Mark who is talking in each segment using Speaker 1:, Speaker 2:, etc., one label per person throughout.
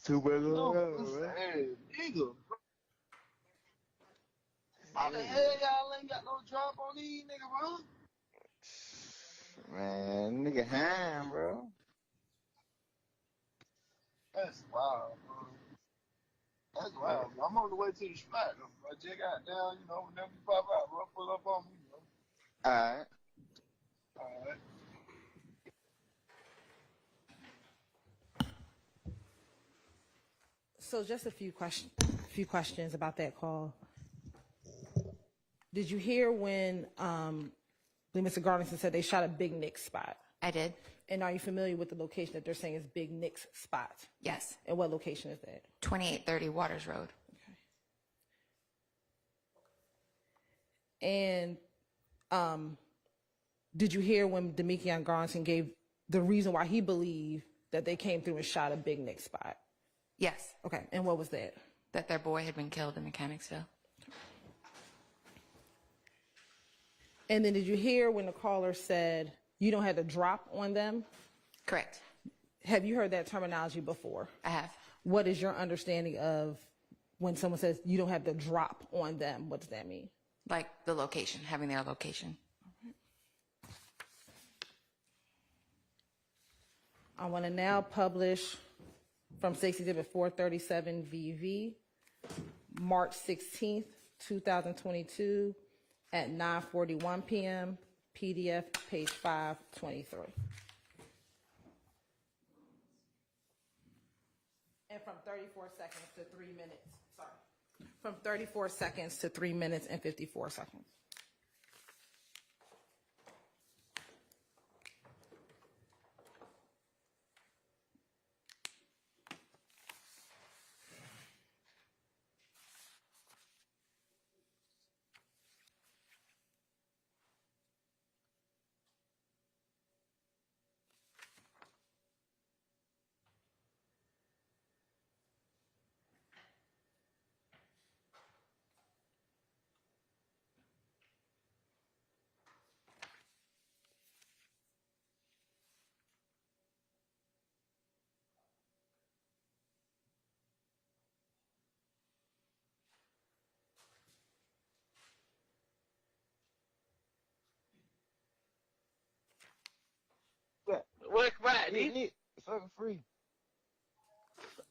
Speaker 1: Two brothers
Speaker 2: No,
Speaker 1: around, man.
Speaker 2: hey, nigga. How the hell y'all ain't got no drop on these nigga, bro?
Speaker 1: Man, nigga ham, bro.
Speaker 2: That's wild, bro. That's wild. Bro. I'm on the way to the spot, though. I just got down, you know, whenever you pop out, bro, pull up on me, bro.
Speaker 1: Alright.
Speaker 2: Alright.
Speaker 3: So just a few questions about that call. Did you hear when Mr. Garlington said they shot a Big Nick's spot?
Speaker 4: I did.
Speaker 3: And are you familiar with the location that they're saying is Big Nick's spot?
Speaker 4: Yes.
Speaker 3: And what location is that?
Speaker 4: 2830 Waters Road.
Speaker 3: Okay. And did you hear when Demekion Garlington gave the reason why he believed that they came through and shot a Big Nick's spot?
Speaker 4: Yes.
Speaker 3: Okay. And what was that?
Speaker 4: That their boy had been killed in Mechanicsville.
Speaker 3: And then did you hear when the caller said you don't have to drop on them?
Speaker 4: Correct.
Speaker 3: Have you heard that terminology before?
Speaker 4: I have.
Speaker 3: What is your understanding of when someone says you don't have to drop on them? What does that mean?
Speaker 4: Like the location, having their location.
Speaker 3: I want to now publish from State's Exhibit 437 VV, March 16th, 2022 at 9:41 p.m., PDF, page 523. And from 34 seconds to 3 minutes, sorry. From 34 seconds to 3 minutes and 54 seconds.
Speaker 5: What Friday?
Speaker 1: Nick, fucking free.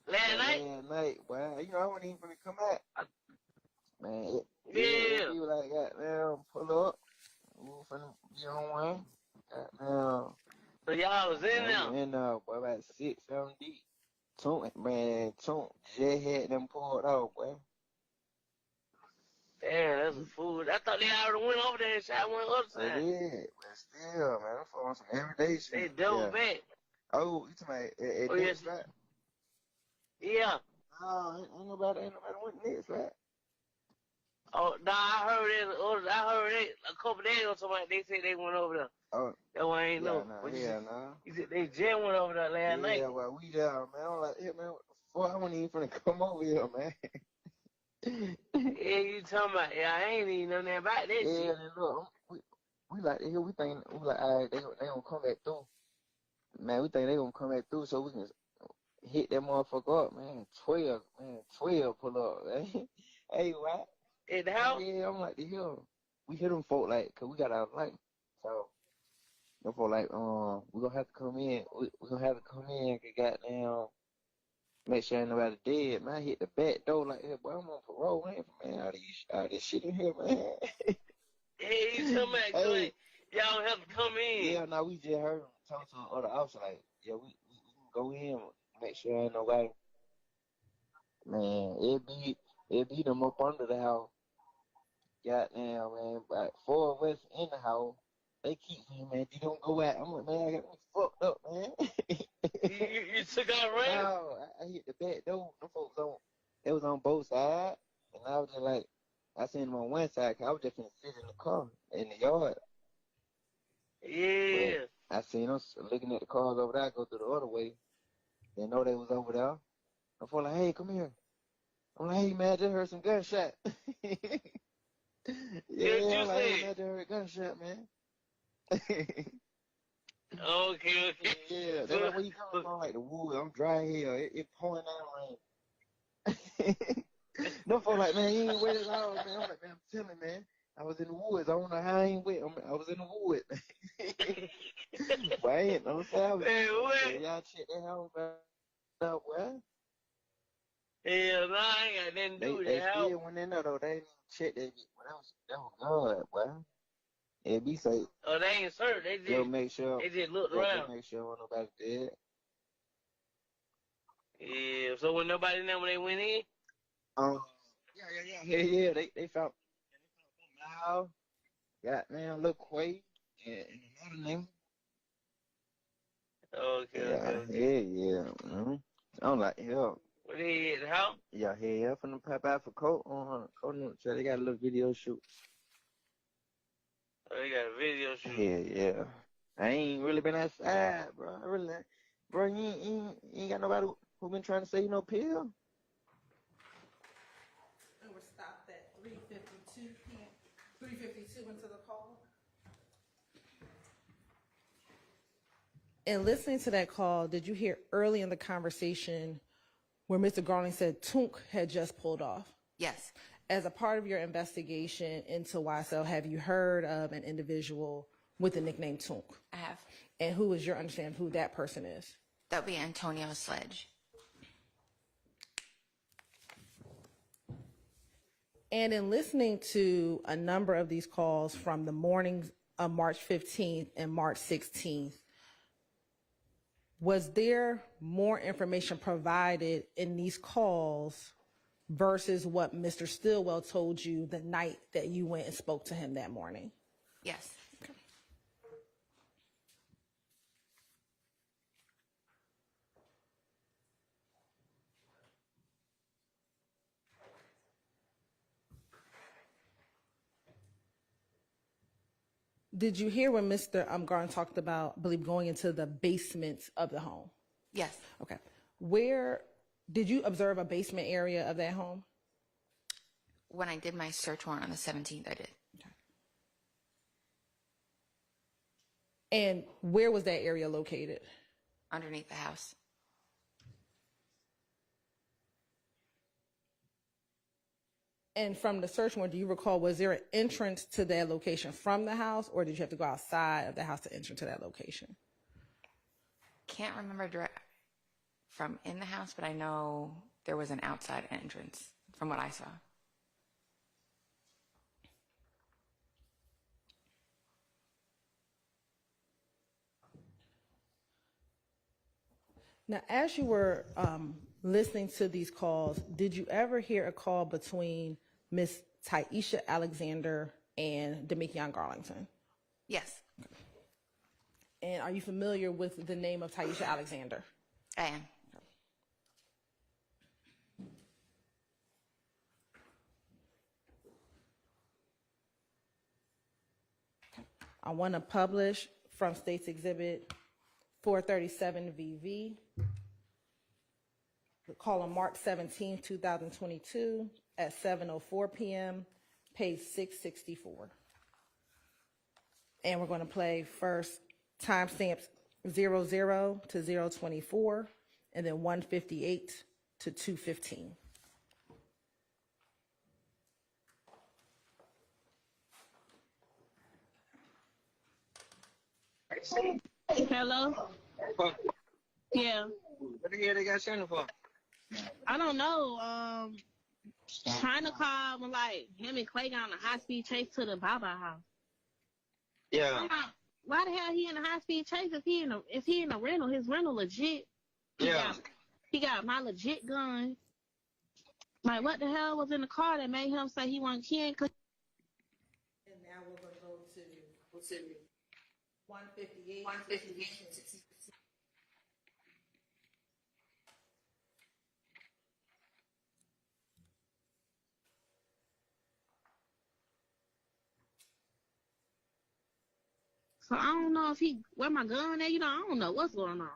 Speaker 5: Last night?
Speaker 1: Last night, boy. You know, I wasn't even gonna come out. Man,
Speaker 5: Yeah.
Speaker 1: you like, goddamn, pull up. We finna be on one. Goddamn.
Speaker 5: So y'all was in there?
Speaker 1: And boy, about 6, 7 deep. Toon just had them pulled off, boy.
Speaker 5: Damn, that's a fool. I thought they already went over there and shot one other
Speaker 1: They
Speaker 5: side.
Speaker 1: did, but still, man, I'm for some everyday shit.
Speaker 5: They double back.
Speaker 1: Oh, you talking about
Speaker 5: Oh, yes.
Speaker 1: right?
Speaker 5: Yeah.
Speaker 1: No, ain't nobody went next, right?
Speaker 5: Oh, nah, I heard it a couple days ago. Somebody they said they went over there.
Speaker 1: Oh,
Speaker 5: That one ain't
Speaker 1: yeah,
Speaker 5: no.
Speaker 1: no.
Speaker 5: He said they just went over there last night.
Speaker 1: Yeah, well, we there, man. I'm like, yeah, man, what the fuck? I wasn't even finna come over here, man.
Speaker 5: Yeah, you talking about? Yeah, I ain't even know nothing about that
Speaker 1: Yeah,
Speaker 5: shit.
Speaker 1: and look, we like, yeah, we think, we like, all right, they gonna come back through. Man, we think they gonna come back through so we can hit that motherfucker up, man. 12 pull up, man. Hey, what?
Speaker 5: In the house?
Speaker 1: Yeah, I'm like, the hell. We hit them folk, like, cause we got our light. So, them folk, like, we gonna have to come in. We gonna have to come in, cause goddamn, make sure ain't nobody dead, man. I hit the back door like that, boy. I'm on parole, man. All this shit in here, man.
Speaker 5: Hey, you talking about
Speaker 1: Hey.
Speaker 5: y'all have to come in?
Speaker 1: Yeah, no, we just heard him talk to the other officer, like, yeah, we can go in, make sure ain't nobody. Man, it be them up under the house. Goddamn, man, about 4 of us in the house. They keep saying, man, you don't go out. I'm like, man, I got me fucked up, man.
Speaker 5: You took out rain?
Speaker 1: No, I hit the back door. Them folks it was on both sides. And I was just like, I seen them on one side, cause I was just finna sit in the car, in the yard.
Speaker 5: Yeah.
Speaker 1: But I seen them looking at the cars over there, I go through the other way. They know they was over there. I feel like, hey, come here. I'm like, hey, man, I just heard some gunshot. Yeah, I'm like, hey, man, I just heard a gunshot, man.
Speaker 5: Okay.
Speaker 1: Yeah, that's like where you coming from, like the wood. I'm dry here. It pouring down rain. No folks like, man, you ain't wet at all, man. I'm like, man, I'm telling, man. I was in the woods. I don't know how I ain't wet. I was in the woods. But I ain't no savage.
Speaker 5: Man, what?
Speaker 1: Yeah, y'all check that house out, boy.
Speaker 5: Hell no, I ain't got nothing to do with
Speaker 1: They
Speaker 5: that.
Speaker 1: still went in there though. They didn't check that. Well, that was good, boy. It be safe.
Speaker 5: Oh, they ain't searched.
Speaker 1: They'll make sure.
Speaker 5: They just looked
Speaker 1: They'll
Speaker 5: around.
Speaker 1: make sure nobody dead.
Speaker 5: Yeah. So when nobody know when they went in.
Speaker 1: Yeah. They found Mal, goddamn Lil Quay, and another name.
Speaker 5: Okay.
Speaker 1: Yeah. I'm like, hell.
Speaker 5: What they at the house?
Speaker 1: Yeah, from the pop out for Colt on so they got a little video shoot.
Speaker 5: Oh, they got a video shoot.
Speaker 1: Yeah. I ain't really been outside, bro. Bro, you ain't got nobody who been trying to say you no pill.
Speaker 3: And we're stopped at 3:52 p.m. 3:52 into the call. And listening to that call, did you hear early in the conversation where Mr. Garling said Tunk had just pulled off?
Speaker 4: Yes.
Speaker 3: As a part of your investigation into YSL, have you heard of an individual with the nickname Tunk?
Speaker 4: I have.
Speaker 3: And who is your understanding of who that person is?
Speaker 4: That would be Antonio Sledge.
Speaker 3: And in listening to a number of these calls from the mornings of March 15th and March 16th, was there more information provided in these calls versus what Mr. Stillwell told you the night that you went and spoke to him that morning?
Speaker 4: Yes.
Speaker 3: Did you hear when Mr. Garn talked about, I believe, going into the basement of the home?
Speaker 4: Yes.
Speaker 3: Okay. Where did you observe a basement area of that home?
Speaker 4: When I did my search warrant on the 17th, I did.
Speaker 3: Okay. And where was that area located?
Speaker 4: Underneath the house.
Speaker 3: And from the search warrant, do you recall, was there an entrance to that location from the house, or did you have to go outside of the house to enter to that location?
Speaker 4: Can't remember from in the house, but I know there was an outside entrance from what I saw.
Speaker 3: Now, as you were listening to these calls, did you ever hear a call between Miss Taisha Alexander and Demikion Garlington?
Speaker 4: Yes.
Speaker 3: And are you familiar with the name of Taisha Alexander?
Speaker 4: I am.
Speaker 3: I want to publish from State's Exhibit 437 VV. The call on March 17, 2022 at 7:04 p.m., page 664. And we're going to play first timestamps 00 to 024, and then 158 to 215.
Speaker 6: Hello? Yeah.
Speaker 1: What the hell they got shooting for?
Speaker 6: I don't know. Trying to call when like him and Clay got on a high speed chase to the Baba house.
Speaker 1: Yeah.
Speaker 6: Why the hell he in a high speed chase if he in a rental? His rental legit. He got my legit gun. Like what the hell was in the car that made him say he wasn't kin?
Speaker 3: And now we're going to go to 158. 158.
Speaker 6: So I don't know if where my gun at. I don't know what's going on.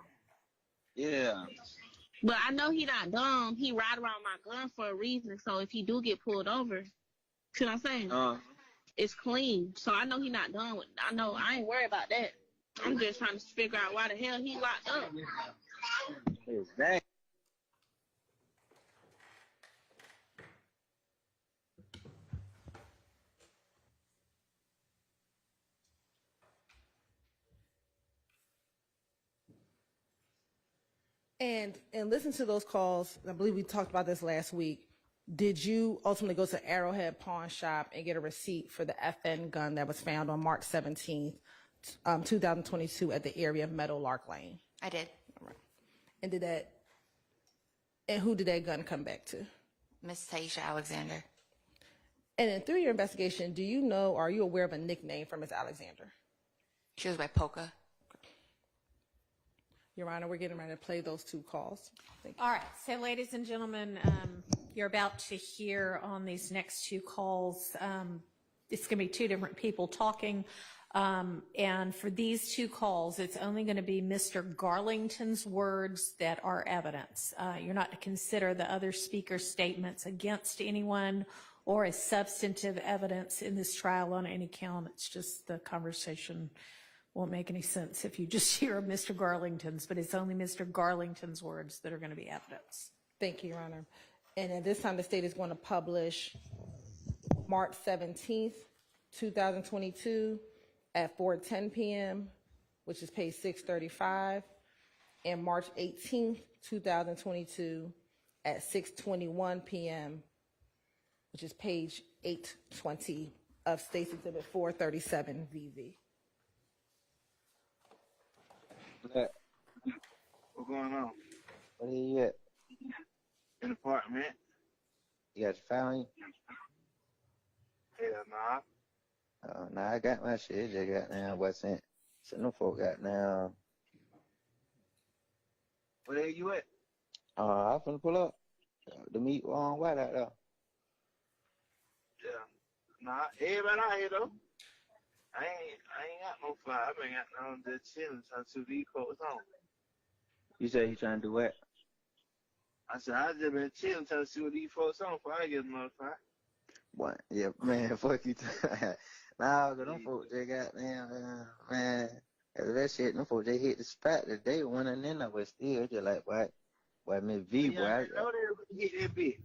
Speaker 1: Yeah.
Speaker 6: But I know he not dumb. He ride around my gun for a reason. So if he do get pulled over, see what I'm saying? It's clean. So I know he not done with. I know I ain't worried about that. I'm just trying to figure out why the hell he locked up.
Speaker 1: Exactly.
Speaker 3: And listen to those calls. I believe we talked about this last week. Did you ultimately go to Arrowhead Pawn Shop and get a receipt for the FN gun that was found on March 17th, 2022 at the area of Meadowlark Lane?
Speaker 4: I did.
Speaker 3: All right. And who did that gun come back to?
Speaker 4: Miss Taisha Alexander.
Speaker 3: And then through your investigation, do you know, or are you aware of a nickname for Miss Alexander?
Speaker 4: She was by Polka.
Speaker 3: Your Honor, we're getting ready to play those two calls. Thank you.
Speaker 7: All right, so ladies and gentlemen, you're about to hear on these next two calls. It's going to be two different people talking. And for these two calls, it's only going to be Mr. Garlington's words that are evidence. You're not to consider the other speaker's statements against anyone or as substantive evidence in this trial on any count. It's just the conversation won't make any sense if you just hear Mr. Garlington's, but it's only Mr. Garlington's words that are going to be evidence.
Speaker 3: Thank you, Your Honor. And at this time, the state is going to publish March 17th, 2022 at 4:10 p.m., which is page 635, and March 18th, 2022 at 6:21 p.m., which is page 820 of State's Exhibit 437 VV.
Speaker 2: What's going on?
Speaker 1: What are you at?
Speaker 2: In the apartment?
Speaker 1: You got your phone?
Speaker 2: Hell nah.
Speaker 1: Nah, I got my shit. Just got now. What's in? So no folk got now.
Speaker 2: Where the hell you at?
Speaker 1: I'm finna pull up. The meat on white out there.
Speaker 2: Yeah. Nah, everybody out here though. I ain't got no fire. I been got no just chilling trying to see these folks on.
Speaker 1: You say you trying to do what?
Speaker 2: I said I just been chilling trying to see what these folks on before I get another fire.
Speaker 1: What? Yeah, man, fuck you. Nah, cause them folks they got damn, man. That shit, them folks they hit the spot that they went in there, but still just like what Miss V, boy.
Speaker 2: I know they hit that bitch.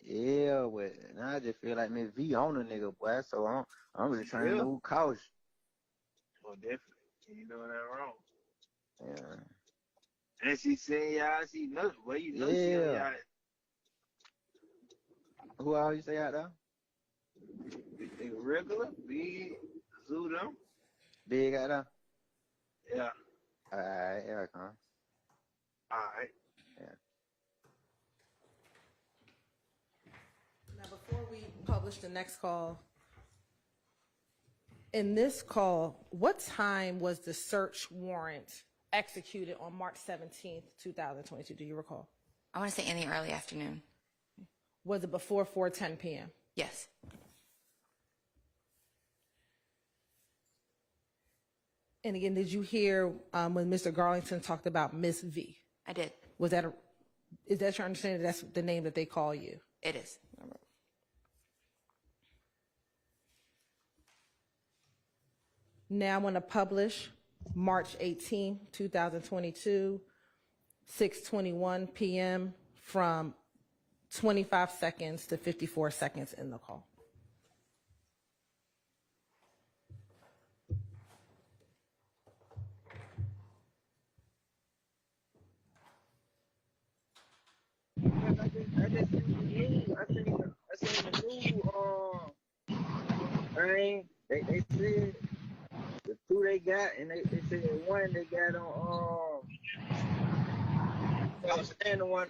Speaker 1: Yeah, but now I just feel like Miss V on a nigga, boy. So I'm really trying to move cautious.
Speaker 2: Well, definitely. You know that wrong.
Speaker 1: Yeah.
Speaker 2: And she saying y'all, she knows. Well, you know she on y'all.
Speaker 1: Who all you say out there?
Speaker 2: They regular, big, zoo them.
Speaker 1: Big out there?
Speaker 2: Yeah.
Speaker 1: Alright, here I come.
Speaker 2: Alright.
Speaker 1: Yeah.
Speaker 3: Now, before we publish the next call, in this call, what time was the search warrant executed on March 17th, 2022? Do you recall?
Speaker 4: I want to say in the early afternoon.
Speaker 3: Was it before 4:10 p.m.?
Speaker 4: Yes.
Speaker 3: And again, did you hear when Mr. Garlington talked about Miss V?
Speaker 4: I did.
Speaker 3: Is that your understanding that's the name that they call you?
Speaker 4: It is.
Speaker 3: All right. Now I'm going to publish March 18, 2022, 6:21 p.m. from 25 seconds to 54 seconds in the call.
Speaker 1: I seen the new thing. They said the two they got, and they said one they got on outstanding one.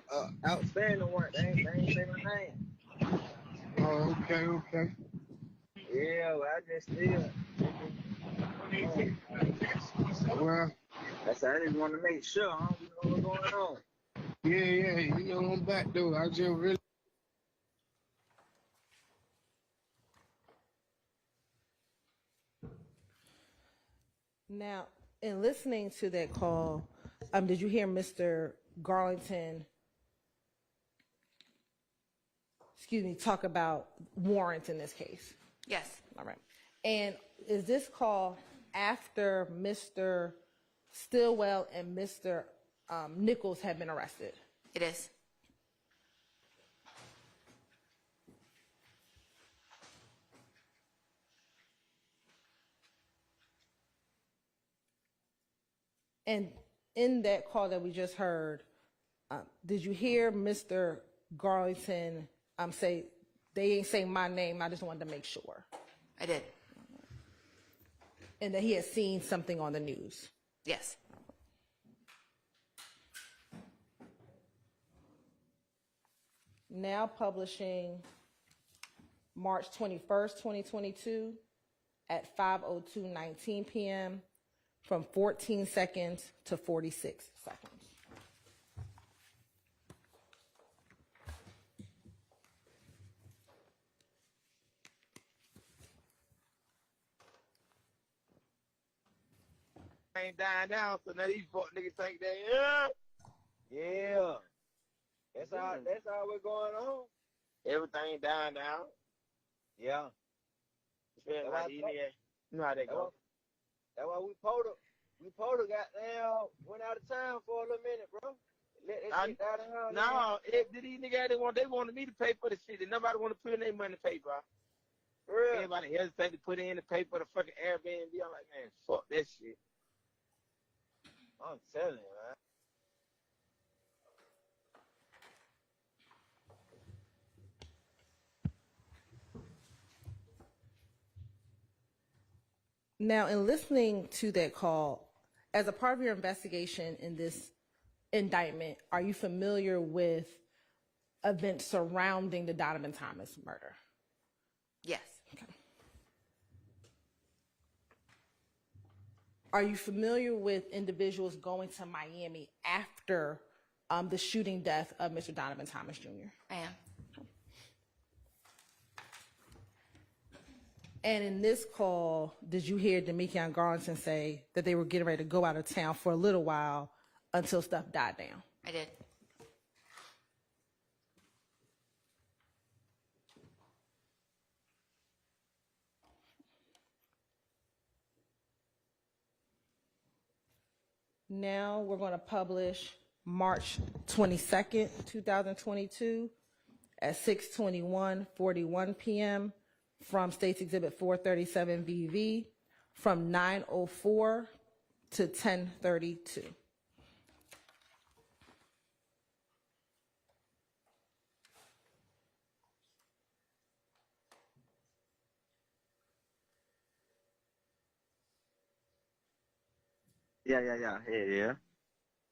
Speaker 1: They ain't say my name.
Speaker 2: Oh, okay.
Speaker 1: Yeah, well, I just still.
Speaker 2: Well,
Speaker 1: I just want to make sure I don't know what's going on.
Speaker 2: yeah, you know I'm back though. I just really.
Speaker 3: Now, in listening to that call, did you hear Mr. Garlington, talk about warrants in this case?
Speaker 4: Yes.
Speaker 3: All right. And is this call after Mr. Stillwell and Mr. Nichols had been arrested.
Speaker 4: It is.
Speaker 3: And in that call that we just heard, did you hear Mr. Garlington say, they ain't say my name, I just wanted to make sure?
Speaker 4: I did.
Speaker 3: And that he had seen something on the news?
Speaker 4: Yes.
Speaker 3: Now publishing March 21st, 2022 at 5:02:19 p.m. from 14 seconds to 46 seconds.
Speaker 5: Ain't dying down, so now these fuck niggas think they,
Speaker 1: Yeah. That's all we're going on.
Speaker 5: everything dying down.
Speaker 1: Yeah.
Speaker 5: Feel like these niggas, you know how they go.
Speaker 1: That's why we goddamn went out of town for a little minute, bro. Let that shit die down.
Speaker 5: No, these niggas they wanted me to pay for the shit, and nobody want to put in their money to pay, bro.
Speaker 1: For real.
Speaker 5: Everybody hesitate to put in to pay for the fucking Airbnb. I'm like, man, fuck that shit.
Speaker 1: I'm telling you, man.
Speaker 3: Now, in listening to that call, as a part of your investigation in this indictment, are you familiar with events surrounding the Donovan Thomas murder?
Speaker 4: Yes.
Speaker 3: Okay. Are you familiar with individuals going to Miami after the shooting death of Mr. Donovan Thomas Jr.?
Speaker 4: I am.
Speaker 3: And in this call, did you hear Demikian Garlington say that they were getting ready to go out of town for a little while until stuff died down?
Speaker 4: I did.
Speaker 3: Now we're going to publish March 22nd, 2022 at 6:21:41 p.m. from State's Exhibit 437 VV from 9:04 to 10:32.
Speaker 1: Yeah.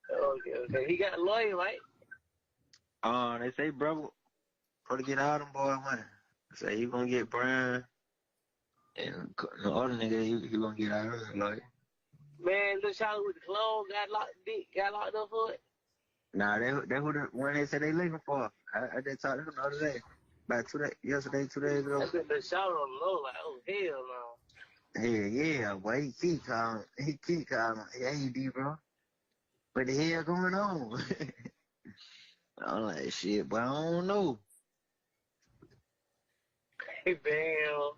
Speaker 5: Okay. He got a lawyer, right?
Speaker 1: They say, bro, probably get all them boy money. Say you gonna get Brian and the other nigga, he gonna get out of it, like.
Speaker 5: Man, little child with the clothes got locked up for it.
Speaker 1: Nah, they who the one they said they looking for. I just talked to them the other day. About 2 days, yesterday, 2 days ago.
Speaker 5: I said the child on the low, like, oh hell no.
Speaker 1: Yeah, boy, he keep calling. Hey, D, bro. What the hell going on? I'm like, shit, but I don't know.
Speaker 5: Hey, damn.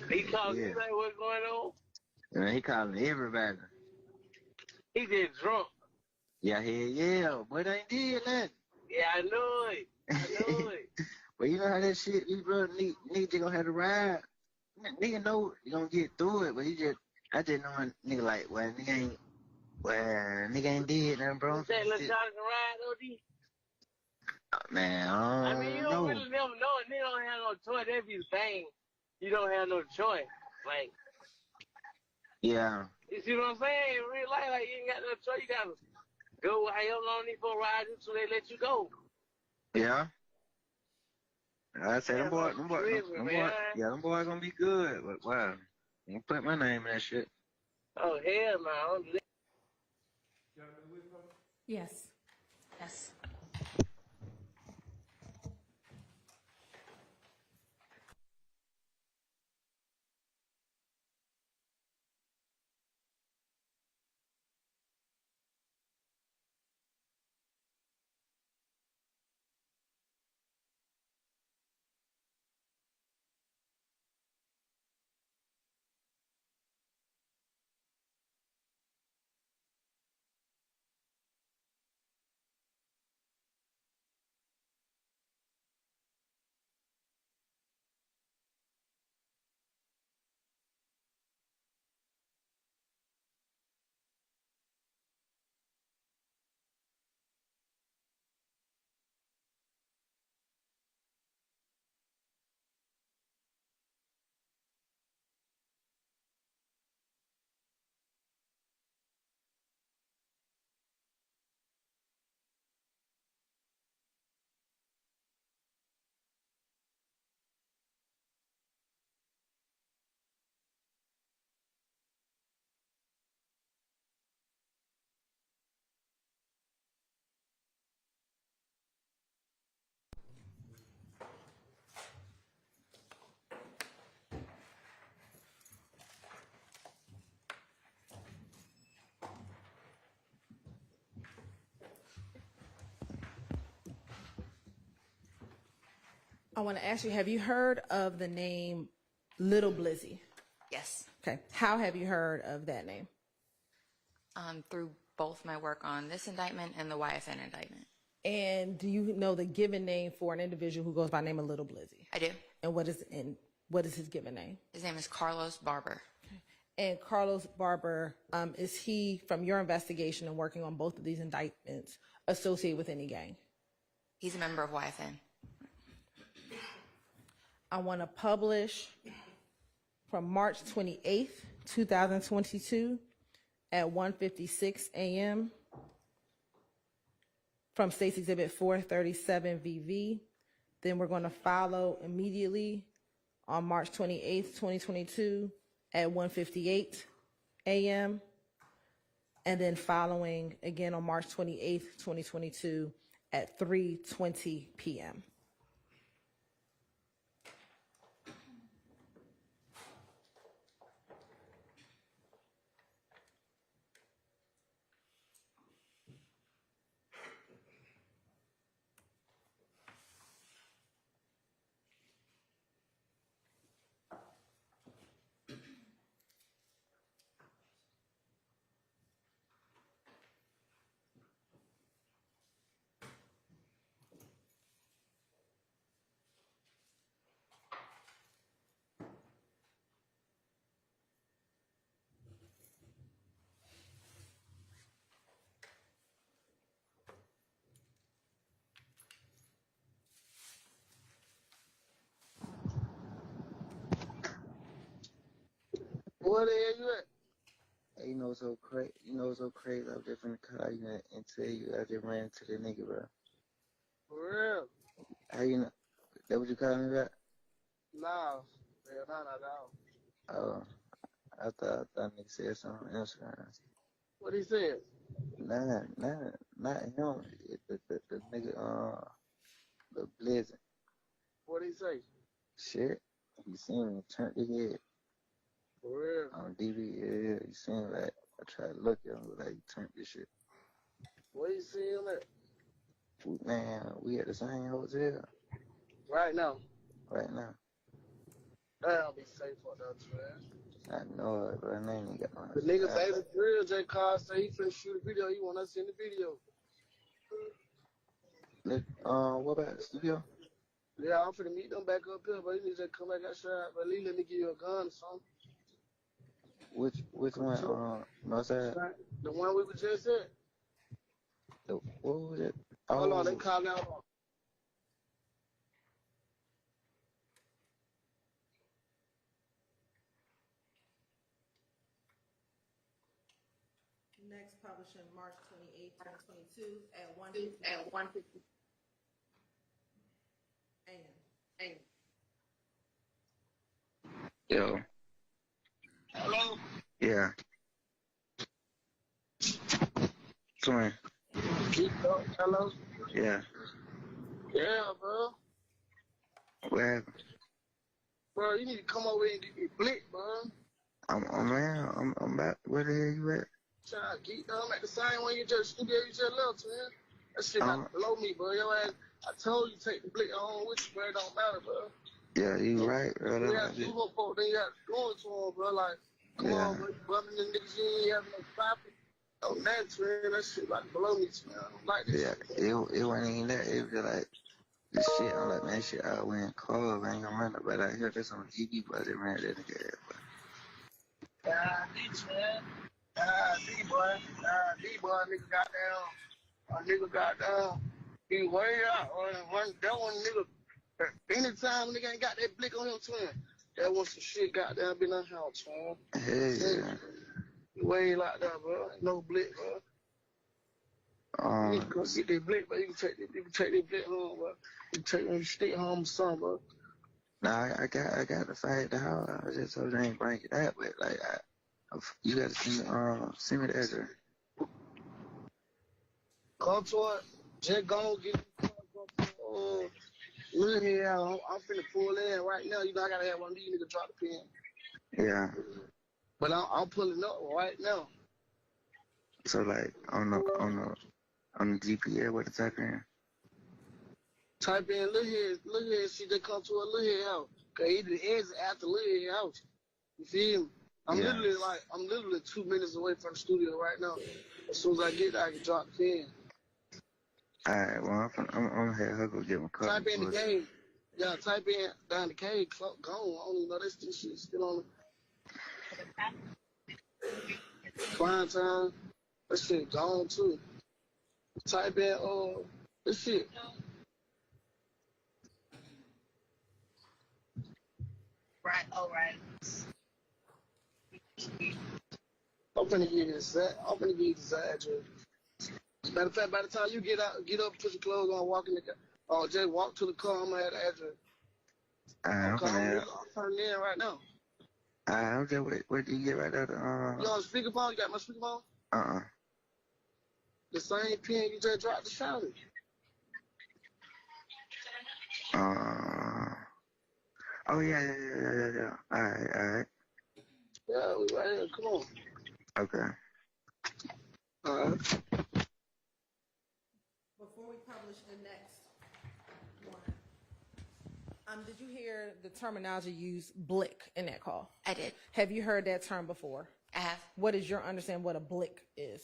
Speaker 5: He called you like what's going on?
Speaker 1: And he calling everybody.
Speaker 5: He just drunk.
Speaker 1: Yeah, but I ain't did nothing.
Speaker 5: Yeah, I know it.
Speaker 1: But you know how that shit be, bro. Nigga just gonna have to ride. Nigga know you gonna get through it, but I just know a nigga like, nigga ain't did nothing, bro.
Speaker 5: You say let's try to ride, OD?
Speaker 1: Man,
Speaker 5: I mean, you don't really never know it. Nigga don't have no choice. That'd be the thing. You don't have no choice. Like,
Speaker 1: yeah.
Speaker 5: you see what I'm saying? In real life, like, you ain't got no choice. You gotta go however long these folks ride you so they let you go.
Speaker 1: Yeah. I say them boys gonna be good, but wow. I'm gonna put my name in that shit.
Speaker 5: Oh, hell no.
Speaker 7: Yes.
Speaker 4: Yes.
Speaker 3: I want to ask you, have you heard of the name Little Blizzy?
Speaker 4: Yes.
Speaker 3: Okay. How have you heard of that name?
Speaker 4: Through both my work on this indictment and the YFN indictment.
Speaker 3: And do you know the given name for an individual who goes by the name of Little Blizzy?
Speaker 4: I do.
Speaker 3: And what is his given name?
Speaker 4: His name is Carlos Barber.
Speaker 3: And Carlos Barber, is he, from your investigation and working on both of these indictments, associated with any gang?
Speaker 4: He's a member of YFN.
Speaker 3: I want to publish from March 28th, 2022 at 1:56 a.m. from State's Exhibit 437 VV. Then we're going to follow immediately on March 28th, 2022 at 1:58 a.m. And then following again on March 28th, 2022 at 3:20 p.m.
Speaker 2: Where the hell you at?
Speaker 1: Hey, you know what's so crazy? You know what's so crazy? I was just finna cut out you and tell you I just ran to the nigga, bro.
Speaker 2: For real?
Speaker 1: How you know? That what you calling me back?
Speaker 2: Nah. Yeah, nah, nah, nah.
Speaker 1: Oh, I thought nigga said something on Instagram.
Speaker 2: What he said?
Speaker 1: Nah, not him. The nigga, the Blizzy.
Speaker 2: What he say?
Speaker 1: Shit. He seen me turn his head
Speaker 2: For real?
Speaker 1: on DV. Yeah, he seen like I tried to look at him, but like he turned this shit.
Speaker 2: Where you see him at?
Speaker 1: Man, we at the same hotel
Speaker 2: Right now.
Speaker 1: right now.
Speaker 2: I'll be safe for that, man.
Speaker 1: I know it, but I ain't got my
Speaker 2: The nigga David Drill, J. Carr, say he finna shoot a video. He want us in the video.
Speaker 1: What about the studio?
Speaker 2: Yeah, I'm finna meet them back up here, but he need to come back outside. But at least let me give you a gun or something.
Speaker 1: Which one? Northside?
Speaker 2: The one we was just at.
Speaker 1: What was it?
Speaker 2: Hold on, they call out.
Speaker 3: Next published in March 28th, 2022 at 1:50 a.m.
Speaker 1: Yo.
Speaker 2: Hello?
Speaker 1: Yeah. Twin.
Speaker 2: Hello?
Speaker 1: Yeah.
Speaker 2: Yeah, bro.
Speaker 1: What happened?
Speaker 2: Bro, you need to come over here and get me blick, bro.
Speaker 1: I'm back. Where the hell you at?
Speaker 2: Trying to keep them at the same one you just studio you just left, man. That shit got below me, bro. Your ass, I told you take the blick on with you, bro. It don't matter, bro.
Speaker 1: Yeah, you right, bro.
Speaker 2: You got to do folk, then you got to go into them, bro. Like, come on, bro. You bumming the niggas, you ain't having no profit. On that, man, that shit like below me, man. I don't like this shit.
Speaker 1: It wasn't even that. It was just like, this shit, I'm like, man, shit, I went cold. I ain't gonna run it, but I hear this on TV, but I just ran that nigga ass, but.
Speaker 2: D, man. D, boy. D, boy, nigga got down. He way out. That one nigga, anytime nigga ain't got that blick on him, twin, that one some shit got down, been on house, man.
Speaker 1: Hey, yeah.
Speaker 2: Way like that, bro. No blick, bro. You can go get that blick, but you can take that blick home, bro. You can take that stick home or something, bro.
Speaker 1: Nah, I got to fight the house. I was just told you I ain't bring it out, but like, you gotta send me the address.
Speaker 2: Come to it. Just go get the look here, I'm finna pull in right now. You know I gotta have one of these niggas drop the pin.
Speaker 1: Yeah.
Speaker 2: But I'm pulling up right now.
Speaker 1: So like on the GPS, what the type in?
Speaker 2: Type in Lil Head, see they come to a Lil Head house. Cause he the exit after Lil Head house. You feel me? I'm literally 2 minutes away from the studio right now. As soon as I get there, I can drop the pin.
Speaker 1: Alright, well, I'm gonna have her go get my car.
Speaker 2: Type in the game. Yeah, type in down the cave, gone. I don't even know this shit still on it. Climb time. That shit gone too. Type in this shit.
Speaker 6: Right, all right.
Speaker 2: I'm finna give you this address. Matter of fact, by the time you get up, put your clothes on, walk in the car, just walk to the car, I'm gonna have the address.
Speaker 1: I'm
Speaker 2: turning in right now.
Speaker 1: I'm just wait till you get right out
Speaker 2: You on speakerphone? You got my speakerphone? The same pin you just dropped the shout.
Speaker 1: Oh yeah. Alright.
Speaker 2: Yeah, we right here. Come on.
Speaker 1: Okay.
Speaker 2: Alright.
Speaker 3: Before we publish the next one, did you hear the terminology used, blick, in that call?
Speaker 4: I did.
Speaker 3: Have you heard that term before?
Speaker 4: I have.
Speaker 3: What is your understanding what a blick is?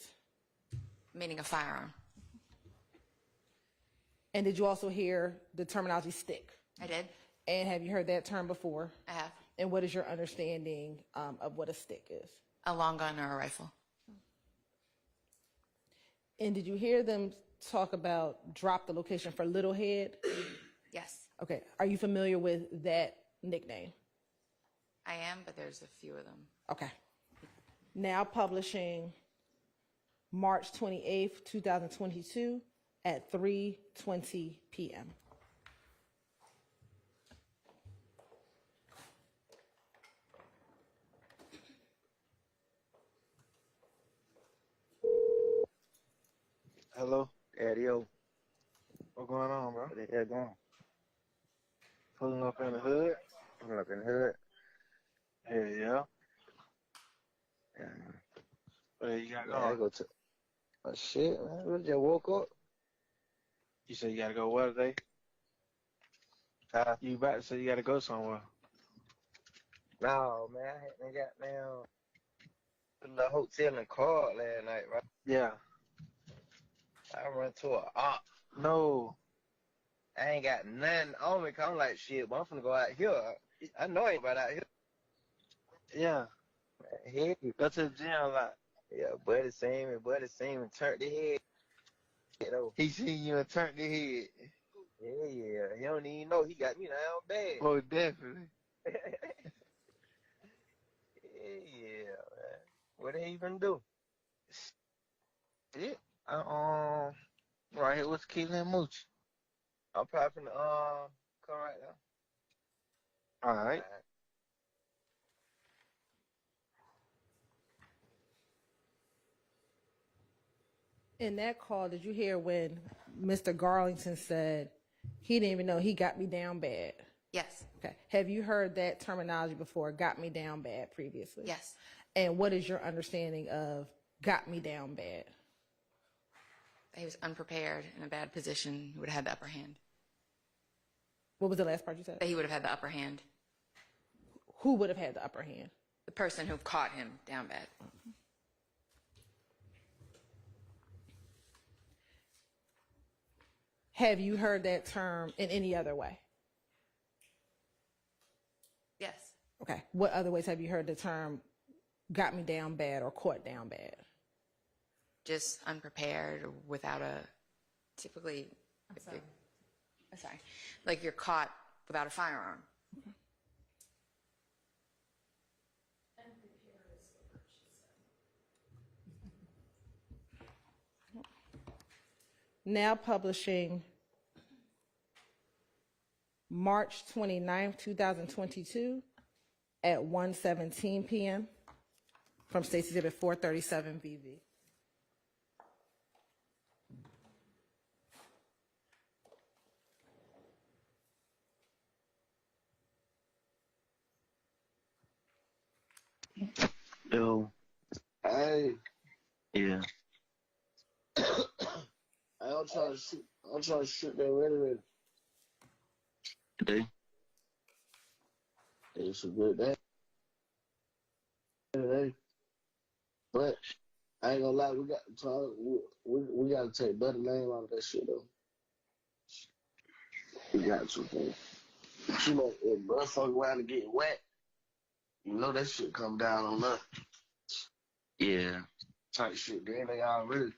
Speaker 4: Meaning a firearm.
Speaker 3: And did you also hear the terminology stick?
Speaker 4: I did.
Speaker 3: And have you heard that term before?
Speaker 4: I have.
Speaker 3: And what is your understanding of what a stick is?
Speaker 4: A long gun or a rifle.
Speaker 3: And did you hear them talk about drop the location for Little Head?
Speaker 4: Yes.
Speaker 3: Okay. Are you familiar with that nickname?
Speaker 4: I am, but there's a few of them.
Speaker 3: Okay. Now publishing March 28th, 2022 at 3:20 p.m.
Speaker 8: Hello?
Speaker 1: Adio.
Speaker 8: What going on, bro?
Speaker 1: What the hell going on?
Speaker 8: Pulling up in the hood?
Speaker 1: Pulling up in the hood.
Speaker 8: Hell yeah.
Speaker 1: Yeah.
Speaker 8: What you got
Speaker 1: I
Speaker 8: going?
Speaker 1: go to. Oh shit, man. We just woke up.
Speaker 8: You said you gotta go where today? You about to say you gotta go somewhere.
Speaker 1: No, man. I hadn't got down to the hotel in Card last night, right?
Speaker 8: Yeah.
Speaker 1: I run to a op.
Speaker 8: No.
Speaker 1: I ain't got nothing on me, 'cause I'm like, shit, but I'm finna go out here. I know I ain't about out here.
Speaker 8: Yeah.
Speaker 1: Head.
Speaker 8: Go to the gym like.
Speaker 1: Yeah, buddy seen me and turned the head. You know.
Speaker 8: He seen you and turned the head.
Speaker 1: Yeah. He don't even know he got me down bad.
Speaker 8: Oh, definitely.
Speaker 1: Yeah, man. What they even do?
Speaker 8: Yeah. Right here with Keelan and Mooch.
Speaker 1: I'm probably finna come right now.
Speaker 8: All right.
Speaker 3: In that call, did you hear when Mr. Garlington said he didn't even know he got me down bad?
Speaker 4: Yes.
Speaker 3: Okay. Have you heard that terminology before, got me down bad, previously?
Speaker 4: Yes.
Speaker 3: And what is your understanding of got me down bad?
Speaker 4: He was unprepared, in a bad position. He would have had the upper hand.
Speaker 3: What was the last part you said?
Speaker 4: That he would have had the upper hand.
Speaker 3: Who would have had the upper hand?
Speaker 4: The person who caught him down bad.
Speaker 3: Have you heard that term in any other way?
Speaker 4: Yes.
Speaker 3: Okay. What other ways have you heard the term got me down bad or caught down bad?
Speaker 4: Just unprepared, or without a, typically, like you're caught without a firearm.
Speaker 3: Now publishing March 29th, 2022 at 1:17 p.m. from State's Exhibit 437 VV.
Speaker 1: Yo.
Speaker 2: Hey.
Speaker 1: Yeah.
Speaker 2: I'm trying to shoot that ready. They it's a good day. Today. But I ain't gonna lie, we got to talk. We got to take better name out of that shit though. We got to. Man. You know, if bro fuck around and get wet, you know that shit come down on us.
Speaker 1: Yeah.
Speaker 2: Type shit. Then they already.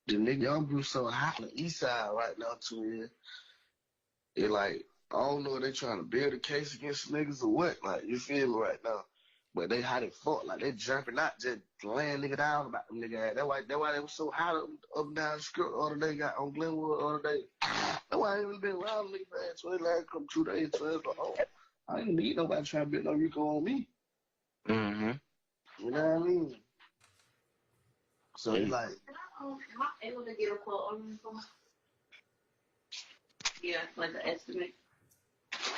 Speaker 2: The nigga young Bruce so hot on the east side right now too. It like I don't know if they trying to build a case against niggas or what. Like you feel me right now. But they hot as fuck. Like they jumping out, just laying nigga down about them nigga. That's why they was so hot up and down the strip the other day. Got on Glenwood the other day. That's why I ain't even been around nigga man. So they like come 2 days. So it's like, oh, I ain't need nobody trying to build no RICO on me.
Speaker 1: Mm-hmm.
Speaker 2: You know what I mean? So it's like.
Speaker 6: Am I able to get a quote on this one? Yeah, like an estimate.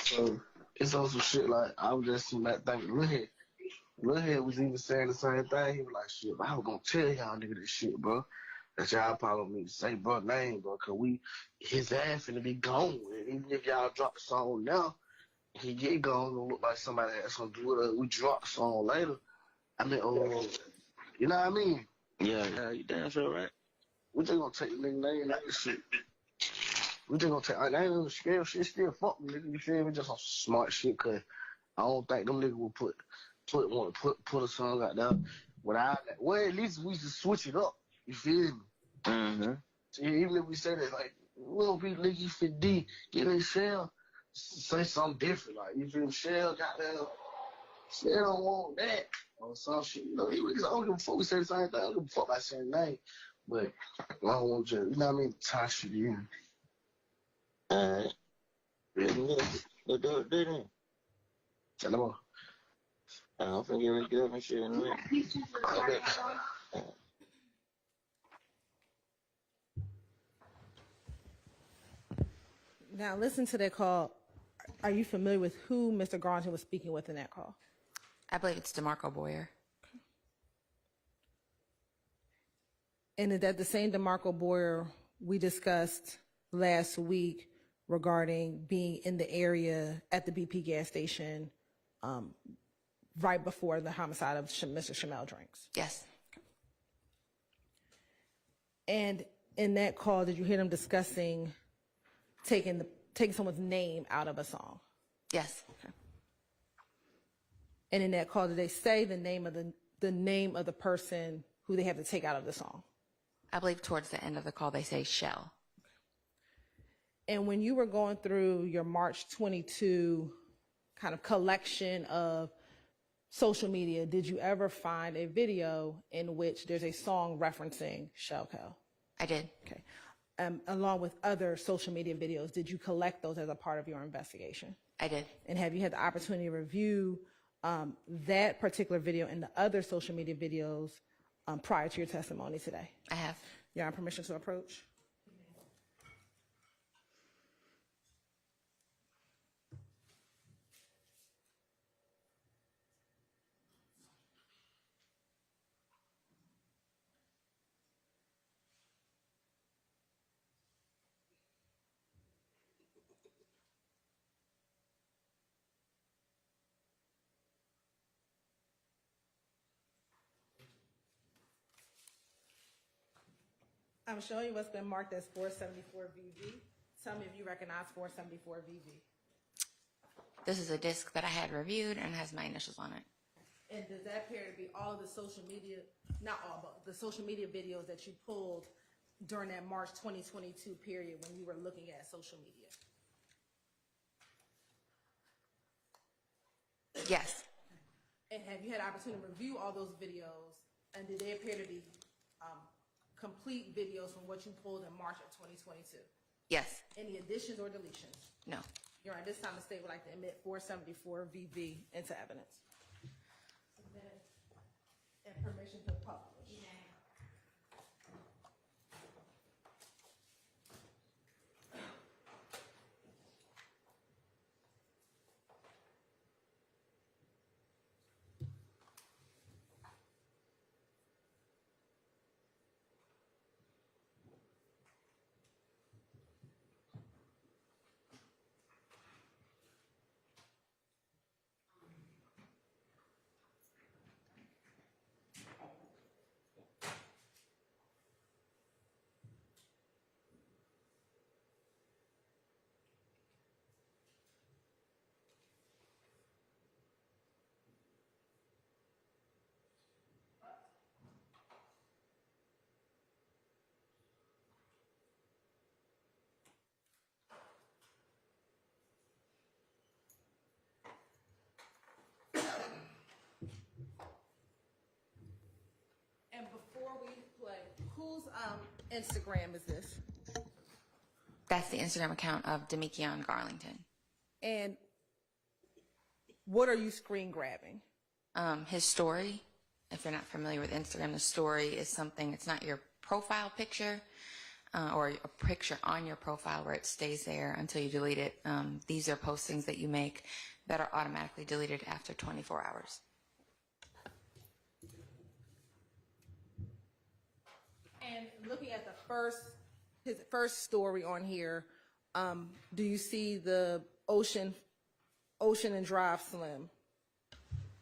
Speaker 2: So it's also shit like I was just sitting back thinking, Lil Head was even saying the same thing. He was like, shit, but I was gonna tell y'all nigga this shit, bro. That y'all probably need to say bro name, bro, cause his ass finna be gone. And even if y'all drop the song now, he get gone, gonna look like somebody that's gonna do it. We drop the song later. I mean, you know what I mean?
Speaker 1: Yeah, you damn sure right.
Speaker 2: We just gonna take the nigga name out of this shit. We just gonna take, I ain't even scared shit, still fuck them nigga, you feel me? Just some smart shit, cause I don't think them niggas will put a song out there without that. Well, at least we should switch it up, you feel me?
Speaker 1: Mm-hmm.
Speaker 2: So even if we say that, like, we'll be nigga 50D, get in Shell, say something different, like, you feel me? Shell got that, Shell don't want that, or some shit, you know, I don't give a fuck, we say the same thing, I don't give a fuck about saying name, but I don't want you, you know what I mean, tie shit in.
Speaker 1: Alright. Let's do it then.
Speaker 2: Tell them all.
Speaker 1: I'm finna get ready to get up and shit in a minute.
Speaker 2: Okay.
Speaker 3: Now, listen to that call. Are you familiar with who Mr. Garlington was speaking with in that call?
Speaker 4: I believe it's DeMarco Boyer.
Speaker 3: And is that the same DeMarco Boyer we discussed last week regarding being in the area at the BP gas station right before the homicide of Mr. Shamel Drinks?
Speaker 4: Yes.
Speaker 3: And in that call, did you hear them discussing taking someone's name out of a song?
Speaker 4: Yes.
Speaker 3: Okay. And in that call, did they say the name of the person who they have to take out of the song?
Speaker 4: I believe towards the end of the call they say Shell.
Speaker 3: And when you were going through your March 22 kind of collection of social media, did you ever find a video in which there's a song referencing Shell Co?
Speaker 4: I did.
Speaker 3: Okay. Along with other social media videos, did you collect those as a part of your investigation?
Speaker 4: I did.
Speaker 3: And have you had the opportunity to review that particular video and the other social media videos prior to your testimony today?
Speaker 4: I have.
Speaker 3: You're on permission to approach? I'm showing you what's been marked as 474 VV. Tell me if you recognize 474 VV.
Speaker 4: This is a disc that I had reviewed and has my initials on it.
Speaker 3: And does that appear to be all of the social media, not all, but the social media videos that you pulled during that March 2022 period when you were looking at social media?
Speaker 4: Yes.
Speaker 3: And have you had an opportunity to review all those videos? And did they appear to be complete videos from what you pulled in March of 2022?
Speaker 4: Yes.
Speaker 3: Any additions or deletions?
Speaker 4: No.
Speaker 3: Your Honor, this time the state would like to admit 474 VV into evidence. And permission to publish. Whose Instagram is this?
Speaker 4: That's the Instagram account of Demikion Garlington.
Speaker 3: And what are you screen grabbing?
Speaker 4: His story. If you're not familiar with Instagram, the story is something, it's not your profile picture or a picture on your profile where it stays there until you delete it. These are postings that you make that are automatically deleted after 24 hours.
Speaker 3: And looking at his first story on here, do you see the Ocean and Drive Slim?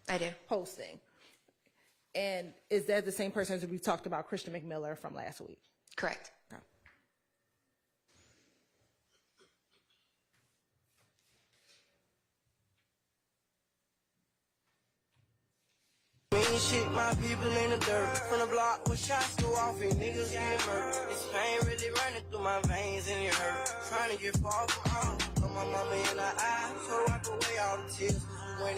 Speaker 4: I do.
Speaker 3: Posting. And is that the same person as we talked about, Christian McMiller from last week?
Speaker 4: Correct.
Speaker 3: Okay.
Speaker 9: Mean shit, my people in the dirt. From the block with shots go off and niggas get murdered. This pain really running through my veins and it hurt. Trying to get far from home. Look my mama in the eye, so wipe away all the tears. When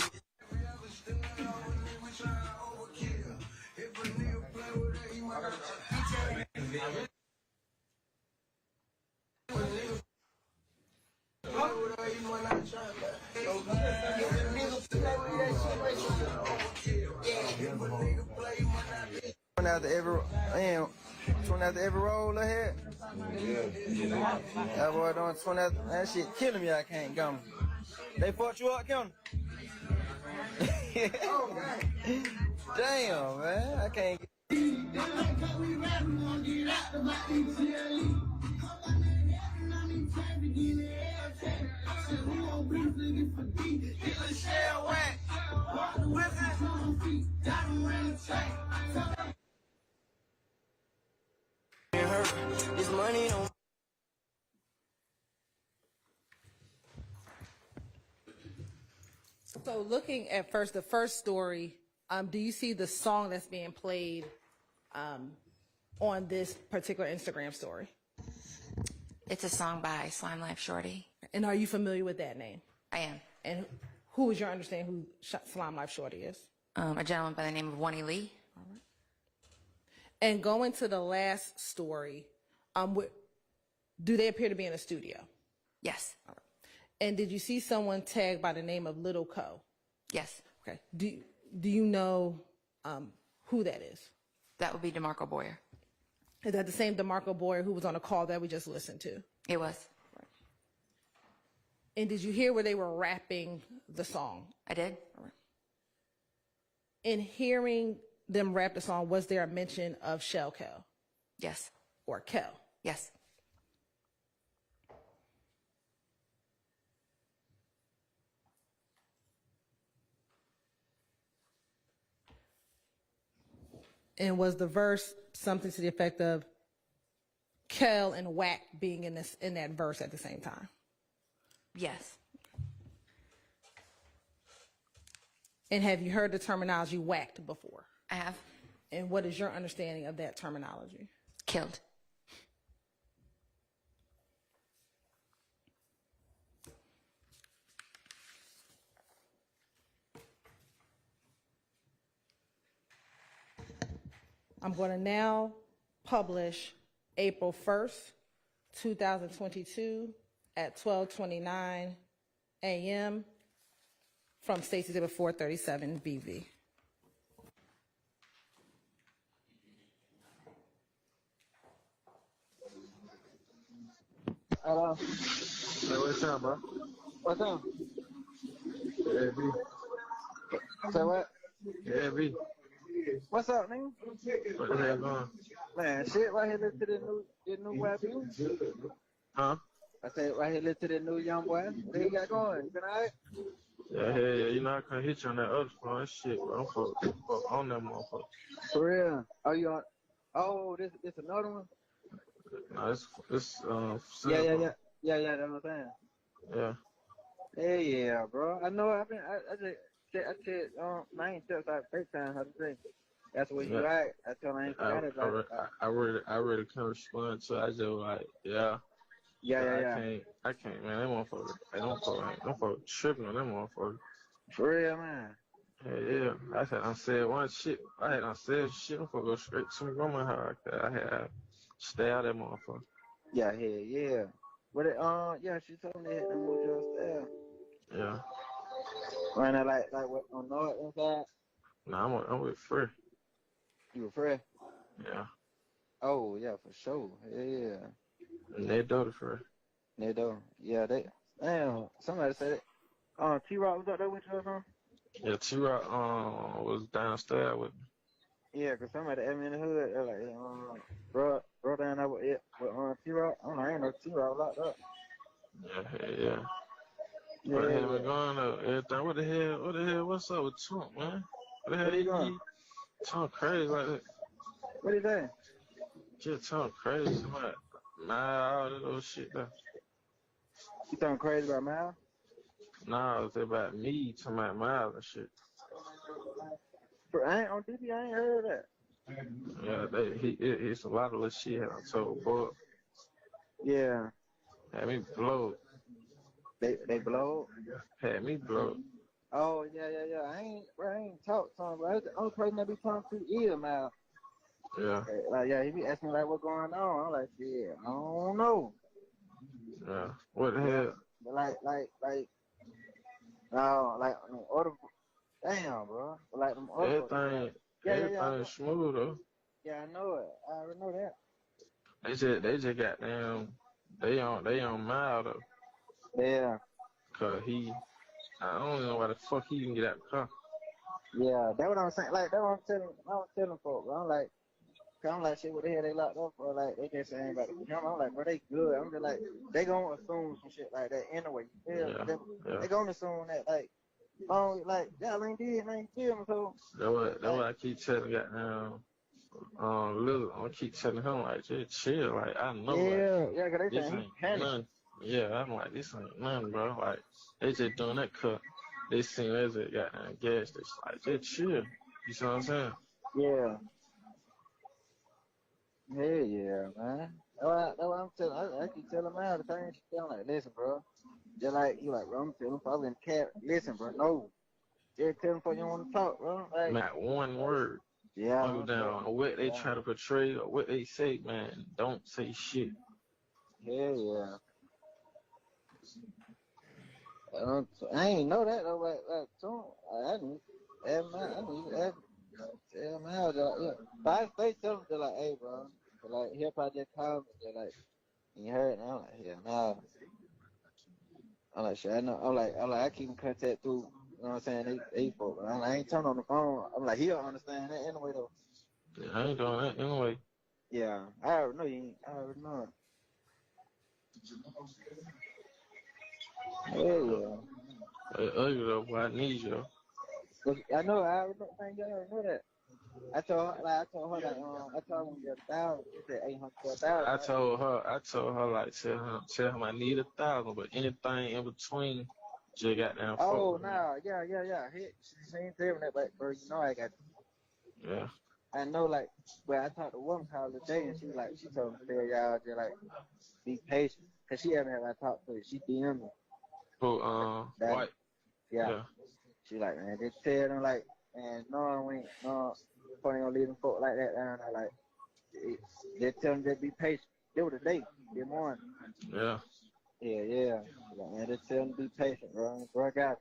Speaker 8: after every roll ahead. That boy doing 20 after, that shit killing me. I can't come. They fucked you up, Kim? Damn, man. I can't get.
Speaker 9: this money don't.
Speaker 3: So looking at the first story, do you see the song that's being played on this particular Instagram story?
Speaker 4: It's a song by Slime Life Shorty.
Speaker 3: And are you familiar with that name?
Speaker 4: I am.
Speaker 3: And who is your understanding who Slime Life Shorty is?
Speaker 4: A gentleman by the name of Wonnie Lee.
Speaker 3: All right. And going to the last story, do they appear to be in a studio?
Speaker 4: Yes.
Speaker 3: All right. And did you see someone tagged by the name of Little Co?
Speaker 4: Yes.
Speaker 3: Okay. Do you know who that is?
Speaker 4: That would be DeMarco Boyer.
Speaker 3: Is that the same DeMarco Boyer who was on a call that we just listened to?
Speaker 4: It was.
Speaker 3: Right. And did you hear where they were rapping the song?
Speaker 4: I did.
Speaker 3: All right. In hearing them rap the song, was there a mention of Shell Kel?
Speaker 4: Yes.
Speaker 3: Or Kel?
Speaker 4: Yes.
Speaker 3: And was the verse something to the effect of Kel and Whack being in that verse at the same time?
Speaker 4: Yes.
Speaker 3: And have you heard the terminology whacked before?
Speaker 4: I have.
Speaker 3: And what is your understanding of that terminology?
Speaker 4: Killed.
Speaker 3: I'm going to now publish April 1st, 2022 at 12:29 a.m. from Stacey's Exhibit 437 BV.
Speaker 8: Hello. Hey, what's up, bro? What's up? Yeah, B. Say what? Yeah, B. What's up, nigga? What the hell going? Man, shit, right here, listen to this new white people. Huh? I said, right here, listen to this new young boy. What you got going? You been all right? Yeah, hell yeah. You know, I can't hit you on that other phone. Shit, bro. I'm fuck on that motherfucker. For real? Are you on? Oh, this another one? No, it's yeah, that's what I'm saying. Yeah. Hey, yeah, bro. I know. I said, I ain't steps out FaceTime. How to say? That's what you right. I told him I ain't got it. I really can't respond to. I just like, yeah. I can't, man. That motherfucker. They don't fuck tripping on that mother. For real, man. Yeah. I said I said one shit. I had I said shit. I'm gonna go straight to my grandma house. I had stay out that motherfucker.
Speaker 1: Yeah, hell yeah. But yeah, she told me that them was just
Speaker 8: Yeah.
Speaker 1: right now, like what on north inside.
Speaker 8: Nah, I'm with Free.
Speaker 1: You were fresh.
Speaker 8: Yeah.
Speaker 1: Oh yeah, for sure. Yeah,
Speaker 8: And they do the Free.
Speaker 1: they do. Yeah, they. Damn, somebody said it. T-Rock was up there with you or something?
Speaker 8: Yeah, T-Rock was downstairs with me.
Speaker 1: Yeah, cause somebody asked me in the hood. They're like, bro, down there with it with T-Rock. I'm like, ain't no T-Rock locked up.
Speaker 8: Yeah.
Speaker 1: Yeah,
Speaker 8: What the hell
Speaker 1: yeah.
Speaker 8: been going on? Everything. What the hell, what's up with Trump, man? What the hell
Speaker 1: What are you doing?
Speaker 8: he talk crazy like that?
Speaker 1: What are you doing?
Speaker 8: Just talk crazy, man. Nah, all that little shit though.
Speaker 1: You talking crazy about Mal?
Speaker 8: Nah, it's about me talking about miles and shit.
Speaker 1: Bro, I ain't on DP. I ain't heard of that.
Speaker 8: Yeah, it's a lot of little shit I told boy.
Speaker 1: Yeah,
Speaker 8: Had me blow.
Speaker 1: they blow.
Speaker 8: Had me blow.
Speaker 1: Oh yeah. I ain't talked to him. Bro. That's the only person that be talking to is Mal.
Speaker 8: Yeah.
Speaker 1: Like yeah, he be asking like what's going on. I'm like, yeah, I don't know.
Speaker 8: Yeah. What the
Speaker 1: Yeah,
Speaker 8: hell?
Speaker 1: but no, like other. Damn, bro. But like them other. Yeah.
Speaker 8: Everything smooth though.
Speaker 1: Yeah, I know it. I already know that.
Speaker 8: They just got them. They on mild though.
Speaker 1: Yeah,
Speaker 8: Cause I don't know why the fuck he can get out the car.
Speaker 1: yeah. That's what I'm saying. Like that's what I'm telling folks. Bro. I'm like, shit, what the hell they locked up for? Like, they just saying about the I'm like, bro, they good. I'm just like, they gonna assume some shit like that anyway.
Speaker 8: Yeah.
Speaker 1: They gonna assume that, like, oh, like, y'all ain't kill me, so.
Speaker 8: That's what I keep telling goddamn Lil. I keep telling him like, just chill. Like I know,
Speaker 1: Yeah, cause they
Speaker 8: this
Speaker 1: saying he
Speaker 8: ain't
Speaker 1: panicked.
Speaker 8: nothing. Yeah, I'm like, this ain't nothing, bro. Like they just doing that cut. They seen as a goddamn gas station. Like just chill. You see what I'm saying?
Speaker 1: Yeah. Hell yeah, man. That's what I'm telling. I keep telling him all the time. She tell him like, listen, bro. Just like you, like, bro. I'm telling him probably in the cab. Listen, bro. No. Just tell him before you don't want to talk, bro. Like,
Speaker 8: Not one word.
Speaker 1: yeah.
Speaker 8: Go down on what they try to portray or what they say, man. Don't say shit.
Speaker 1: Hell yeah. I ain't know that though, like I didn't tell him how yeah. But I stay tell him they're like, hey bro. But like he'll probably just call me, they're like, you heard? And I'm like, yeah, nah. I'm like, shit, I know. I'm like, I keep in contact through, you know what I'm saying? They folk. I'm like, I ain't turning on the phone. I'm like, he'll understand that anyway though.
Speaker 8: Yeah, I ain't doing that anyway.
Speaker 1: Yeah, I already know you ain't. I already know it. Hell
Speaker 8: Hey, ugly though, boy, I need you.
Speaker 1: yeah. I know. I already know. Thank you. I already know that. I told her like I told her when you got 1,000, she said 800 to 1,000.
Speaker 8: I told her like tell him I need 1,000, but anything in between, just got down.
Speaker 1: Oh no, yeah. She ain't telling me that, but bro, you know I got.
Speaker 8: Yeah.
Speaker 1: I know like, well I talked to one call today and she told me to tell y'all just like be patient, cause she haven't had I talked to her. She DM me.
Speaker 8: Who White?
Speaker 1: Yeah. She like, man, just tell them like, man, no, we ain't probably gonna leave them folk like that down there. Like, just tell them to be patient. It was today, this morning.
Speaker 8: Yeah.
Speaker 1: Yeah. Like, man, just tell them to be patient, bro. Bro, I got it.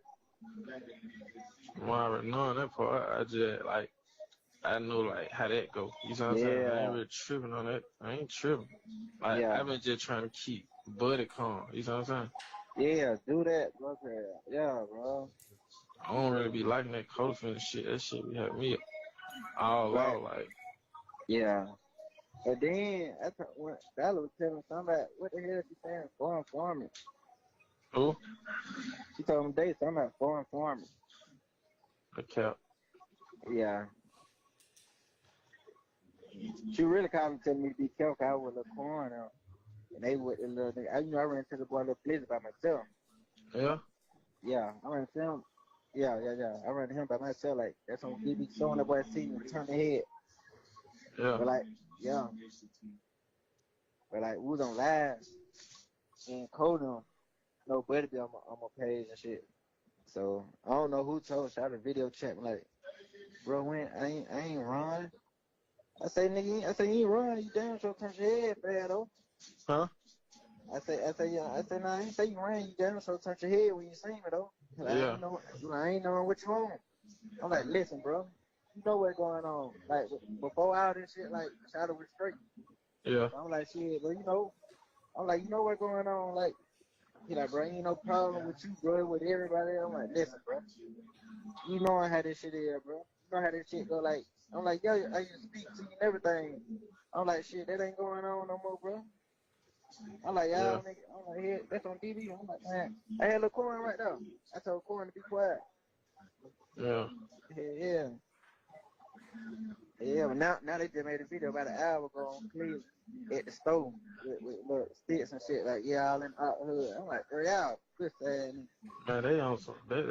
Speaker 8: I'm already knowing that part. I just like I know like how that go. You know what I'm saying? I ain't really tripping on that. I ain't tripping. Like I've been just trying to keep Buddy calm. You know what I'm
Speaker 1: saying? Yeah, do that, bro. Yeah, bro.
Speaker 8: I don't really be liking that Codefiend shit. That shit be having me all out like.
Speaker 1: Yeah. But then I when Bella was telling somebody, what the hell is she saying? Foreign farming.
Speaker 8: Who?
Speaker 1: She told me they something about foreign farming.
Speaker 8: The cap.
Speaker 1: Yeah. She really called me telling me to be careful. I was a little corn out. And they would a little nigga. I ran into the boy little Blizzy by myself.
Speaker 8: Yeah?
Speaker 1: Yeah. I ran into him. Yeah. I ran into him by myself. Like that's on TV showing that boy see me turn the head.
Speaker 8: Yeah.
Speaker 1: But like, yeah. But like we was on live and coding no buddy be on my page and shit. So I don't know who told shot a video chat like, bro, when I ain't run. I say nigga, I say you ain't run. You damn sure turn your head bad though.
Speaker 8: Huh?
Speaker 1: I say nah, I ain't say you ran. You damn sure turn your head when you see me though.
Speaker 8: Yeah.
Speaker 1: I ain't knowing what you want. I'm like, listen, bro, you know what's going on. Like before all this shit, like Shadow was straight.
Speaker 8: Yeah.
Speaker 1: I'm like, shit, bro, you know. I'm like, you know what's going on. Like, he like, bro, ain't no problem with you, bro, with everybody. I'm like, listen, bro, you know how this shit is, bro. You know how this shit go. Like, I'm like, yo, I used to speak to you and everything. I'm like, shit, that ain't going on no more, bro. I'm like, y'all, nigga. I'm like, here, that's on TV. I'm like, man, I had a Corin right there. I told Corin to be quiet.
Speaker 8: Yeah.
Speaker 1: Yeah. Yeah, but now they just made a video about an hour ago on Cleveland at the store with little sticks and shit. Like, yeah, all in the hood. I'm like, girl, y'all, good thing.
Speaker 8: Man, they on some, they,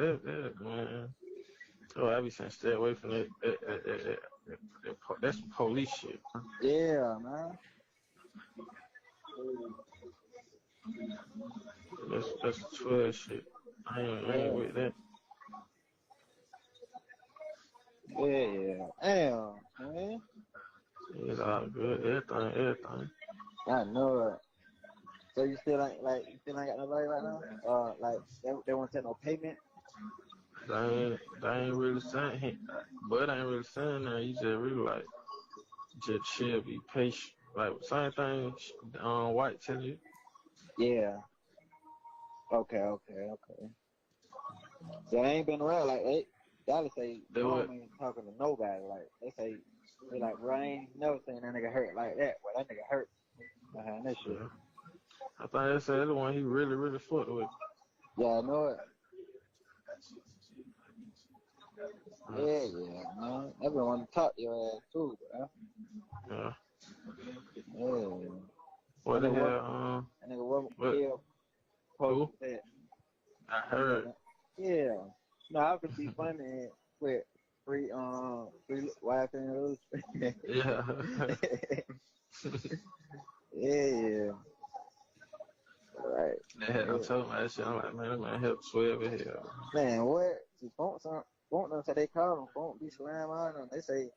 Speaker 8: man. Oh, I be saying stay away from that. That's some police shit. Huh?
Speaker 1: Yeah, man.
Speaker 8: That's 12 shit. I ain't with that.
Speaker 1: Yeah. Damn, man.
Speaker 8: It's all good. Everything.
Speaker 1: I know it. So you still ain't got no lawyer right now? Like they won't take no payment?
Speaker 8: They ain't really saying, but I ain't really saying that. You just really like, just chill, be patient. Like same thing, White tell you.
Speaker 1: Yeah. Okay. So they ain't been around like y'all say
Speaker 8: They
Speaker 1: Rome
Speaker 8: would.
Speaker 1: ain't talking to nobody. Like they like, bro, I ain't never seen that nigga hurt like that. Well, that nigga hurt behind that shit.
Speaker 8: Yeah. I think they said the one he really fucked with.
Speaker 1: Yeah, I know it. Yeah, man. Everyone want to talk to your ass too, bro.
Speaker 8: Yeah.
Speaker 1: Yeah.
Speaker 8: What the
Speaker 1: That nigga Robert Kill posted that.
Speaker 8: I heard.
Speaker 1: Yeah. No, I could be funny with free wife and those.
Speaker 8: Yeah.
Speaker 1: Yeah. Right.
Speaker 8: I'm telling my shit. I'm like, man, that man help 12 in here.
Speaker 1: Man, what? See, Font them say they call him. Font be slam on them. They say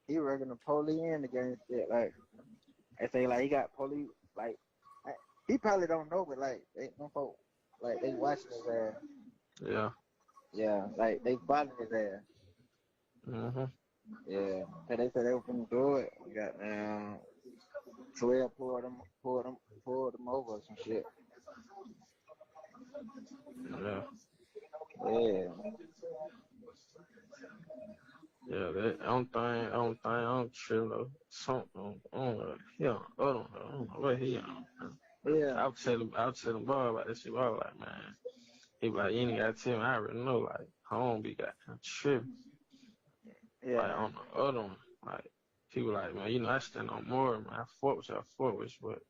Speaker 1: he reckon the police in the game shit. Like, they say, like, he got police, like, he probably don't know, but, like, them folk, like, they watching his ass.
Speaker 8: Yeah.
Speaker 1: Yeah, like, they following his ass.
Speaker 8: Mm-hmm.
Speaker 1: Yeah. So they said they were finna do it. We got, 12 pulled them over or some shit.
Speaker 8: Yeah.
Speaker 1: Yeah.
Speaker 8: Yeah, that I don't trip though. Something, I don't know. I don't know what he on.
Speaker 1: Yeah.
Speaker 8: I'll tell him boy about this shit. I was like, man, he be like, you ain't gotta tell me. I already know. Like, home be got tripping.
Speaker 1: Yeah.
Speaker 8: Like on the other one, like people like, man, you know, I stand on more. Man, I fought with you, but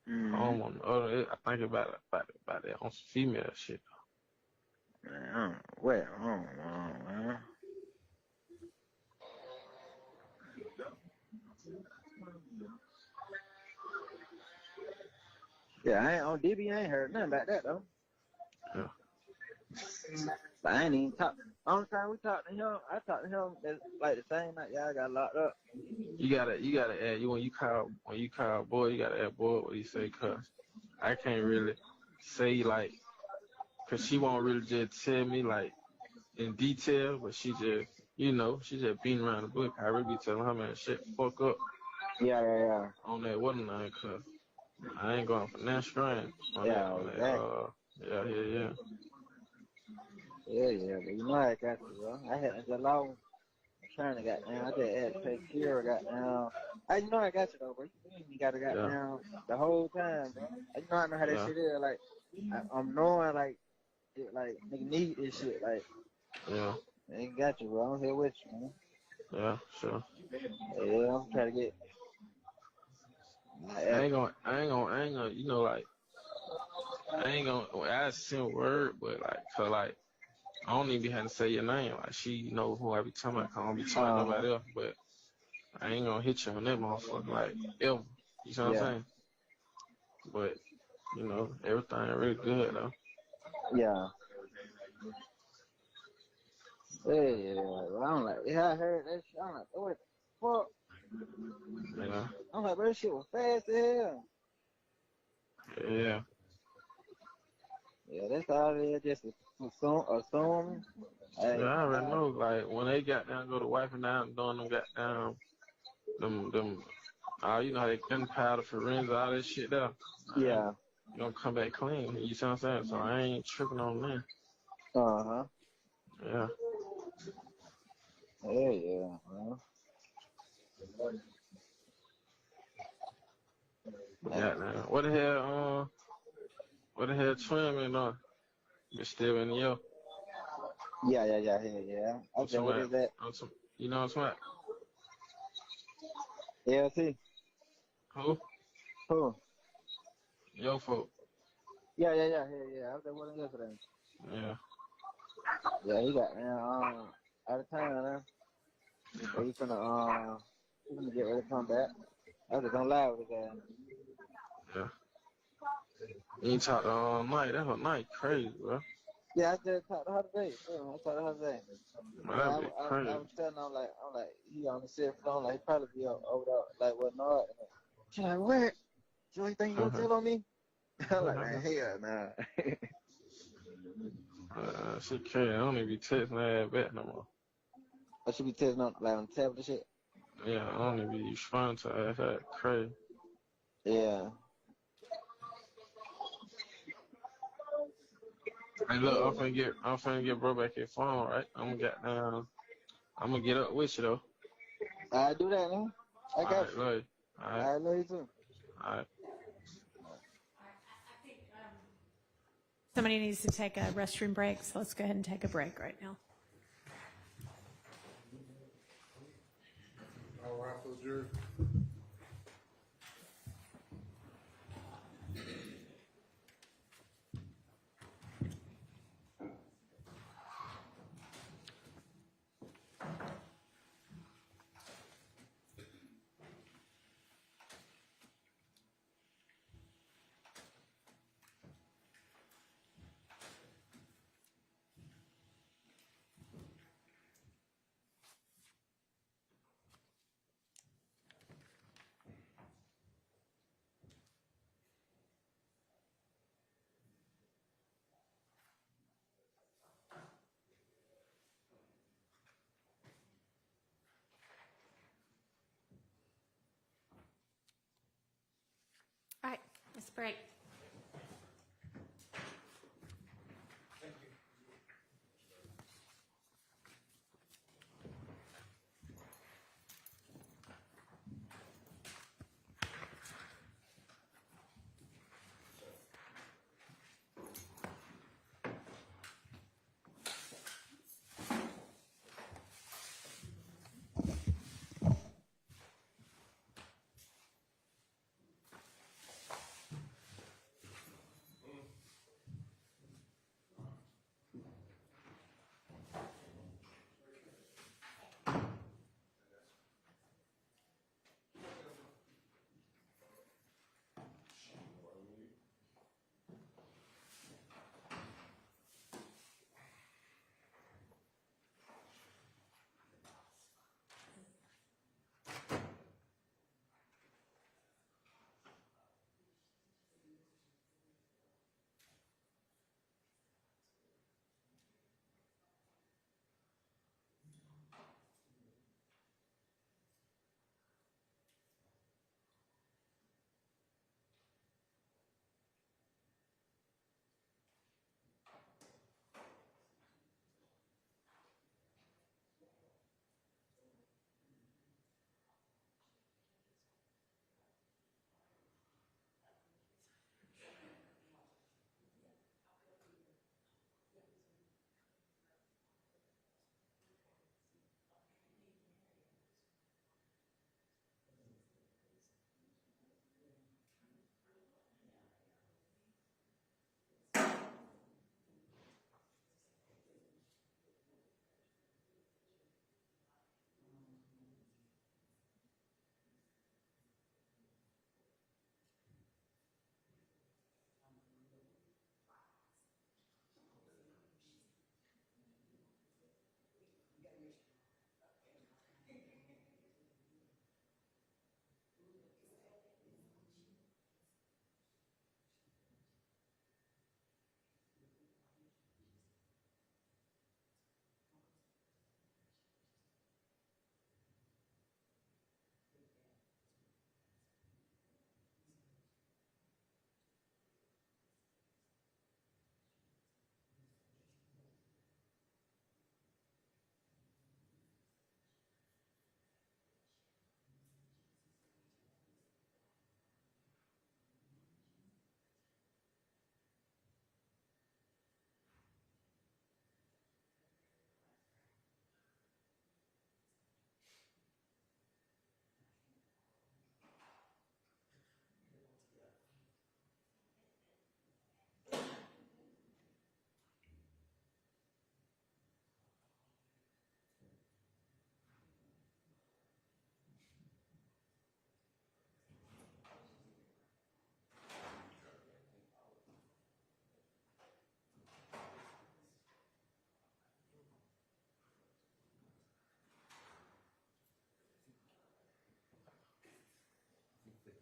Speaker 8: home on the other. I think about it on some female shit.
Speaker 1: Man, I don't know, man. Yeah, I ain't on DB. I ain't heard nothing about that though.
Speaker 8: Yeah.
Speaker 1: But I ain't even talk. Only time we talked to him, I talked to him like the same night y'all got locked up.
Speaker 8: You gotta add when you call boy, you gotta add boy what you say, cause I can't really say like, cause she won't really just tell me like in detail, but she just beating around the bush. I really be telling her, man, shit, fuck up.
Speaker 1: Yeah.
Speaker 8: On that waterline, cause I ain't going for that strand.
Speaker 1: Yeah, exactly. Yeah, but you know I got you, bro. I had the law trying to got down. I just had to take care of got down. You know I got you though, bro. You gotta got down the whole time, bro. You know I know how that shit is. Like I'm knowing like nigga need this shit. Like I ain't got you, bro. I'm here with you, man.
Speaker 8: Yeah, sure.
Speaker 1: Yeah, I'm trying to get.
Speaker 8: I ain't gonna, you know, like, I ain't gonna, I send word, but like, cause like, I don't even have to say your name. Like, she know who I be talking about. I don't be talking about nobody else, but I ain't gonna hit you on that motherfucker, like, ever. You know what I'm saying? But, you know, everything really good, though.
Speaker 1: Yeah. Yeah, I'm like, yeah, I heard that shit. I'm like, what the fuck?
Speaker 8: Yeah.
Speaker 1: I'm like, bro, that shit was fast as hell.
Speaker 8: Yeah.
Speaker 1: Yeah, that's all it is, just assume.
Speaker 8: Yeah,
Speaker 1: Hey,
Speaker 8: I already know. Like when they got down, go to wiping down, doing them got down, them. You know how they gunpowder, forensics, all that shit there.
Speaker 1: yeah,
Speaker 8: You gonna come back clean. You see what I'm saying? So I ain't tripping on that.
Speaker 1: uh-huh.
Speaker 8: Yeah.
Speaker 1: Yeah, man.
Speaker 8: Yeah, man. What the hell twin been on? You still in yo.
Speaker 1: Yeah. I
Speaker 8: I'm
Speaker 1: said,
Speaker 8: talking
Speaker 1: what
Speaker 8: about,
Speaker 1: is that?
Speaker 8: you know what I'm talking
Speaker 1: LT?
Speaker 8: about? Who?
Speaker 1: Who?
Speaker 8: Yo, folk.
Speaker 1: Yeah. I said, what is that for them?
Speaker 8: Yeah.
Speaker 1: Yeah, he got, man, out of town now. So he finna get ready to come back. I was just gonna lie with his ass.
Speaker 8: Yeah. You ain't talked all night. That whole night crazy, bro.
Speaker 1: Yeah, I just talked to her today. I talked to her today.
Speaker 8: Man,
Speaker 1: Yeah,
Speaker 8: that be crazy.
Speaker 1: I was telling him, I'm like, he on the cell phone, like, he probably be over there, like, what not? She like, what? You ain't think you gonna tell on me? I'm like, man, hell nah.
Speaker 8: She crazy. I don't even be texting that back no more.
Speaker 1: I should be telling on, like, on the tablet and shit.
Speaker 8: Yeah, I don't even be responding to her. That crazy.
Speaker 1: Yeah.
Speaker 8: Hey, look, I'm finna get bro back his phone, right? I'm gonna get up with you though.
Speaker 1: I do that, man. I got you.
Speaker 8: Love you.
Speaker 1: I love you too.
Speaker 8: All right.
Speaker 7: Somebody needs to take a restroom break, so let's go ahead and take a break right now.
Speaker 10: All right, so Jerry.
Speaker 7: All right, let's break.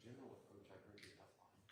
Speaker 10: general approach I've heard is outline.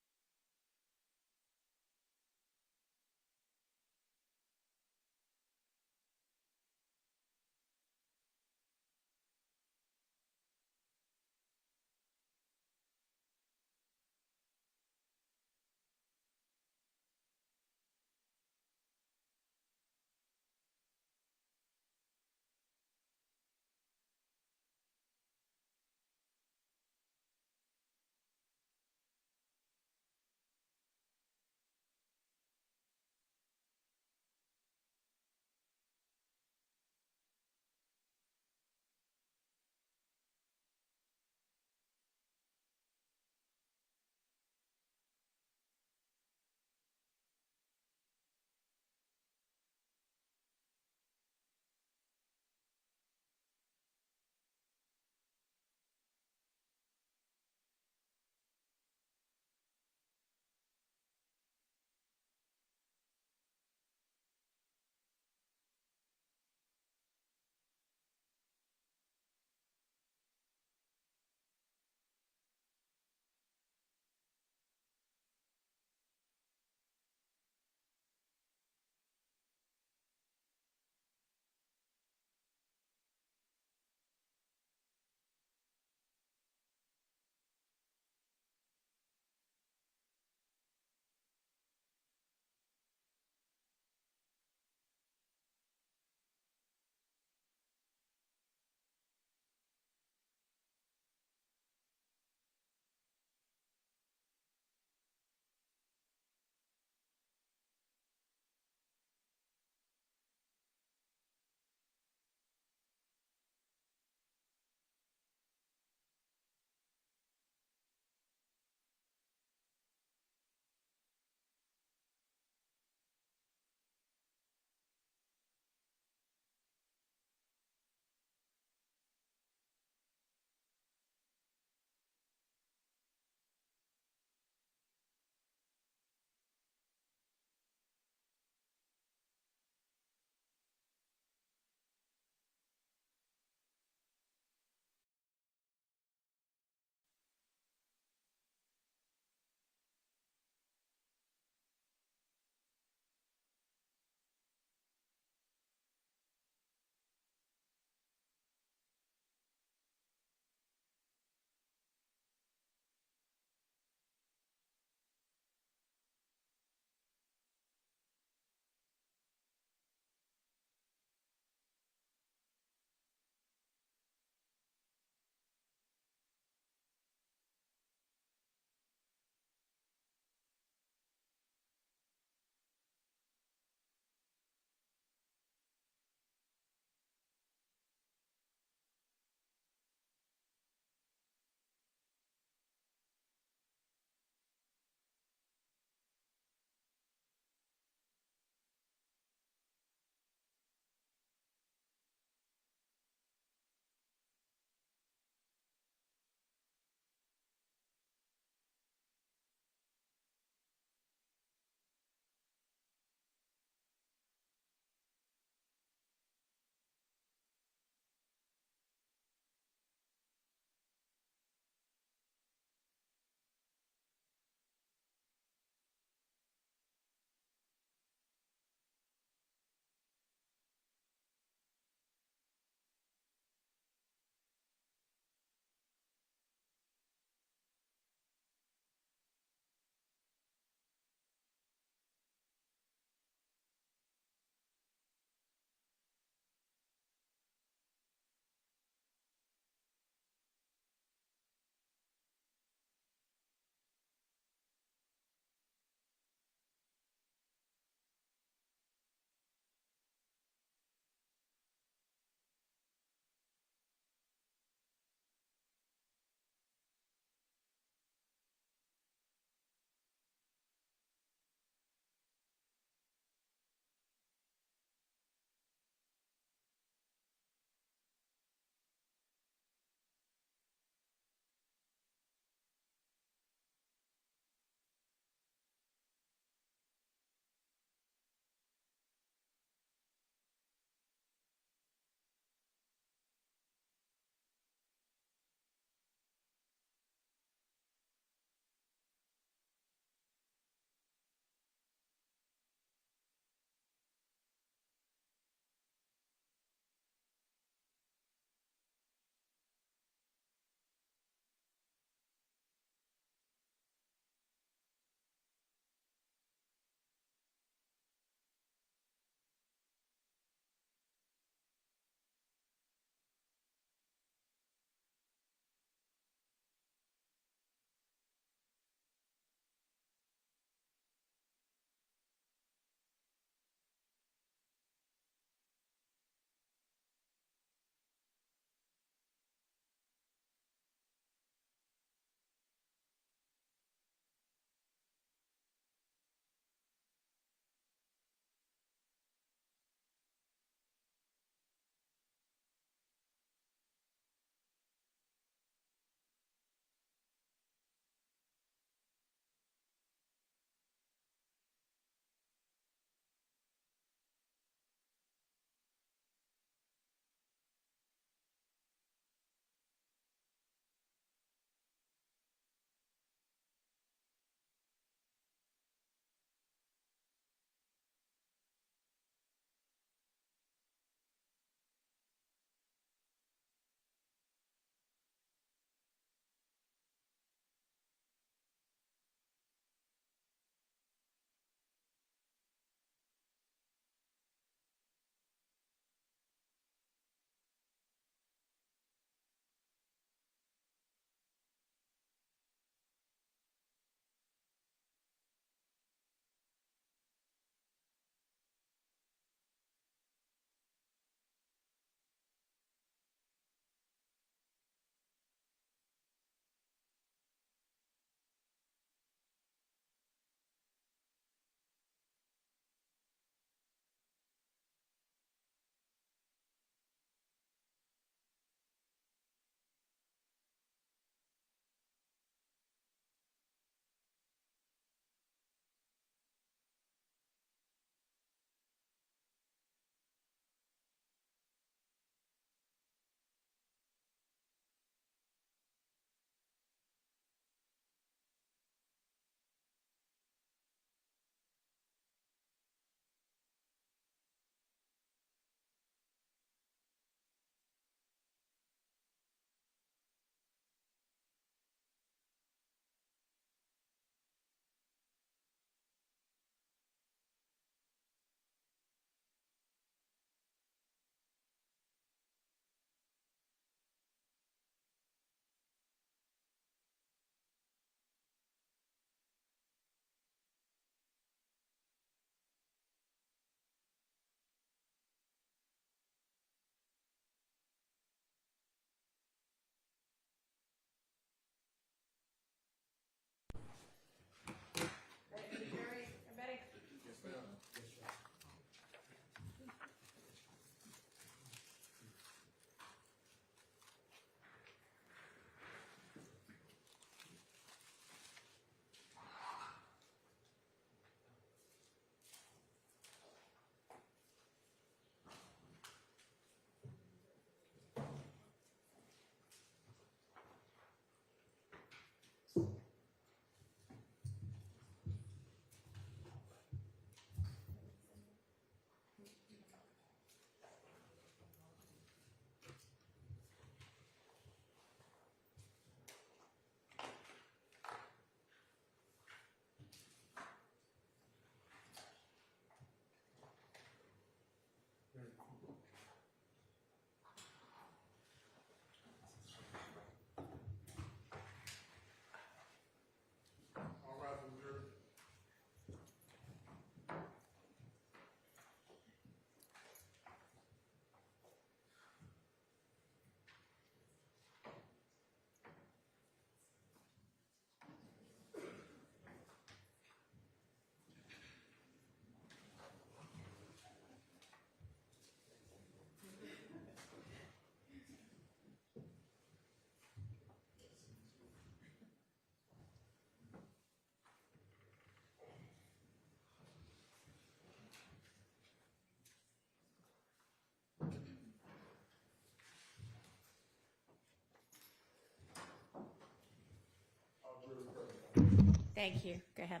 Speaker 7: Thank you. Go ahead.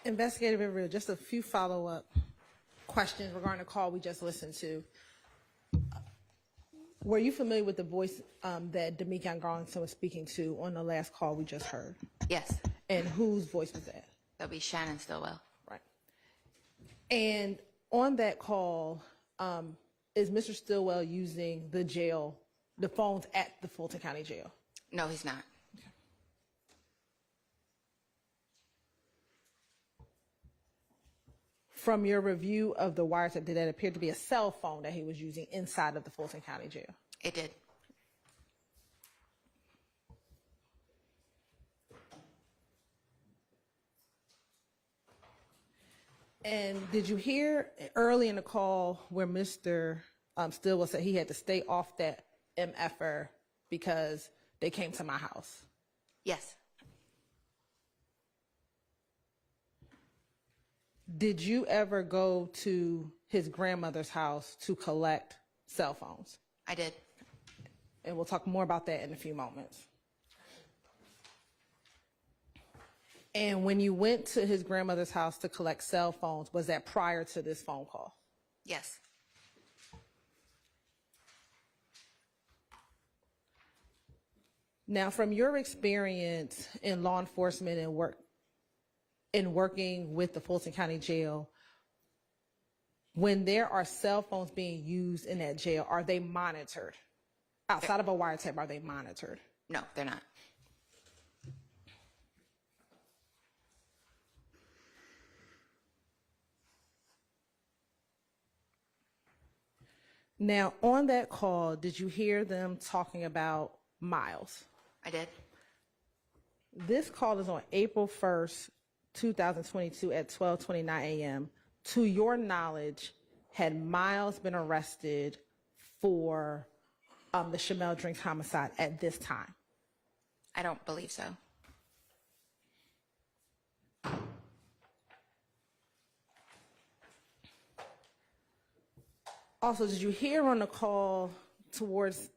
Speaker 3: Investigative Review, just a few follow-up questions regarding the call we just listened to. Were you familiar with the voice that Demikion Garlington was speaking to on the last call we just heard?
Speaker 4: Yes,
Speaker 3: And whose voice was that?
Speaker 4: that'll be Shannon Stillwell.
Speaker 3: Right. And on that call, is Mr. Stillwell using the phones at the Fulton County Jail?
Speaker 4: No, he's not.
Speaker 3: From your review of the wiretap, did that appear to be a cell phone that he was using inside of the Fulton County Jail?
Speaker 4: It did.
Speaker 3: And did you hear early in the call where Mr. Stillwell said he had to stay off that MFR because they came to my house?
Speaker 4: Yes.
Speaker 3: Did you ever go to his grandmother's house to collect cell phones?
Speaker 4: I did.
Speaker 3: And we'll talk more about that in a few moments. And when you went to his grandmother's house to collect cell phones, was that prior to this phone call?
Speaker 4: Yes.
Speaker 3: Now, from your experience in law enforcement and working with the Fulton County Jail, when there are cell phones being used in that jail, are they monitored? Outside of a wiretap, are they monitored?
Speaker 4: No, they're not.
Speaker 3: Now, on that call, did you hear them talking about Miles?
Speaker 4: I did.
Speaker 3: This call is on April 1st, 2022 at 12:29 a.m. To your knowledge, had Miles been arrested for the Shamel Drinks homicide at this time?
Speaker 4: I don't believe so.
Speaker 3: Also, did you hear on the call towards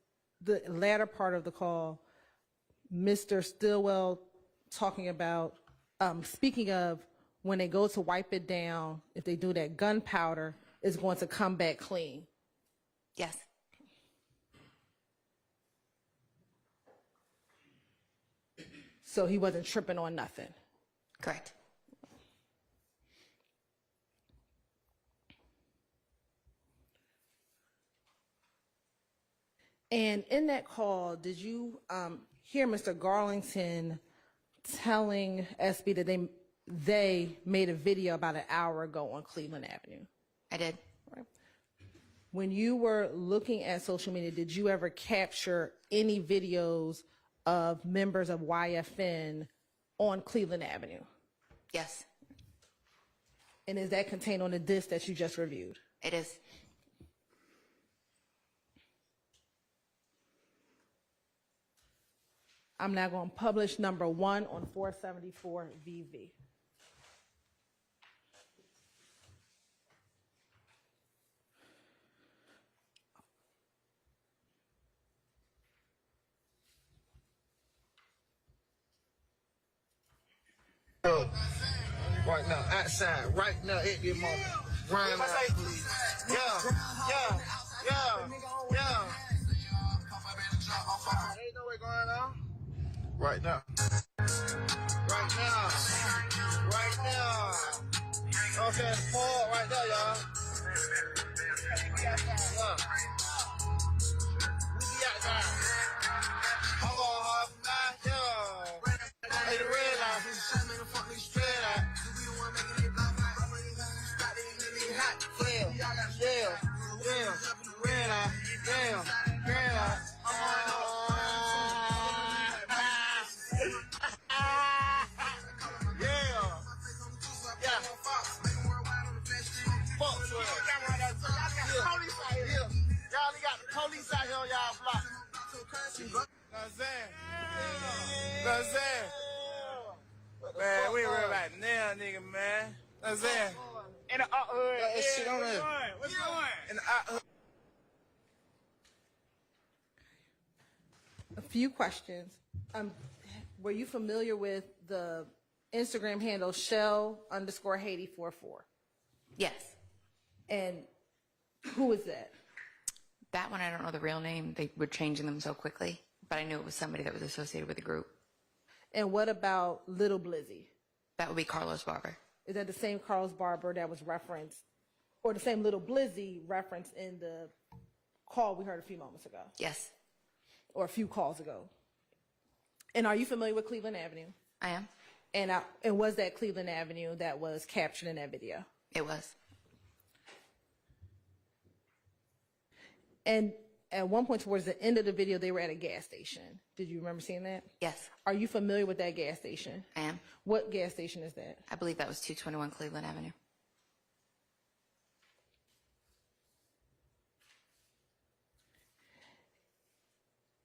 Speaker 3: the latter part of the call, Mr. Stillwell talking about, speaking of when they go to wipe it down, if they do that, gunpowder is going to come back clean?
Speaker 4: Yes.
Speaker 3: So he wasn't tripping on nothing?
Speaker 4: Correct.
Speaker 3: And in that call, did you hear Mr. Garlington telling SB that they made a video about an hour ago on Cleveland Avenue?
Speaker 4: I did.
Speaker 3: Right. When you were looking at social media, did you ever capture any videos of members of YFN on Cleveland Avenue?
Speaker 4: Yes.
Speaker 3: And is that contained on the disc that you just reviewed?
Speaker 4: It is.
Speaker 3: I'm now going to publish number 1 on 474 VV.
Speaker 2: Right now, outside, right now, at this moment. Run out. Yeah. Ain't no way going on. Right now. Okay, fall right there, y'all. Yeah. We be outside. I'm going hard for mine, yeah. Hey, the red line. Police out here on y'all block.
Speaker 11: That's it. Man, we real like now, nigga, man. That's it. In the hood.
Speaker 2: That shit on there.
Speaker 11: What's going? In the hood.
Speaker 3: A few questions. Were you familiar with the Instagram handle Shell_Haiti44?
Speaker 4: Yes.
Speaker 3: And who is that?
Speaker 4: That one, I don't know the real name. They were changing them so quickly, but I knew it was somebody that was associated with the group.
Speaker 3: And what about Little Blizzy?
Speaker 4: That would be Carlos Barber.
Speaker 3: Is that the same Carlos Barber that was referenced, or the same Little Blizzy referenced in the call we heard a few moments ago?
Speaker 4: Yes.
Speaker 3: Or a few calls ago. And are you familiar with Cleveland Avenue?
Speaker 4: I am.
Speaker 3: And was that Cleveland Avenue that was captured in that video?
Speaker 4: It was.
Speaker 3: And at one point towards the end of the video, they were at a gas station. Did you remember seeing that?
Speaker 4: Yes.
Speaker 3: Are you familiar with that gas station?
Speaker 4: I am.
Speaker 3: What gas station is that?
Speaker 4: I believe that was 221 Cleveland Avenue.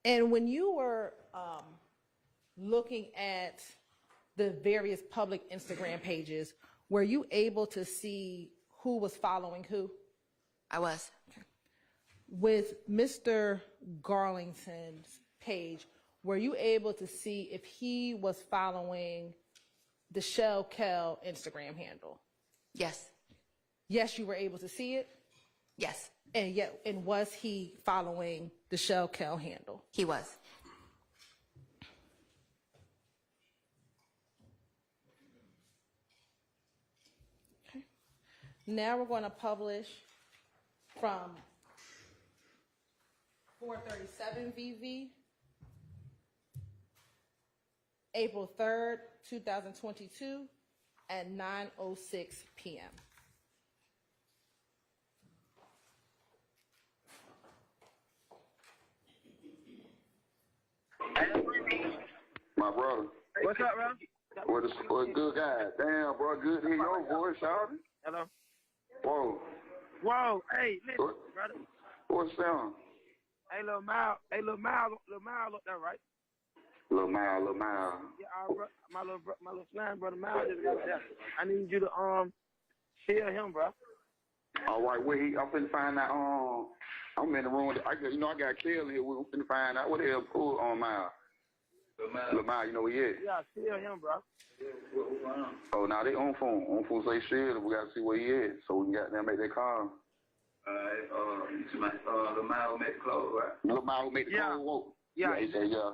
Speaker 3: And when you were looking at the various public Instagram pages, were you able to see who was following who?
Speaker 4: I was.
Speaker 3: Okay. With Mr. Garlington's page, were you able to see if he was following the Shell Kel Instagram handle?
Speaker 4: Yes.
Speaker 3: Yes, you were able to see it?
Speaker 4: Yes.
Speaker 3: And was he following the Shell Kel handle?
Speaker 4: He was.
Speaker 3: Okay. Now we're going to publish from 437 VV, April 3rd, 2022 at 9:06 p.m.
Speaker 12: My brother.
Speaker 2: What's up, bro?
Speaker 12: What a good guy. Damn, bro, good to hear your voice, Shawty.
Speaker 2: Hello.
Speaker 12: Whoa.
Speaker 2: Whoa, hey, listen, brother.
Speaker 12: What's down?
Speaker 2: Hey, Lil Miles up there, right?
Speaker 12: Lil Miles.
Speaker 2: Yeah, my little slime brother Miles is up there. I need you to share him, bro.
Speaker 12: All right, where he? I'm finna find out. I'm in the room. I got Kelly here. We're finna find out what the hell pulled on Miles. Lil Miles, you know where he is?
Speaker 2: Yeah, share him, bro.
Speaker 12: Oh, now they on phone. On phone say shit. We gotta see where he is, so we can get them make their call. Lil Miles make the call, right? Lil Miles make the call.
Speaker 2: Yeah,
Speaker 12: he said yeah.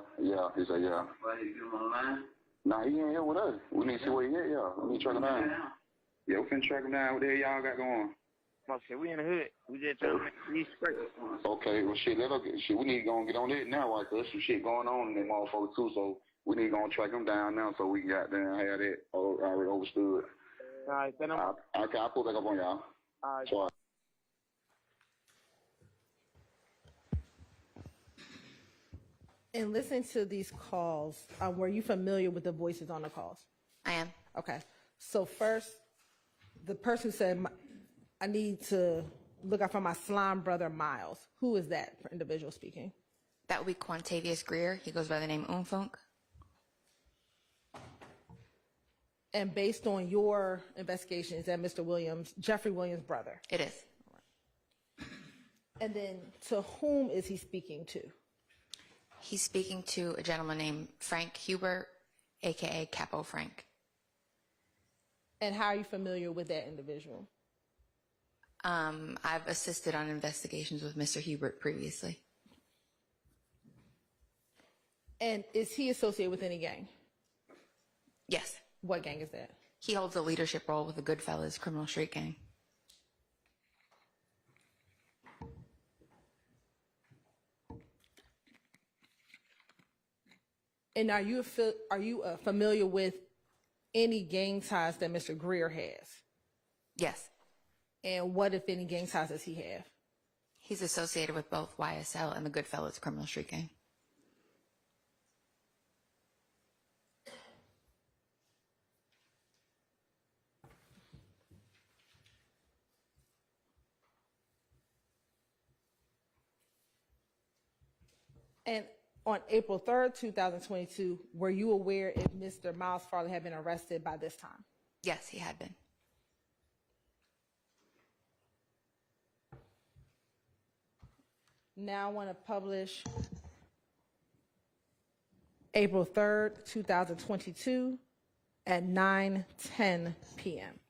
Speaker 12: He said yeah.
Speaker 2: Why you get him on the line?
Speaker 12: Nah, he ain't here with us. We need to see where he is. Yeah, we need to track him down. Yeah, we finna track him down. What the hell y'all got going?
Speaker 2: Okay, we in the hood. We just trying to make these straight.
Speaker 12: Okay, well shit, we need to go and get on it now, right? Cause there's some shit going on in them motherfuckers too, so we need to go and track them down now so we can get there and have that already overstood.
Speaker 2: All right, then
Speaker 12: okay, I'll pull back up on y'all.
Speaker 2: All right.
Speaker 12: Sorry.
Speaker 3: And listening to these calls, were you familiar with the voices on the calls?
Speaker 4: I am.
Speaker 3: Okay. So first, the person said, I need to look out for my slime brother, Miles. Who is that individual speaking?
Speaker 4: That would be Quantavious Greer. He goes by the name Umfunk.
Speaker 3: And based on your investigation, is that Mr. Williams, Jeffrey Williams' brother?
Speaker 4: It is.
Speaker 3: And then to whom is he speaking to?
Speaker 4: He's speaking to a gentleman named Frank Hubert, a.k.a. Capo Frank.
Speaker 3: And how are you familiar with that individual?
Speaker 4: I've assisted on investigations with Mr. Hubert previously.
Speaker 3: And is he associated with any gang?
Speaker 4: Yes.
Speaker 3: What gang is that?
Speaker 4: He holds a leadership role with the Goodfellas criminal street gang.
Speaker 3: And are you familiar with any gang ties that Mr. Greer has?
Speaker 4: Yes.
Speaker 3: And what, if any, gang ties does he have?
Speaker 4: He's associated with both YSL and the Goodfellas criminal street gang.
Speaker 3: And on April 3rd, 2022, were you aware if Mr. Miles Farley had been arrested by this time?
Speaker 4: Yes, he had been.
Speaker 3: Now I want to publish April 3rd, 2022 at 9:10 p.m.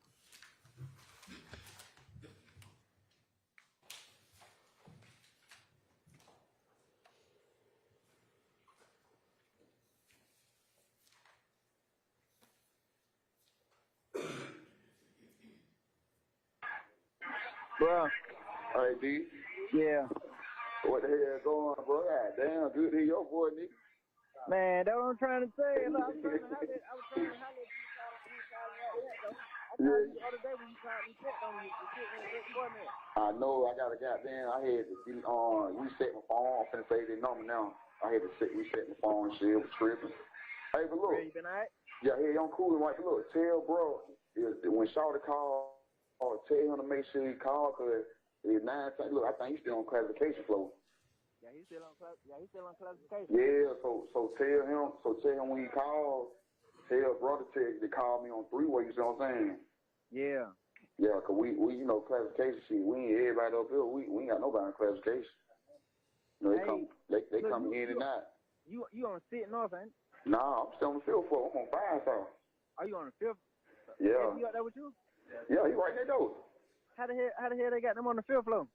Speaker 12: Bro. Hey, D.
Speaker 13: Yeah.
Speaker 12: What the hell going on, bro? God damn, good to hear your voice, nigga.
Speaker 13: Man, that's what I'm trying to say. Look, I was trying to holler at you though. I called you the other day when you called me, checked on you. The shit went good for me.
Speaker 12: I know, I got a goddamn, I had to reset my phone. I'm finna say the number now. I had to reset my phone and shit. It was tripping. Hey, but look.
Speaker 13: You been alright?
Speaker 12: Yeah, hey, I'm cool. Right, look, tell bro, when Shawty called, tell him to make sure he called, because it's 9 times. Look, I think he's still on classification floor.
Speaker 13: Yeah, he's still on classification.
Speaker 12: Yeah, so tell him when he calls, tell brother to call me on three-way, you see what I'm saying?
Speaker 13: Yeah.
Speaker 12: Yeah, cause we you know, classification shit, we ain't everybody up here, we ain't got nobody on classification. You know, they come in and out.
Speaker 13: You on sitting off, ain't you?
Speaker 12: Nah, I'm still on the field floor, I'm on fire star.
Speaker 13: Are you on the fifth?
Speaker 12: Yeah.
Speaker 13: You got that with you?
Speaker 12: Yeah, he right there though.
Speaker 13: How the hell they got them on the field floor?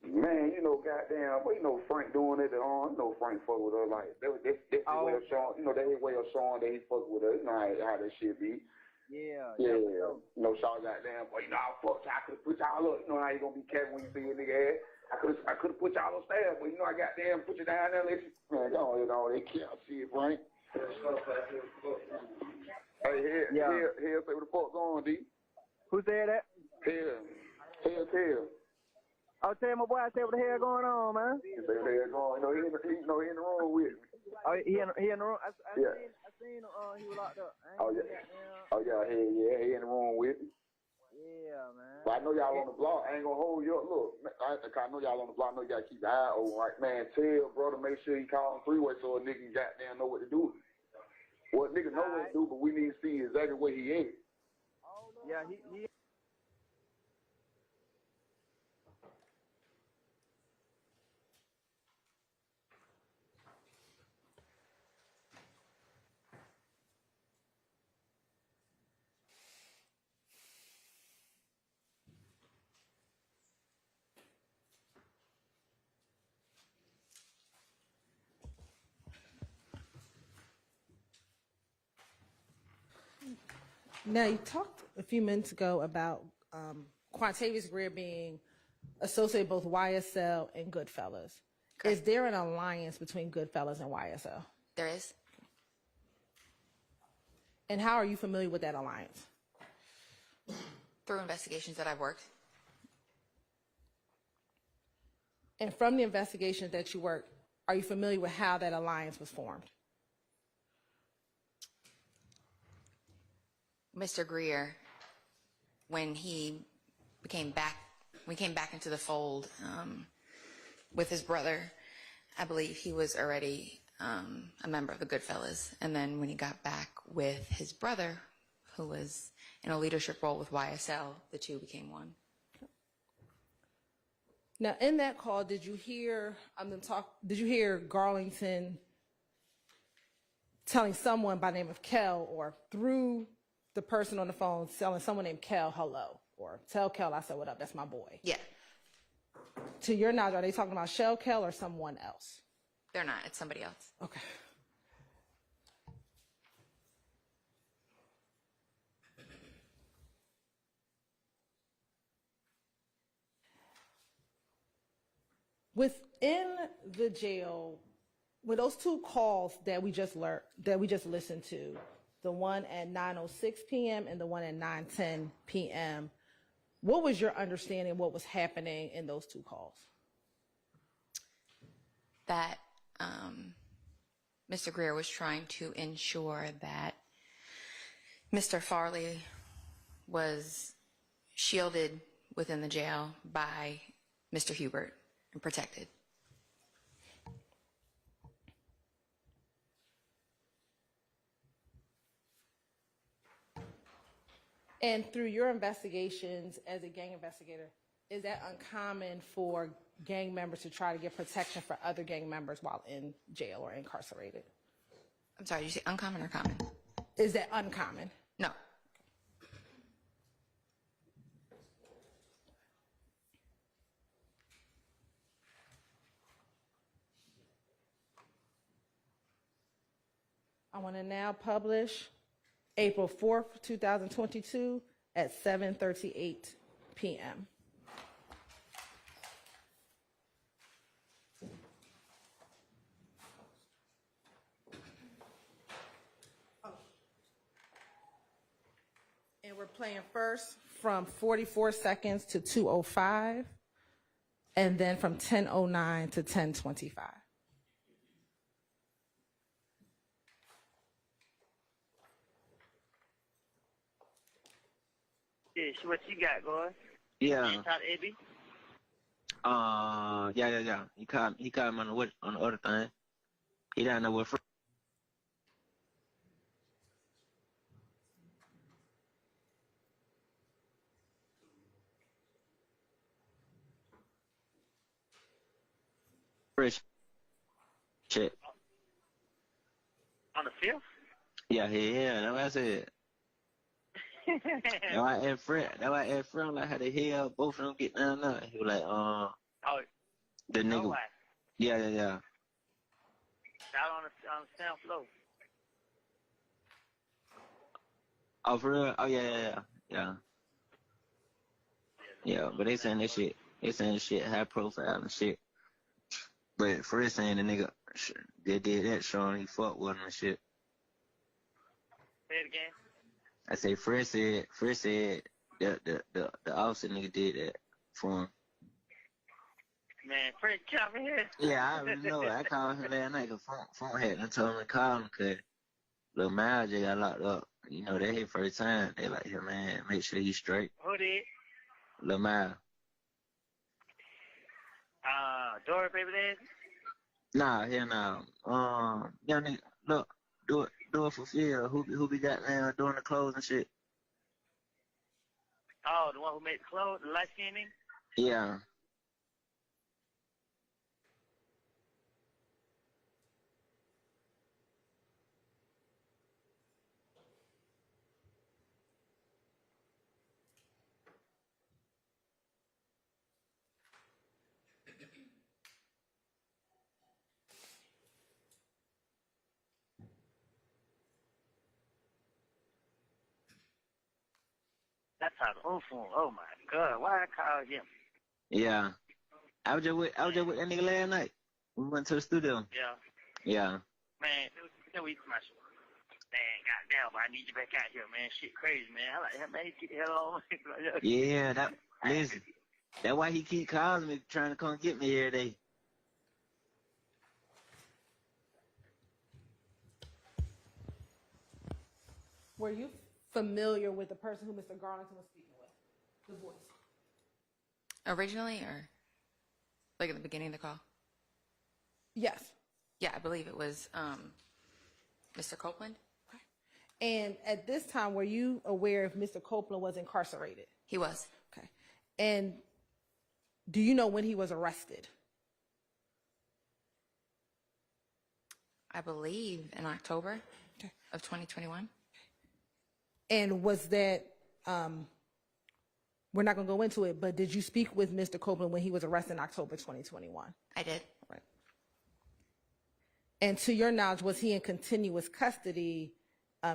Speaker 12: Man, you know, goddamn, well, you know Frank doing it on. You know Frank fuck with her like that's his way of showing. You know, that's his way of showing that he fuck with her. You know how that shit be.
Speaker 13: Yeah.
Speaker 12: You know, Shaw goddamn, boy, you know, I fucked. I could have put y'all up. You know how you gonna be Kevin when you see a nigga ass. I could have put y'all on staff, but you know I goddamn put you down there. Let you, man, go on, you know they can't see it, Frank. Hey, here, say what the fuck going, D?
Speaker 13: Who said that?
Speaker 12: Hell.
Speaker 13: I was telling my boy, I said, what the hell going on, man?
Speaker 12: He said, what the hell going on? He in the room with me.
Speaker 13: Oh, he in the room? I seen him, he was locked up.
Speaker 12: He in the room with me.
Speaker 13: Yeah, man.
Speaker 12: But I know y'all on the block. I ain't gonna hold you up. Look, I know y'all on the block. I know you gotta keep your eye open, right? Man, tell brother, make sure he call him three-way so a nigga goddamn know what to do. Well, nigga know what to do, but we need to see exactly where he is.
Speaker 13: Yeah, he
Speaker 3: Now, you talked a few minutes ago about Quantavious Greer being associated with both YSL and Goodfellas. Correct. Is there an alliance between Goodfellas and YSL?
Speaker 4: There is.
Speaker 3: And how are you familiar with that alliance?
Speaker 4: Through investigations that I've worked.
Speaker 3: And from the investigations that you worked, are you familiar with how that alliance was formed?
Speaker 4: Mr. Greer, when he came back into the fold with his brother, I believe he was already a member of the Goodfellas. And then when he got back with his brother, who was in a leadership role with YSL, the two became one.
Speaker 3: Now, in that call, did you hear Garlington telling someone by the name of Kel, or through the person on the phone telling someone named Kel hello, or tell Kel I said what up, that's my boy?
Speaker 4: Yeah.
Speaker 3: To your knowledge, are they talking about Shell Kel or someone else?
Speaker 4: They're not. It's somebody else.
Speaker 3: Okay. Within the jail, with those two calls that we just listened to, the one at 9:06 p.m. and the one at 9:10 p.m., what was your understanding of what was happening in those two calls?
Speaker 4: That Mr. Greer was trying to ensure that Mr. Farley was shielded within the jail by Mr. Hubert and protected.
Speaker 3: And through your investigations as a gang investigator, Is that uncommon for gang members to try to get protection for other gang members while in jail or incarcerated?
Speaker 4: I'm sorry, did you say uncommon or common?
Speaker 3: Is that uncommon?
Speaker 4: No.
Speaker 3: I want to now publish April 4th, 2022 at 7:38 p.m. And we're playing first from 44 seconds to 2:05, and then from 10:09 to 10:25.
Speaker 13: Yeah, so what you got, boy?
Speaker 1: Yeah.
Speaker 13: You talk to Abby?
Speaker 1: Yeah. He called him on the other thing. He don't know what. Fresh shit.
Speaker 13: On the 5th?
Speaker 1: Yeah. That's what I said. That's why I asked Fred. Like, how the hell both of them get down there? He was like,
Speaker 13: Oh,
Speaker 1: the nigga.
Speaker 13: no way.
Speaker 1: Yeah.
Speaker 13: Out on the South Floor.
Speaker 1: Oh, for real? Oh, yeah. Yeah, but they saying this shit high profile and shit. But Fred saying the nigga, they did that showing he fucked with him and shit.
Speaker 13: Say it again.
Speaker 1: I say Fred said the officer nigga did that for him.
Speaker 13: Man, Fred, come here.
Speaker 1: Yeah, I already know. I called him last night because phone had and told him to call him because Lil Miles just got locked up. You know, that his first time. They like, hey, man, make sure he's straight.
Speaker 13: Who did?
Speaker 1: Lil Miles.
Speaker 13: Dory, baby dad?
Speaker 1: Nah, hell no. Young nigga, look, do it for Phil. Who be got now doing the clothes and shit?
Speaker 13: Oh, the one who made the clothes, the light skinned nigga?
Speaker 1: Yeah.
Speaker 13: That's how the old phone. Oh my God, why I call him?
Speaker 1: Yeah. I was just with that nigga last night. We went to the studio. Yeah.
Speaker 13: Man, we my shit. Man, goddamn, but I need you back out here, man. Shit crazy, man. I like, man, get the hell on.
Speaker 1: Yeah, listen. That's why he keep calling me, trying to come get me every day.
Speaker 3: Were you familiar with the person who Mr. Garlington was speaking with? The voice.
Speaker 4: Originally, or like at the beginning of the call?
Speaker 3: Yes.
Speaker 4: Yeah, I believe it was Mr. Copeland.
Speaker 3: And at this time, were you aware if Mr. Copeland was incarcerated?
Speaker 4: He was.
Speaker 3: Okay. And do you know when he was arrested?
Speaker 4: I believe in October of 2021.
Speaker 3: And was that, we're not going to go into it, but did you speak with Mr. Copeland when he was arrested in October 2021?
Speaker 4: I did.
Speaker 3: Right. And to your knowledge, was he in continuous custody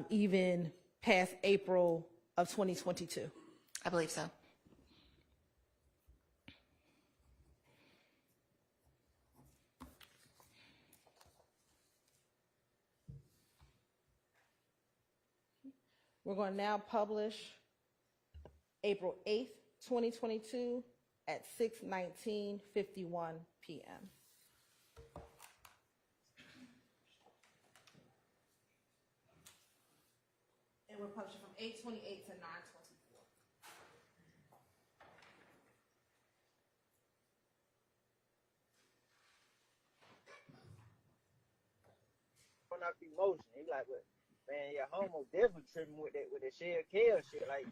Speaker 3: even past April of 2022?
Speaker 4: I believe so.
Speaker 3: We're going to now publish April 8th, 2022 at 6:19:51 p.m. And we're publishing from 8:28 to 9:24.
Speaker 13: Putting out the emotion. He like, what? Man, your homo definitely tripping with that shell kill shit. Like,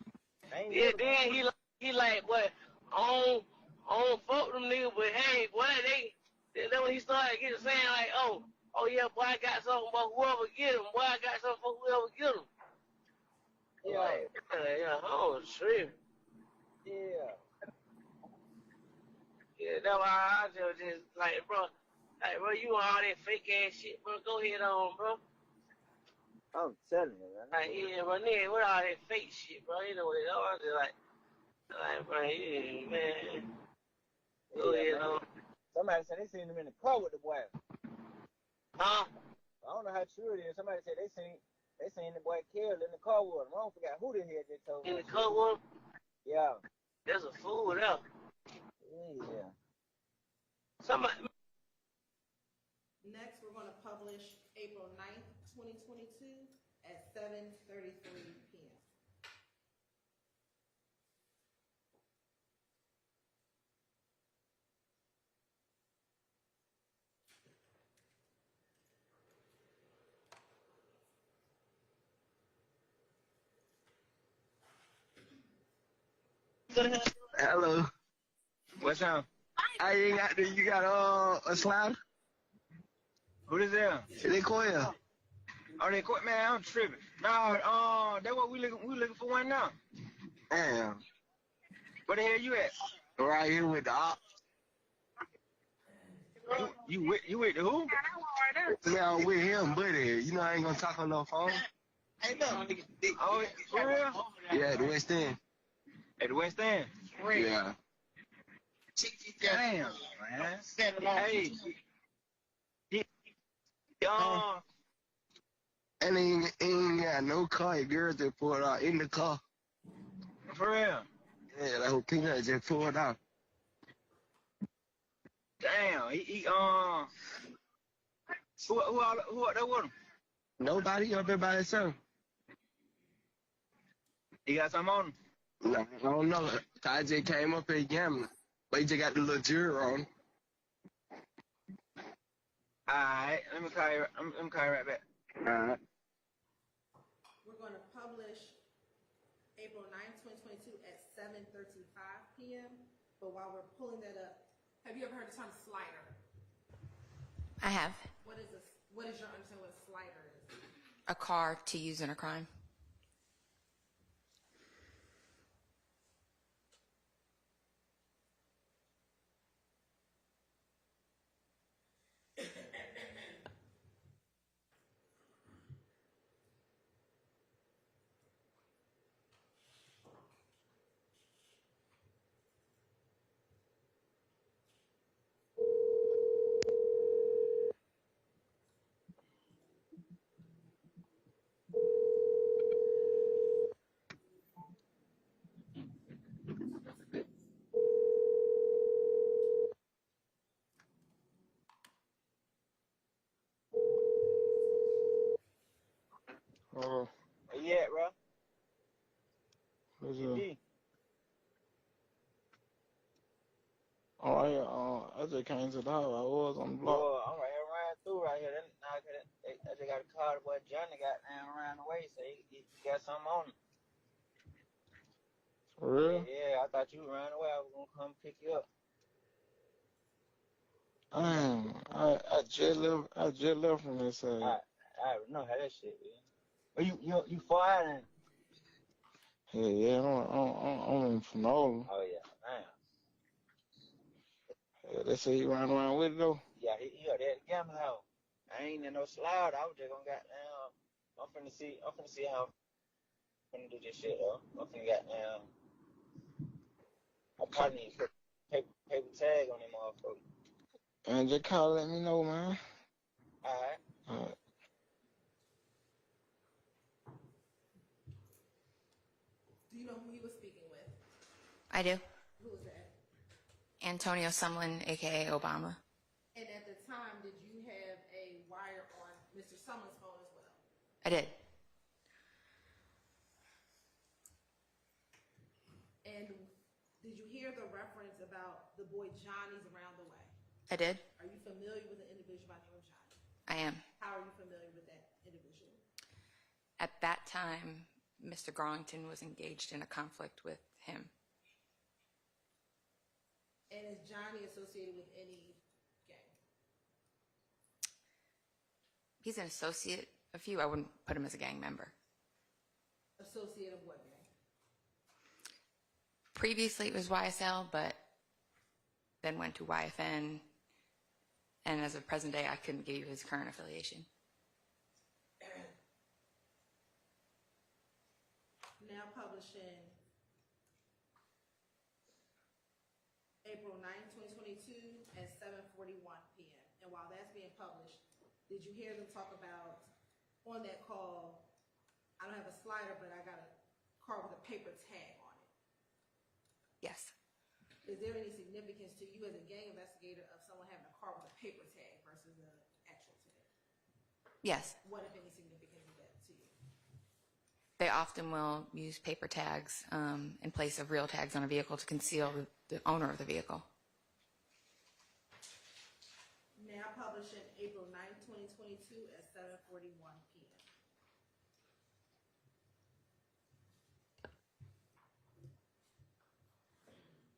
Speaker 5: Yeah, then he like, what? I don't fuck them niggas, but hey, boy, then when he started getting saying like, oh yeah, boy, I got something for whoever get him. Boy, I got something for whoever get him.
Speaker 13: Yeah.
Speaker 5: Like, yeah, oh shit.
Speaker 13: Yeah.
Speaker 5: Yeah, that's why I just like, bro, you on all that fake ass shit, bro. Go ahead on, bro.
Speaker 13: I'm telling you, man.
Speaker 5: Like, yeah, but nigga, what all that fake shit, bro? You know what it is? I'm just like, bro, yeah, man. Go ahead on.
Speaker 13: Somebody said they seen him in the car with the boy.
Speaker 5: Huh?
Speaker 13: I don't know how true it is. Somebody said they seen the boy killed in the car with him. I don't forget who the hell they told me.
Speaker 5: In the car with him?
Speaker 13: Yeah.
Speaker 5: That's a fool there.
Speaker 13: Yeah.
Speaker 5: Somebody.
Speaker 3: Next, we're going to publish April 9th, 2022 at 7:33 p.m.
Speaker 8: Hello. What's up? You got a slider? Who is that? They call you. Oh, they call, man, I'm tripping. No, that's what we looking for one now. Damn. Where the hell you at? Right here with the op. You with the who? Man, I'm with him, buddy. You know I ain't gonna talk on no phone. Oh, for real? Yeah, the West End. At the West End? Yeah. Damn, man. Hey. And he ain't got no car. Your girl just pulled out in the car. For real? Yeah, that whole thing just pulled out. Damn, who out there with him? Nobody up there by himself. He got something on him? No, I don't know. I just came up here gambling, but he just got the little jewelry on. Alright, let me call you right back. Alright.
Speaker 3: We're going to publish April 9th, 2022 at 7:35 p.m. But while we're pulling that up, have you ever heard the term slider?
Speaker 4: I have.
Speaker 3: What is your understanding what a slider is?
Speaker 4: A car to use in a crime.
Speaker 8: Oh.
Speaker 13: Where you at, bro?
Speaker 8: What's up? Oh, I just came to the house. I was on the block.
Speaker 13: Oh, I'm right here riding through right here. I just got a car. The boy Johnny got down around the way, so he got something on him.
Speaker 8: For real?
Speaker 13: Yeah, I thought you ran away. I was gonna come pick you up.
Speaker 8: I just left from this side.
Speaker 13: I already know how that shit is. But you far out then?
Speaker 8: Yeah, I'm in Fanola.
Speaker 13: Oh yeah, damn.
Speaker 8: Yeah, they say you ran around with it though.
Speaker 13: Yeah, he out there at the gambling house. I ain't in no slide. I was just gonna goddamn. I'm finna see how I'm finna do this shit though. I'm finna goddamn. I probably need to put paper tag on them motherfuckers.
Speaker 8: And just call, let me know, man.
Speaker 13: Alright.
Speaker 3: Do you know who he was speaking with?
Speaker 4: I do.
Speaker 3: Who was that?
Speaker 4: Antonio Sumlin, a.k.a. Obama.
Speaker 3: And at the time, did you have a wire on Mr. Sumlin's phone as well?
Speaker 4: I did.
Speaker 3: And did you hear the reference about the boy Johnny's around the way?
Speaker 4: I did.
Speaker 3: Are you familiar with an individual by the name of Johnny?
Speaker 4: I am.
Speaker 3: How are you familiar with that individual?
Speaker 4: At that time, Mr. Garlington was engaged in a conflict with him.
Speaker 3: And is Johnny associated with any gang?
Speaker 4: He's an associate of you. I wouldn't put him as a gang member.
Speaker 3: Associate of what gang?
Speaker 4: Previously it was YSL, but then went to YFN. And as of present day, I couldn't give you his current affiliation.
Speaker 3: Now publishing April 9th, 2022 at 7:41 p.m. And while that's being published, did you hear them talk about, on that call, I don't have a slider, but I got a card with a paper tag on it.
Speaker 4: Yes.
Speaker 3: Is there any significance to you as a gang investigator of someone having a card with a paper tag versus an actual tag?
Speaker 4: Yes.
Speaker 3: What, if any, significance is that to you?
Speaker 4: They often will use paper tags in place of real tags on a vehicle to conceal the owner of the vehicle.
Speaker 3: Now publishing April 9th, 2022 at 7:41 p.m.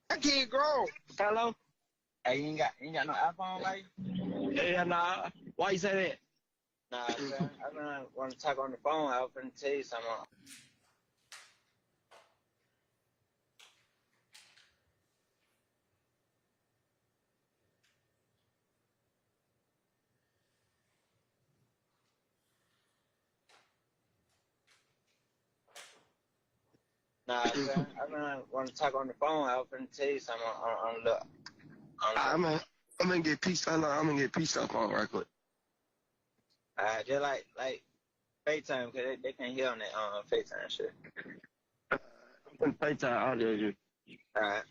Speaker 2: I can't grow. Hello? Hey, you ain't got no iPhone, like? Yeah, nah. Why you say that? Nah, son, I don't want to talk on the phone. I was finna tell you something. Nah, son, I don't want to talk on the phone. I was finna tell you something on the. I'm gonna get peaced up. I'm gonna get peaced up on right quick. Just like FaceTime, cause they can't hear on that FaceTime shit. I'm gonna FaceTime audio you. Alright.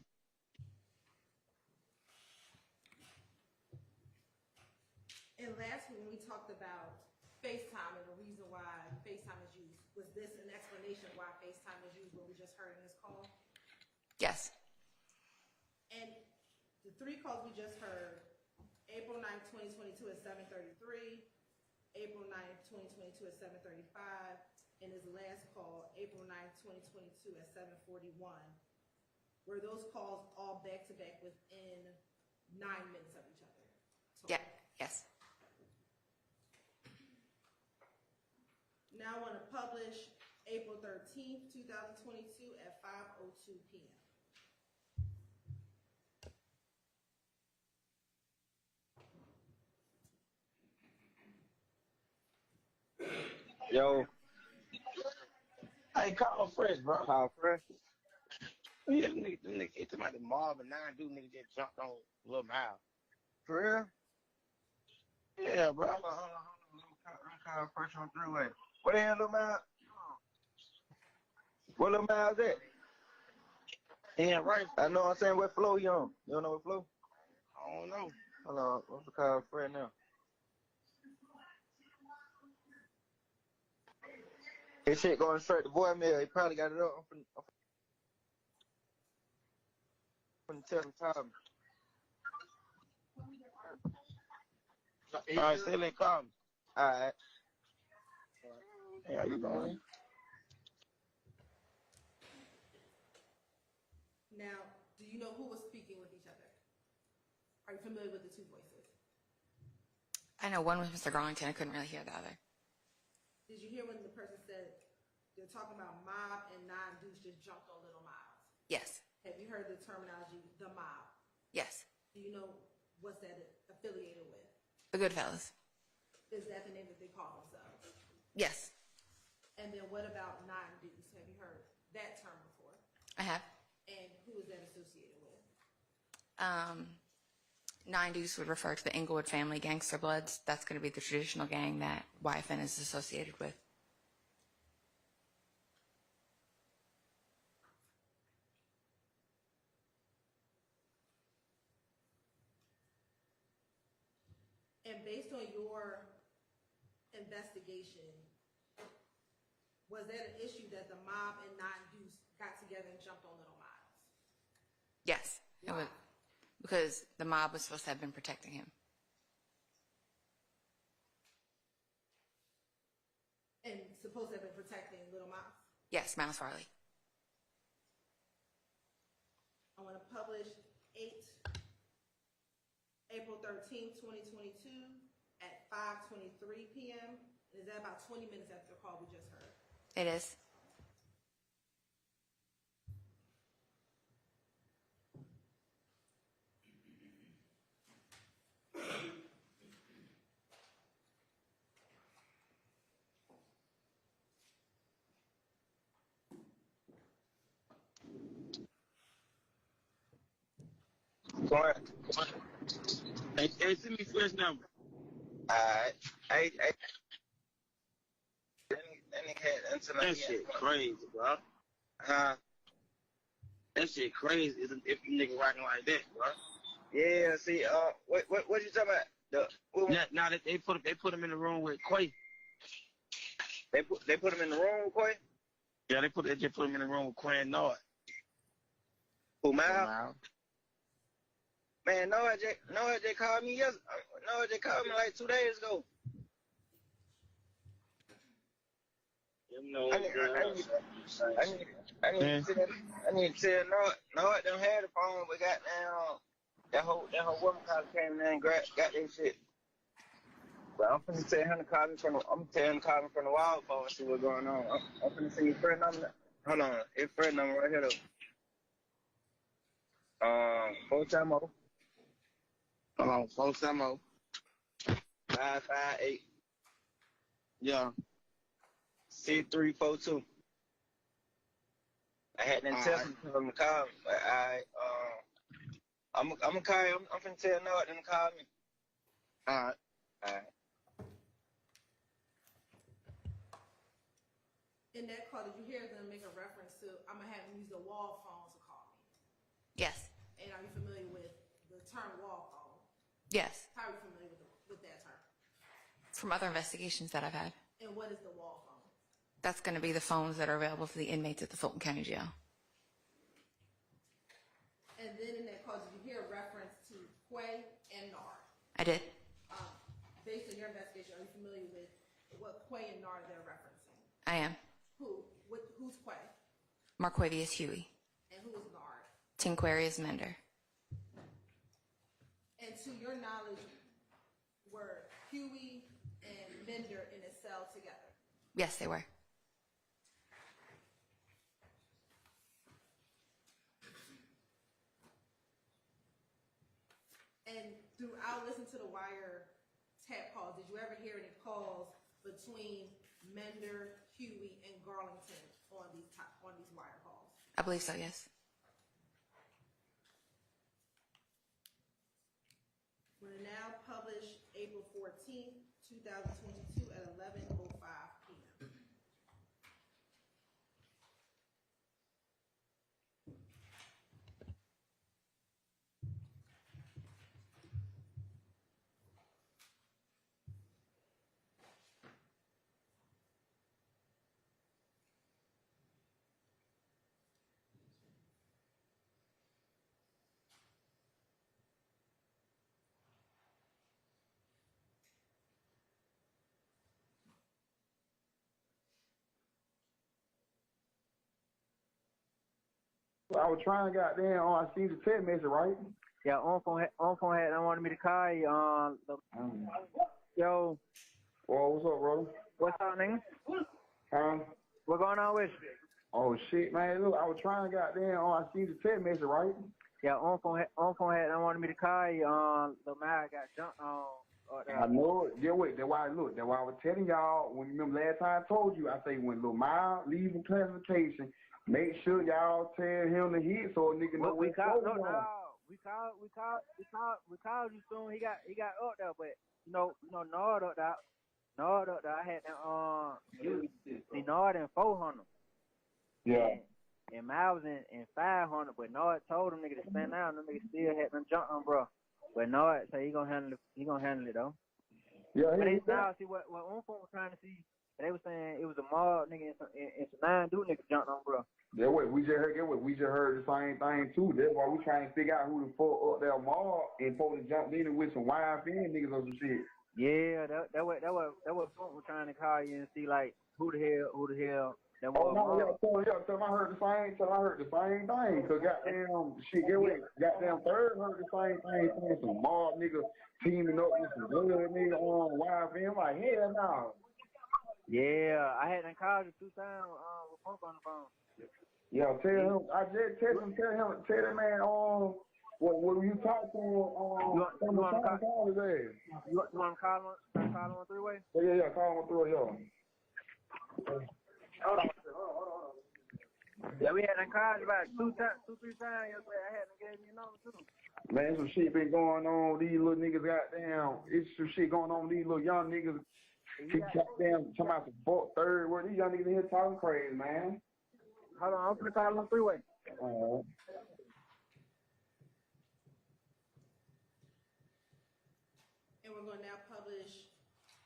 Speaker 3: And last week when we talked about FaceTime and the reason why FaceTime is used, was this an explanation why FaceTime is used, what we just heard in this call?
Speaker 4: Yes.
Speaker 3: And the three calls we just heard, April 9th, 2022 at 7:33, April 9th, 2022 at 7:35, and his last call, April 9th, 2022 at 7:41. Were those calls all back-to-back within 9 minutes of each other?
Speaker 4: Yeah. Yes.
Speaker 3: Now I want to publish April 13th, 2022 at 5:02 p.m.
Speaker 2: Yo. Hey, call Fresh, bro. Call Fresh. Yeah, them niggas hit them at the mob and 9 dude nigga just jumped on Lil Miles. For real? Yeah, bro. Hold on. I'm calling Fresh on 3-way. What the hell, Lil Miles? Where Lil Miles at? Yeah, right. I know what I'm saying. What flow he on? You don't know what flow? I don't know. Hold on. What's the call Fresh now? His shit going straight to voicemail. He probably got it up. I'm finna tell him time. All right, still ain't call me. All right. Hey, how you doing?
Speaker 3: Now, do you know who was speaking with each other? Are you familiar with the two voices?
Speaker 4: I know one was Mr. Garlington. I couldn't really hear the other.
Speaker 3: Did you hear when the person said they're talking about mob and non-deuce just jumped on Little Miles?
Speaker 4: Yes.
Speaker 3: Have you heard the terminology, the mob?
Speaker 4: Yes.
Speaker 3: Do you know what's that affiliated with?
Speaker 4: The Goodfellas.
Speaker 3: Is that the name that they call themselves?
Speaker 4: Yes.
Speaker 3: And then what about non-deuce? Have you heard that term before?
Speaker 4: I have.
Speaker 3: And who is that associated with?
Speaker 4: Nine Deuce would refer to the Inglewood family gangster bloods. That's going to be the traditional gang that YFN is associated with.
Speaker 3: And based on your investigation, was that an issue that the mob and non-deuce got together and jumped on Little Miles?
Speaker 4: Yes. It was, because the mob was supposed to have been protecting him.
Speaker 3: And supposed to have been protecting Little Miles?
Speaker 4: Yes, Miles Farley.
Speaker 3: I want to publish 8 April 13th, 2022 at 5:23 p.m. Is that about 20 minutes after the call we just heard?
Speaker 4: It is.
Speaker 13: Go ahead.
Speaker 5: Hey, send me fresh number.
Speaker 13: Alright. Hey, that nigga had internet.
Speaker 5: That shit crazy, bro.
Speaker 13: Huh?
Speaker 5: That shit crazy if you nigga rocking like that, bro.
Speaker 13: Yeah, see, what you talking about?
Speaker 5: Now that they put him in the room with Quay.
Speaker 13: They put him in the room with Quay?
Speaker 5: Yeah, they just put him in the room with Quay and Nord.
Speaker 13: Who, Mal? Man, Nord just called me Nord just called me like 2 days ago. I need to tell Nord don't have the phone, but goddamn that whole woman call came in there and got that shit. But I'm finna tell him to call me from the wild phone and see what's going on. I'm finna see your friend number. Hold on, his friend number right here though. 4-time-0.
Speaker 5: Hold on, 4-time-0.
Speaker 13: 558.
Speaker 5: Yeah.
Speaker 13: 6342. I had them tell him to call me, but I'm gonna call you. I'm finna tell Nord them to call me.
Speaker 5: Alright.
Speaker 3: In that call, did you hear them make a reference to, I'm going to have them use the wall phone to call me?
Speaker 4: Yes.
Speaker 3: And are you familiar with the term wall phone?
Speaker 4: Yes.
Speaker 3: How are you familiar with that term?
Speaker 4: From other investigations that I've had.
Speaker 3: And what is the wall phone?
Speaker 4: That's going to be the phones that are available for the inmates at the Fulton County Jail.
Speaker 3: And then in that call, did you hear a reference to Quay and Nard?
Speaker 4: I did.
Speaker 3: Based on your investigation, are you familiar with what Quay and Nard they're referencing?
Speaker 4: I am.
Speaker 3: Who's Quay?
Speaker 4: Marquavius Huey.
Speaker 3: And who is Nard?
Speaker 4: Tinquarius Mender.
Speaker 3: And to your knowledge, were Huey and Mender in a cell together?
Speaker 4: Yes, they were.
Speaker 3: And throughout listening to the wire tap calls, did you ever hear any calls between Mender, Huey, and Garlington on these wire calls?
Speaker 4: I believe so, yes.
Speaker 3: We're now published April 14th, 2022 at 11:05 p.m.
Speaker 12: I was trying to goddamn, I seen the text message, right?
Speaker 14: Yeah, on phone had wanted me to call you. Yo.
Speaker 12: Well, what's up, brother?
Speaker 14: What's up, nigga?
Speaker 12: Huh?
Speaker 14: What going on with you?
Speaker 12: Oh shit, man! Look, I was trying to goddamn, I seen the text message, right?
Speaker 14: Yeah, on phone had wanted me to call you. The man got jumped on.
Speaker 12: I know it. Yeah, wait. That's why I was telling y'all when you remember last time I told you. I say when Lil Miles leaving classification, make sure y'all tell him to hit so a nigga know
Speaker 14: we called.
Speaker 12: going on.
Speaker 14: We called you soon. He got up there, but Nord up there. I had them see Nord in 400.
Speaker 12: Yeah.
Speaker 14: And Miles in 500, but Nord told them nigga to stand down. Them niggas still had them jump on, bro. But Nord say he gonna handle it though.
Speaker 12: Yeah.
Speaker 14: But they now see what Unfo was trying to see. They were saying it was a mob nigga and some 9 dude niggas jumped on, bro.
Speaker 12: Yeah, wait, we just heard the same thing too. That's why we trying to figure out who the fuck up there mob and supposed to jump in with some YFN niggas or some shit.
Speaker 14: Yeah, that was Funk was trying to call you and see like who the hell that was.
Speaker 12: Oh no, tell him I heard the same thing. Cause goddamn shit, get away. Goddamn Third heard the same thing. Saying some mob nigga teaming up with some blood nigga on YFM. Like hell no.
Speaker 14: Yeah, I hadn't called you 2 times with Funk on the phone.
Speaker 12: Yeah, tell him. I just tell that man when you talk to him
Speaker 14: you want to call his ass. You want to call him on 3-way?
Speaker 12: Yeah, call him on 3-way, yeah.
Speaker 14: Hold on. Yeah, we hadn't called about 2-3 times yesterday. I hadn't gave you a number too.
Speaker 12: Man, some shit been going on. These little niggas goddamn. It's some shit going on. These little young niggas. Goddamn, talking about some third word. These young niggas in here talking crazy, man.
Speaker 14: Hold on, I'm gonna call him on 3-way.
Speaker 3: And we're going to now publish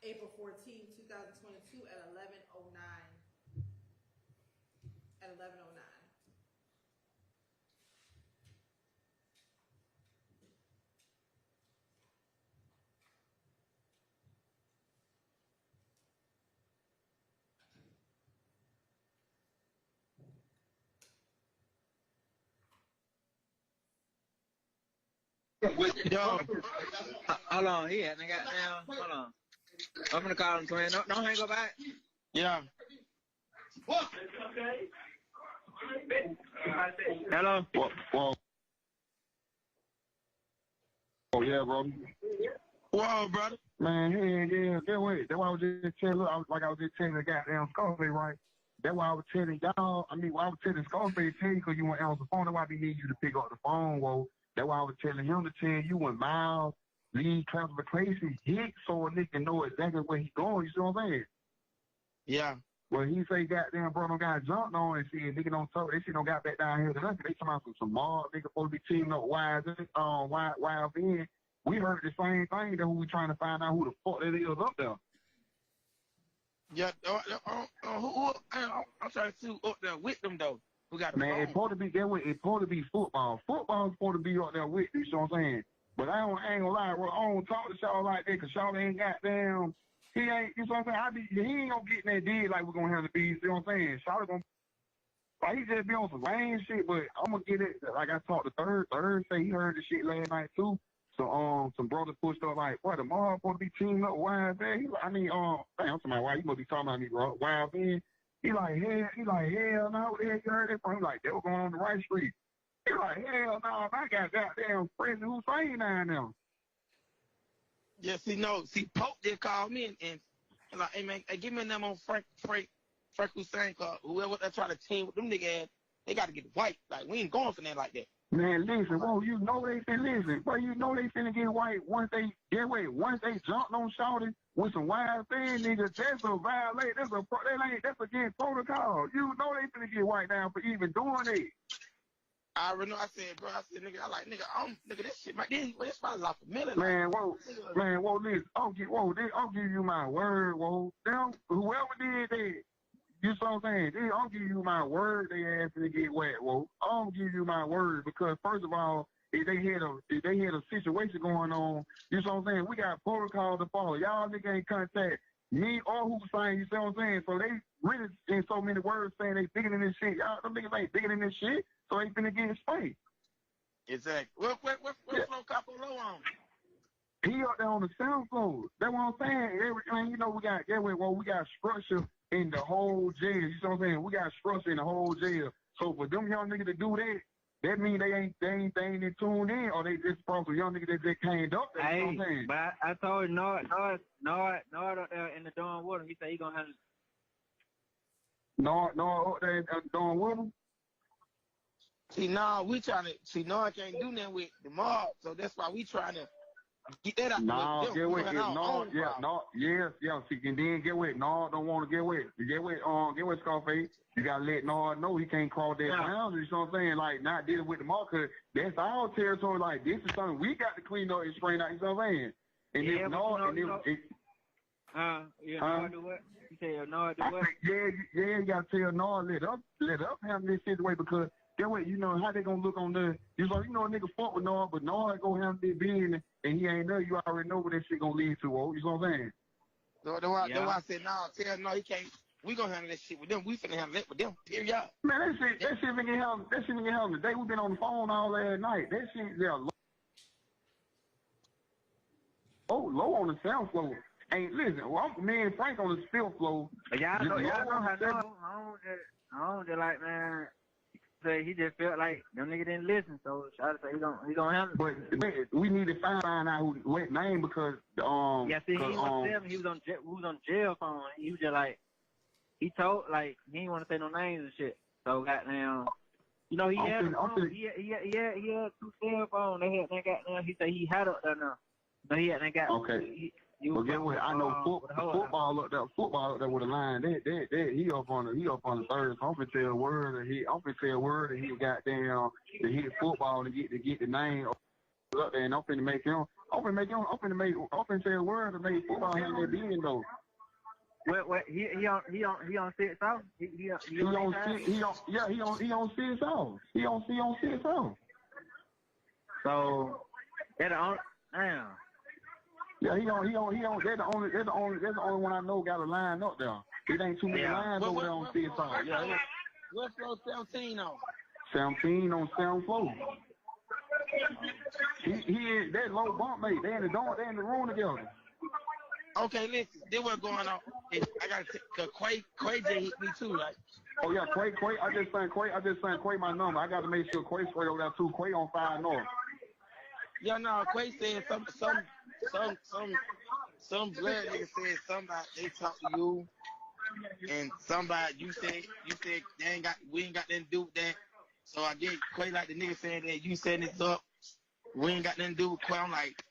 Speaker 3: April 14, 2022 at 11:09. At 11:09.
Speaker 13: Yo, hold on, he hadn't got down. Hold on. I'm gonna call him, twin. Don't hang up back. Yeah. Hello.
Speaker 12: Whoa. Oh yeah, bro.
Speaker 13: Whoa, brother.
Speaker 12: Man, yeah. That way. That's why I was just telling. I was just telling the goddamn Scarface, right? That's why I was telling y'all. I was telling Scarface tell you because you weren't answer the phone. That's why we need you to pick up the phone, whoa. That's why I was telling him to tell you when Miles leave classification hit so a nigga know exactly where he going. You see what I'm saying?
Speaker 13: Yeah.
Speaker 12: Well, he say goddamn bro don't got jumped on and shit. Nigga don't talk. They shit don't got back down here to nothing. They talking about some mob nigga supposed to be teaming up YFN. We heard the same thing that we trying to find out who the fuck that is up there.
Speaker 13: Yeah. I'm trying to see who up there with them though. Who got the
Speaker 12: man,
Speaker 13: phone?
Speaker 12: it's supposed to be football. Football's supposed to be up there with you, you know what I'm saying? But I ain't gonna lie, bro. I don't talk to y'all like that because y'all ain't goddamn. He ain't, you know what I'm saying? He ain't gonna get in that deal like we're gonna have the bees, you know what I'm saying? Shawty gonna, like, he just be on some lame shit, but I'm gonna get it. Like I talked to Third say he heard the shit last night too. So, some brothers pushed up like, what, the mom supposed to be teaming up with YFN? I'm talking about why you must be talking about me, bro. YFN. He like, hell no, what the heck you heard that from? He like, they were going on the right street. He like, hell no, I got goddamn friends who's saying down there.
Speaker 13: Yeah, Pope did call me and like, hey man, hey, give me a number on Frank Hussein, cause whoever that try to team with them niggas, they gotta get white. Like, we ain't going for that like that.
Speaker 12: Man, listen, whoa, you know they finna get white once they jumped on Shawty with some YFN niggas. That's a violation. That's against protocol. You know they finna get white now for even doing it.
Speaker 13: I already know. I said, nigga, this shit, this probably like a million.
Speaker 12: Man, listen, I'll give you my word, whoa. Them, whoever did that, you know what I'm saying? I'll give you my word they asked to get wet, whoa. I'll give you my word because first of all, if they had a situation going on, you know what I'm saying? We got protocol to follow. Y'all nigga ain't contact me or Hussein, you see what I'm saying? So they really in so many words saying they bigger than this shit. Y'all them niggas ain't bigger than this shit, so they finna get spanked.
Speaker 13: Exactly. What flow Capo Low on?
Speaker 12: He up there on the sound floor. That's what I'm saying. Everything, you know, we got structure in the whole jail. You know what I'm saying? We got structure in the whole jail. So for them young niggas to do that mean they ain't tuned in, or they just from some young niggas that just came up there.
Speaker 14: Hey,
Speaker 12: you know what I'm saying?
Speaker 14: but I told Nord up there in the dorm with him. He said he gonna have
Speaker 12: Nord up there in the dorm with him.
Speaker 13: Nord can't do nothing with the mob, so that's why we trying to get that out.
Speaker 12: Get with see, and then get with Nord don't want to get with Scarface. You gotta let Nord know he can't cross that boundary. You know what I'm saying? Like, not dealing with the mob, cause that's our territory. Like, this is something we got to clean up and straighten out. You know what I'm saying? And if Nord, Nord do what? You say Nord do what? Yeah, you gotta tell Nord let up handle this situation because Get what? You know how they gonna look on the? You like, you know, a nigga fuck with Nard, but Nard go handle this business, and he ain't there. You already know what that shit gonna lead to. Oh, you know what I'm saying?
Speaker 5: That's why I said no, he can't. We gonna handle that shit with them. We finna handle it with them. Period.
Speaker 12: Man, that shit been getting held. That shit been getting held today. We been on the phone all last night. That shit, yeah. Low on the sound floor. Ain't listen. Well, me and Frank on the still floor.
Speaker 14: Y'all know how I don't just like, man. Say he just felt like them nigga didn't listen, so I say he gonna handle it.
Speaker 12: But we need to find out what name because
Speaker 14: yeah, see, he was on jail phone. He was just like he told like he didn't want to say no names and shit. So goddamn, you know he had two cell phones. They goddamn. He said he had up there now, but he hadn't got.
Speaker 12: Okay. Well, guess what? I know football up there with a line. He up on the third. So I'm finna tell word that he goddamn to hit football to get the name up there. And I'm finna tell word to make football have that being though.
Speaker 14: What? He on 6 off? He on
Speaker 12: 6 off. He on 6 off.
Speaker 14: So damn.
Speaker 12: Yeah, he on. That's the only one I know got a line up there. It ain't too many lines over there on 6 off. Yeah.
Speaker 5: What's floor 17 on?
Speaker 12: 17 on 7th floor. He that low bump mate. They in the room together.
Speaker 5: Okay, listen. This what's going on. I gotta cause Quay just hit me too, like.
Speaker 12: Oh yeah, Quay. I just sent Quay my number. I gotta make sure Quay straight over there too. Quay on 5 North.
Speaker 5: Yeah, no, Quay said some blood nigga said somebody they talked to you, and somebody you said we ain't got nothing to do with that. So I get Quay like the nigga saying that you setting this up. We ain't got nothing to do with Quay. I'm like,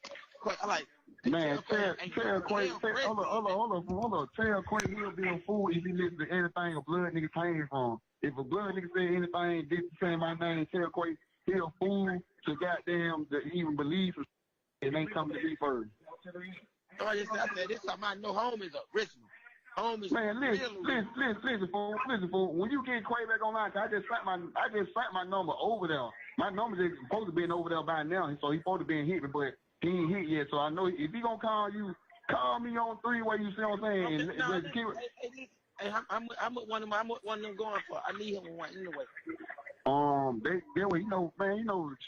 Speaker 5: Quay, I like.
Speaker 12: Man, tell Quay, hold on. Tell Quay he'll be a fool if he listen to anything a blood nigga came from. If a blood nigga say anything, didn't say my name, tell Quay he a fool to goddamn to even believe it ain't coming to me first.
Speaker 5: So I said this time I know home is a Restroom. Home is
Speaker 12: man, listen, fool. When you get Quay back online, I just sent my number over there. My number is supposed to be over there by now, so he's supposed to be hit me, but he ain't hit yet. So I know if he gonna call you, call me on 3-way. You see what I'm saying?
Speaker 5: Okay, I'm with one of them going for. I need him one anyway.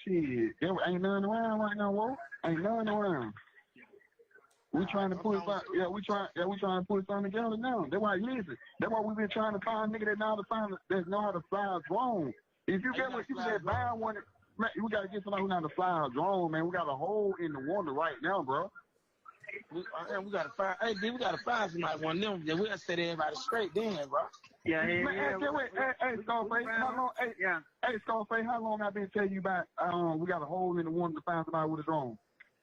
Speaker 12: Shit. There ain't nothing around right now, whoa. Ain't nothing around. We trying to put we trying to put something together now. That's why we've been trying to find a nigga that know how to fly a drone. If you get what you get buy one, man, we gotta get somebody who know how to fly a drone, man. We got a hole in the water right now, bro.
Speaker 5: We gotta find somebody one of them. Then we gotta set everybody straight then, bro.
Speaker 12: Yeah. Hey, Scarface, Scarface, how long I been telling you about we got a hole in the water to find somebody with a drone?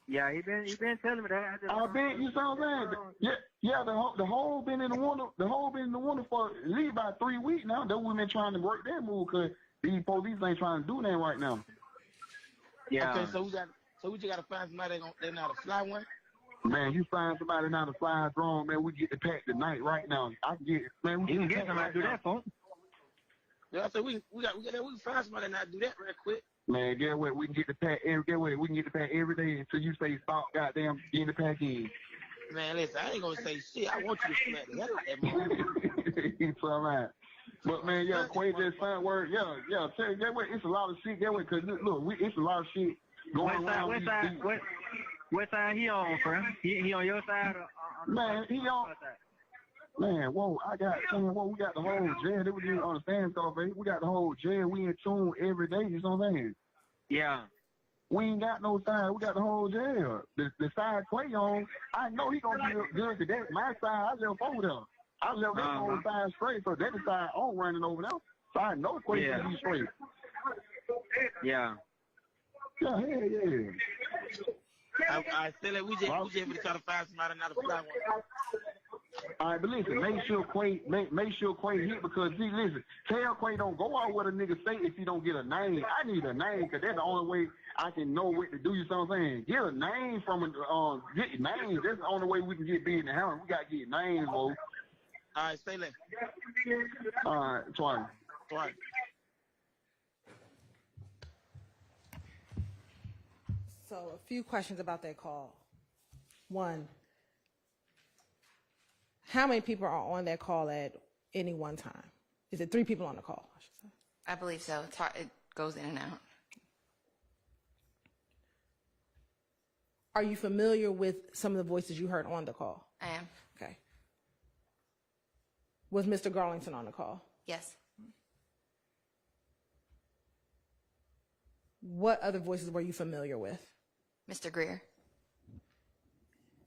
Speaker 14: Yeah, he been telling me that.
Speaker 12: You saw that? Yeah. The hole been in the water. The hole been in the water for at least about 3 weeks now. That we been trying to work that move because these police ain't trying to do that right now.
Speaker 5: Yeah. Okay, so we just gotta find somebody that know how to fly one.
Speaker 12: Man, you find somebody now to fly a drone, man. We get the pack tonight, right now. I can get, man. We can get somebody to do that, folks.
Speaker 5: Yeah, so we can find somebody not do that real quick.
Speaker 12: Man, get what? We can get the pack every day until you say stop. Goddamn, get the pack in.
Speaker 5: Man, listen, I ain't gonna say shit. I want you to smack the hell out of that movie.
Speaker 12: It's all right. But man, yeah, Quay just signed word. Yeah. Tell you, get what? It's a lot of shit. Get what? Cause look, it's a lot of shit going around.
Speaker 14: What side he on, friend? He on your side or on
Speaker 12: man, he on. Man, whoa, we got the whole jail. They would didn't understand, Scarface. We got the whole jail. We in tune every day, you know what I'm saying?
Speaker 14: Yeah.
Speaker 12: We ain't got no side. We got the whole jail. The side Quay on, I know he gonna be good to that. My side, I left over there. I left that whole side straight, so that side I'm running over there. So I know Quay gonna be straight.
Speaker 14: Yeah.
Speaker 12: Yeah, yeah.
Speaker 5: I still like we just try to find somebody not to fly one.
Speaker 12: All right, but listen, make sure Quay hit because listen, tell Quay don't go out what a nigga say if you don't get a name. I need a name because that's the only way I can know what to do. You know what I'm saying? Get a name from get names. That's the only way we can get big in the house. We gotta get names, bro.
Speaker 5: All right, stay left.
Speaker 12: All right, twice.
Speaker 3: So a few questions about that call. One, how many people are on that call at any one time? Is it 3 people on the call, I should say?
Speaker 4: I believe so. It's hard. It goes in and out.
Speaker 3: Are you familiar with some of the voices you heard on the call?
Speaker 4: I am.
Speaker 3: Okay. Was Mr. Garlington on the call?
Speaker 4: Yes.
Speaker 3: What other voices were you familiar with?
Speaker 4: Mr. Greer?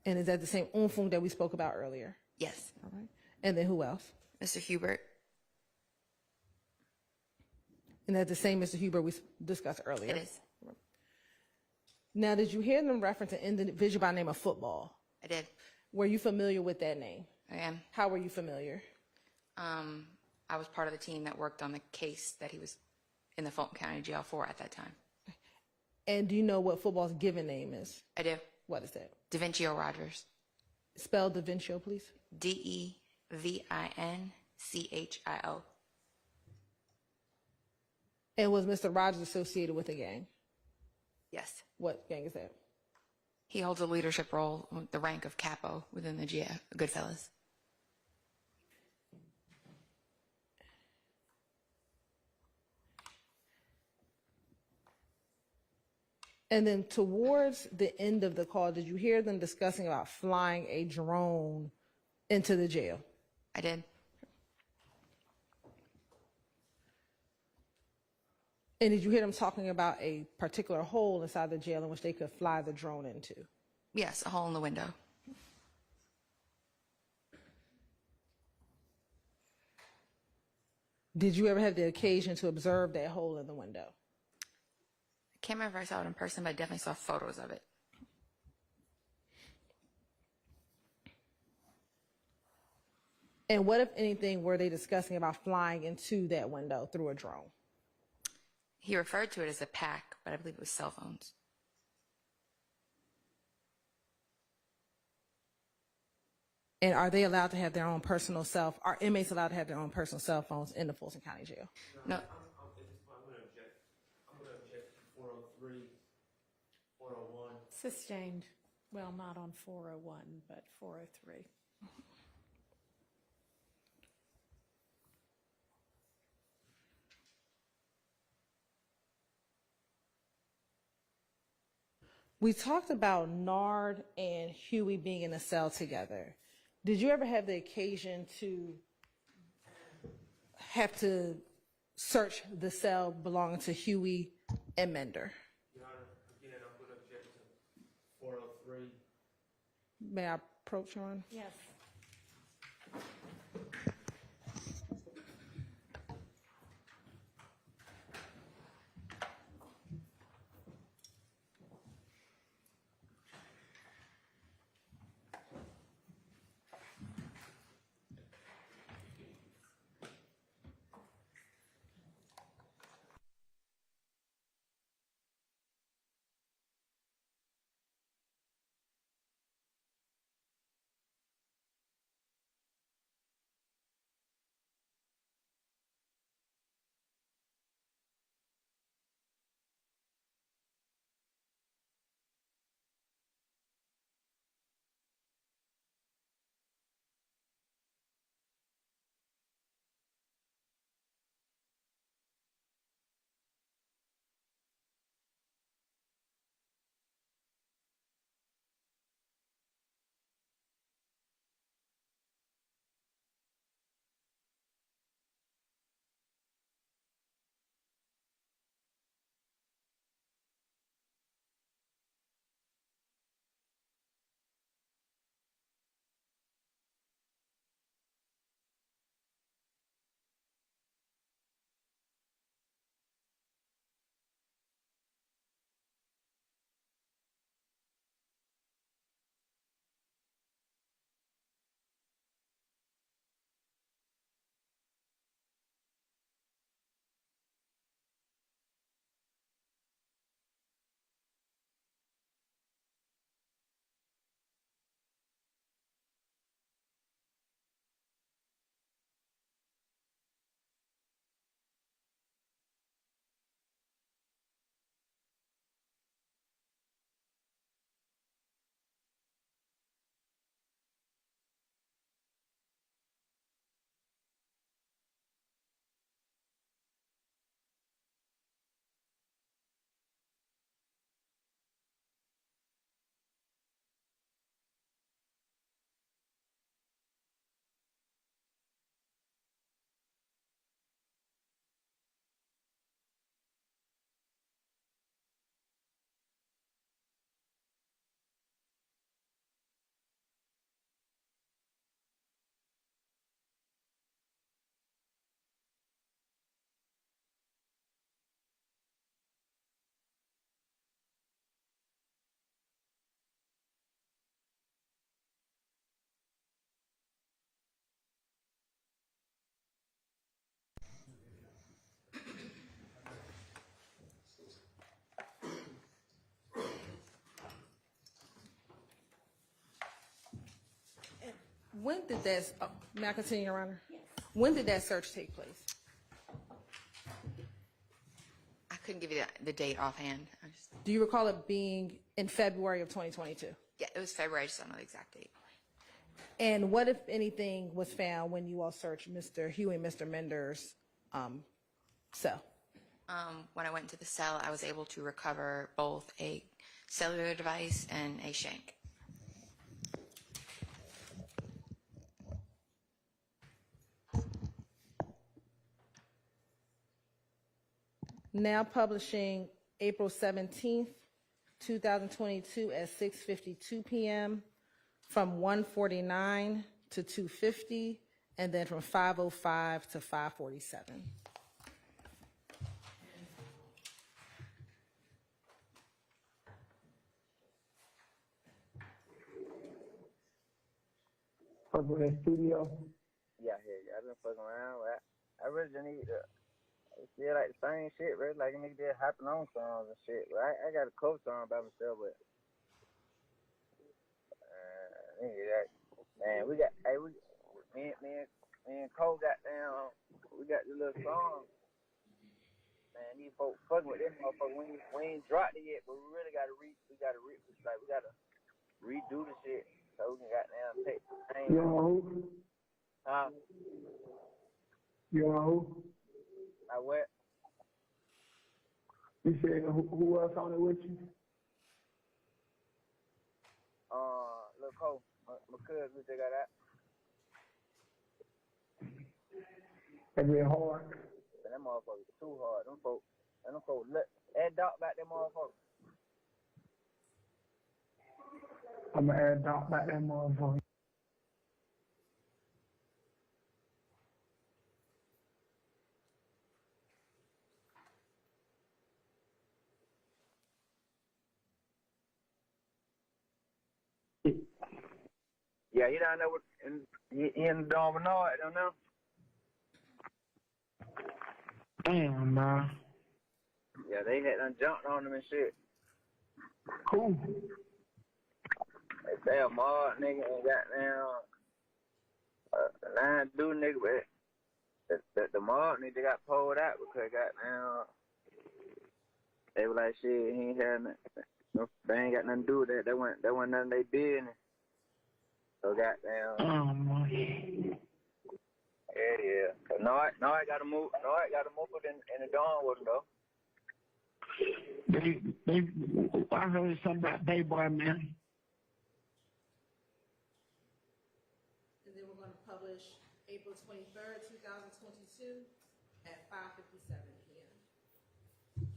Speaker 3: And is that the same Unfung that we spoke about earlier?
Speaker 4: Yes.
Speaker 3: All right. And then who else?
Speaker 4: Mr. Hubert?
Speaker 3: And that's the same Mr. Hubert we discussed earlier?
Speaker 4: It is.
Speaker 3: Now, did you hear them reference an individual by the name of Football?
Speaker 4: I did.
Speaker 3: Were you familiar with that name?
Speaker 4: I am.
Speaker 3: How were you familiar?
Speaker 4: I was part of the team that worked on the case that he was in the Fulton County Jail for at that time.
Speaker 3: And do you know what Football's given name is?
Speaker 4: I do.
Speaker 3: What is that?
Speaker 4: DaVincio Rogers.
Speaker 3: Spell DaVincio, please.
Speaker 4: DeVincio.
Speaker 3: And was Mr. Rogers associated with a gang?
Speaker 4: Yes.
Speaker 3: What gang is that?
Speaker 4: He holds a leadership role, the rank of capo within the Goodfellas.
Speaker 3: And then towards the end of the call, did you hear them discussing about flying a drone into the jail?
Speaker 4: I did.
Speaker 3: And did you hear them talking about a particular hole inside the jail in which they could fly the drone into?
Speaker 4: Yes, a hole in the window.
Speaker 3: Did you ever have the occasion to observe that hole in the window?
Speaker 4: I can't remember if I saw it in person, but I definitely saw photos of it.
Speaker 3: And what, if anything, were they discussing about flying into that window through a drone?
Speaker 4: He referred to it as a pack, but I believe it was cell phones.
Speaker 3: And are they allowed to have their own personal are inmates allowed to have their own personal cell phones in the Fulton County Jail?
Speaker 4: No.
Speaker 10: I'm going to object. I'm going to object to 403, 401.
Speaker 7: Sustained. Well, not on 401, but 403.
Speaker 3: We talked about Nard and Huey being in a cell together. Did you ever have the occasion to have to search the cell belonging to Huey and Mender?
Speaker 10: Your Honor, again, I'm going to object to 403.
Speaker 3: May I approach, Your Honor?
Speaker 7: Yes.
Speaker 3: When did that, may I continue, Your Honor? When did that search take place?
Speaker 4: I couldn't give you the date offhand.
Speaker 3: Do you recall it being in February of 2022?
Speaker 4: Yeah, it was February. I just don't know the exact date.
Speaker 3: And what, if anything, was found when you all searched Mr. Huey and Mr. Mender's cell?
Speaker 4: When I went into the cell, I was able to recover both a cellular device and a shank.
Speaker 3: Now publishing April 17th, 2022 at 6:52 p.m. from 1:49 to 2:50, and then from 5:05 to 5:47.
Speaker 8: Fuck with that studio.
Speaker 14: Yeah, I've been fucking around. I really just need to. It's still like the same shit, bro. Like a nigga just hopping on songs and shit. But I got a co-song by myself, but nigga, man, we got me and Cole got down. We got the little song. Man, these folks fucking with this motherfucker. We ain't dropped it yet, but we really gotta redo the shit so we can goddamn take the thing.
Speaker 8: Yo.
Speaker 14: I what?
Speaker 8: You said who else on it with you?
Speaker 14: Lil Cole, my cousin, we just got that.
Speaker 8: That been hard.
Speaker 14: That motherfucker too hard. Them folks, add Doc back that motherfucker.
Speaker 8: I'm gonna add Doc back that motherfucker.
Speaker 14: Yeah, you don't know what in Don Bernard, don't know.
Speaker 8: Damn, man.
Speaker 14: Yeah, they had done jumped on them and shit.
Speaker 8: Cool.
Speaker 14: They say a Mard nigga and goddamn 9 dude nigga, but the Mard nigga got pulled out because goddamn they were like shit. He ain't had nothing. They ain't got nothing to do with that. That wasn't none of their business. So goddamn. Yeah. So no, I gotta move. No, I gotta move it in the dawn with them though.
Speaker 8: I heard something about Bay Boy, man.
Speaker 3: And then we're going to publish April 23rd, 2022 at 5:57 p.m.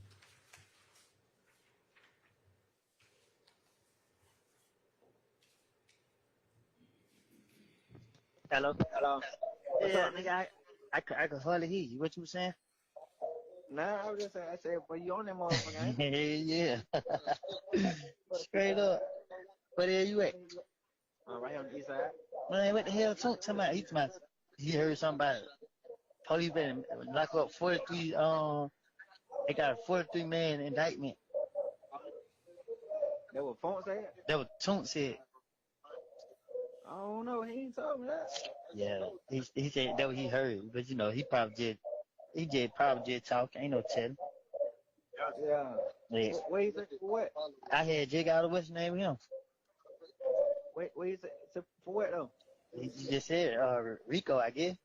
Speaker 13: Hello.
Speaker 14: What's up, nigga?
Speaker 13: I could hardly hear you. What you was saying?
Speaker 14: Nah, I was just saying. I said, boy, you on that motherfucker, ain't
Speaker 13: Yeah. Straight up. Where the hell you at?
Speaker 14: right here on the east side.
Speaker 13: Man, what the hell talking about? He heard something about it. Police been lock up 43. They got a 43-man indictment.
Speaker 14: That what Font said?
Speaker 13: That what Toont said.
Speaker 14: I don't know. He ain't told me that.
Speaker 13: Yeah, he said that what he heard, but you know he probably just talk. Ain't no telling.
Speaker 14: Yeah.
Speaker 13: Yeah.
Speaker 14: What he said? For what?
Speaker 13: I had Jig out of what's the name of him.
Speaker 14: What he said? For what though?
Speaker 13: He just said Rico, I guess.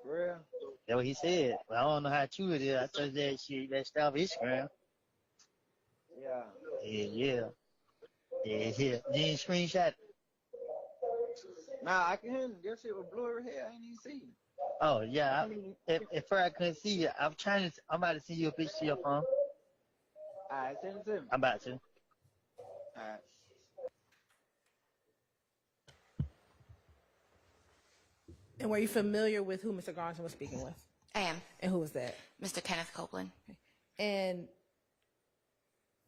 Speaker 14: For real?
Speaker 13: That's what he said. But I don't know how true it is. I thought that shit that stuff Instagram.
Speaker 14: Yeah.
Speaker 13: Yeah. You ain't screenshot.
Speaker 14: Nah, I can hear him. That shit was blurry here. I ain't even see.
Speaker 13: Oh yeah. At first I couldn't see you. I'm about to send you a picture to your phone.
Speaker 14: Alright, send it to me.
Speaker 13: I'm about to.
Speaker 14: Alright.
Speaker 3: And were you familiar with who Mr. Garlington was speaking with?
Speaker 4: I am.
Speaker 3: And who was that?
Speaker 4: Mr. Kenneth Copeland.
Speaker 3: And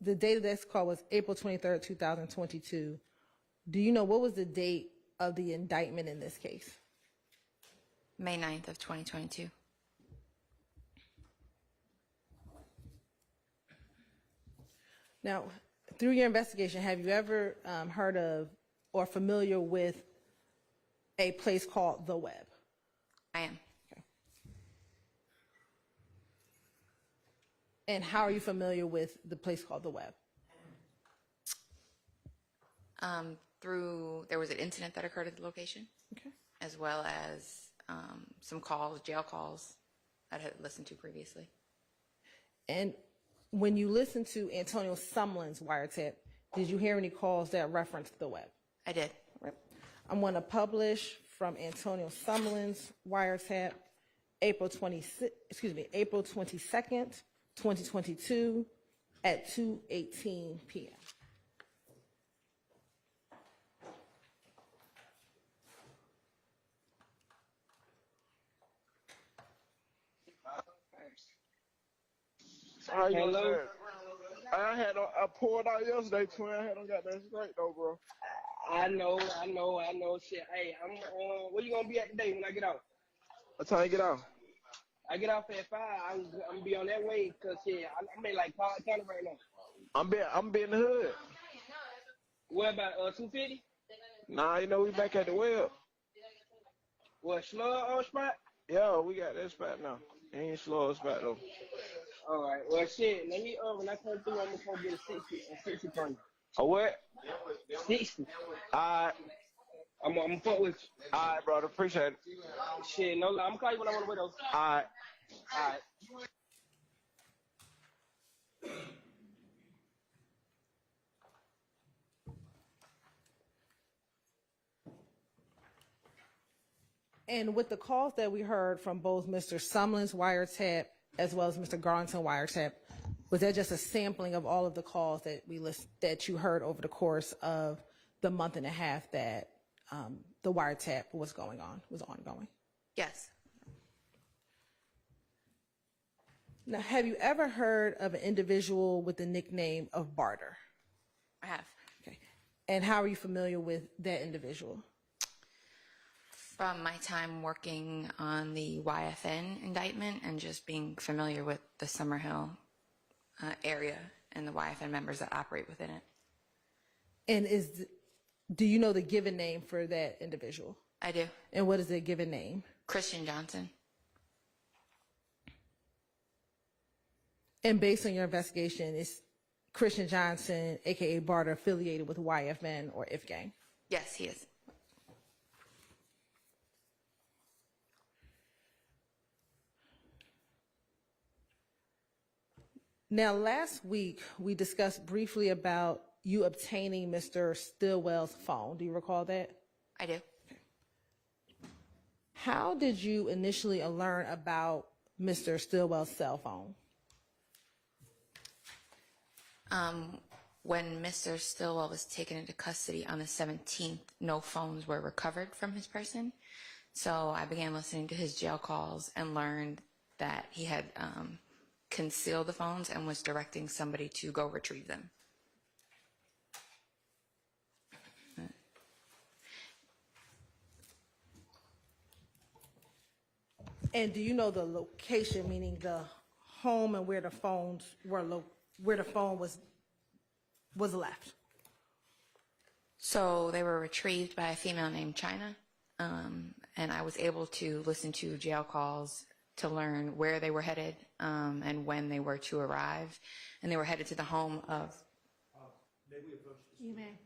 Speaker 3: the date of this call was April 23rd, 2022. Do you know what was the date of the indictment in this case?
Speaker 4: May 9th of 2022.
Speaker 3: Now, through your investigation, have you ever heard of or familiar with a place called The Web?
Speaker 4: I am.
Speaker 3: And how are you familiar with the place called The Web?
Speaker 4: There was an incident that occurred at the location, as well as some calls, jail calls that I had listened to previously.
Speaker 3: And when you listened to Antonio Sumlin's wiretap, did you hear any calls that referenced The Web?
Speaker 4: I did.
Speaker 3: Right. I'm going to publish from Antonio Sumlin's wiretap, April 22nd, 2022 at 2:18 p.m.
Speaker 8: How you
Speaker 2: Hello?
Speaker 8: doing? I poured out yesterday, twin. I had on got that straight though, bro.
Speaker 2: I know. Shit. Hey, I'm where you gonna be at today when I get out?
Speaker 8: What time you get out?
Speaker 2: I get off at 5. I'm gonna be on that way because shit, I'm in like Clark County right now.
Speaker 8: I'm be in the hood.
Speaker 2: What about 250?
Speaker 8: Nah, you know we back at the well.
Speaker 2: What, Slug on spot?
Speaker 8: Yeah, we got that spot now. Ain't slow spot though.
Speaker 2: All right. Well, shit. Let me when I come through, I'm gonna come get a 60 from you.
Speaker 8: A what?
Speaker 2: 60.
Speaker 8: Alright.
Speaker 2: I'm gonna fuck with you.
Speaker 8: Alright, brother. Appreciate it.
Speaker 2: Shit, no, I'm gonna call you when I'm on the way though.
Speaker 8: Alright.
Speaker 2: Alright.
Speaker 3: And with the calls that we heard from both Mr. Sumlin's wiretap as well as Mr. Garlington wiretap, was that just a sampling of all of the calls that you heard over the course of the month and a half that the wiretap was ongoing?
Speaker 4: Yes.
Speaker 3: Now, have you ever heard of an individual with the nickname of Barter?
Speaker 4: I have.
Speaker 3: Okay. And how are you familiar with that individual?
Speaker 4: From my time working on the YFN indictment and just being familiar with the Summerhill area and the YFN members that operate within it.
Speaker 3: And do you know the given name for that individual?
Speaker 4: I do.
Speaker 3: And what is the given name?
Speaker 4: Christian Johnson.
Speaker 3: And based on your investigation, is Christian Johnson, aka Barter, affiliated with YFN or If Gang?
Speaker 4: Yes, he is.
Speaker 3: Now, last week, we discussed briefly about you obtaining Mr. Stillwell's phone. Do you recall that?
Speaker 4: I do.
Speaker 3: How did you initially learn about Mr. Stillwell's cell phone?
Speaker 4: When Mr. Stillwell was taken into custody on the 17th, no phones were recovered from his person. So I began listening to his jail calls and learned that he had concealed the phones and was directing somebody to go retrieve them.
Speaker 3: And do you know the location, meaning the home and where the phones were, where the phone was left?
Speaker 4: So they were retrieved by a female named China, and I was able to listen to jail calls to learn where they were headed and when they were to arrive. And they were headed to the home of...
Speaker 7: You may.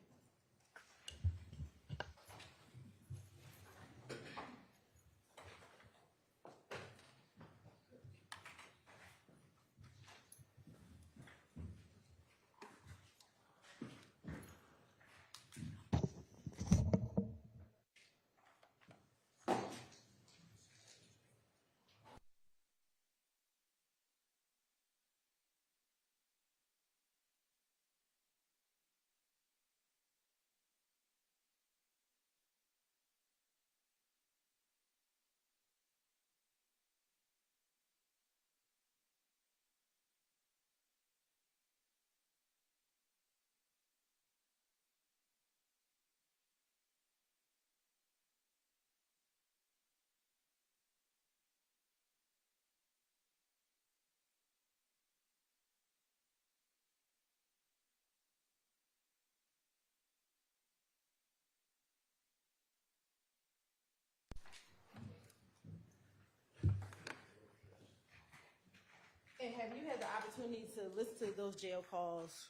Speaker 3: opportunity to listen to those jail calls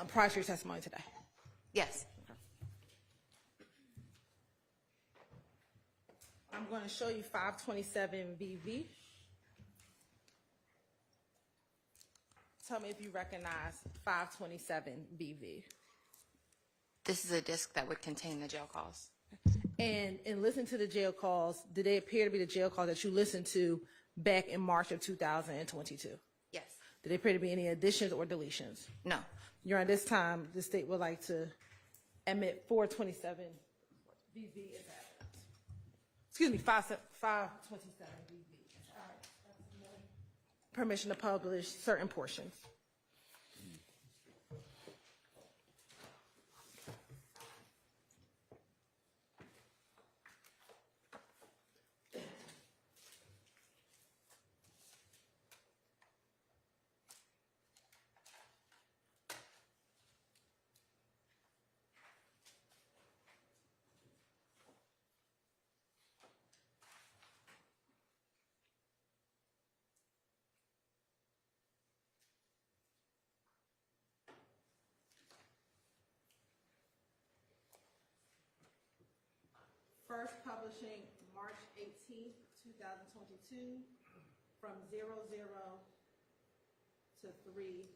Speaker 3: prior to your testimony today?
Speaker 4: Yes.
Speaker 3: I'm going to show you 527 BV. Tell me if you recognize 527 BV.
Speaker 4: This is a disc that would contain the jail calls.
Speaker 3: And listen to the jail calls. Did they appear to be the jail calls that you listened to back in March of 2022?
Speaker 4: Yes.
Speaker 3: Did they appear to be any additions or deletions?
Speaker 4: No.
Speaker 3: Your Honor, this time, the state would like to admit 427 BV as evidence. Excuse me, 527 BV. All right. Permission to publish certain portions. First publishing March 18th, 2022, from 00 to 3 minutes.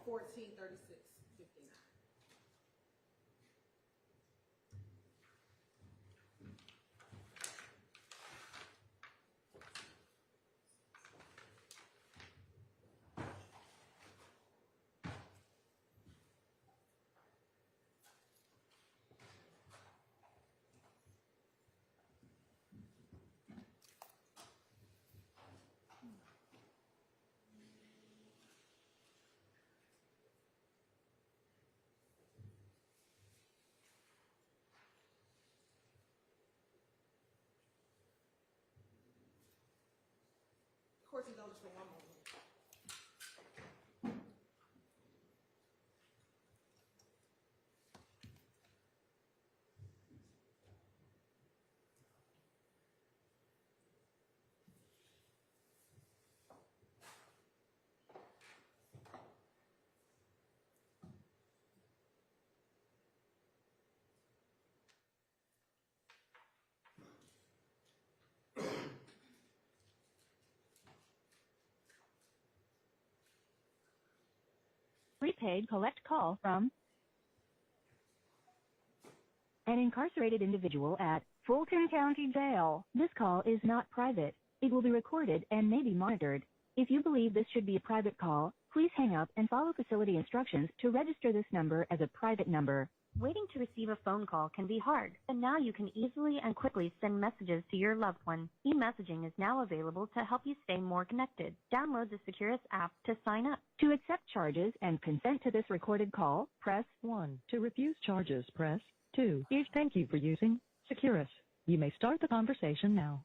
Speaker 3: $14.36.59. Court's indulgence for one moment.
Speaker 15: Prepaid collect call from an incarcerated individual at Fulton County Jail. This call is not private. It will be recorded and may be monitored. If you believe this should be a private call, please hang up and follow facility instructions to register this number as a private number.
Speaker 16: Waiting to receive a phone call can be hard, but now you can easily and quickly send messages to your loved one. E-messaging is now available to help you stay more connected. Download the Securus app to sign up.
Speaker 15: To accept charges and consent to this recorded call, press 1.
Speaker 17: To refuse charges, press 2. Thank you for using Securus. You may start the conversation now.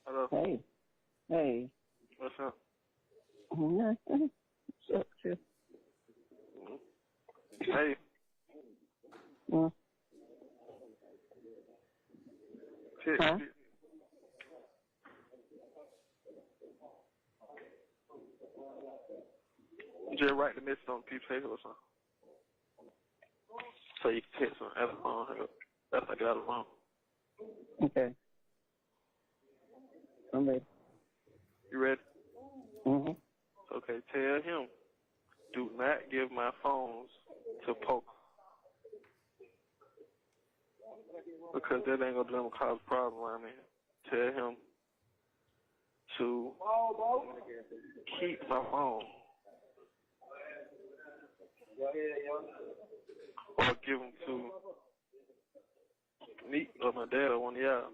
Speaker 8: Hello.
Speaker 14: Hey. Hey.
Speaker 8: What's up?
Speaker 14: Nothing. What's up, Chip?
Speaker 8: Hey. Shit.
Speaker 14: Huh?
Speaker 8: Just write the message on a piece of paper or something. So you can text on the phone after I get out of the phone.
Speaker 14: Okay. I'm ready.
Speaker 8: You ready?
Speaker 14: Mm-hmm.
Speaker 8: Okay, tell him, do not give my phones to poker. Because that ain't gonna cause a problem around here. Tell him to keep my phone. Or give them to me or my dad or one of y'all.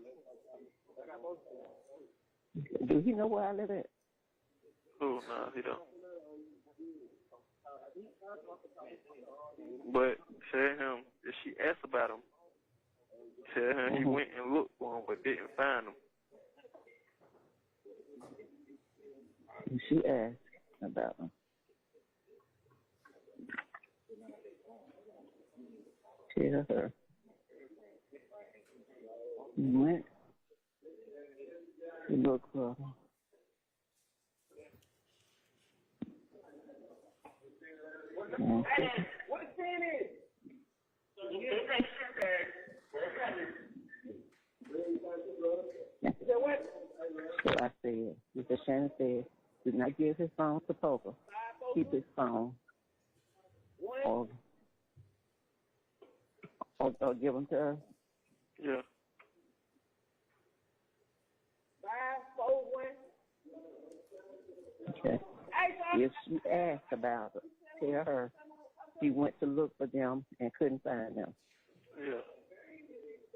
Speaker 14: Do he know where I live at?
Speaker 8: Oh, nah, he don't. But tell him, if she asks about him, tell him he went and looked for him but didn't find him.
Speaker 14: She asked about him.
Speaker 18: Tell her. You went. You look for her.
Speaker 2: What can it?
Speaker 18: So I said, Mr. Shannon said, do not give his phone to Poker. Keep his phone. Or give him to her.
Speaker 8: Yeah.
Speaker 2: 541.
Speaker 18: Okay. If she asks about it, tell her she went to look for them and couldn't find them.
Speaker 8: Yeah.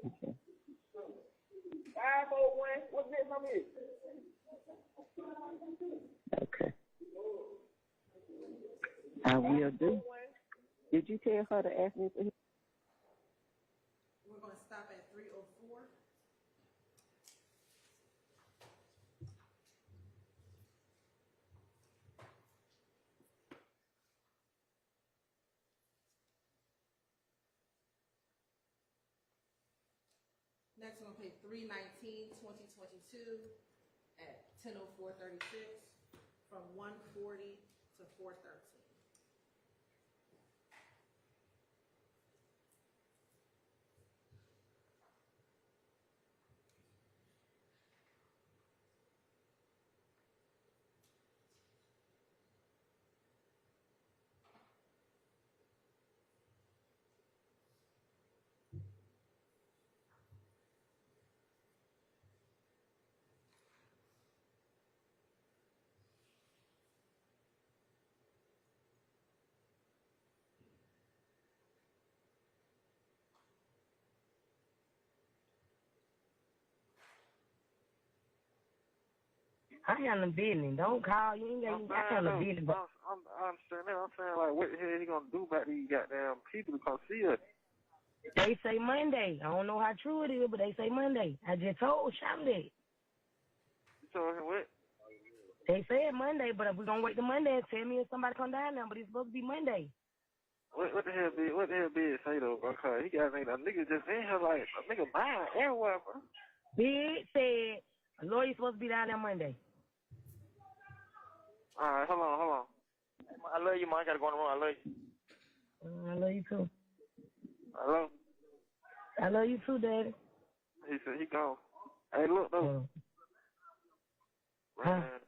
Speaker 18: Okay.
Speaker 2: 541. What's this on here?
Speaker 18: Okay. I will do. Did you tell her to ask me for him?
Speaker 3: We're going to stop at 304. Next, we're going to pay 3/19/2022 at 10:04:36 from 1:40 to 4:13.
Speaker 19: I handle business. Don't call. You ain't got I handle business.
Speaker 8: I understand that. I'm saying, like, what the hell he gonna do about these goddamn people to come see us?
Speaker 19: They say Monday. I don't know how true it is, but they say Monday. I just told Sham that.
Speaker 8: You told him what?
Speaker 19: They said Monday, but if we're gonna wait till Monday, tell me if somebody come down there. But it's supposed to be Monday.
Speaker 8: What the hell big say though, bro? Cause he got a nigga just in here like a nigga buying everywhere, bro.
Speaker 19: Big said a lawyer's supposed to be down there Monday.
Speaker 8: All right, hold on. I love you, man. I gotta go on the road. I love you.
Speaker 19: I love you too.
Speaker 8: Hello?
Speaker 19: I love you too, Daddy.
Speaker 8: He said he gone. Hey, look though. Man.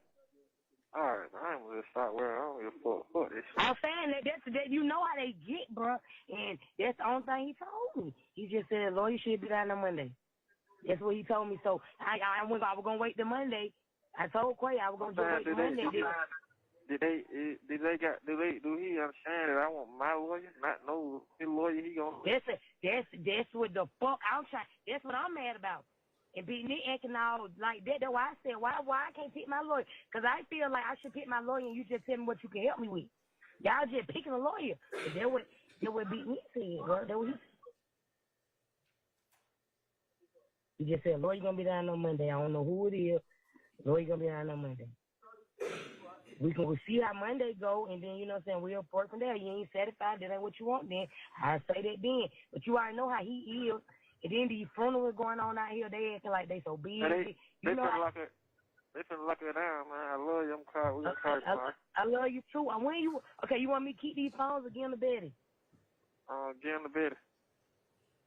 Speaker 8: All right, I ain't gonna stop where I don't give a fuck this shit.
Speaker 19: I'm saying that you know how they get, bro, and that's the only thing he told me. He just said, lawyer should be down on Monday. That's what he told me. So I was gonna wait till Monday. I told Quay I was gonna just wait till Monday.
Speaker 8: Do he understand that I want my lawyer, not no his lawyer? He gonna.
Speaker 19: That's what the fuck I'm trying. That's what I'm mad about. And be acting all like that. That's why I said why I can't pick my lawyer? Because I feel like I should pick my lawyer, and you just tell me what you can help me with. Y'all just picking a lawyer. That would beat me said, bro. That what he just said, lawyer gonna be down on Monday. I don't know who it is. Lawyer gonna be down on Monday. We'll see how Monday go, and then, you know what I'm saying, we'll work from there. You ain't satisfied, that ain't what you want, then I say that then. But you already know how he is. And then these funerals going on out here, they acting like they so busy.
Speaker 8: They finna lock it down, man. I love you. We gonna call you tomorrow.
Speaker 19: I love you too. You want me to keep these phones or get on the bed?
Speaker 8: Get on the bed.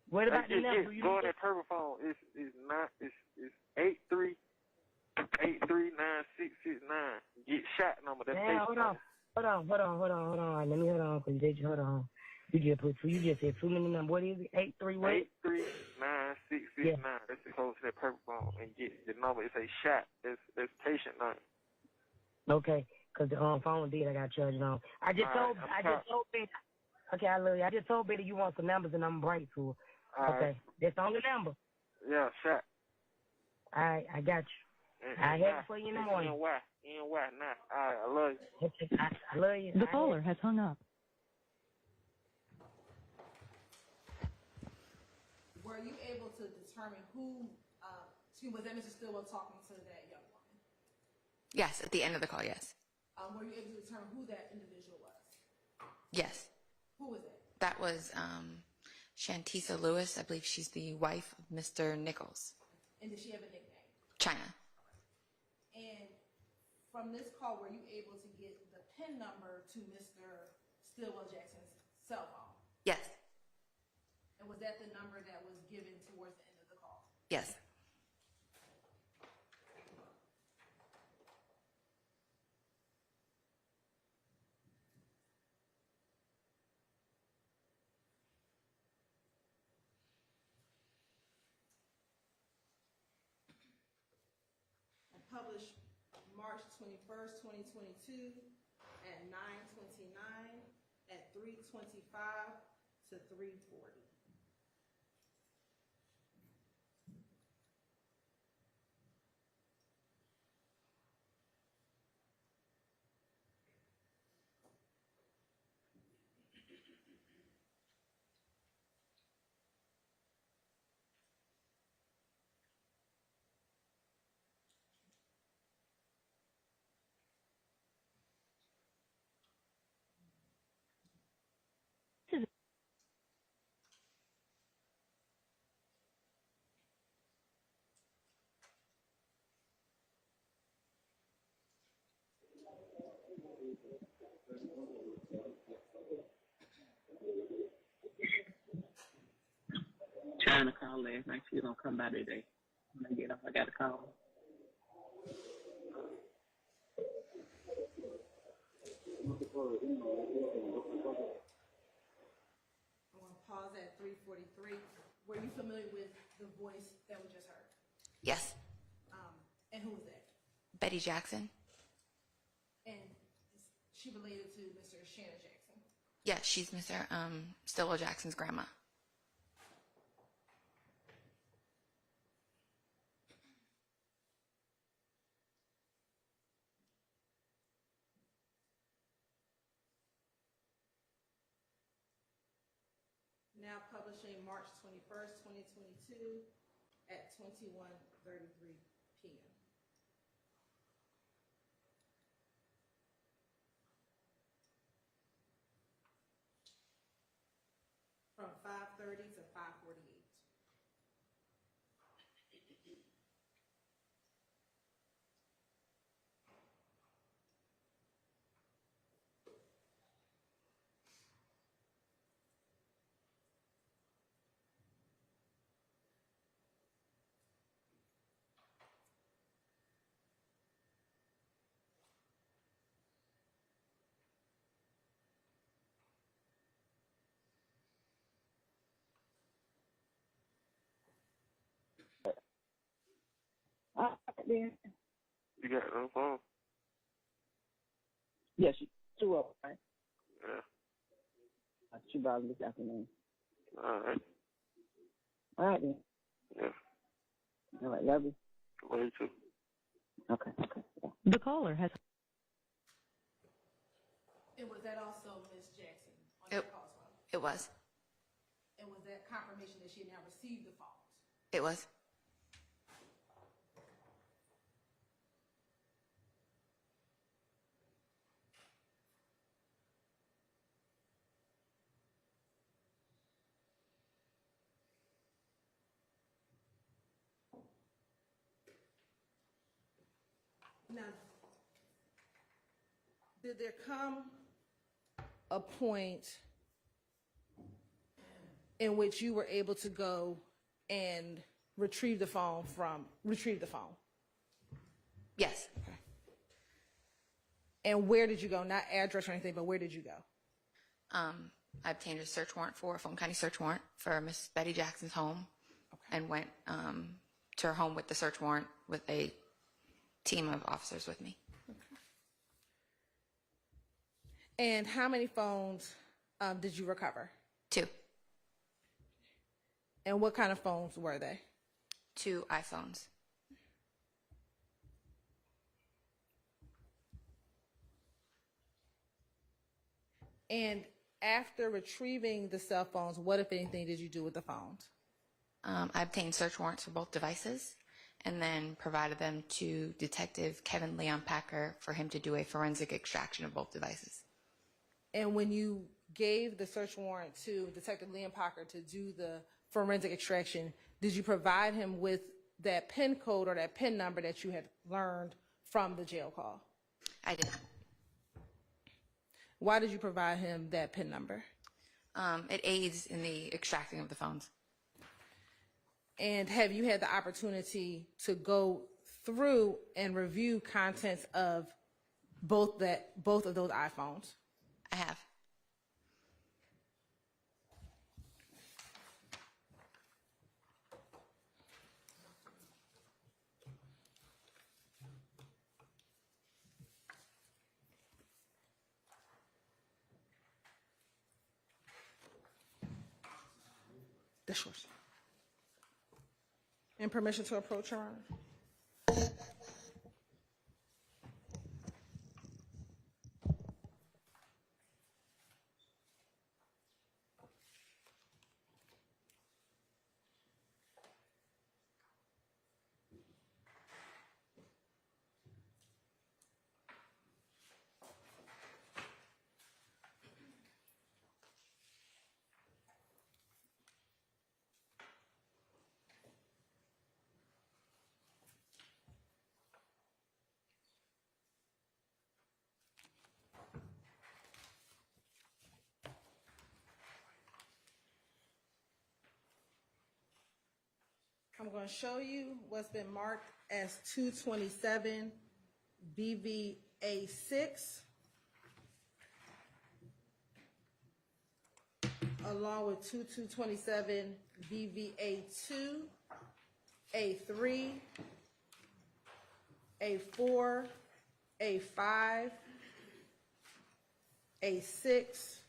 Speaker 19: What about the number?
Speaker 8: Go on that purple phone. It's 83. 839669. Get shot number. That's
Speaker 19: hold on. Let me hold on, cause they just hold on. You just said too many numbers. What is it? 83 what?
Speaker 8: 839669. Yeah. That's the code to that purple phone and get the number. It's a shot. That's patient number.
Speaker 19: Okay, cause the phone did. I got charged on. I just told Betty. Okay, I love you. I just told Betty you want some numbers and I'm bright to her. Okay, that's the only number.
Speaker 8: Yeah, shot.
Speaker 19: All right, I got you. I have it for you in the morning.
Speaker 8: NY, now. All right, I love you.
Speaker 19: I love you.
Speaker 17: The caller has hung up.
Speaker 3: Were you able to determine who, was that Mr. Stillwell talking to that young woman?
Speaker 4: Yes, at the end of the call, yes.
Speaker 3: Were you able to determine who that individual was?
Speaker 4: Yes.
Speaker 3: Who was it?
Speaker 4: That was Shantisa Lewis, I believe she's the wife of Mr. Nichols.
Speaker 3: And did she have a nickname?
Speaker 4: China.
Speaker 3: And from this call, were you able to get the PIN number to Mr. Stillwell Jackson's cell phone?
Speaker 4: Yes.
Speaker 3: And was that the number that was given towards the end of the call?
Speaker 4: Yes.
Speaker 3: Published March 21st, 2022 at 9:29, at 3:25 to 3:40.
Speaker 18: Trying to call last night. She's gonna come by today. When I get off, I gotta call.
Speaker 3: I'm going to pause at 3:43. Were you familiar with the voice that we just heard?
Speaker 4: Yes.
Speaker 3: And who was that?
Speaker 4: Betty Jackson.
Speaker 3: And is she related to Mr. Shannon Jackson?
Speaker 4: Yes, she's Mr. Stillwell Jackson's grandma.
Speaker 3: Now publishing March 21st, 2022 at 21:33 p.m. From 5:30 to 5:48.
Speaker 18: Then.
Speaker 8: You got it on the phone?
Speaker 18: Yeah, she 2 up, right?
Speaker 8: Yeah.
Speaker 18: She brought this afternoon.
Speaker 8: All right.
Speaker 18: All right, then.
Speaker 8: Yeah.
Speaker 18: All right, love you.
Speaker 8: Love you too.
Speaker 18: Okay, okay. Yeah.
Speaker 17: The caller has.
Speaker 3: And was that also Ms. Jackson on your call as well?
Speaker 4: It was.
Speaker 3: And was that confirmation that she had now received the phones?
Speaker 4: It was.
Speaker 3: Now, did there come a point in which you were able to go and retrieve the phone?
Speaker 4: Yes.
Speaker 3: Okay. And where did you go? Not address or anything, but where did you go?
Speaker 4: I obtained a search warrant for a Fulton County search warrant for Miss Betty Jackson's home, and went to her home with the search warrant with a team of officers with me.
Speaker 3: And how many phones did you recover?
Speaker 4: 2.
Speaker 3: And what kind of phones were they?
Speaker 4: 2 iPhones.
Speaker 3: And after retrieving the cell phones, what, if anything, did you do with the phones?
Speaker 4: I obtained search warrants for both devices and then provided them to Detective Kevin Leon Packer for him to do a forensic extraction of both devices.
Speaker 3: And when you gave the search warrant to Detective Liam Parker to do the forensic extraction, did you provide him with that PIN code or that PIN number that you had learned from the jail call?
Speaker 4: I did.
Speaker 3: Why did you provide him that PIN number?
Speaker 4: It aids in the extracting of the phones.
Speaker 3: And have you had the opportunity to go through and review contents of both of those iPhones?
Speaker 4: I have.
Speaker 3: That's yours. And permission to approach, Your Honor. I'm going to show you what's been marked as 227 BVA6, along with 2227 BVA2, A3, A4, A5, A6,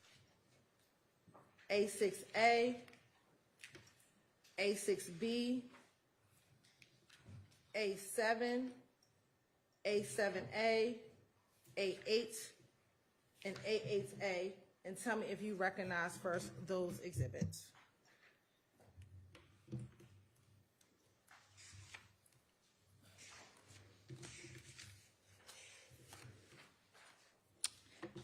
Speaker 3: A6A, A6B, A7, A7A, A8, and A8A, and tell me if you recognize first those exhibits.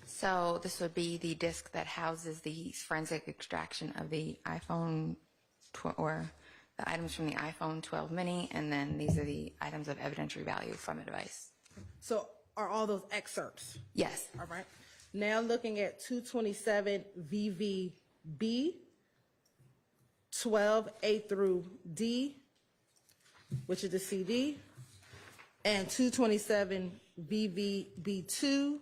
Speaker 4: So this would be the disk that houses the forensic extraction of the iPhone or the items from the iPhone 12 mini, and then these are the items of evidentiary value from the device.
Speaker 3: So are all those excerpts?
Speaker 4: Yes.
Speaker 3: All right. Now looking at 227 VVB, 12A through D, which is the CD, and 227 VVB2,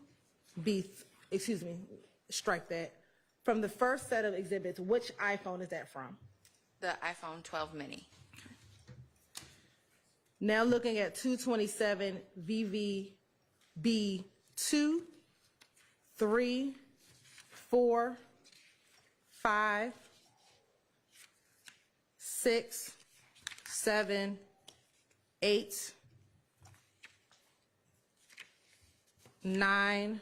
Speaker 3: strike that. From the first set of exhibits, which iPhone is that from?
Speaker 4: The iPhone 12 mini.
Speaker 3: Now looking at 227 VVB2, 3, 4, 5, 6, 7, 8, 9,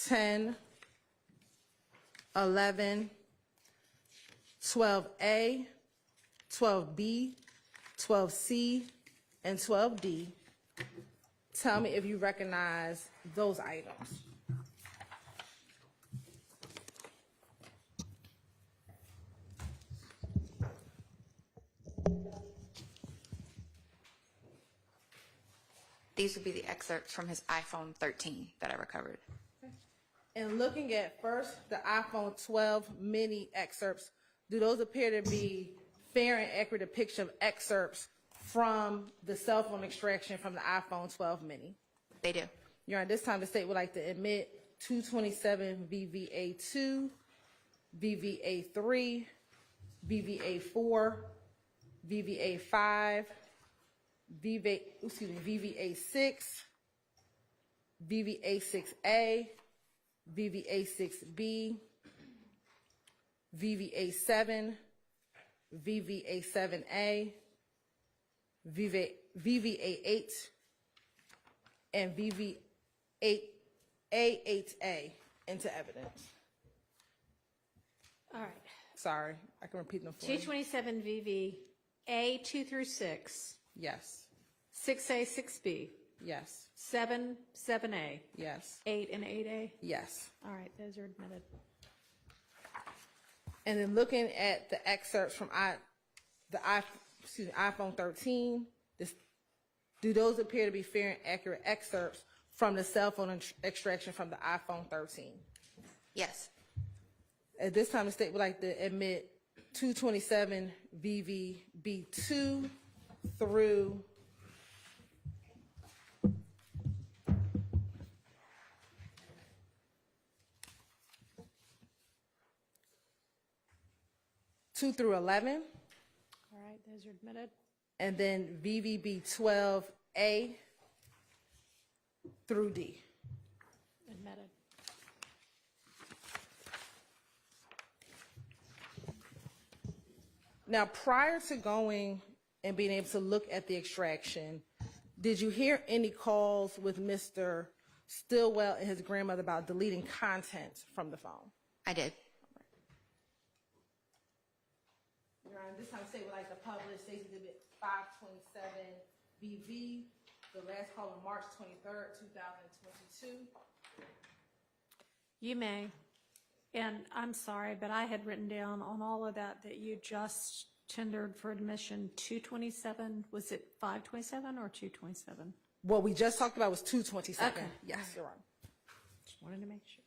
Speaker 3: 10, 11, 12A, 12B, 12C, and 12D. Tell me if you recognize those items.
Speaker 4: These would be the excerpts from his iPhone 13 that I recovered.
Speaker 3: And looking at first the iPhone 12 mini excerpts, do those appear to be fair and accurate depiction of excerpts from the cell phone extraction from the iPhone 12 mini?
Speaker 4: They do.
Speaker 3: Your Honor, this time the state would like to admit 227 VVA2, VVA3, VVA4, VVA5, VVA6, VVA6A, VVA6B, VVA7, VVA7A, VVA8, and VVA8A into evidence.
Speaker 7: All right.
Speaker 3: Sorry, I can repeat them for you.
Speaker 7: 227 VV, A 2 through 6.
Speaker 3: Yes.
Speaker 7: 6A, 6B.
Speaker 3: Yes.
Speaker 7: 7, 7A.
Speaker 3: Yes.
Speaker 7: 8 and 8A.
Speaker 3: Yes.
Speaker 7: All right, those are admitted.
Speaker 3: And then looking at the excerpts from iPhone 13, do those appear to be fair and accurate excerpts from the cell phone extraction from the iPhone 13?
Speaker 4: Yes.
Speaker 3: At this time, the state would like to admit 227 VVB2 through 2 through 11.
Speaker 7: All right, those are admitted.
Speaker 3: And then VVB12A through D.
Speaker 7: Admitted.
Speaker 3: Now, prior to going and being able to look at the extraction, did you hear any calls with Mr. Stillwell and his grandmother about deleting content from the phone?
Speaker 4: I did.
Speaker 3: Your Honor, this time the state would like to publish State's Exhibit 527 BV, the last call on March 23rd, 2022.
Speaker 7: You may. And I'm sorry, but I had written down on all of that you just tendered for admission 227. Was it 527 or 227?
Speaker 3: What we just talked about was 227.
Speaker 7: Okay.
Speaker 3: Yes, Your Honor.
Speaker 7: Just wanted to make sure.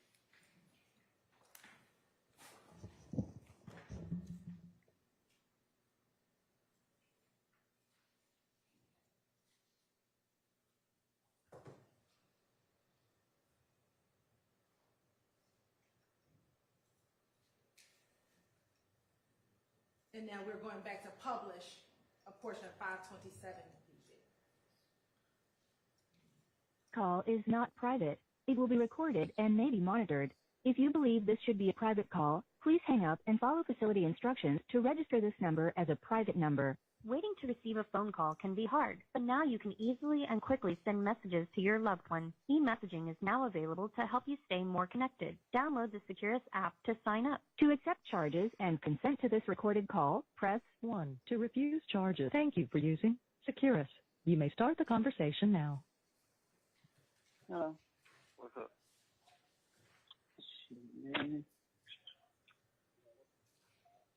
Speaker 3: And now we're going back to publish a portion of 527 BV.
Speaker 15: Call is not private. It will be recorded and may be monitored. If you believe this should be a private call, please hang up and follow facility instructions to register this number as a private number.
Speaker 16: Waiting to receive a phone call can be hard, but now you can easily and quickly send messages to your loved one. E-messaging is now available to help you stay more connected. Download the Securus app to sign up.
Speaker 15: To accept charges and consent to this recorded call, press
Speaker 17: 1. To refuse charges, thank you for using Securus. You may start the conversation now.
Speaker 18: Hello.
Speaker 5: What's up?
Speaker 18: Man.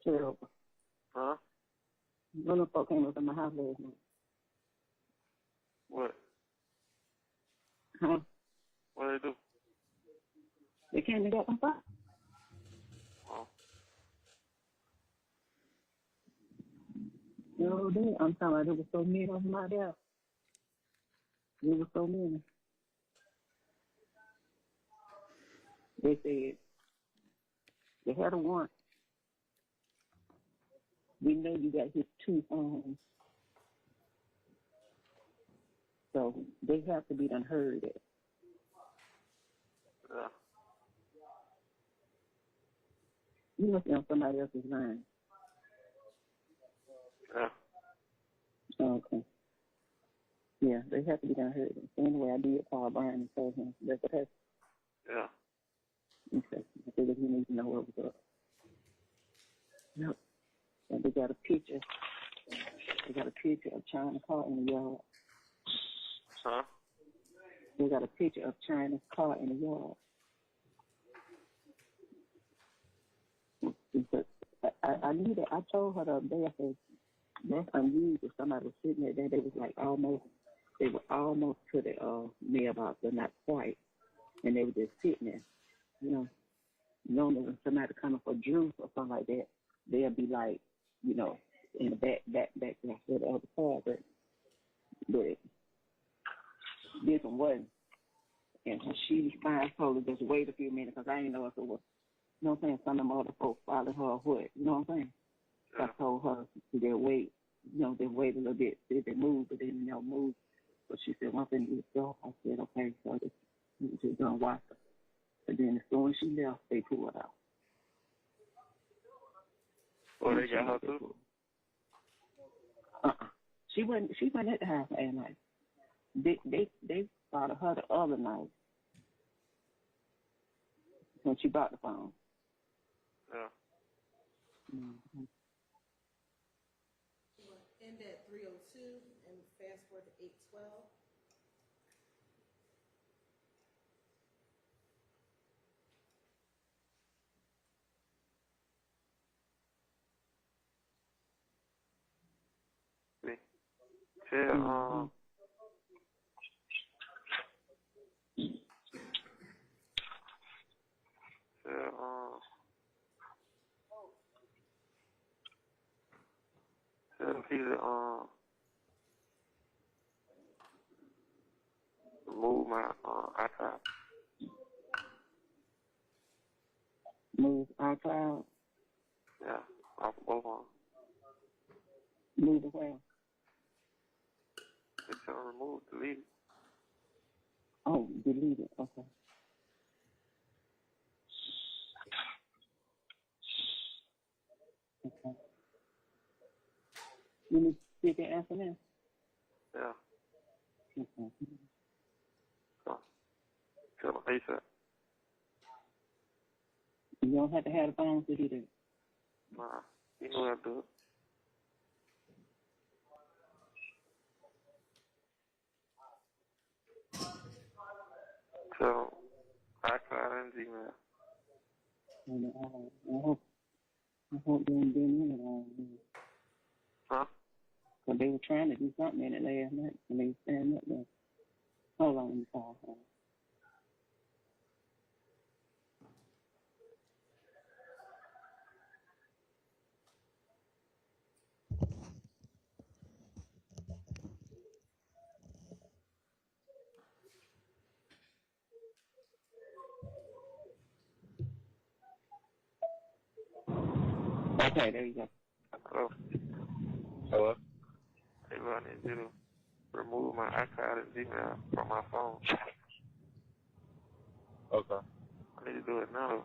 Speaker 18: Terrible.
Speaker 5: Huh?
Speaker 18: One of the folk came up in my house last night.
Speaker 5: What?
Speaker 18: Huh?
Speaker 5: What did they do?
Speaker 18: They came and got my phone.
Speaker 5: Oh.
Speaker 18: No, I'm talking about there was so many of them out there. There was so many. They said they had a warrant. We know you got his 2 phones. So they have to be done heard it.
Speaker 5: Yeah.
Speaker 18: You must be on somebody else's line.
Speaker 5: Yeah.
Speaker 18: Oh, okay. Yeah, they have to be done heard. So anyway, I did call Brian and told him that's okay.
Speaker 5: Yeah.
Speaker 18: Okay. I figured he needs to know what was up. Yep. And they got a picture. They got a picture of China's car in the yard.
Speaker 5: Huh?
Speaker 18: They got a picture of China's car in the yard. Because I knew that. I told her the other day, I said, that's unusual. Somebody was sitting there, they was like they were almost to the mailbox, but not quite. And they were just sitting there. You know, normally when somebody coming for juice or something like that, they'll be like, you know, in the back of the other car, but this one wasn't. And she finally told her just wait a few minutes because I didn't know if it was, you know what I'm saying, some of them other folks followed her or what, you know what I'm saying? So I told her to just wait, you know, just wait a little bit, see if they move, but they didn't move. But she said, one thing you go. I said, okay, so just gonna watch her. But then as soon as she left, they pulled out.
Speaker 5: Oh, they got her too?
Speaker 18: She went at the house last night. They followed her the other night when she bought the phone.
Speaker 5: Yeah.
Speaker 18: Mm-hmm.
Speaker 3: End at 302 and fast forward to 812.
Speaker 8: Said, said if he remove my iPad.
Speaker 18: Move iCloud.
Speaker 8: Yeah, off of both of them.
Speaker 18: Move the where?
Speaker 8: They tell him remove, delete it.
Speaker 18: Oh, delete it. Okay. Okay. You need to speak and answer now?
Speaker 8: Yeah.
Speaker 18: Okay.
Speaker 8: So, tell him ASAP.
Speaker 18: You don't have to have the phone to do that.
Speaker 8: Nah, you know how to do it. So, iCloud and Gmail.
Speaker 18: And I hope they ain't been in it all.
Speaker 8: Huh?
Speaker 18: Because they were trying to do something in it last night and they were standing up there. Hold on, let me call her. Okay, there you go.
Speaker 8: Hello?
Speaker 20: Hello?
Speaker 8: Hey, bro, I need you to remove my iCloud and Gmail from my phone.
Speaker 20: Okay.
Speaker 8: I need to do it now.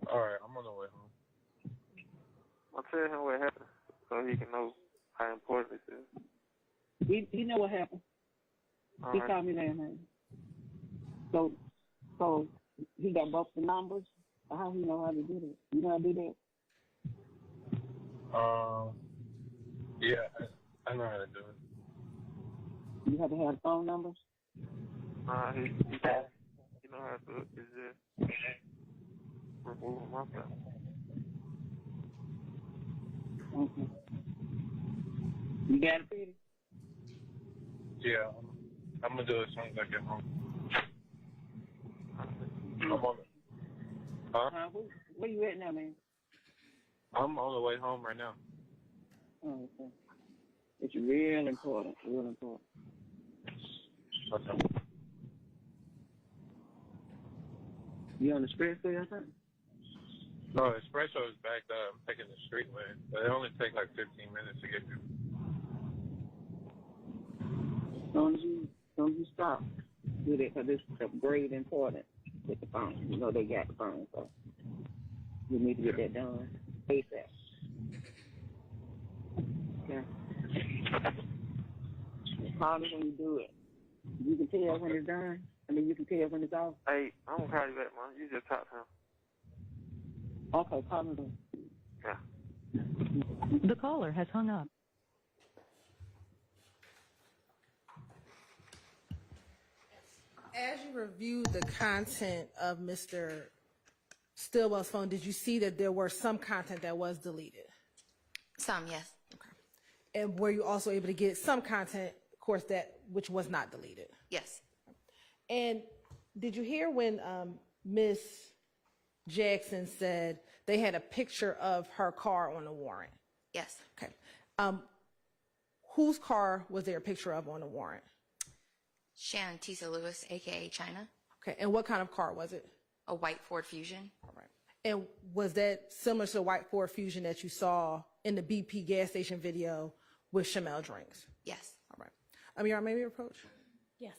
Speaker 20: Alright, I'm on the way home.
Speaker 8: I'll tell him what happened so he can know how important this is.
Speaker 18: He know what happened.
Speaker 8: All
Speaker 18: He
Speaker 8: right.
Speaker 18: called me last night. So he got both the numbers. How he know how to do that? You know how to do that?
Speaker 20: Yeah, I know how to do it.
Speaker 18: You have to have the phone numbers?
Speaker 8: He know how to do it. It's just remove my phone.
Speaker 18: Okay. You got it, Petey?
Speaker 20: Yeah, I'm gonna do it as soon as I get home. I'm on it. Huh?
Speaker 18: Where you at now, man?
Speaker 20: I'm on the way home right now.
Speaker 18: Oh, okay. It's real important. Real important.
Speaker 20: Okay.
Speaker 18: You on the expressway or something?
Speaker 20: No, espresso is backed up. I'm taking the street lane, but it only takes like 15 minutes to get there.
Speaker 18: As soon as you stop, do that because it's of great importance with the phone. You know they got the phone, so we need to get that done ASAP. Yeah. Call me when you do it. You can tell when it's done. I mean, you can tell when it's off.
Speaker 8: Hey, I'm going to call you back, man. You just talk to him.
Speaker 18: Okay, call me then.
Speaker 8: Yeah.
Speaker 17: The caller has hung up.
Speaker 3: As you reviewed the content of Mr. Stillwell's phone, did you see that there were some content that was deleted?
Speaker 4: Some, yes.
Speaker 3: Okay. And were you also able to get some content, of course, which was not deleted?
Speaker 4: Yes.
Speaker 3: And did you hear when Miss Jackson said they had a picture of her car on the warrant?
Speaker 4: Yes.
Speaker 3: Okay. Whose car was there a picture of on the warrant?
Speaker 4: Shannon Tisa Lewis, a.k.a. China.
Speaker 3: Okay. And what kind of car was it?
Speaker 4: A white Ford Fusion.
Speaker 3: All right. And was that similar to the white Ford Fusion that you saw in the BP gas station video with Chamel drinks?
Speaker 4: Yes.
Speaker 3: All right. Amira, maybe approach?
Speaker 7: Yes.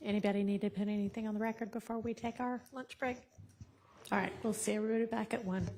Speaker 7: Anybody need to put anything on the record before we take our lunch break? All right, we'll see everybody back at 1.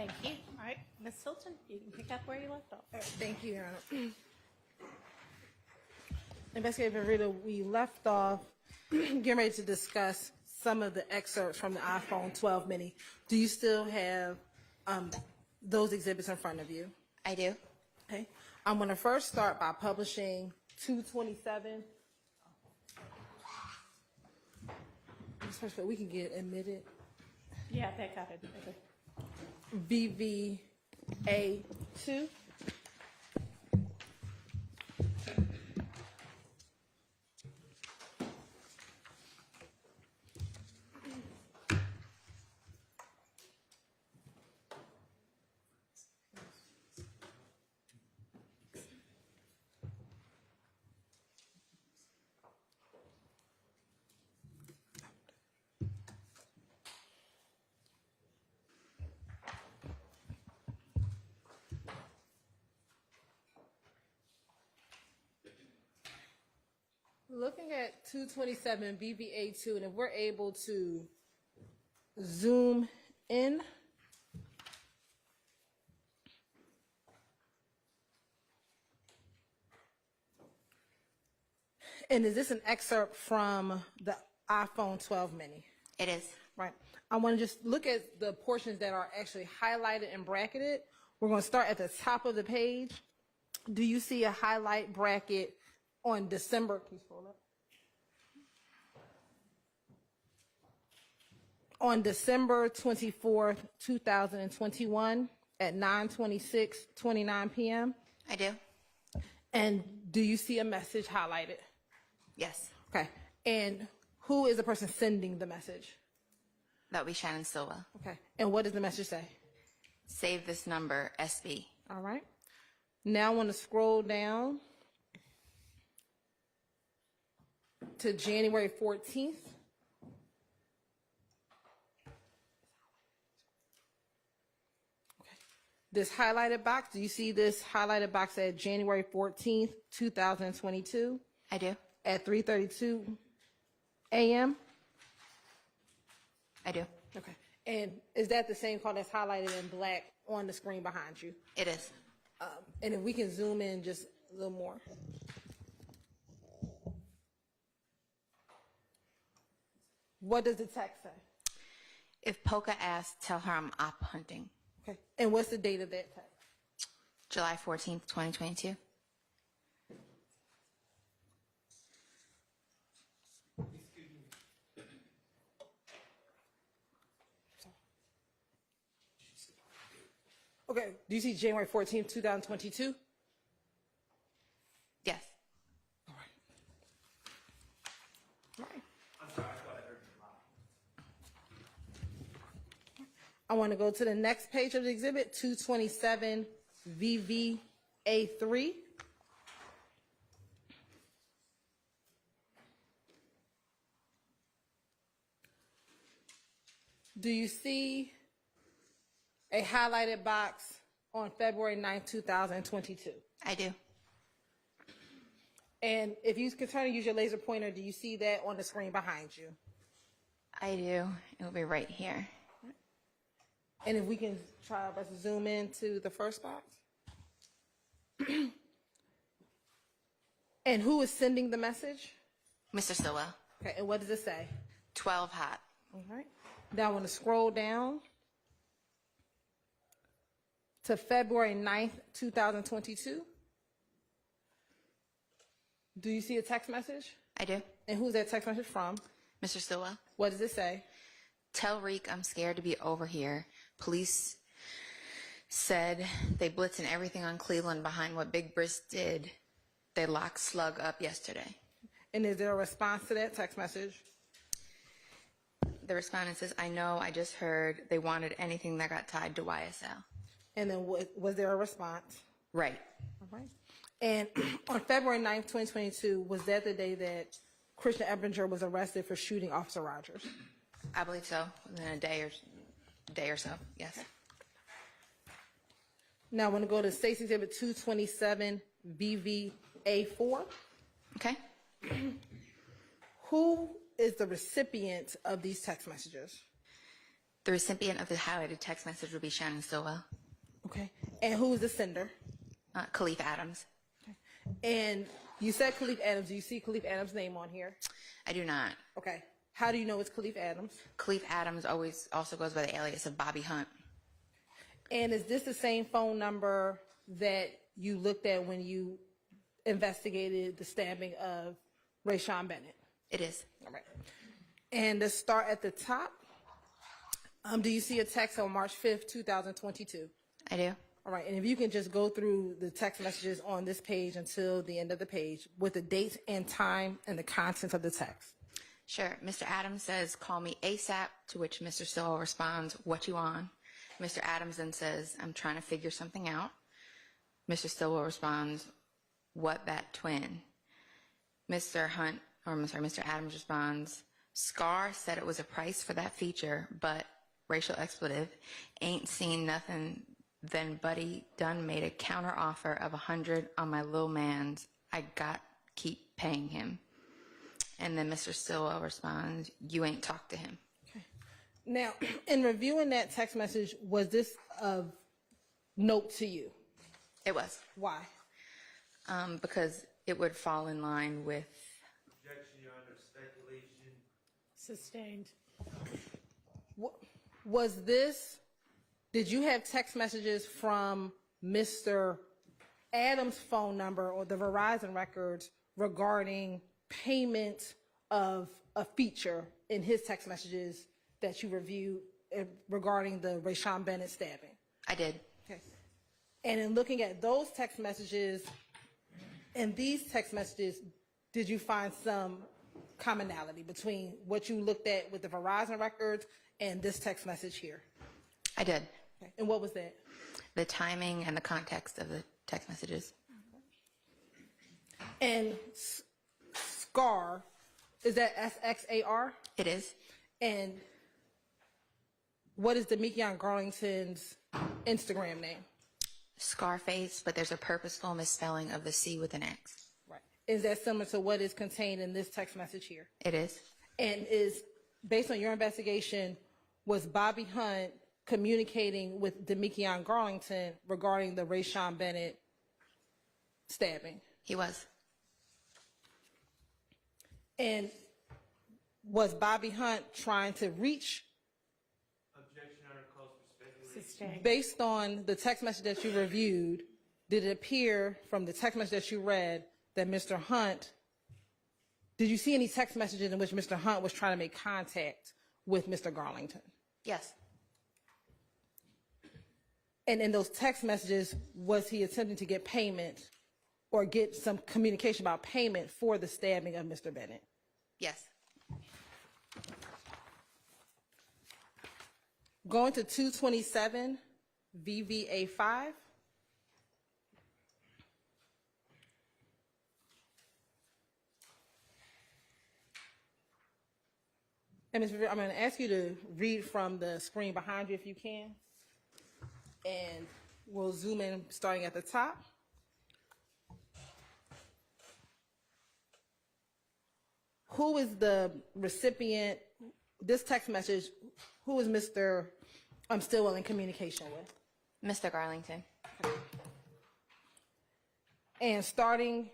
Speaker 7: Thank you. All right, Ms. Hilton, you can pick up where you left off.
Speaker 3: Thank you, Your Honor. Investigator Rita, we left off getting ready to discuss some of the excerpts from the iPhone 12 mini. Do you still have those exhibits in front of you?
Speaker 4: I do.
Speaker 3: Okay. I'm going to first start by publishing 227. First, we can get admitted.
Speaker 7: Yeah, they got it.
Speaker 3: VVA2. Looking at 227 BBA2, and if we're able to zoom in, and is this an excerpt from the iPhone 12 mini?
Speaker 4: It is.
Speaker 3: Right. I want to just look at the portions that are actually highlighted and bracketed. We're going to start at the top of the page. Do you see a highlight bracket on December? Can you scroll up? On December 24th, 2021 at 9:26:29 p.m.?
Speaker 4: I do.
Speaker 3: And do you see a message highlighted?
Speaker 4: Yes.
Speaker 3: Okay. And who is the person sending the message?
Speaker 4: That would be Shannon Silva.
Speaker 3: Okay. And what does the message say?
Speaker 4: Save this number, SB.
Speaker 3: All right. Now I want to scroll down to January 14th. This highlighted box, do you see this highlighted box at January 14th, 2022?
Speaker 4: I do.
Speaker 3: At 3:32 a.m.?
Speaker 4: I do.
Speaker 3: Okay. And is that the same call that's highlighted in black on the screen behind you?
Speaker 4: It is.
Speaker 3: And if we can zoom in just a little more. What does the text say?
Speaker 4: If Polka asks, tell her I'm op hunting.
Speaker 3: Okay. And what's the date of that text?
Speaker 4: July 14th, 2022.
Speaker 3: Okay. Do you see January 14th, 2022?
Speaker 4: Yes.
Speaker 3: All right. All right.
Speaker 10: I'm sorry, I thought I heard you loud.
Speaker 3: I want to go to the next page of the exhibit, 227 VVA3. Do you see a highlighted box on February 9th, 2022?
Speaker 4: I do.
Speaker 3: And if you can turn and use your laser pointer, do you see that on the screen behind you?
Speaker 4: I do. It'll be right here.
Speaker 3: And if we can try our best to zoom into the first box. And who is sending the message?
Speaker 4: Mr. Stillwell.
Speaker 3: Okay, and what does it say?
Speaker 4: 12 hot.
Speaker 3: All right. Now I want to scroll down to February 9th, 2022. Do you see a text message?
Speaker 4: I do.
Speaker 3: And who's that text message from?
Speaker 4: Mr. Stillwell.
Speaker 3: What does it say?
Speaker 4: Tell Reek I'm scared to be over here. Police said they blitzing everything on Cleveland behind what Big Brisk did. They locked Slug up yesterday.
Speaker 3: And is there a response to that text message?
Speaker 4: The respondent says, I know, I just heard they wanted anything that got tied to YSL.
Speaker 3: And then was there a response?
Speaker 4: Right.
Speaker 3: All right. And on February 9th, 2022, was that the day that Christian Ebinger was arrested for shooting Officer Rogers?
Speaker 4: I believe so. Within a day or so, yes.
Speaker 3: Now I want to go to Stacy Exhibit 227 BVA4.
Speaker 4: Okay.
Speaker 3: Who is the recipient of these text messages?
Speaker 4: The recipient of the highlighted text message would be Shannon Stillwell.
Speaker 3: Okay. And who's the sender?
Speaker 4: Khalif Adams.
Speaker 3: And you said Khalif Adams. Do you see Khalif Adams' name on here?
Speaker 4: I do not.
Speaker 3: Okay. How do you know it's Khalif Adams?
Speaker 4: Khalif Adams also goes by the alias of Bobby Hunt.
Speaker 3: And is this the same phone number that you looked at when you investigated the stabbing of Rayshawn Bennett?
Speaker 4: It is.
Speaker 3: All right. And to start at the top, do you see a text on March 5th, 2022?
Speaker 4: I do.
Speaker 3: All right. And if you can just go through the text messages on this page until the end of the page with the date and time and the contents of the text.
Speaker 4: Sure. Mr. Adams says, call me ASAP, to which Mr. Stillwell responds, what you on? Mr. Adams then says, I'm trying to figure something out. Mr. Stillwell responds, what bat twin? Mr. Adams responds, Scar said it was a price for that feature, but racial expletive, ain't seen nothing. Then Buddy done made a counter offer of 100 on my little man's. I got keep paying him. And then Mr. Stillwell responds, you ain't talked to him.
Speaker 3: Okay. Now, in reviewing that text message, was this of note to you?
Speaker 4: It was.
Speaker 3: Why?
Speaker 4: Because it would fall in line with...
Speaker 10: Objection, Your Honor. Speculation.
Speaker 7: Sustained.
Speaker 3: Was this... Did you have text messages from Mr. Adams' phone number or the Verizon records regarding payment of a feature in his text messages that you reviewed regarding the Rayshawn Bennett stabbing?
Speaker 4: I did.
Speaker 3: Okay. And in looking at those text messages and these text messages, did you find some commonality between what you looked at with the Verizon records and this text message here?
Speaker 4: I did.
Speaker 3: Okay. And what was that?
Speaker 4: The timing and the context of the text messages.
Speaker 3: And Scar, is that SXAR?
Speaker 4: It is.
Speaker 3: And what is Demekion Garlington's Instagram name?
Speaker 4: Scarface, but there's a purposeful misspelling of the C with an X.
Speaker 3: Right. Is that similar to what is contained in this text message here?
Speaker 4: It is.
Speaker 3: And is, based on your investigation, was Bobby Hunt communicating with Demekion Garlington regarding the Rayshawn Bennett stabbing?
Speaker 4: He was.
Speaker 3: And was Bobby Hunt trying to reach?
Speaker 10: Objection, Your Honor. Calls for speculation.
Speaker 7: Sustained.
Speaker 3: Based on the text message that you reviewed, did it appear from the text message that you read that Mr. Hunt, did you see any text messages in which Mr. Hunt was trying to make contact with Mr. Garlington?
Speaker 4: Yes.
Speaker 3: And in those text messages, was he attempting to get payment or get some communication about payment for the stabbing of Mr. Bennett?
Speaker 4: Yes.
Speaker 3: Going to 227 VVA 5. And Ms. Rivera, I'm going to ask you to read from the screen behind you if you can. And we'll zoom in starting at the top. Who is the recipient, this text message, who is Mr. Stillwell in communication with?
Speaker 4: Mr. Garlington.
Speaker 3: Okay. And starting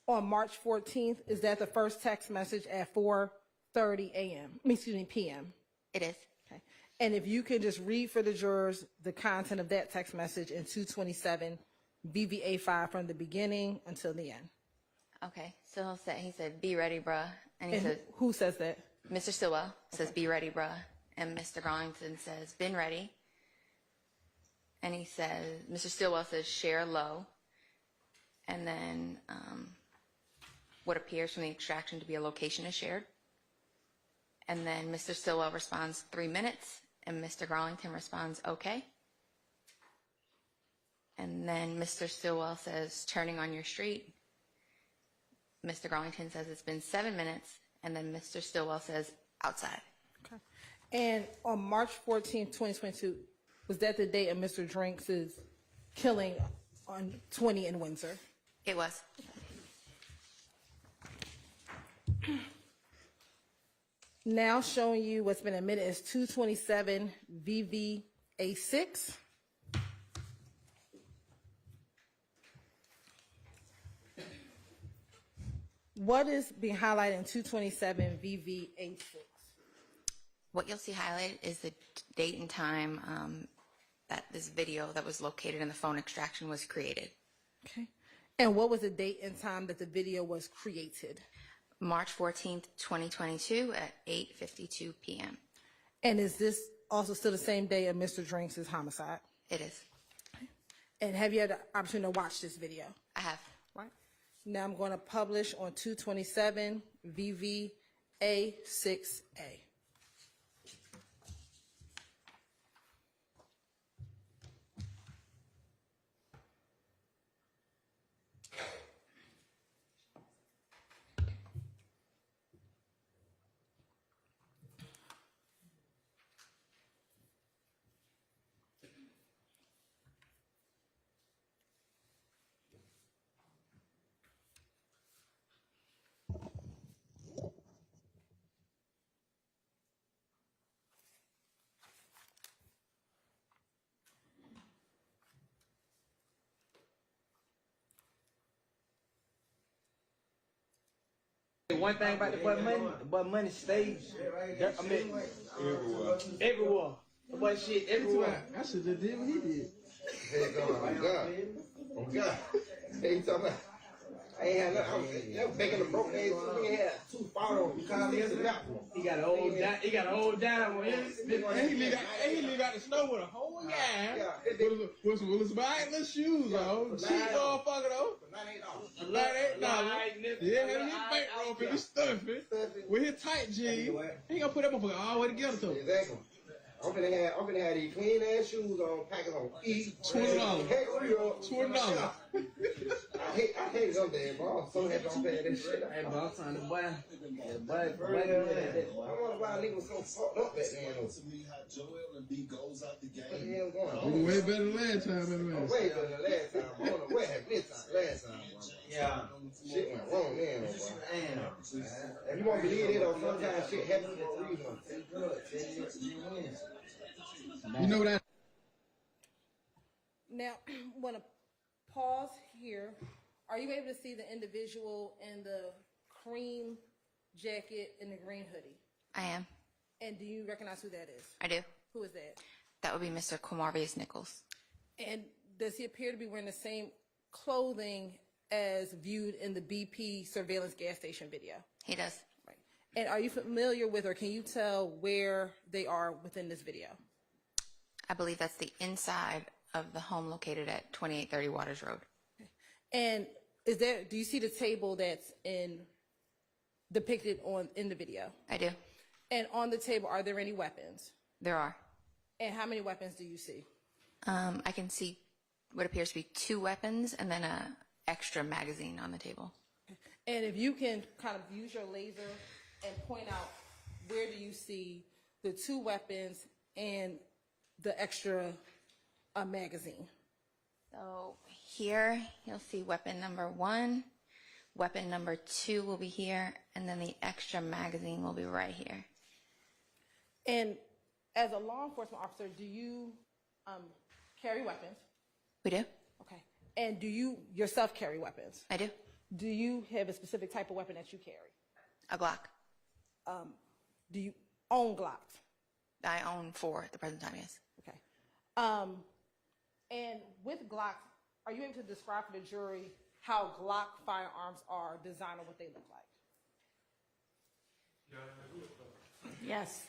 Speaker 3: on March 14th, is that the first text message at 4:30 p.m.?
Speaker 4: It is.
Speaker 3: Okay. And if you could just read for the jurors the content of that text message in 227 BVA 5 from the beginning until the end.
Speaker 4: Okay. So he said, be ready, bruh. And he
Speaker 3: And
Speaker 4: said,
Speaker 3: who says that?
Speaker 4: Mr. Stillwell says, be ready, bruh. And Mr. Garlington says, been ready. And he says, Mr. Stillwell says, share low. And then what appears from the extraction to be a location is shared. And then Mr. Stillwell responds 3 minutes, and Mr. Garlington responds, okay. And then Mr. Stillwell says, turning on your street. Mr. Garlington says it's been 7 minutes, and then Mr. Stillwell says, outside.
Speaker 3: Okay. And on March 14th, 2022, was that the date of Mr. Drinks' killing on 20 in Windsor?
Speaker 4: It was.
Speaker 3: Now showing you what's been admitted is 227 VVA6. What is being highlighted in 227 VVA6?
Speaker 4: What you'll see highlighted is the date and time that this video that was located in the phone extraction was created.
Speaker 3: Okay. And what was the date and time that the video was created?
Speaker 4: March 14th, 2022 at 8:52 p.m.
Speaker 3: And is this also still the same day of Mr. Drinks' homicide?
Speaker 4: It is.
Speaker 3: Okay. And have you had the opportunity to watch this video?
Speaker 4: I have.
Speaker 3: Right. Now I'm going to publish on 227 VVA6A.
Speaker 13: One thing about the boy money stays. I mean, everywhere. The boy shit everywhere.
Speaker 8: I should have did what he did.
Speaker 2: Oh God. Hey, you talking about? I ain't had nothing. I was making a broke ass. We had 2 firearms. You called me as a doctor.
Speaker 13: He got an old dime. He got an old dime on him.
Speaker 8: And he leave out the snow with a whole guy. With some right little shoes on. Cheap motherfucker though. $98. Yeah, had his bankroll and his stuffing. With his tight jeans. He gonna put that motherfucker all the way together to him.
Speaker 2: Exactly. I'm gonna have these clean ass shoes on, packers on feet.
Speaker 8: $20. $20.
Speaker 2: I hate them damn bro. So happy I'm paying this shit.
Speaker 13: Hey, bro, I'm trying to buy.
Speaker 2: I want to buy a nigga so fucked up that damn. What the hell going on?
Speaker 8: Way better than last time, anyway.
Speaker 2: Way better than last time. I don't know what happened this time. Last time, bro.
Speaker 13: Yeah.
Speaker 2: Shit went wrong then, bro. And you won't believe it though. Sometimes shit happens for a reason.
Speaker 8: You know that.
Speaker 3: Now, I'm going to pause here. Are you able to see the individual in the cream jacket and the green hoodie?
Speaker 4: I am.
Speaker 3: And do you recognize who that is?
Speaker 4: I do.
Speaker 3: Who is that?
Speaker 4: That would be Mr. Quamarvius Nichols.
Speaker 3: And does he appear to be wearing the same clothing as viewed in the BP surveillance gas station video?
Speaker 4: He does.
Speaker 3: Right. And are you familiar with, or can you tell where they are within this video?
Speaker 4: I believe that's the inside of the home located at 2830 Waters Road.
Speaker 3: And do you see the table that's depicted in the video?
Speaker 4: I do.
Speaker 3: And on the table, are there any weapons?
Speaker 4: There are.
Speaker 3: And how many weapons do you see?
Speaker 4: I can see what appears to be 2 weapons and then a extra magazine on the table.
Speaker 3: And if you can kind of use your laser and point out, where do you see the 2 weapons and the extra magazine?
Speaker 4: So here you'll see weapon number 1, weapon number 2 will be here, and then the extra magazine will be right here.
Speaker 3: And as a law enforcement officer, do you carry weapons?
Speaker 4: We do.
Speaker 3: Okay. And do you yourself carry weapons?
Speaker 4: I do.
Speaker 3: Do you have a specific type of weapon that you carry?
Speaker 4: A Glock.
Speaker 3: Do you own Glocks?
Speaker 4: I own 4 at the present time, yes.
Speaker 3: Okay. And with Glocks, are you able to describe for the jury how Glock firearms are designed or what they look like?
Speaker 7: Yes.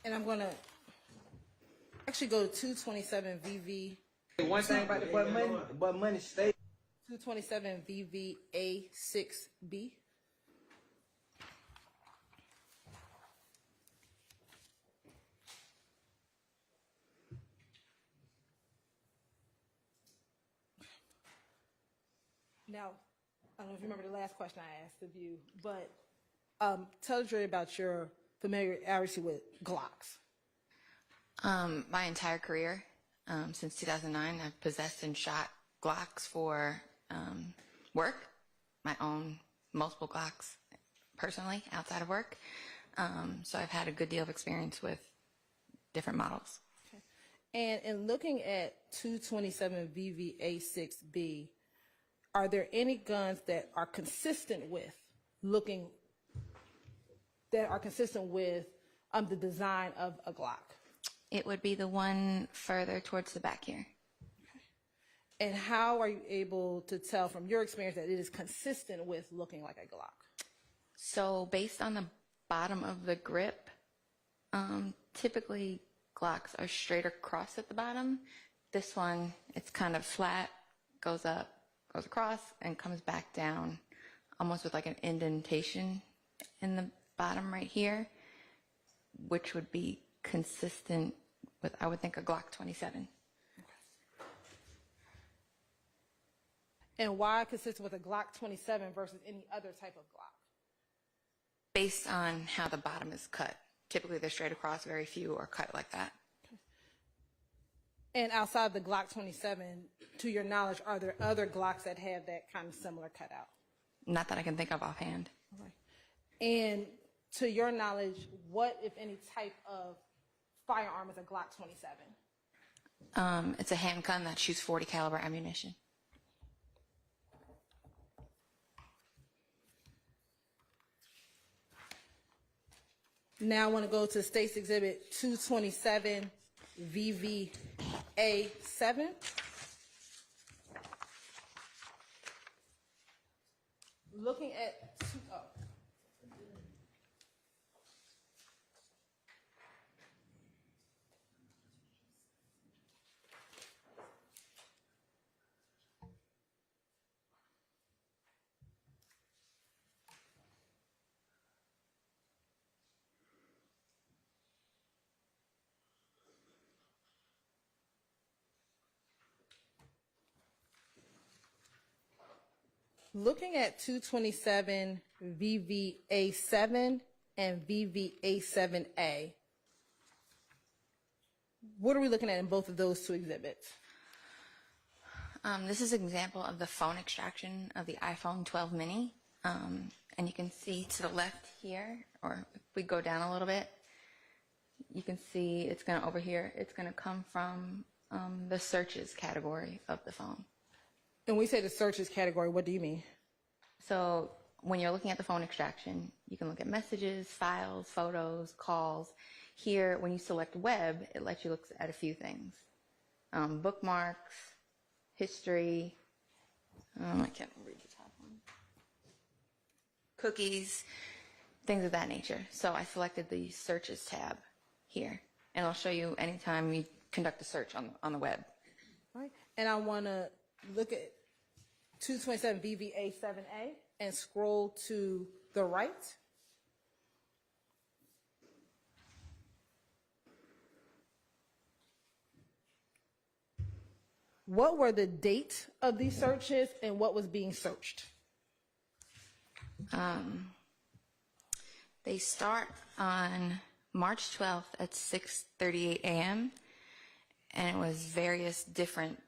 Speaker 3: And I'm going to actually go to 227 VV.
Speaker 13: One thing about the but money stay.
Speaker 3: 227 VVA6B. Now, I don't know if you remember the last question I asked of you, but tell the jury about your familiarity with Glocks.
Speaker 4: My entire career, since 2009, I've possessed and shot Glocks for work, my own multiple Glocks personally outside of work. So I've had a good deal of experience with different models.
Speaker 3: Okay. And in looking at 227 VVA6B, are there any guns that are consistent with the design of a Glock?
Speaker 4: It would be the one further towards the back here.
Speaker 3: And how are you able to tell from your experience that it is consistent with looking like a Glock?
Speaker 4: So based on the bottom of the grip, typically Glocks are straight across at the bottom. This one, it's kind of flat, goes up, goes across, and comes back down almost with like an indentation in the bottom right here, which would be consistent with, I would think, a Glock 27.
Speaker 3: And why consistent with a Glock 27 versus any other type of Glock?
Speaker 4: Based on how the bottom is cut. Typically they're straight across, very few are cut like that.
Speaker 3: And outside the Glock 27, to your knowledge, are there other Glocks that have that kind of similar cutout?
Speaker 4: Not that I can think of offhand.
Speaker 3: All right. And to your knowledge, what, if any, type of firearm is a Glock 27?
Speaker 4: It's a handgun that shoots .40 caliber ammunition.
Speaker 3: Now I want to go to State's Exhibit 227 VVA7. Looking at looking at 227 VVA7 and VVA7A, what are we looking at in both of those two exhibits?
Speaker 4: This is an example of the phone extraction of the iPhone 12 mini. And you can see to the left here, or if we go down a little bit, you can see it's going to, over here, it's going to come from the searches category of the phone.
Speaker 3: And when we say the searches category, what do you mean?
Speaker 4: So when you're looking at the phone extraction, you can look at messages, files, photos, calls. Here, when you select web, it lets you look at a few things. Bookmarks, history, I can't read the top one. Cookies, things of that nature. So I selected the searches tab here, and I'll show you anytime you conduct a search on the web.
Speaker 3: All right. And I want to look at 227 VVA7A and scroll to the right. What were the date of these searches and what was being searched?
Speaker 4: They start on March 12th at 6:38 a.m. and it was various different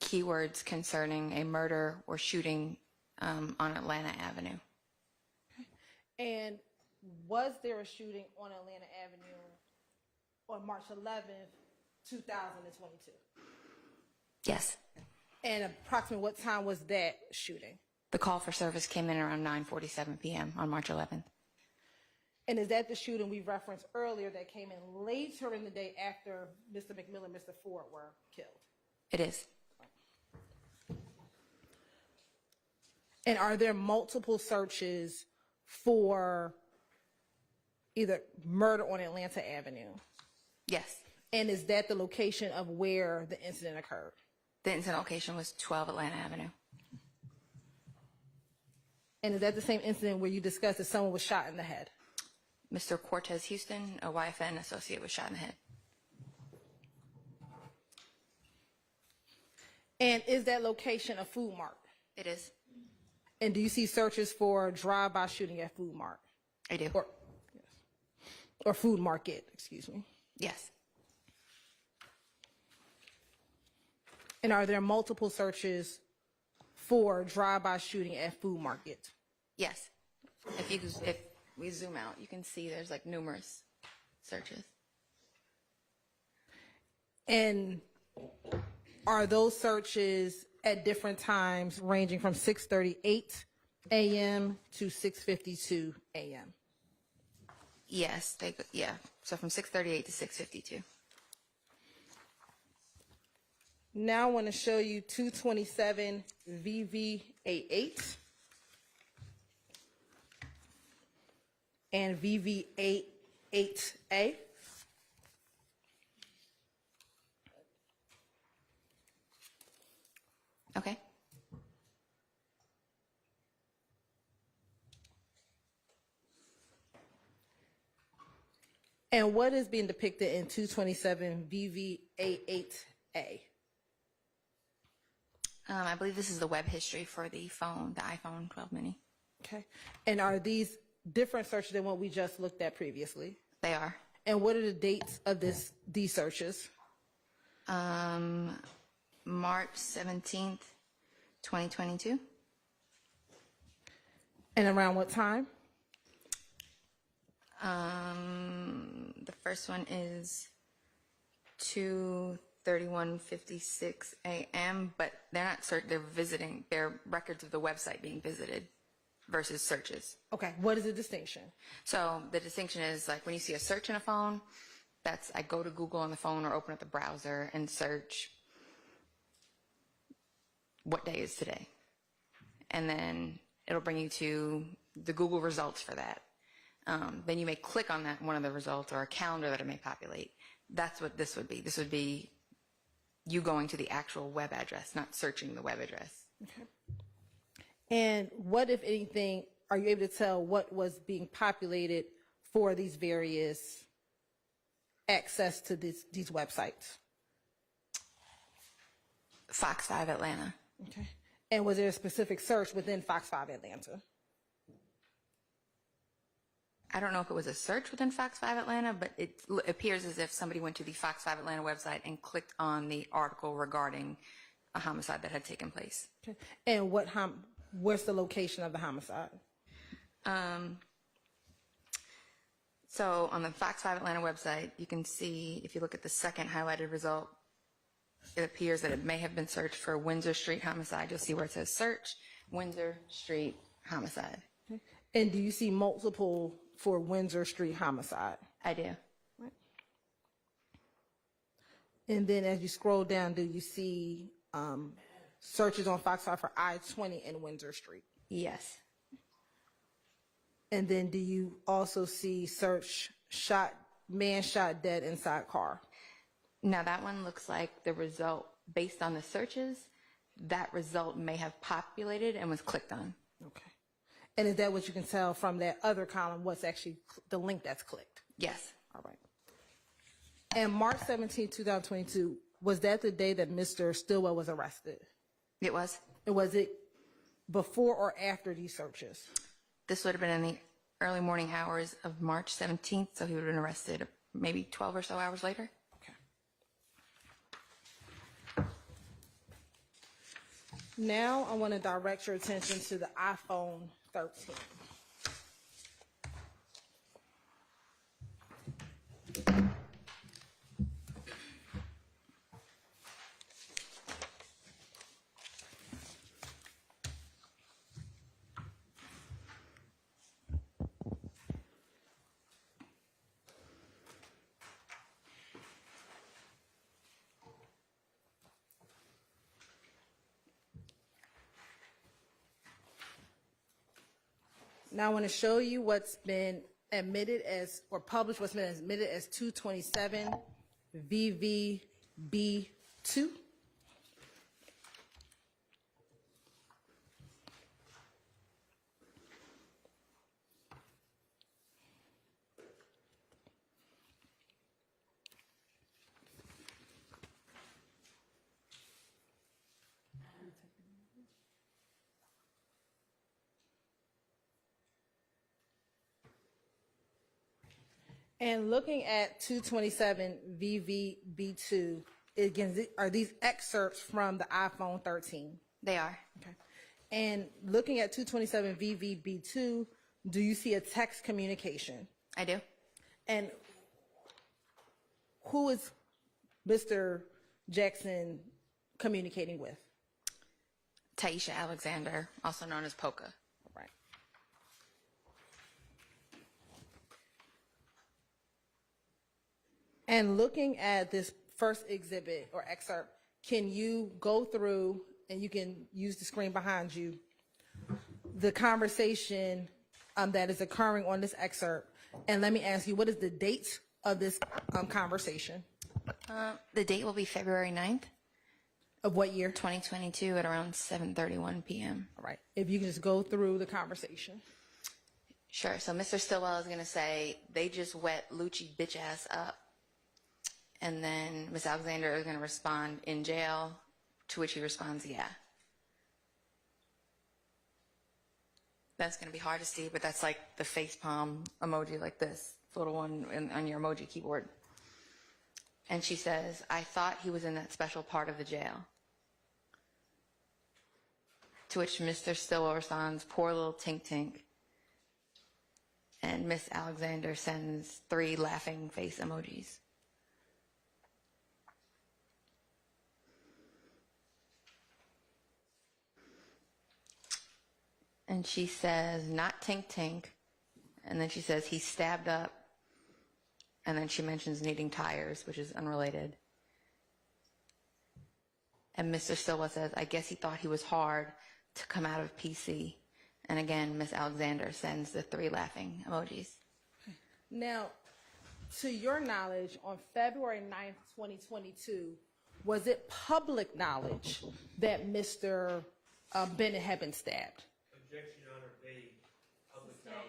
Speaker 4: keywords concerning a murder or shooting on Atlanta Avenue.
Speaker 3: And was there a shooting on Atlanta Avenue on March 11th, 2022?
Speaker 4: Yes.
Speaker 3: And approximately what time was that shooting?
Speaker 4: The call for service came in around 9:47 p.m. on March 11th.
Speaker 3: And is that the shooting we referenced earlier that came in later in the day after Mr. McMillan and Mr. Ford were killed?
Speaker 4: It is.
Speaker 3: And are there multiple searches for either murder on Atlanta Avenue.
Speaker 4: Yes.
Speaker 3: And is that the location of where the incident occurred?
Speaker 4: The incident location was 12 Atlanta Avenue.
Speaker 3: And is that the same incident where you discussed that someone was shot in the head?
Speaker 4: Mr. Cortez Houston, a YFN associate, was shot in the head.
Speaker 3: And is that location a food mart?
Speaker 4: It is.
Speaker 3: And do you see searches for drive-by shooting at food mart?
Speaker 4: I do.
Speaker 3: Or food market, excuse me.
Speaker 4: Yes.
Speaker 3: And are there multiple searches for drive-by shooting at food market?
Speaker 4: Yes. If we zoom out, you can see there's like numerous searches.
Speaker 3: And are those searches at different times ranging from 6:38 a.m. to 6:52 a.m.?
Speaker 4: Yes, yeah. So from 6:38 to 6:52.
Speaker 3: Now I want to show you 227 VV88 and VV88A.
Speaker 4: Okay.
Speaker 3: And what is being depicted in 227 VV88A?
Speaker 4: I believe this is the web history for the phone, the iPhone 12 mini.
Speaker 3: Okay. And are these different searches than what we just looked at previously?
Speaker 4: They are.
Speaker 3: And what are the dates of these searches?
Speaker 4: March 17th, 2022.
Speaker 3: And around what time?
Speaker 4: The first one is 2:31:56 a.m., but they're not they're visiting, they're records of the website being visited versus searches.
Speaker 3: Okay, what is the distinction?
Speaker 4: So the distinction is like when you see a search in a phone, that's I go to Google on the phone or open up the browser and search what day is today. And then it'll bring you to the Google results for that. Then you may click on that one of the results or a calendar that it may populate. That's what this would be. This would be you going to the actual web address, not searching the web address.
Speaker 3: Okay. And what, if anything, are you able to tell what was being populated for these various access to these websites?
Speaker 4: Fox 5 Atlanta.
Speaker 3: Okay. And was there a specific search within Fox 5 Atlanta?
Speaker 4: I don't know if it was a search within Fox 5 Atlanta, but it appears as if somebody went to the Fox 5 Atlanta website and clicked on the article regarding a homicide that had taken place.
Speaker 3: Okay. And where's the location of the homicide?
Speaker 4: So on the Fox 5 Atlanta website, you can see, if you look at the second highlighted result, it appears that it may have been searched for Windsor Street homicide. You'll see where it says search, Windsor Street homicide.
Speaker 3: Okay. And do you see multiple for Windsor Street homicide?
Speaker 4: I do.
Speaker 3: Right. And then as you scroll down, do you see searches on Fox 5 for I-20 and Windsor Street?
Speaker 4: Yes.
Speaker 3: And then do you also see search man shot dead inside car?
Speaker 4: Now that one looks like the result, based on the searches, that result may have populated and was clicked on.
Speaker 3: Okay. And is that what you can tell from that other column, what's actually the link that's clicked?
Speaker 4: Yes.
Speaker 3: All right. And March 17, 2022, was that the day that Mr. Stillwell was arrested?
Speaker 4: It was.
Speaker 3: And was it before or after these searches?
Speaker 4: This would have been in the early morning hours of March 17th, so he would have been arrested maybe 12 or so hours later.
Speaker 3: Now I want to direct your attention to the iPhone 13. Now I want to show you what's been admitted as, or published what's been admitted as 227 VVB2. And looking at 227 VVB2, again, are these excerpts from the iPhone 13?
Speaker 4: They are.
Speaker 3: Okay. And looking at 227 VVB2, do you see a text communication?
Speaker 4: I do.
Speaker 3: And who is Mr. Jackson communicating with?
Speaker 4: Taisha Alexander, also known as Polka.
Speaker 3: Right. And looking at this first exhibit or excerpt, can you go through, and you can use the screen behind you, the conversation that is occurring on this excerpt? And let me ask you, what is the date of this conversation?
Speaker 4: The date will be February 9th.
Speaker 3: Of what year?
Speaker 4: 2022 at around 7:31 p.m.
Speaker 3: All right. If you can just go through the conversation.
Speaker 4: Sure. So Mr. Stillwell is going to say, they just wet Lucci bitch ass up. And then Miss Alexander is going to respond, in jail, to which he responds, yeah. That's going to be hard to see, but that's like the face palm emoji, like this little one on your emoji keyboard. And she says, I thought he was in that special part of the jail. To which Mr. Stillwell responds, poor little tink tink. And Miss Alexander sends 3 laughing face emojis. And she says, not tink tink. And then she says, he's stabbed up. And then she mentions needing tires, which is unrelated. And Mr. Stillwell says, I guess he thought he was hard to come out of PC. And again, Miss Alexander sends the 3 laughing emojis.
Speaker 3: Now, to your knowledge, on February 9th, 2022, was it public knowledge that Mr. Bennett had been stabbed?
Speaker 10: Objection, Your Honor, vague. Public knowledge.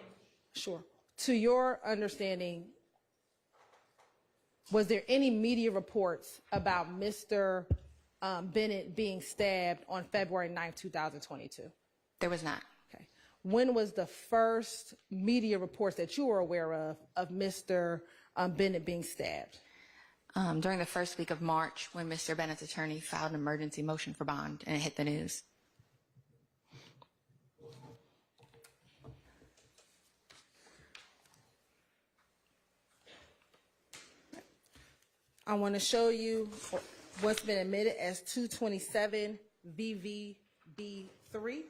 Speaker 3: Sure. To your understanding, was there any media reports about Mr. Bennett being stabbed on February 9th, 2022?
Speaker 4: There was not.
Speaker 3: Okay. When was the first media reports that you were aware of Mr. Bennett being stabbed?
Speaker 4: During the first week of March, when Mr. Bennett's attorney filed an emergency motion for bond, and it hit the news.
Speaker 3: I want to show you what's been admitted as 227 VVB3.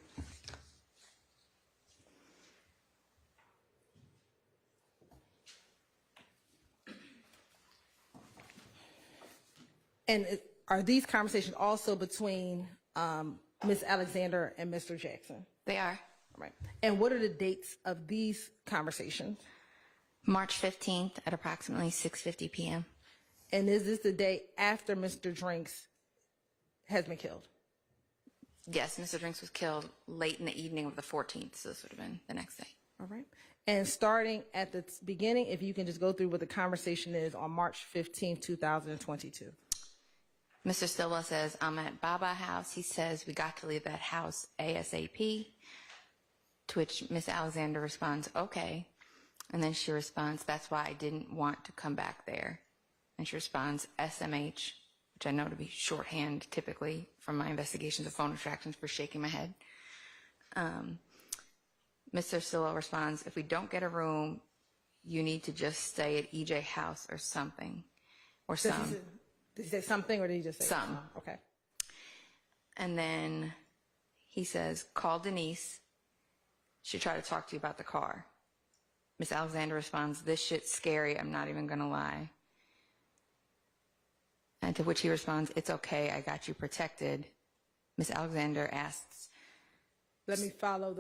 Speaker 3: And are these conversations also between Ms. Alexander and Mr. Jackson?
Speaker 4: They are.
Speaker 3: All right. And what are the dates of these conversations?
Speaker 4: March 15th at approximately 6:50 p.m.
Speaker 3: And is this the day after Mr. Drinks has been killed?
Speaker 4: Yes, Mr. Drinks was killed late in the evening of the 14th, so this would have been the next day.
Speaker 3: All right. And starting at the beginning, if you can just go through what the conversation is on March 15th, 2022.
Speaker 4: Mr. Stillwell says, I'm at Baba house. He says, we got to leave that house ASAP. To which Miss Alexander responds, okay. And then she responds, that's why I didn't want to come back there. And she responds, SMH, which I know to be shorthand typically from my investigations of phone extractions for shaking my head. Mr. Stillwell responds, if we don't get a room, you need to just stay at EJ house or something. Or some.
Speaker 3: Did he say something or did he just say
Speaker 4: some?
Speaker 3: Okay.
Speaker 4: And then he says, call Denise. She'll try to talk to you about the car. Miss Alexander responds, this shit's scary. I'm not even going to lie. And to which he responds, it's okay. I got you protected. Miss Alexander asks.
Speaker 3: Let me follow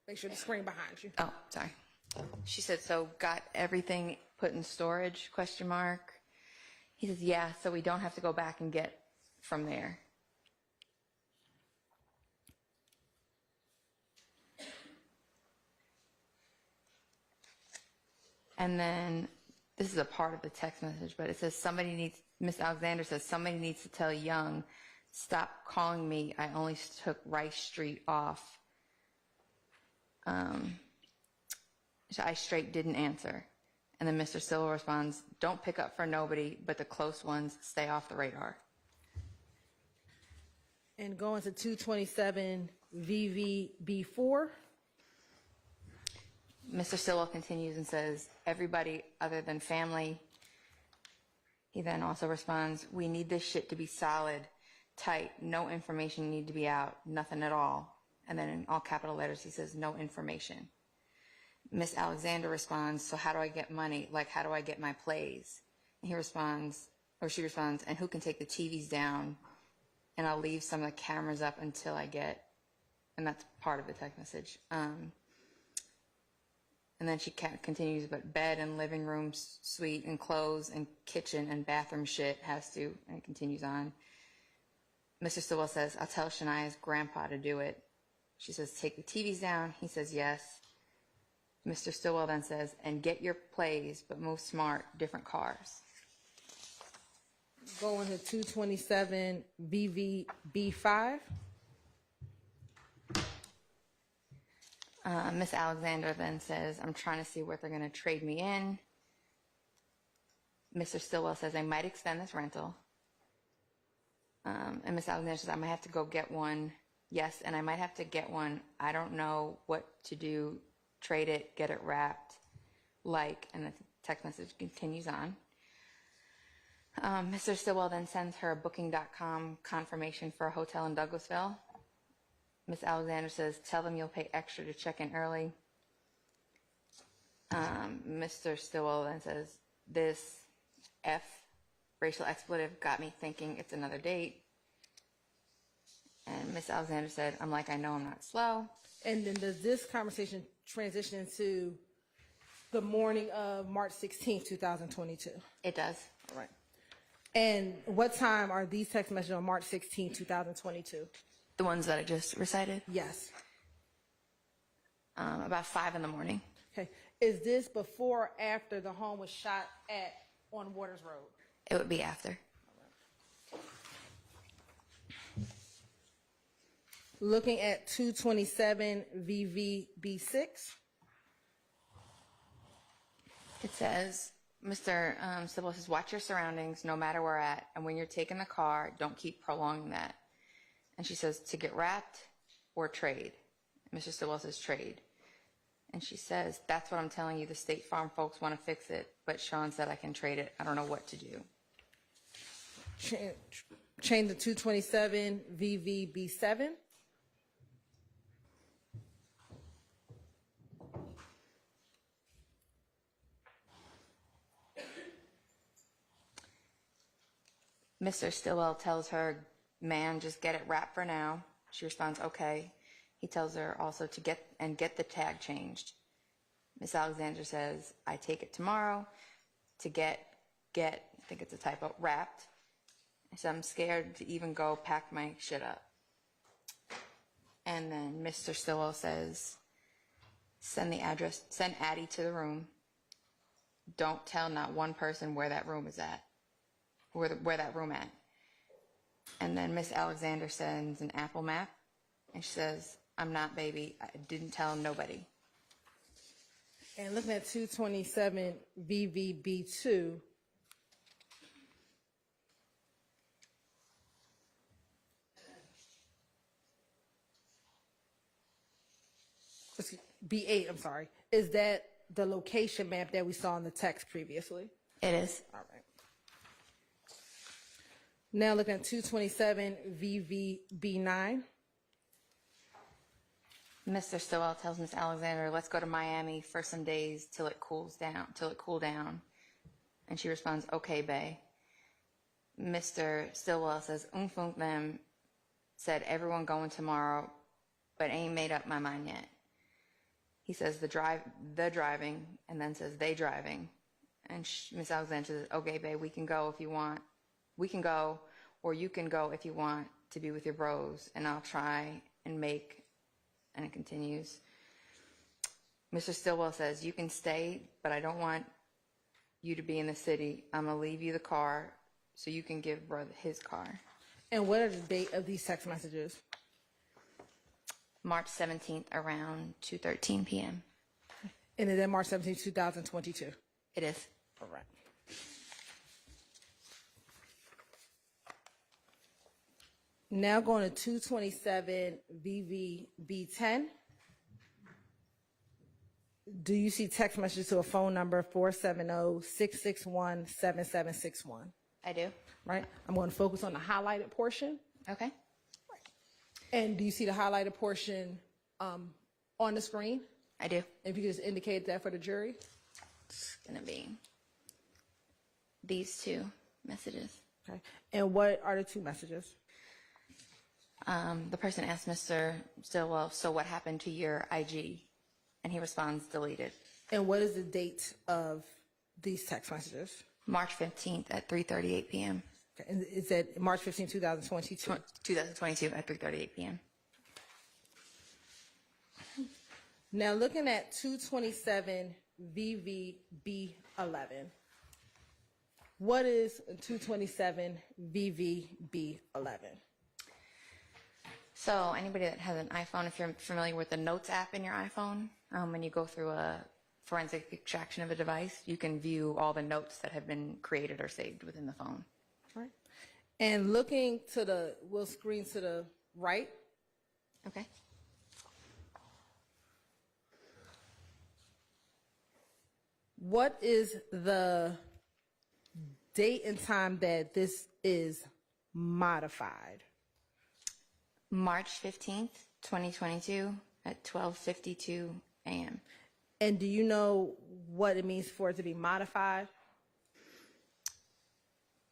Speaker 3: make sure the screen behind you.
Speaker 4: Oh, sorry. She said, so got everything put in storage, question mark. He says, yeah, so we don't have to go back and get from there. And then, this is a part of the text message, but it says Miss Alexander says, somebody needs to tell Young, stop calling me, I only took Rice Street off. I straight didn't answer. And then Mr. Silva responds, don't pick up for nobody, but the close ones stay off the radar.
Speaker 3: And going to 227 VVB4.
Speaker 4: Mr. Stillwell continues and says, everybody other than family. He then also responds, we need this shit to be solid, tight, no information need to be out, nothing at all. And then in all capital letters, he says, no information. Miss Alexander responds, so how do I get money? Like, how do I get my plays? And he responds, or she responds, and who can take the TVs down? And I'll leave some of the cameras up until I get, and that's part of the text message. And then she continues, but bed and living room suite and clothes and kitchen and bathroom shit has to, and it continues on. Mr. Stillwell says, I'll tell Shania's grandpa to do it. She says, take the TVs down. He says, yes. Mr. Stillwell then says, and get your plays, but move smart, different cars.
Speaker 3: Going to 227 VVB5.
Speaker 4: Miss Alexander then says, I'm trying to see what they're going to trade me in. Mr. Stillwell says, I might extend this rental. And Miss Alexander says, I might have to go get one. Yes, and I might have to get one. I don't know what to do. Trade it, get it wrapped, and the text message continues on. Mr. Stillwell then sends her a Booking.com confirmation for a hotel in Douglasville. Miss Alexander says, tell them you'll pay extra to check in early. Mr. Stillwell then says, this F, racial expletive, got me thinking it's another date. And Miss Alexander said, I'm like, I know I'm not slow.
Speaker 3: And then does this conversation transition into the morning of March 16th, 2022?
Speaker 4: It does.
Speaker 3: All right. And what time are these text messages on March 16th, 2022?
Speaker 4: The ones that I just recited?
Speaker 3: Yes.
Speaker 4: About 5 in the morning.
Speaker 3: Okay. Is this before or after the home was shot at on Waters Road?
Speaker 4: It would be after.
Speaker 3: Looking at 227 VVB6.
Speaker 4: It says, Mr. Stillwell says, watch your surroundings no matter where at, and when you're taking the car, don't keep prolonging that. And she says, to get wrapped or trade? Mr. Stillwell says, trade. And she says, that's what I'm telling you, the State Farm folks want to fix it, but Sean said I can trade it. I don't know what to do.
Speaker 3: Chain the 227 VVB7.
Speaker 4: Mr. Stillwell tells her, man, just get it wrapped for now. She responds, okay. He tells her also to get the tag changed. Miss Alexander says, I take it tomorrow to get, I think it's a typo, wrapped. So I'm scared to even go pack my shit up. And then Mr. Stillwell says, send Addie to the room. Don't tell not one person where that room is at. Where that room at. And then Miss Alexander sends an Apple map, and she says, I'm not, baby. I didn't tell nobody.
Speaker 3: And looking at 227 VVB2. B8, I'm sorry. Is that the location map that we saw in the text previously?
Speaker 4: It is.
Speaker 3: All right. Now looking at 227 VVB9.
Speaker 4: Mr. Stillwell tells Miss Alexander, let's go to Miami for some days till it cool down. And she responds, okay, bae. Mr. Stillwell says, them said everyone going tomorrow, but ain't made up my mind yet. He says the driving, and then says they driving. And Miss Alexander says, okay, babe, we can go if you want. We can go, or you can go if you want to be with your bros, and I'll try and make, and it continues. Mr. Stillwell says, you can stay, but I don't want you to be in the city. I'm going to leave you the car so you can give brother his car.
Speaker 3: And what are the date of these text messages?
Speaker 4: March 17th around 2:13 p.m.
Speaker 3: And is that March 17th, 2022?
Speaker 4: It is.
Speaker 3: All right. Now going to 227 VVB10. Do you see text messages to a phone number 470-661-7761?
Speaker 4: I do.
Speaker 3: Right. I'm going to focus on the highlighted portion.
Speaker 4: Okay.
Speaker 3: And do you see the highlighted portion on the screen?
Speaker 4: I do.
Speaker 3: If you could just indicate that for the jury.
Speaker 4: It's going to be these two messages.
Speaker 3: Okay. And what are the two messages?
Speaker 4: The person asked Mr. Stillwell, so what happened to your IG? And he responds, deleted.
Speaker 3: And what is the date of these text messages?
Speaker 4: March 15th at 3:38 p.m.
Speaker 3: Okay. And is that March 15, 2022?
Speaker 4: 2022 at 3:38 p.m.
Speaker 3: Now looking at 227 VVB11. What is 227 VVB11?
Speaker 4: So anybody that has an iPhone, if you're familiar with the Notes app in your iPhone, when you go through a forensic extraction of a device, you can view all the notes that have been created or saved within the phone.
Speaker 3: Right. And looking to the, we'll screen to the right.
Speaker 4: Okay.
Speaker 3: What is the date and time that this is modified?
Speaker 4: March 15th, 2022 at 12:52 a.m.
Speaker 3: And do you know what it means for it to be modified?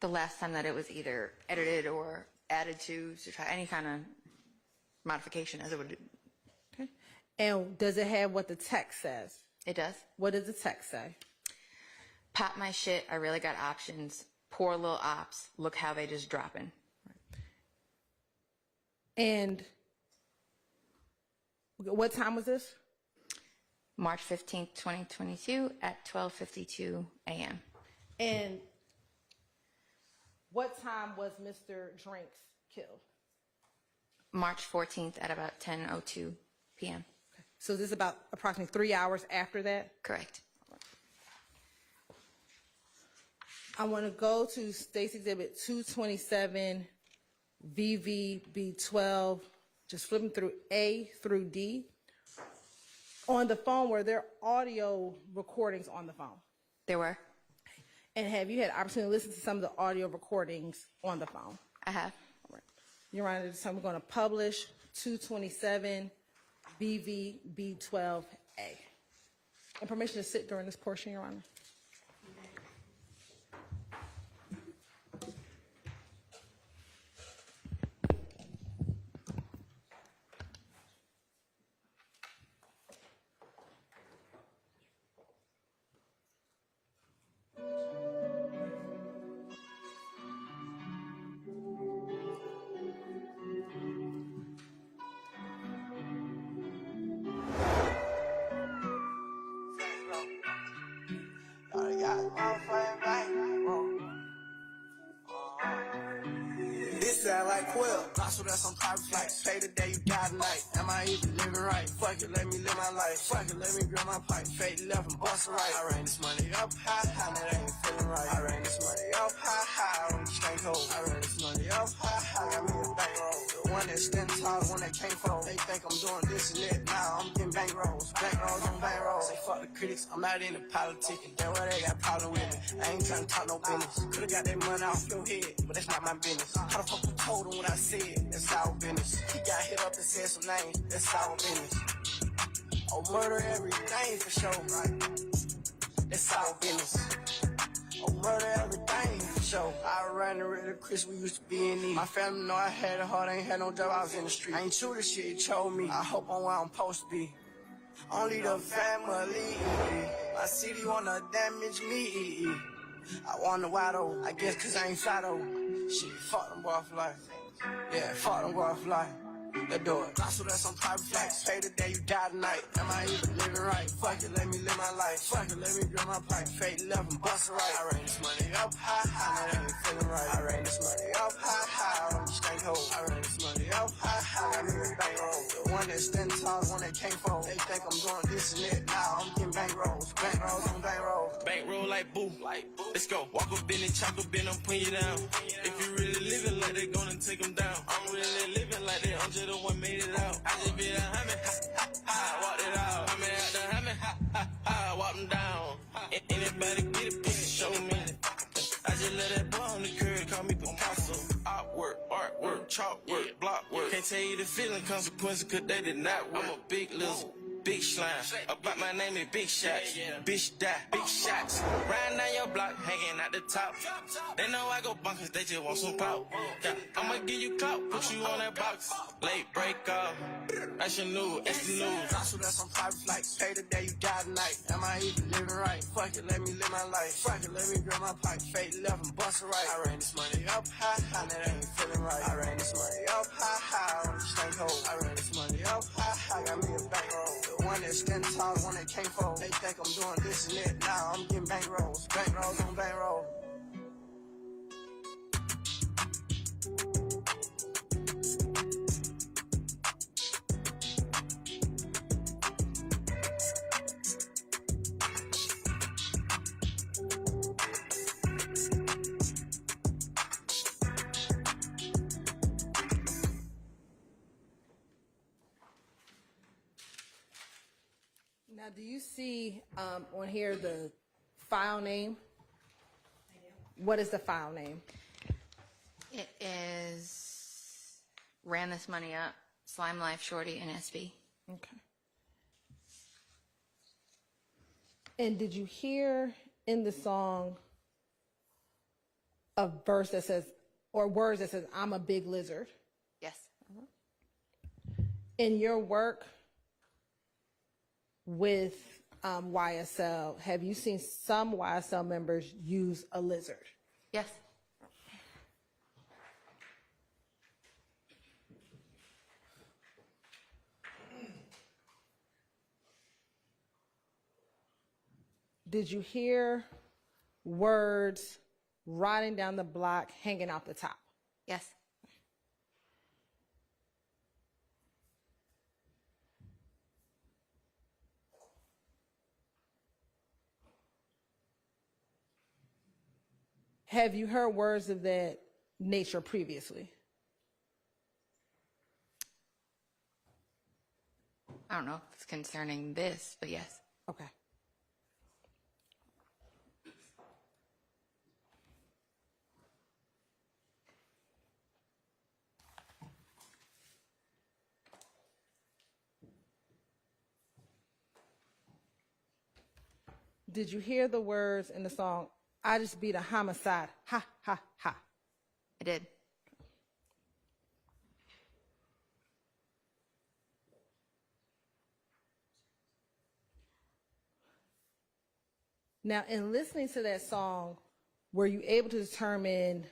Speaker 4: The last time that it was either edited or added to try any kind of modification as it would.
Speaker 3: Okay. And does it have what the text says?
Speaker 4: It does.
Speaker 3: What does the text say?
Speaker 4: Pop my shit, I really got options. Poor little ops, look how they just dropping.
Speaker 3: And what time was this?
Speaker 4: March 15th, 2022 at 12:52 a.m.
Speaker 3: And what time was Mr. Drinks killed?
Speaker 4: March 14th at about 10:02 p.m.
Speaker 3: Okay. So this is about approximately 3 hours after that?
Speaker 4: Correct.
Speaker 3: I want to go to State's Exhibit 227 VVB12, just flipping through A through D. On the phone, were there audio recordings on the phone?
Speaker 4: There were.
Speaker 3: And have you had opportunity to listen to some of the audio recordings on the phone?
Speaker 4: I have.
Speaker 3: All right. Your Honor, this time we're going to publish 227 BVB12A. And permission to sit during this portion, Your Honor.
Speaker 9: This sound like Quill. So that's on private flights. Pay the day you die tonight. Am I even living right? Fuck it, let me live my life. Fuck it, let me grab my pipe. Fade left and bust it right. I ran this money up high, high, that ain't feeling right. I ran this money up high, high, on the stank hole. I ran this money up high, high, got me a bankroll. The one that stands tall, the one that can't fold. They think I'm doing this and that. Nah, I'm getting bankrolls. Bankrolls on bankrolls. Say fuck the critics, I'm not into politicking. That's why they got problem with me. I ain't trying to talk no business. Could've got that money off your head, but that's not my business. How the fuck you told him what I said? That's our business. He got hit up and said some names. That's our business. Oh, murder everything for sure, right? That's our business. Oh, murder everything for sure. I ran the red Chris, we used to be in need. My family know I had it hard, I ain't had no job, I was in the street. I ain't true to shit you told me. I hope I'm where I'm supposed to be. only the family. My city wanna damage me. I wonder why though, I guess cause I ain't fly though. Shit, fuck them boy for life. Yeah, fuck them boy for life. Let's do it. So that's on private flights. Pay the day you die tonight. Am I even living right? Fuck it, let me live my life. Fuck it, let me grab my pipe. Fade left and bust it right. I ran this money up high, high. That ain't feeling right. I ran this money up high, high. On these stank hoes. I ran this money up high, high. Got me a bankroll. The one that stand tall, the one that can't fold. They think I'm doing this and that. Nah, I'm getting bankrolls. Bankrolls on bankrolls.
Speaker 21: Bankroll like boo. Let's go. Walk up in and chop up in, I'm putting you down. If you really living like they gonna take them down. I'm really living like they, I'm just the one made it out. I just be the hammer, ha, ha, ha, walked it out. I'm out the hammer, ha, ha, ha, walk them down. Anybody get a picture, show me. I just let that boy on the curb, call me Picasso. Artwork, chalk work, block work. Can't tell you the feeling consequences, cause they did not work. I'm a big lizard. Big slime, about my name is Big Shots. Bitch die, big shots. Riding down your block, hanging at the top. They know I go bonkers, they just want some pop. I'ma give you clout, put you on that box. Late break off, that's your news, it's the news.
Speaker 9: So that's on private flights. Pay the day you die tonight. Am I even living right? Fuck it, let me live my life. Fuck it, let me grab my pipe. Fade left and bust it right. I ran this money up high, high. That ain't feeling right. I ran this money up high, high. On the stank hole. I ran this money up high, high. Got me a bankroll. The one that stand tall, the one that can't fold. They think I'm doing this and that. Nah, I'm getting bankrolls. Bankrolls on bankroll.
Speaker 3: Now, do you see on here the file name? What is the file name?
Speaker 4: It is Ran This Money Up, Slime Life, Shorty, and SB.
Speaker 3: Okay. And did you hear in the song a verse that says, or words that says, I'm a big lizard?
Speaker 4: Yes.
Speaker 3: In your work with YSL, have you seen some YSL members use a lizard?
Speaker 4: Yes.
Speaker 3: Did you hear words riding down the block, hanging out the top?
Speaker 4: Yes.
Speaker 3: Have you heard words of that nature previously?
Speaker 4: I don't know if it's concerning this, but yes.
Speaker 3: Okay. Did you hear the words in the song, I just beat a homicide, ha, ha, ha?
Speaker 4: I did.
Speaker 3: Now, in listening to that song, were you able to determine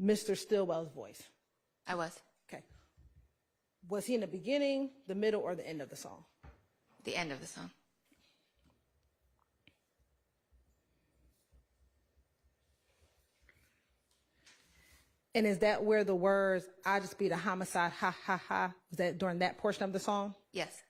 Speaker 3: Mr. Stillwell's voice?
Speaker 4: I was.
Speaker 3: Okay. Was he in the beginning, the middle, or the end of the song?
Speaker 4: The end of the song.
Speaker 3: And is that where the words, I just beat a homicide, ha, ha, ha, was that during that portion of the song?
Speaker 4: Yes.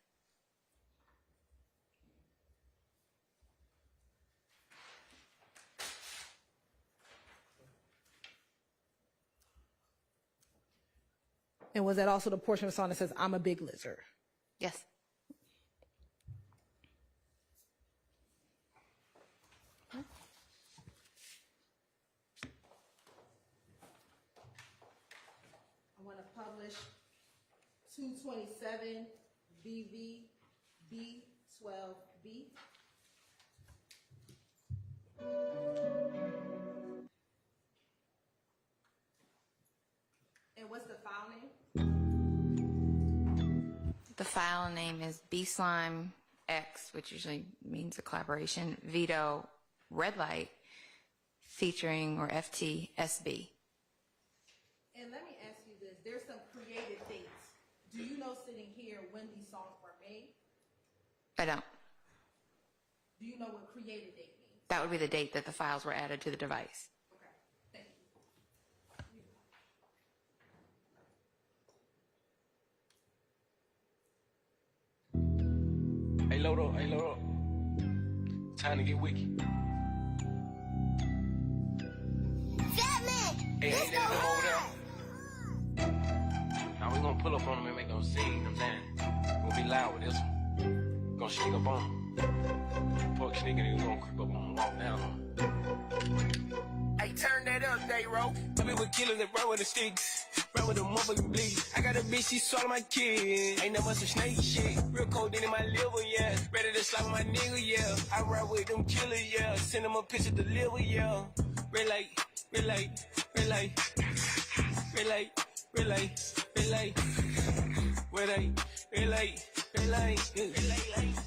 Speaker 3: And was that also the portion of the song that says, I'm a big lizard?
Speaker 4: Yes.
Speaker 3: I want to publish 227 BV B12B. And what's the file name?
Speaker 4: The file name is B-Slime X, which usually means a collaboration, Veto Red Light, featuring, or FTSB.
Speaker 3: And let me ask you this. There's some creative dates. Do you know sitting here when these songs were made?
Speaker 4: I don't.
Speaker 3: Do you know what creative date means?
Speaker 4: That would be the date that the files were added to the device.
Speaker 3: Okay, thank you.
Speaker 10: Hey, load up, hey, load up. Time to get wicked. Hey, ain't that them over there? Now we gonna pull up on them and make them sing them down. Gonna be loud with this one. Gonna sneak up on them. Fuck sneaking, you gonna creep up on them, walk down on them. Hey, turn that up, Day-Ro. Tell me what killers that run with the sticks. Run with the motherfucking bleed. I got a bitch, she swallow my kid. Ain't never some snake shit. Real cold in my liver, yeah. Ready to slap my nigga, yeah. I ride with them killers, yeah. Send them a picture, deliver, yeah. Red light, red light, red light. Red light, red light, red light. Red light, red light, red light.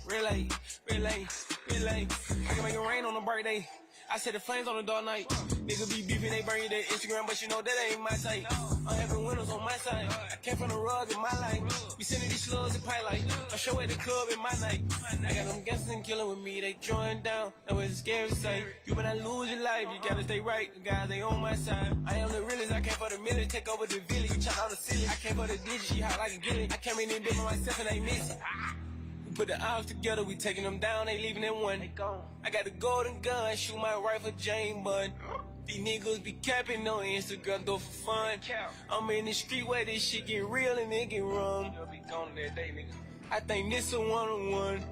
Speaker 10: Red light, red light, red light. I can make it rain on a birthday. I set the flames on the dark night. Nigga be beefing, they burn you their Instagram, but you know that ain't my type. I'm having windows on my side. I came from the rug in my life. We sending these slugs in pie light. I show at the club in my night. I got them gangsters and killing with me, they join down. That was a scary sight. You better not lose your life, you gotta stay right. The guys, they on my side. I am the realest, I came for the million, take over the village. You chop out the ceiling. I came for the digit, she hot like a gilly. I came in and did myself and they miss it. Put the odds together, we taking them down, they leaving in one. I got the golden gun, shoot my rifle, Jane Bud. These niggas be capping on Instagram, though for fun. I'm in the street where this shit get real and it get rum. I think this a one-on-one.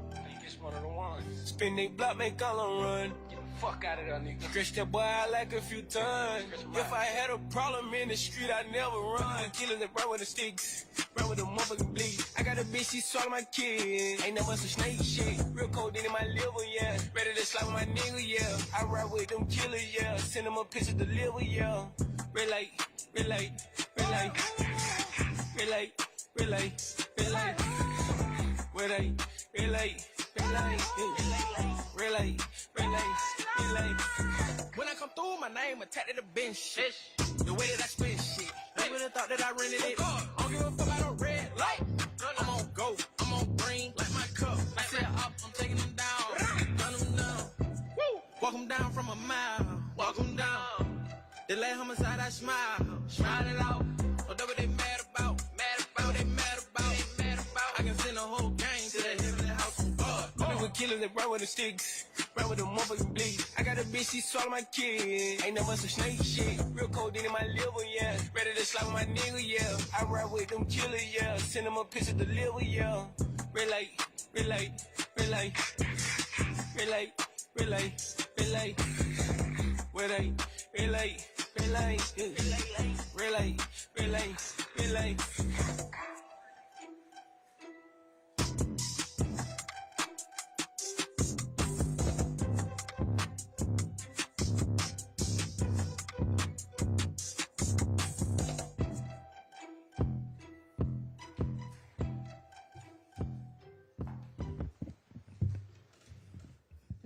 Speaker 10: One of the ones. Spin they block, make all on run. Get the fuck out of there, nigga. Stretch that boy out like a few times. If I had a problem in the street, I'd never run. Killers that run with the sticks, run with the motherfucking bleed. I got a bitch, she swallow my kid. Ain't never some snake shit. Real cold in my liver, yeah. Ready to slap my nigga, yeah. I ride with them killers, yeah. Send them a picture, deliver, yeah. Red light, red light, red light. Red light, red light, red light. Red light, red light. Red light, red light, red light, red light. When I come through, my name attached to the bench. The way that I spin shit, they would've thought that I rented it. I don't give a fuck about a red light. I'm on go, I'm on green, like my cup. I said up, I'm taking them down, run them down. Walk them down from a mile, walk them down. The last homicide, I smile it out. Oh, that's what they mad about, what they mad about. I can send a whole gang to the heavenly house. Killers that run with the sticks, run with the motherfucking bleed. I got a bitch, she swallow my kid. Ain't never some snake shit. Real cold in my liver, yeah. Ready to slap my nigga, yeah. I ride with them killers, yeah. Send them a picture, deliver, yeah. Red light, red light, red light. Red light, red light, red light. Red light, red light, red light. Red light, red light, red light.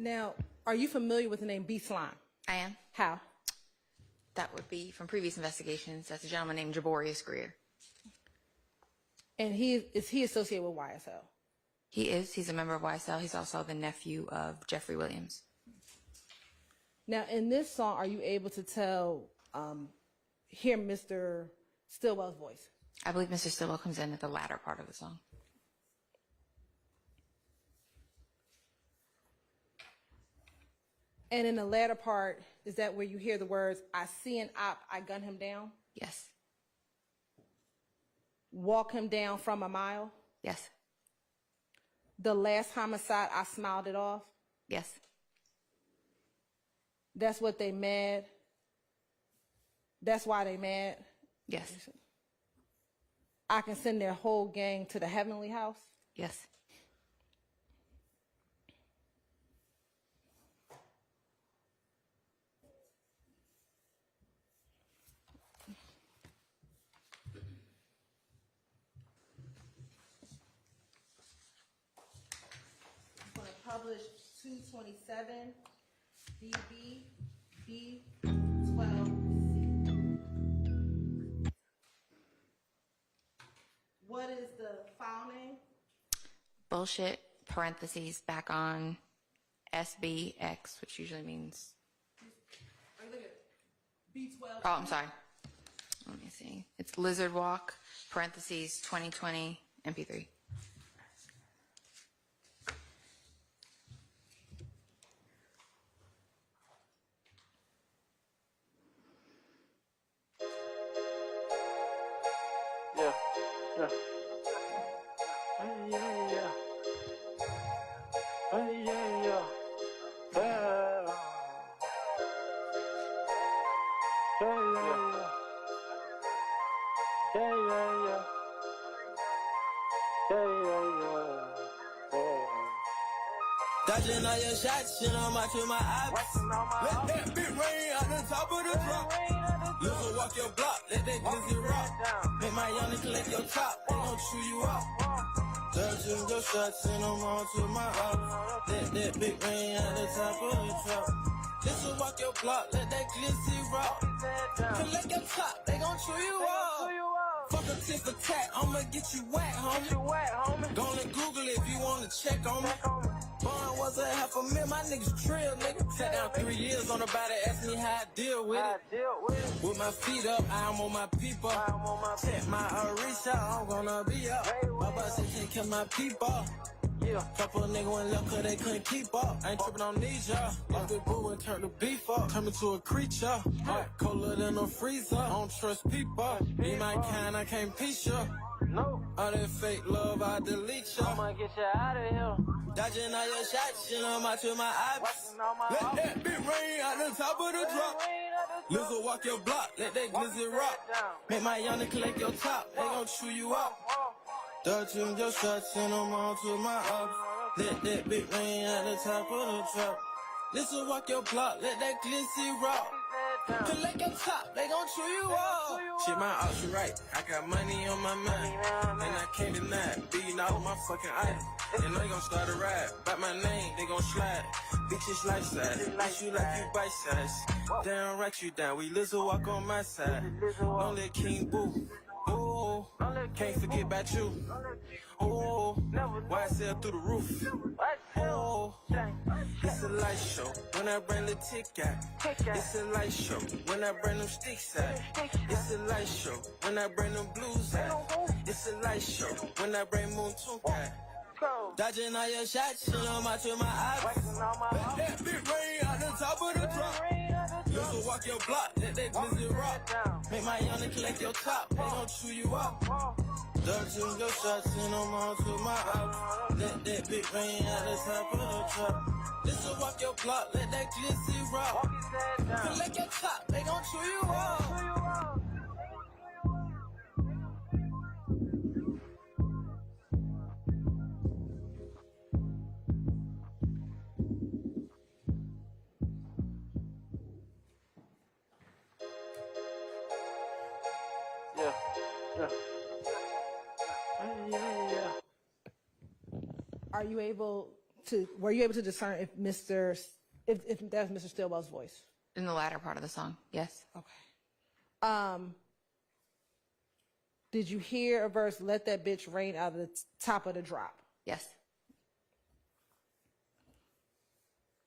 Speaker 3: Now, are you familiar with the name B-Slime?
Speaker 4: I am.
Speaker 3: How?
Speaker 4: That would be from previous investigations. That's a gentleman named Jaborius Greer.
Speaker 3: And is he associated with YSL?
Speaker 4: He is. He's a member of YSL. He's also the nephew of Jeffrey Williams.
Speaker 3: Now, in this song, are you able to hear Mr. Stillwell's voice?
Speaker 4: I believe Mr. Stillwell comes in at the latter part of the song.
Speaker 3: And in the latter part, is that where you hear the words, I see an op, I gun him down?
Speaker 4: Yes.
Speaker 3: Walk him down from a mile?
Speaker 4: Yes.
Speaker 3: The last homicide, I smiled it off?
Speaker 4: Yes.
Speaker 3: That's what they mad? That's why they mad?
Speaker 4: Yes.
Speaker 3: I can send their whole gang to the heavenly house?
Speaker 4: Yes.
Speaker 3: publish 227 BB B12C. What is the file name?
Speaker 4: Bullshit, parentheses, back on SBX, which usually means...
Speaker 3: B12.
Speaker 4: Oh, I'm sorry. Let me see. It's Lizard Walk, parentheses, 2020 MP3.
Speaker 8: Yeah, yeah. Yeah, yeah. Yeah, yeah. Yeah.
Speaker 21: Dodging all your shots, shit, I'm watching my eyes. Let that bit rain out the top of the drop. Look, walk your block, let that glizzy rock. Make my young collect your top, they gon' chew you up. Dodging your shots, and I'm on to my house. Let that big rain out the top of the drop. Listen, walk your block, let that glizzy rock. Collect your top, they gon' chew you up. Fuck a tit for tat, I'ma get you wet, homie. Gonna Google it if you wanna check on me. Bond was a $500,000, my niggas trill, nigga. Sat down 3 years on the body, asked me how I deal with it. With my feet up, I'm on my people. Check my Arisha, I'm gonna be up. My boss said take care of my people. Couple niggas went left cause they couldn't keep up. I ain't trippin' on these, y'all. Lost the boo and turned the beef up. Turned me to a creature. Hot, colder than a freezer. I don't trust people. Be my kind, I can't piece ya. No. All that fake love, I delete ya. I'ma get you out of here. Dodging all your shots, shit, I'm out to my eyes. Let that bit rain out the top of the drop. Lizzo walk your block, let that glizzy rock. Make my young collect your top, they gon' chew you up. Dodging your shots, and I'm on to my ops. Let that bit rain at the top of the drop. Listen, walk your block, let that glizzy rock. Collect your top, they gon' chew you up. Shit, my ops, you right. I got money on my mind, and I can't deny it. Beating all of my fucking items. And they gon' start a ride. By my name, they gon' slide. Bitches life size. Bitch, you like you bite size. Down, right you down. We lizard walk on my side. Don't let King Boo. Ooh, can't forget about you. Ooh, YSL through the roof. Ooh, it's a light show when I bring the tick out. It's a light show when I bring them sticks out. It's a light show when I bring them blues out. It's a light show when I bring Moon Tunk out. Dodging all your shots, shit, I'm out to my eyes. Let that bit rain out the top of the drop. Listen, walk your block, let that glizzy rock. Make my young collect your top, they gon' chew you up. Dodging your shots, and I'm on to my house. Let that bit rain out the top of the drop. Listen, walk your block, let that glizzy rock. Collect your top, they gon' chew you up.
Speaker 3: Were you able to discern if that was Mr. Stillwell's voice?
Speaker 4: In the latter part of the song, yes.
Speaker 3: Okay. Did you hear a verse, let that bitch rain out of the top of the drop?
Speaker 4: Yes.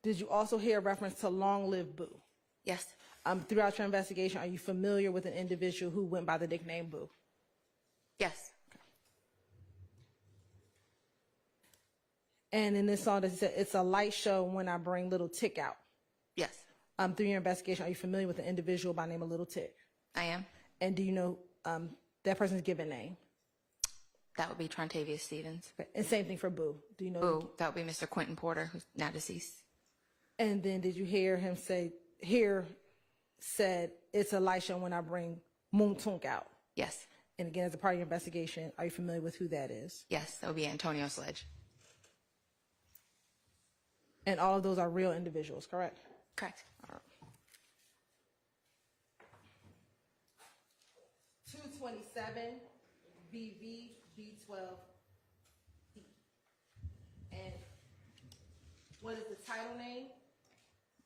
Speaker 3: Did you also hear a reference to Long Live Boo?
Speaker 4: Yes.
Speaker 3: Throughout your investigation, are you familiar with an individual who went by the nickname Boo?
Speaker 4: Yes.
Speaker 3: And in this song, that said, it's a light show when I bring Little Tick out.
Speaker 4: Yes.
Speaker 3: Through your investigation, are you familiar with an individual by the name of Little Tick?
Speaker 4: I am.
Speaker 3: And do you know that person's given name?
Speaker 4: That would be Trontavious Stevens.
Speaker 3: Okay. And same thing for Boo. Do you know?
Speaker 4: Boo, that would be Mr. Quentin Porter, who's now deceased.
Speaker 3: And then did you hear him said, it's a light show when I bring Moon Tunk out?
Speaker 4: Yes.
Speaker 3: And again, as a part of your investigation, are you familiar with who that is?
Speaker 4: Yes, that would be Antonio Sledge.
Speaker 3: And all of those are real individuals, correct?
Speaker 4: Correct.
Speaker 3: All right. 227 BV B12. And What is the title name?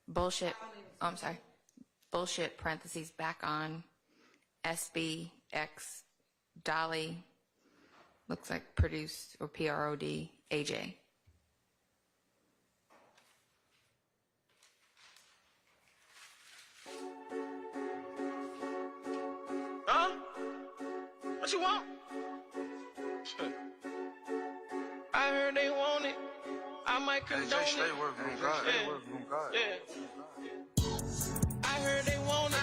Speaker 4: Bullshit. Oh, I'm sorry. Bullshit, parentheses, back on, SBX, Dolly, looks like produced, or PROD, AJ.
Speaker 21: Huh? What you want? I heard they want it. I might condone it. I heard they want it.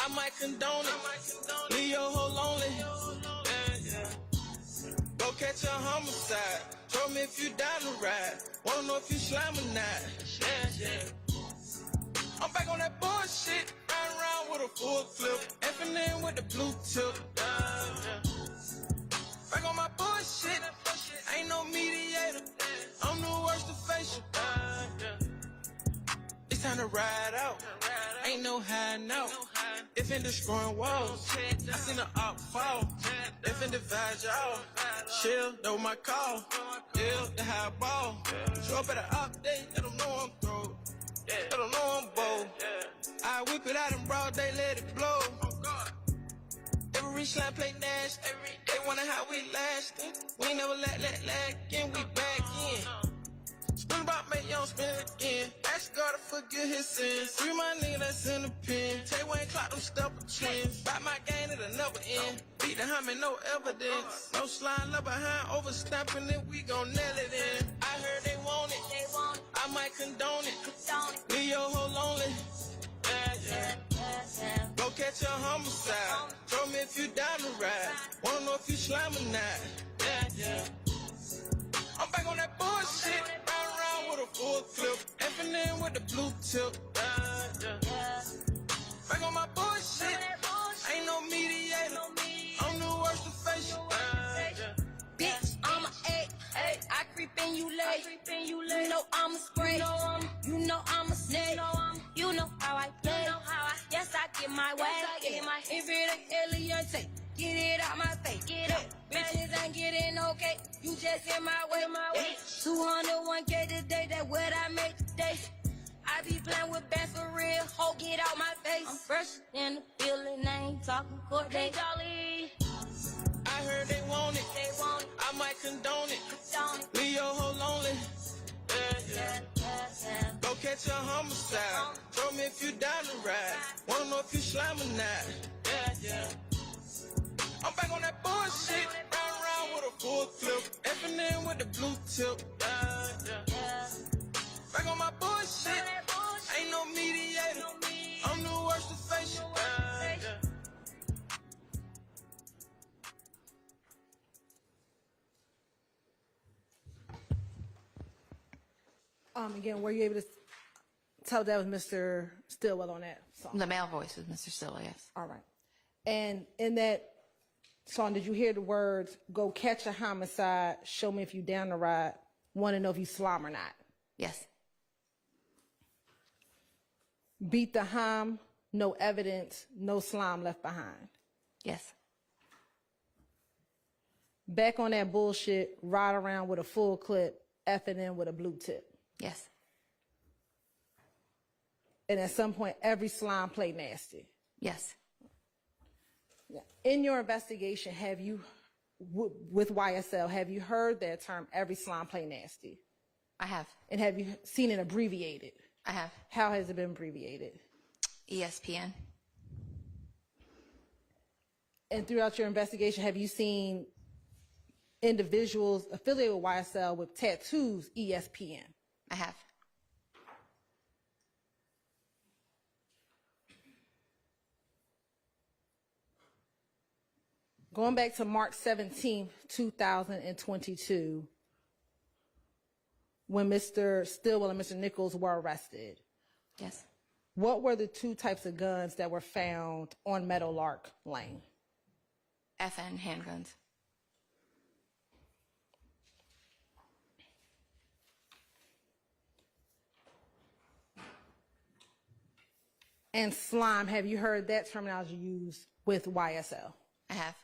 Speaker 21: I might condone it. Leave your hoe lonely. Go catch a homicide. Show me if you down to ride. Wanna know if you slime or not. I'm back on that bullshit. Riding around with a full clip. Effing in with the blue tip. Back on my bullshit. Ain't no mediator. I'm the worst of facial. It's time to ride out. Ain't no hiding out. If in destroying walls, I seen the op fall. If in divide y'all, chill, know my call. Yeah, the high ball. Show up at the op day, let them know I'm through. Let them know I'm bold. I whip it out in broad day, let it blow. Every slam play dash, they wonder how we lastin'. We ain't never lag in, we back in. Spin about make young spin it again. Ask God to forgive his sins. Free my nigga that's in the pen. Tay Wayne clock them stepper twins. Back my game it'll never end. Beat the hammer, no evidence. No slime left behind, overstamping it, we gon' nail it in. I heard they want it. I might condone it. Leave your hoe lonely. Go catch a homicide. Show me if you down to ride. Wanna know if you slime or not. I'm back on that bullshit. Riding around with a full clip. Effing in with the blue tip. Back on my bullshit. Ain't no mediator. I'm the worst of facial.
Speaker 6: Bitch, I'm a egg. I creep in you late. You know I'm a spray. You know I'm a snake. You know how I play. Yes, I get my way. If it ain't alien, say, get it out my face. Get up. Bitches ain't getting okay. You just in my way. 201K today. That's what I make today. I be playing with bands for real. Ho, get out my face. I'm fresh in the building. I ain't talking court. They jolly.
Speaker 21: I heard they want it. I might condone it. Leave your hoe lonely. Go catch a homicide. Show me if you down to ride. Wanna know if you slime or not. I'm back on that bullshit. Riding around with a full clip. Effing in with the blue tip. Back on my bullshit. Ain't no mediator. I'm the worst of facial.
Speaker 3: Again, were you able to tell that was Mr. Stillwell on that song?
Speaker 4: The male voice was Mr. Stillwell, yes.
Speaker 3: All right. And in that song, did you hear the words, go catch a homicide, show me if you down the ride, want to know if you slime or not?
Speaker 4: Yes.
Speaker 3: Beat the hom, no evidence, no slime left behind.
Speaker 4: Yes.
Speaker 3: Back on that bullshit, ride around with a full clip, effing in with a blue tip.
Speaker 4: Yes.
Speaker 3: And at some point, every slime play nasty.
Speaker 4: Yes.
Speaker 3: In your investigation, have you, with YSL, have you heard that term, every slime play nasty?
Speaker 4: I have.
Speaker 3: And have you seen it abbreviated?
Speaker 4: I have.
Speaker 3: How has it been abbreviated?
Speaker 4: ESPN.
Speaker 3: And throughout your investigation, have you seen individuals affiliated with YSL with tattoos ESPN?
Speaker 4: I have.
Speaker 3: Going back to March 17th, 2022, when Mr. Stillwell and Mr. Nichols were arrested.
Speaker 4: Yes.
Speaker 3: What were the two types of guns that were found on Meadowlark Lane?
Speaker 4: FN handguns.
Speaker 3: And slime, have you heard that terminology used with YSL?
Speaker 4: I have.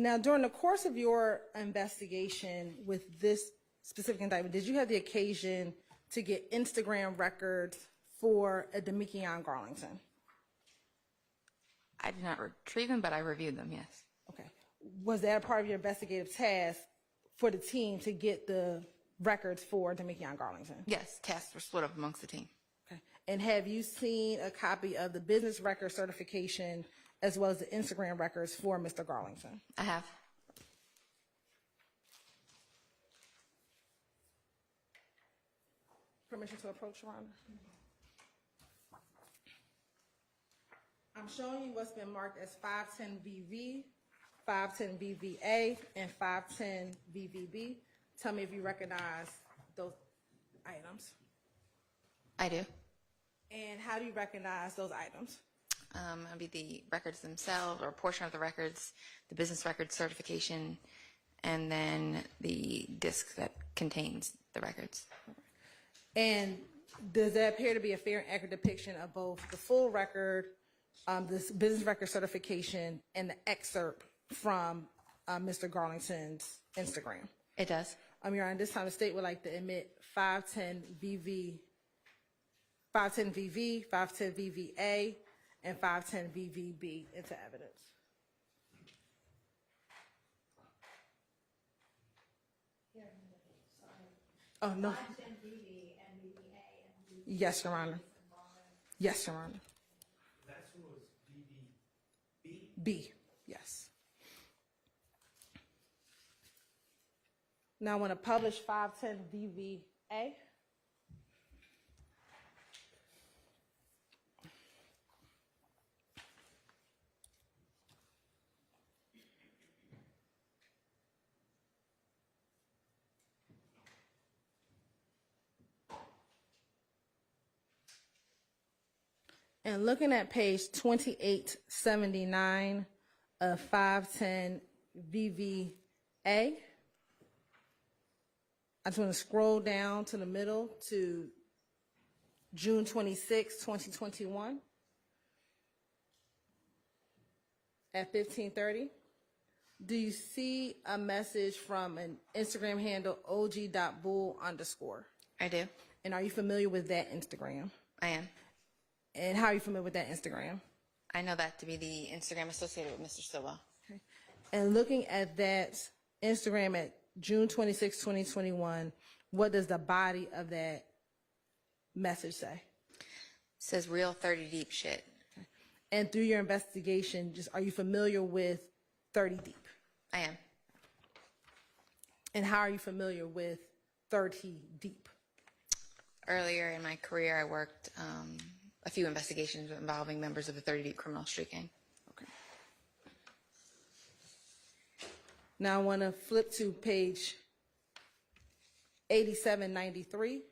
Speaker 3: Now, during the course of your investigation with this specific indictment, did you have the occasion to get Instagram records for a Demikion Garlington?
Speaker 4: I did not retrieve them, but I reviewed them, yes.
Speaker 3: Okay. Was that a part of your investigative task for the team to get the records for Demikion Garlington?
Speaker 4: Yes, tasks were split up amongst the team.
Speaker 3: Okay. And have you seen a copy of the business record certification as well as the Instagram records for Mr. Garlington?
Speaker 4: I have.
Speaker 3: Permission to approach, Your Honor? I'm showing you what's been marked as 510VV, 510VVA, and 510VVB. Tell me if you recognize those items.
Speaker 4: I do.
Speaker 3: And how do you recognize those items?
Speaker 4: It'll be the records themselves, or a portion of the records, the business record certification, and then the disc that contains the records.
Speaker 3: And does that appear to be a fair and accurate depiction of both the full record, this business record certification, and the excerpt from Mr. Garlington's Instagram?
Speaker 4: It does.
Speaker 3: Your Honor, this time the state would like to admit 510VV, 510VVA, and 510VVB into evidence. Oh, no. Yes, Your Honor. Yes, Your Honor.
Speaker 11: That's what was BB.
Speaker 3: B, yes. Now I want to publish 510VVA. And looking at page 2879 of 510 VVA, I just want to scroll down to the middle to June 26, 2021 at 15:30. Do you see a message from an Instagram handle, og.bull_?
Speaker 4: I do.
Speaker 3: And are you familiar with that Instagram?
Speaker 4: I am.
Speaker 3: And how are you familiar with that Instagram?
Speaker 4: I know that to be the Instagram associated with Mr. Stilwell.
Speaker 3: Okay. And looking at that Instagram at June 26, 2021, what does the body of that message say?
Speaker 4: It says real 30 deep shit.
Speaker 3: Okay. And through your investigation, are you familiar with 30 deep?
Speaker 4: I am.
Speaker 3: And how are you familiar with 30 deep?
Speaker 4: Earlier in my career, I worked a few investigations involving members of the 30 Deep criminal street gang.
Speaker 3: Okay. Now I want to flip to page 8793.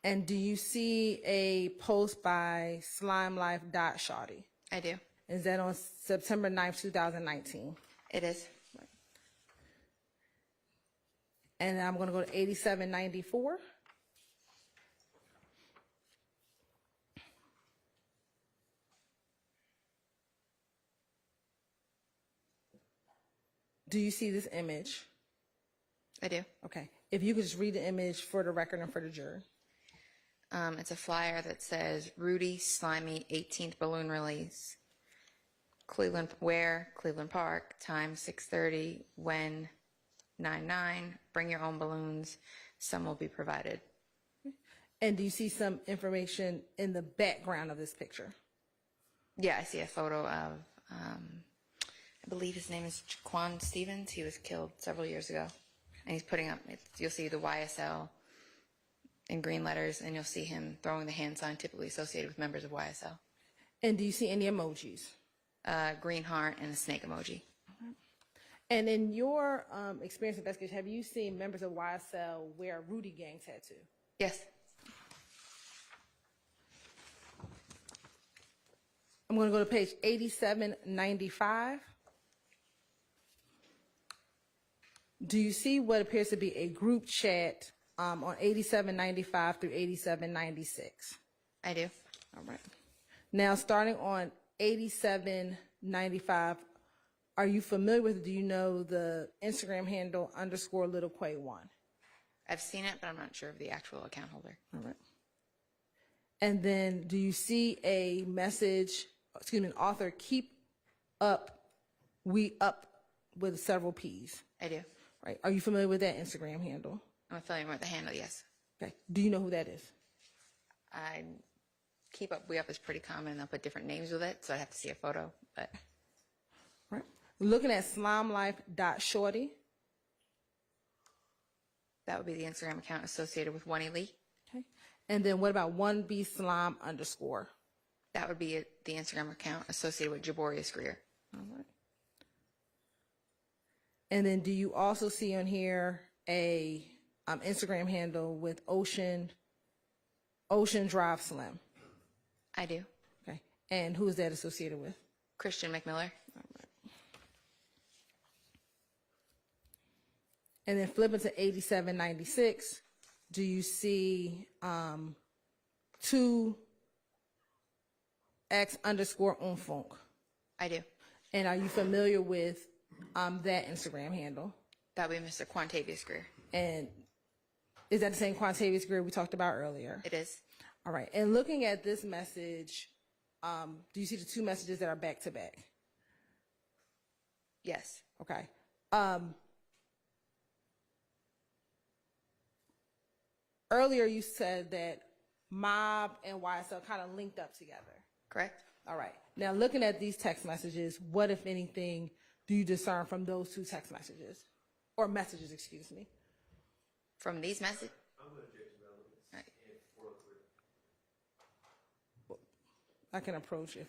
Speaker 3: And do you see a post by SlimeLife.Shawty?
Speaker 4: I do.
Speaker 3: Is that on September 9th, 2019?
Speaker 4: It is.
Speaker 3: And I'm going to go to 8794. Do you see this image?
Speaker 4: I do.
Speaker 3: Okay. If you could just read the image for the record and for the jury.
Speaker 4: It's a flyer that says Rudy Slimy 18th balloon release. Cleveland, where? Cleveland Park, time 6:30, when? 9/9, bring your own balloons, some will be provided.
Speaker 3: And do you see some information in the background of this picture?
Speaker 4: Yeah, I see a photo of, I believe his name is Jaquan Stevens. He was killed several years ago. And he's putting up, you'll see the YSL in green letters, and you'll see him throwing the hand sign typically associated with members of YSL.
Speaker 3: And do you see any emojis?
Speaker 4: Green heart and a snake emoji.
Speaker 3: And in your experience investigation, have you seen members of YSL wear a Rudy Gang tattoo?
Speaker 4: Yes.
Speaker 3: I'm going to go to page 8795. Do you see what appears to be a group chat on 8795 through 8796?
Speaker 4: I do.
Speaker 3: All right. Now, starting on 8795, are you familiar with, do you know the Instagram handle _LittleQuay1?
Speaker 4: I've seen it, but I'm not sure of the actual account holder.
Speaker 3: All right. And then do you see a message, an author, keep up, we up with several P's?
Speaker 4: I do.
Speaker 3: Right. Are you familiar with that Instagram handle?
Speaker 4: I'm familiar with the handle, yes.
Speaker 3: Okay. Do you know who that is?
Speaker 4: I keep up, we up is pretty common. They'll put different names with it, so I'd have to see a photo. But
Speaker 3: Right. Looking at slimelife.shorty.
Speaker 4: that would be the Instagram account associated with One Lee.
Speaker 3: Okay. And then what about 1bslime_?
Speaker 4: That would be the Instagram account associated with Jaborius Greer.
Speaker 3: All right. And then do you also see on here a Instagram handle with Ocean Drive Slim?
Speaker 4: I do.
Speaker 3: Okay. And who is that associated with?
Speaker 4: Christian McMiller.
Speaker 3: All right. And then flipping to 8796, do you see 2x_unfunk?
Speaker 4: I do.
Speaker 3: And are you familiar with that Instagram handle?
Speaker 4: That would be Mr. Quantavious Greer.
Speaker 3: And is that the same Quantavious Greer we talked about earlier?
Speaker 4: It is.
Speaker 3: All right. And looking at this message, do you see the two messages that are back to back?
Speaker 4: Yes.
Speaker 3: Okay. Earlier you said that Mob and YSL kind of linked up together.
Speaker 4: Correct.
Speaker 3: All right. Now looking at these text messages, what, if anything, do you discern from those two text messages? Or messages, excuse me.
Speaker 4: From these messages?
Speaker 3: I can approach it.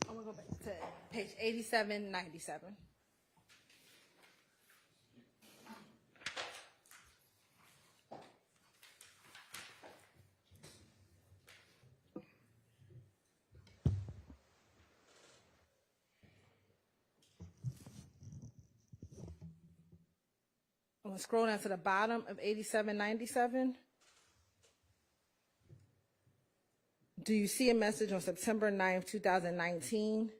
Speaker 3: I'm going to go back to page 8797. I'm going to scroll down to the bottom of 8797. Do you see a message on September 9th, 2019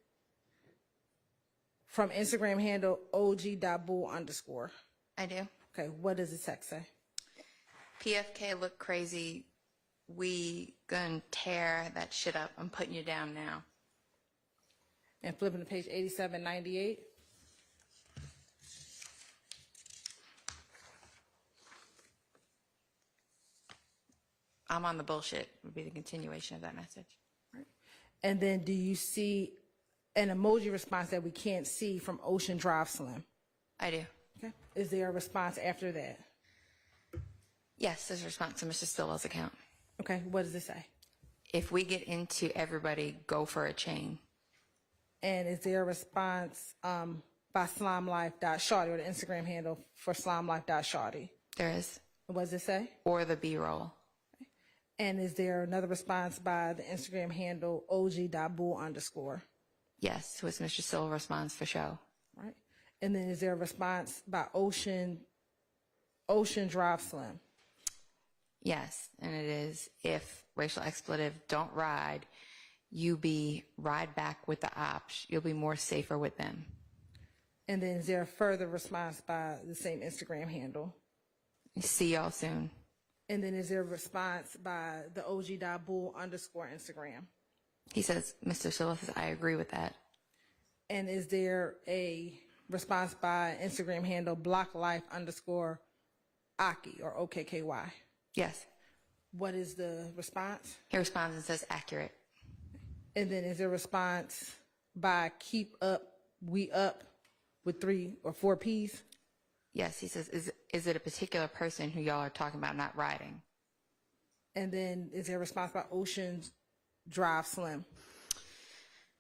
Speaker 3: from Instagram handle OG.bull_?
Speaker 4: I do.
Speaker 3: Okay, what does the text say?
Speaker 4: PFK look crazy. We gonna tear that shit up. I'm putting you down now.
Speaker 3: And flipping to page 8798.
Speaker 4: I'm on the bullshit would be the continuation of that message.
Speaker 3: And then do you see an emoji response that we can't see from Ocean Drive Slim?
Speaker 4: I do.
Speaker 3: Okay. Is there a response after that?
Speaker 4: Yes, there's a response to Mr. Stillwell's account.
Speaker 3: Okay, what does it say?
Speaker 4: If we get into everybody, go for a chain.
Speaker 3: And is there a response by slimelife.shawty, or the Instagram handle for slimelife.shawty?
Speaker 4: There is.
Speaker 3: What does it say?
Speaker 4: Or the B-roll.
Speaker 3: And is there another response by the Instagram handle og.bull_?
Speaker 4: Yes, which Mr. Stillwell responds for show.
Speaker 3: Right. And then is there a response by Ocean Drive Slim?
Speaker 4: Yes, and it is, if racial expletive don't ride, you be ride back with the ops. You'll be more safer with them.
Speaker 3: And then is there a further response by the same Instagram handle?
Speaker 4: See y'all soon.
Speaker 3: And then is there a response by the og.bull_ Instagram?
Speaker 4: He says, Mr. Stillwell says, I agree with that.
Speaker 3: And is there a response by Instagram handle blocklife_Aki or OKKY?
Speaker 4: Yes.
Speaker 3: What is the response?
Speaker 4: He responds and says accurate.
Speaker 3: And then is there a response by keep up, we up with 3 or 4 P's?
Speaker 4: Yes, he says, is it a particular person who y'all are talking about not riding?
Speaker 3: And then is there a response by Ocean Drive Slim?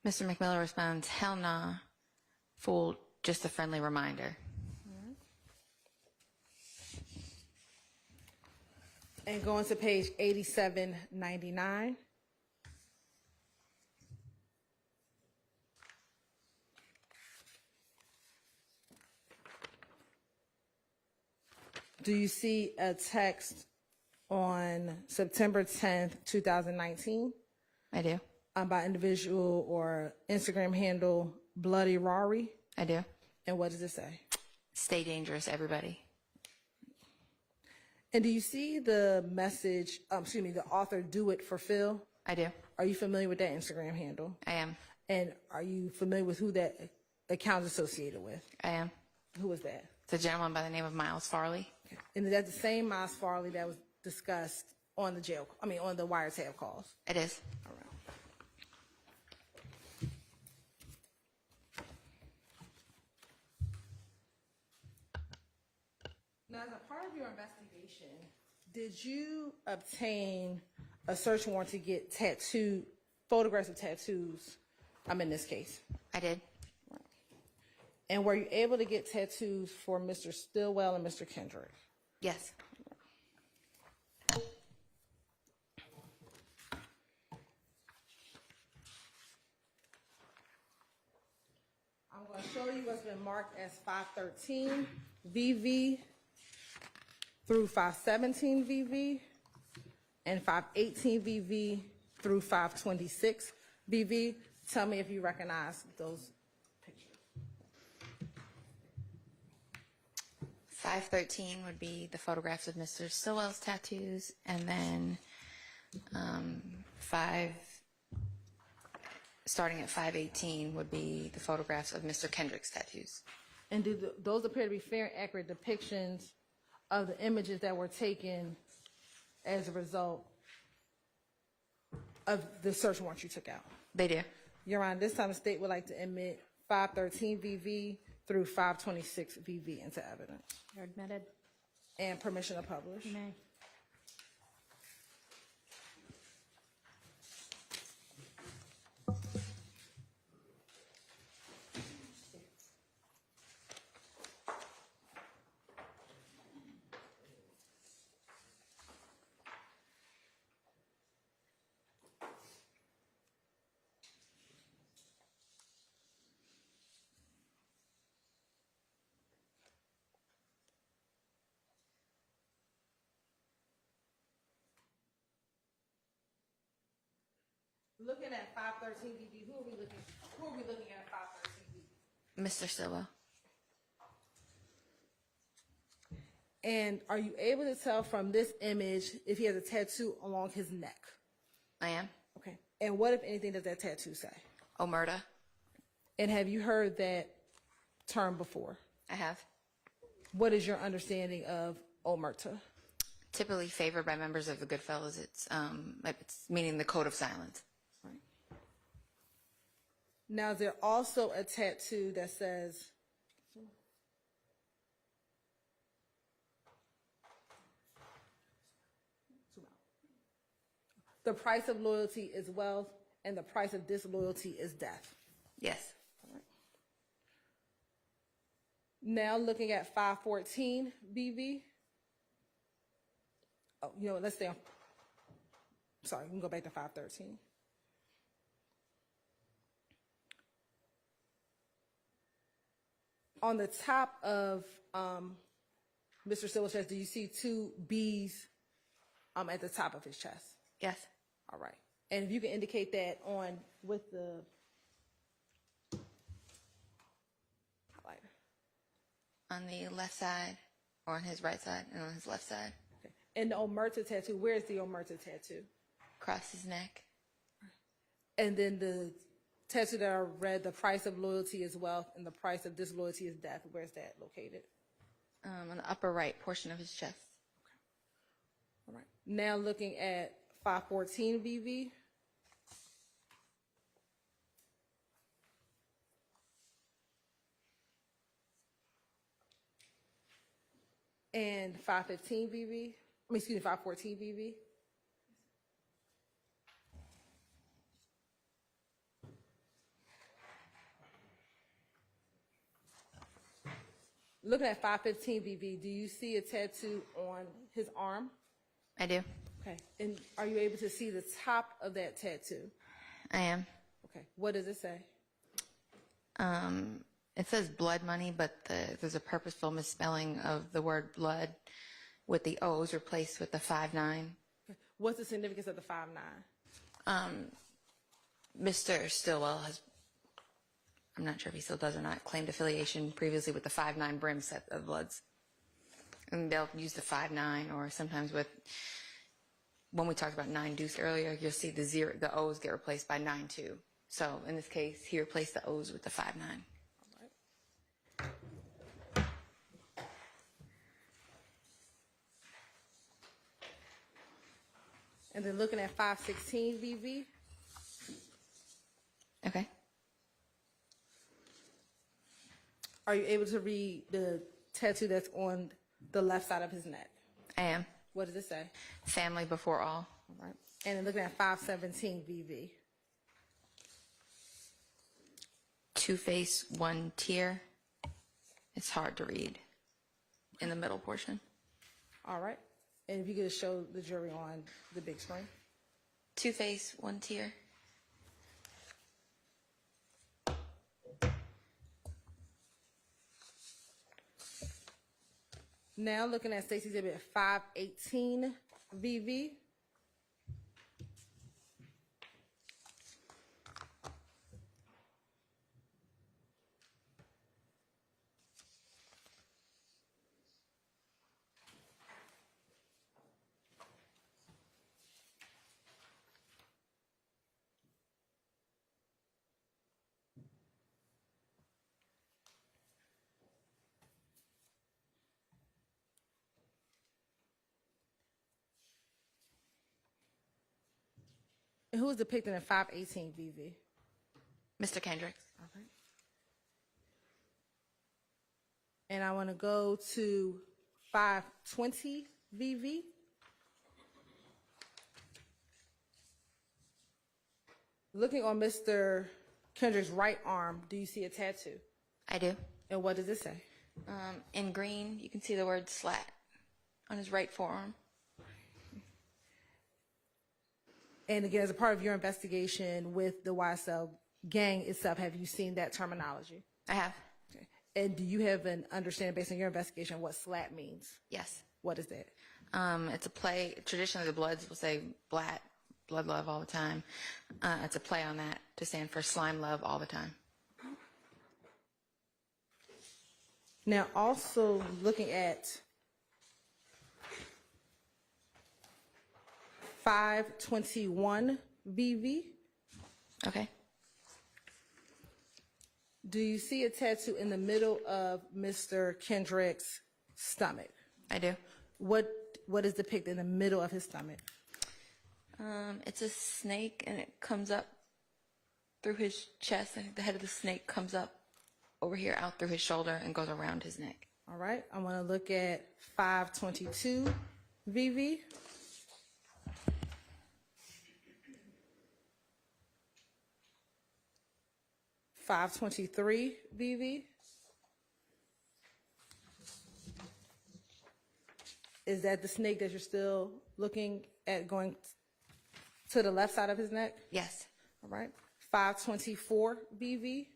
Speaker 4: Mr. McMillan responds, hell nah, fool, just a friendly reminder.
Speaker 3: And going to page 8799. Do you see a text on September 10th, 2019?
Speaker 4: I do.
Speaker 3: By individual or Instagram handle Bloody Rari?
Speaker 4: I do.
Speaker 3: And what does it say?
Speaker 4: Stay dangerous, everybody.
Speaker 3: And do you see the message, the author Do It for Phil?
Speaker 4: I do.
Speaker 3: Are you familiar with that Instagram handle?
Speaker 4: I am.
Speaker 3: And are you familiar with who that account is associated with?
Speaker 4: I am.
Speaker 3: Who is that?
Speaker 4: It's a gentleman by the name of Miles Farley.
Speaker 3: And is that the same Miles Farley that was discussed on the on the wiretap calls?
Speaker 4: It is.
Speaker 3: All right. Now, as a part of your investigation, did you obtain a search warrant to get photographs of tattoos? In this case.
Speaker 4: I did.
Speaker 3: Right. And were you able to get tattoos for Mr. Stillwell and Mr. Kendrick?
Speaker 4: Yes.
Speaker 3: I'm going to show you what's been marked as 513 VV through 517 VV and 518 VV through 526 VV. Tell me if you recognize those pictures.
Speaker 4: 513 would be the photographs of Mr. Stillwell's tattoos, and then starting at 518 would be the photographs of Mr. Kendrick's tattoos.
Speaker 3: And do those appear to be fair and accurate depictions of the images that were taken as a result of the search warrant you took out?
Speaker 4: They do.
Speaker 3: Your Honor, this time the state would like to admit 513 VV through 526 VV into evidence.
Speaker 7: You're admitted.
Speaker 3: And permission to publish.
Speaker 7: You may.
Speaker 3: Looking at 513 VV, who are we looking at 513 VV?
Speaker 4: Mr. Stillwell.
Speaker 3: And are you able to tell from this image if he has a tattoo along his neck?
Speaker 4: I am.
Speaker 3: Okay. And what, if anything, does that tattoo say?
Speaker 4: Omerta.
Speaker 3: And have you heard that term before?
Speaker 4: I have.
Speaker 3: What is your understanding of Omerta?
Speaker 4: Typically favored by members of the Goodfellas. It's meaning the code of silence.
Speaker 3: Now, is there also a tattoo that says, the price of loyalty is wealth and the price of disloyalty is death?
Speaker 4: Yes.
Speaker 3: Now looking at 514 BV. Oh, you know what, let's stay on. Sorry, we can go back to 513. On the top of Mr. Silver's chest, do you see two B's at the top of his chest?
Speaker 4: Yes.
Speaker 3: All right. And if you can indicate that on with the highlighter.
Speaker 4: On the left side, or on his right side, and on his left side.
Speaker 3: Okay. And the Omerta tattoo, where is the Omerta tattoo?
Speaker 4: Across his neck.
Speaker 3: And then the tattoo that I read, the price of loyalty is wealth and the price of disloyalty is death. Where's that located?
Speaker 4: On the upper right portion of his chest.
Speaker 3: All right. Now looking at 514 VV. And 515 VV. Excuse me, 514 VV. Looking at 515 VV, do you see a tattoo on his arm?
Speaker 4: I do.
Speaker 3: Okay. And are you able to see the top of that tattoo?
Speaker 4: I am.
Speaker 3: Okay. What does it say?
Speaker 4: It says blood money, but there's a purposeful misspelling of the word blood with the O's replaced with the 5-9.
Speaker 3: What's the significance of the 5-9?
Speaker 4: Mr. Stillwell has, I'm not sure if he still does or not, claimed affiliation previously with the 5-9 brim set of bloods. And they'll use the 5-9, or sometimes with, when we talked about 9 deuce earlier, you'll see the O's get replaced by 9-2. So in this case, he replaced the O's with the 5-9.
Speaker 3: And then looking at 516 VV.
Speaker 4: Okay.
Speaker 3: Are you able to read the tattoo that's on the left side of his neck?
Speaker 4: I am.
Speaker 3: What does it say?
Speaker 4: Family before all.
Speaker 3: All right. And then looking at 517 VV.
Speaker 4: 2 face, 1 tear. It's hard to read in the middle portion.
Speaker 3: All right. And if you could just show the jury on the big screen.
Speaker 4: 2 face, 1 tear.
Speaker 3: Now looking at Stacey's exhibit 518 VV. And who is depicted in 518 VV?
Speaker 4: Mr. Kendricks.
Speaker 3: All right. And I want to go to 520 VV. Looking on Mr. Kendrick's right arm, do you see a tattoo?
Speaker 4: I do.
Speaker 3: And what does it say?
Speaker 4: In green, you can see the word slat on his right forearm.
Speaker 3: And again, as a part of your investigation with the YSL gang itself, have you seen that terminology?
Speaker 4: I have.
Speaker 3: Okay. And do you have an understanding based on your investigation what slat means?
Speaker 4: Yes.
Speaker 3: What is that?
Speaker 4: It's a play. Traditionally, the Bloods will say blood love all the time. It's a play on that to stand for slime love all the time.
Speaker 3: Now, also looking at 521 VV.
Speaker 4: Okay.
Speaker 3: Do you see a tattoo in the middle of Mr. Kendrick's stomach?
Speaker 4: I do.
Speaker 3: What what is depicted in the middle of his stomach?
Speaker 4: It's a snake, and it comes up through his chest. I think the head of the snake comes up over here, out through his shoulder, and goes around his neck.
Speaker 3: All right, I want to look at 522 VV. .523 VV. Is that the snake that you're still looking at going to the left side of his neck?
Speaker 4: Yes.
Speaker 3: All right. 524 VV.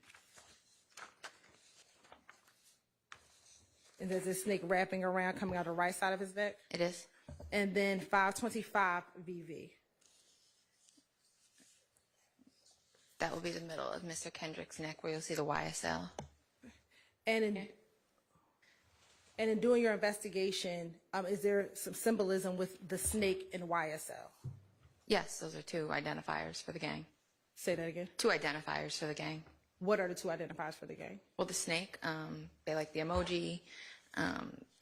Speaker 3: And there's this snake wrapping around, coming out the right side of his neck?
Speaker 4: It is.
Speaker 3: And then 525 VV.
Speaker 4: That will be the middle of Mr. Kendrick's neck, where you'll see the YSL.
Speaker 3: And in doing your investigation, is there some symbolism with the snake and YSL?
Speaker 4: Yes, those are two identifiers for the gang.
Speaker 3: Say that again.
Speaker 4: Two identifiers for the gang.
Speaker 3: What are the two identifiers for the gang?
Speaker 4: Well, the snake, they like the emoji.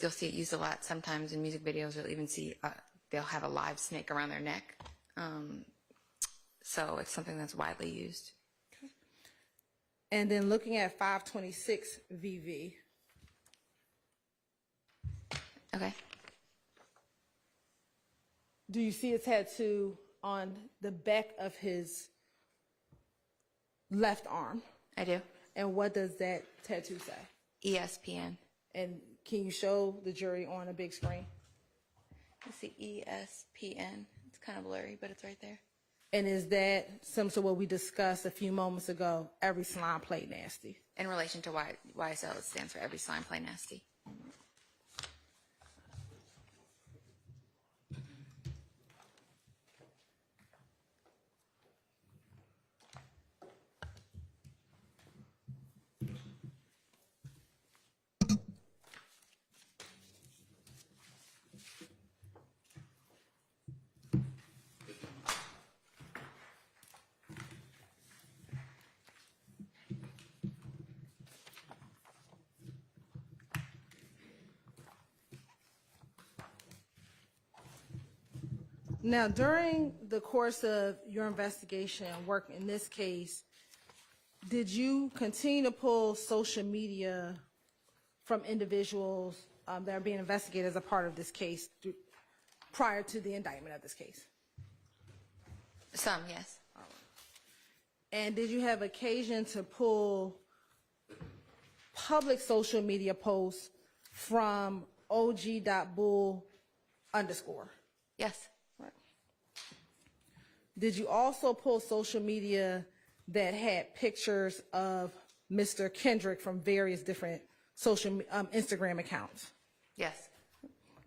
Speaker 4: You'll see it used a lot sometimes in music videos. You'll even see they'll have a live snake around their neck. So it's something that's widely used.
Speaker 3: Okay. And then looking at 526 VV.
Speaker 4: Okay.
Speaker 3: Do you see a tattoo on the back of his left arm?
Speaker 4: I do.
Speaker 3: And what does that tattoo say?
Speaker 4: ESPN.
Speaker 3: And can you show the jury on a big screen?
Speaker 4: You see ESPN. It's kind of blurry, but it's right there.
Speaker 3: And is that similar to what we discussed a few moments ago, every slime play nasty?
Speaker 4: In relation to YSL, it stands for every slime play nasty.
Speaker 3: Now, during the course of your investigation and work in this case, did you continue to pull social media from individuals that are being investigated as a part of this case prior to the indictment of this case?
Speaker 4: Some, yes.
Speaker 3: And did you have occasion to pull public social media posts from og.bull_?
Speaker 4: Yes.
Speaker 3: Did you also pull social media that had pictures of Mr. Kendrick from various different social Instagram accounts?
Speaker 4: Yes.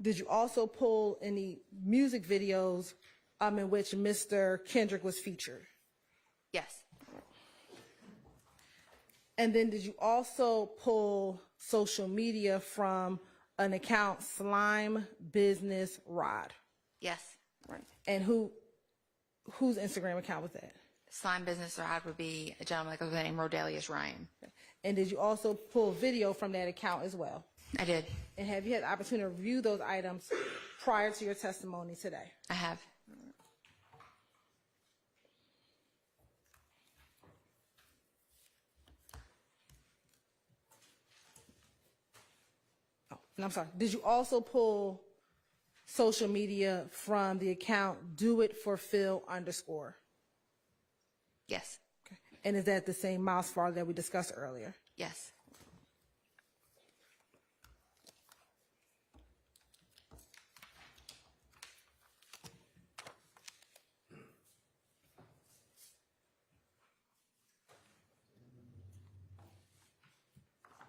Speaker 3: Did you also pull any music videos in which Mr. Kendrick was featured?
Speaker 4: Yes.
Speaker 3: And then did you also pull social media from an account, Slime Business Rod?
Speaker 4: Yes.
Speaker 3: Right. And whose Instagram account was that?
Speaker 4: Slime Business Rod would be a gentleman that goes by the name Rodelius Ryan.
Speaker 3: And did you also pull video from that account as well?
Speaker 4: I did.
Speaker 3: And have you had the opportunity to review those items prior to your testimony today?
Speaker 4: I have.
Speaker 3: Oh, and I'm sorry. Did you also pull social media from the account doitforphil_?
Speaker 4: Yes.
Speaker 3: Okay. And is that the same mouse file that we discussed earlier?
Speaker 4: Yes.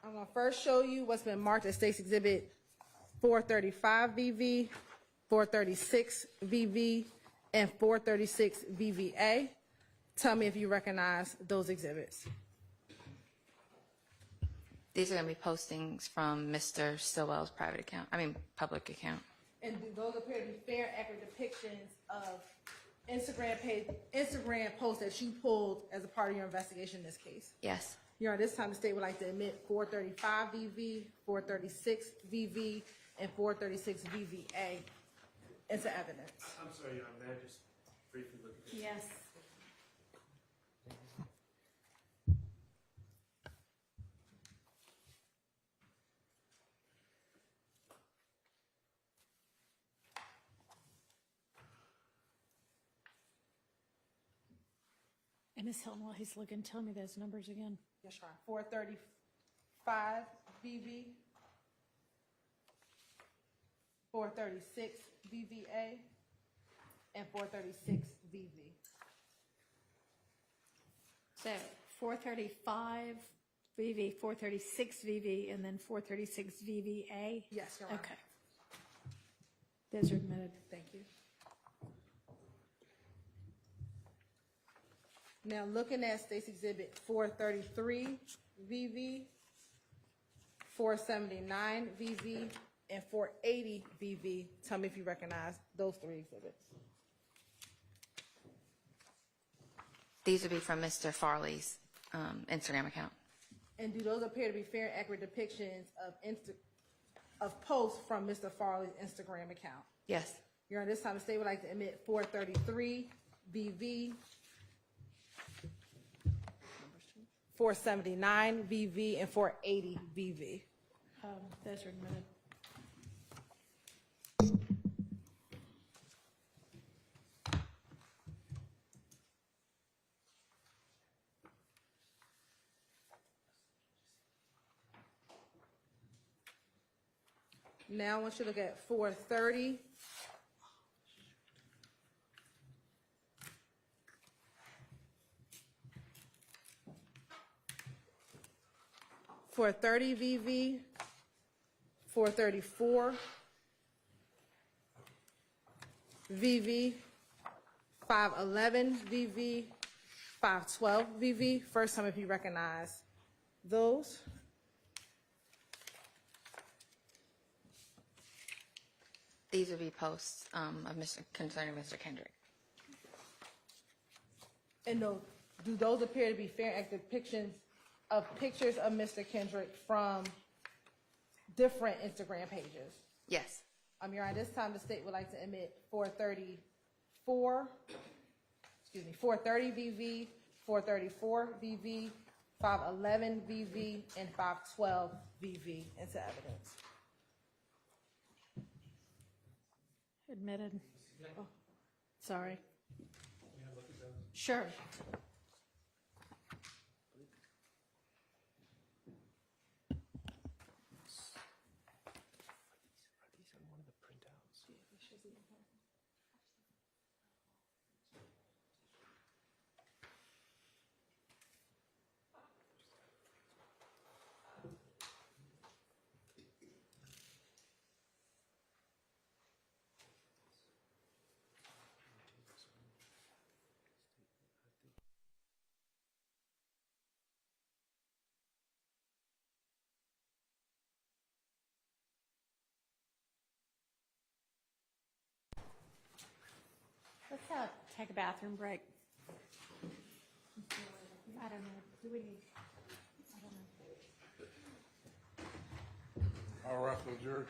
Speaker 3: I'm going to first show you what's been marked as State's Exhibit 435 VV, 436 VV, and 436 VVA. Tell me if you recognize those exhibits.
Speaker 4: These are going to be postings from Mr. Stillwell's public account.
Speaker 3: And do those appear to be fair, accurate depictions of Instagram posts that you pulled as a part of your investigation in this case?
Speaker 4: Yes.
Speaker 3: Your Honor, this time the state would like to admit 435 VV, 436 VV, and 436 VVA into evidence.
Speaker 11: I'm sorry, Your Honor, may I just briefly look at this?
Speaker 7: Yes. And Ms. Hilton, while he's looking, tell me those numbers again.
Speaker 3: Yes, Your Honor. 435 VV, 436 VVA, and 436 VV.
Speaker 7: So 435 VV, 436 VV, and then 436 VVA?
Speaker 3: Yes, Your Honor.
Speaker 7: Okay. Those are admitted.
Speaker 3: Thank you. Now, looking at State's Exhibit 433 VV, 479 VV, and 480 VV, tell me if you recognize those three exhibits.
Speaker 4: These would be from Mr. Farley's Instagram account.
Speaker 3: And do those appear to be fair and accurate depictions of posts from Mr. Farley's Instagram account?
Speaker 4: Yes.
Speaker 3: Your Honor, this time the state would like to admit 433 VV, 479 VV, and 480 VV.
Speaker 7: Those are admitted.
Speaker 3: Now I want you to look at 430. For 30 VV, 434 VV, 511 VV, 512 VV. First time if you recognize those.
Speaker 4: These would be posts concerning Mr. Kendrick.
Speaker 3: And do those appear to be fair and accurate depictions of pictures of Mr. Kendrick from different Instagram pages?
Speaker 4: Yes.
Speaker 3: Your Honor, this time the state would like to admit 430 VV, 434 VV, 511 VV, and 512 VV into evidence.
Speaker 7: Admitted. Oh, sorry. Sure. Let's take a bathroom break. I don't know. Do we need? I don't know.
Speaker 1: All right, little jerk.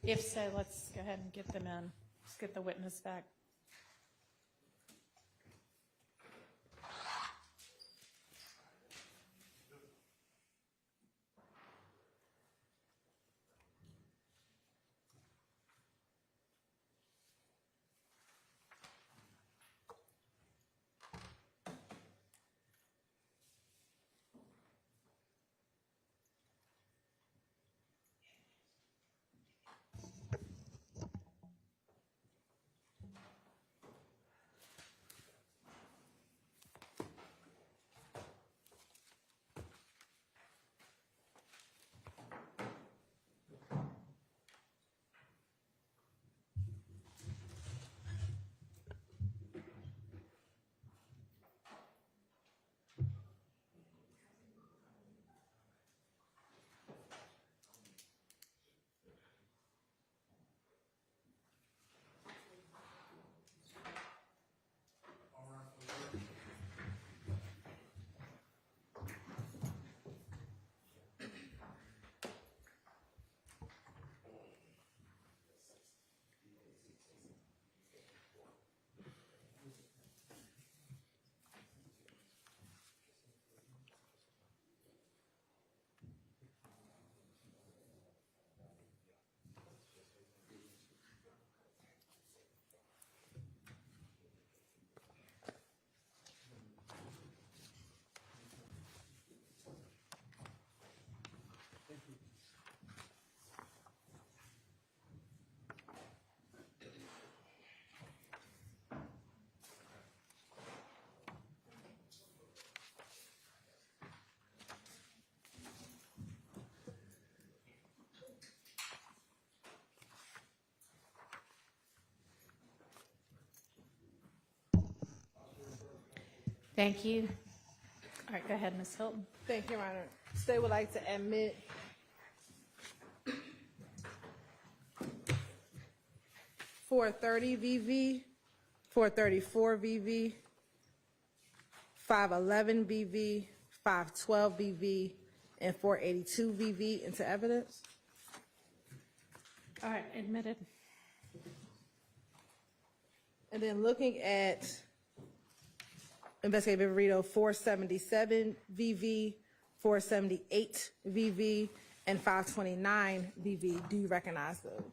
Speaker 7: If so, let's go ahead and get them in. Let's get the witness back. Thank you. All right, go ahead, Ms. Hilton.
Speaker 3: Thank you, Your Honor. State would like to admit .430 VV, .434 VV, .511 VV, .512 VV, and .482 VV into evidence.
Speaker 7: All right, admitted.
Speaker 3: And then looking at Investigative Burrito 477 VV, 478 VV, and 529 VV. Do you recognize those?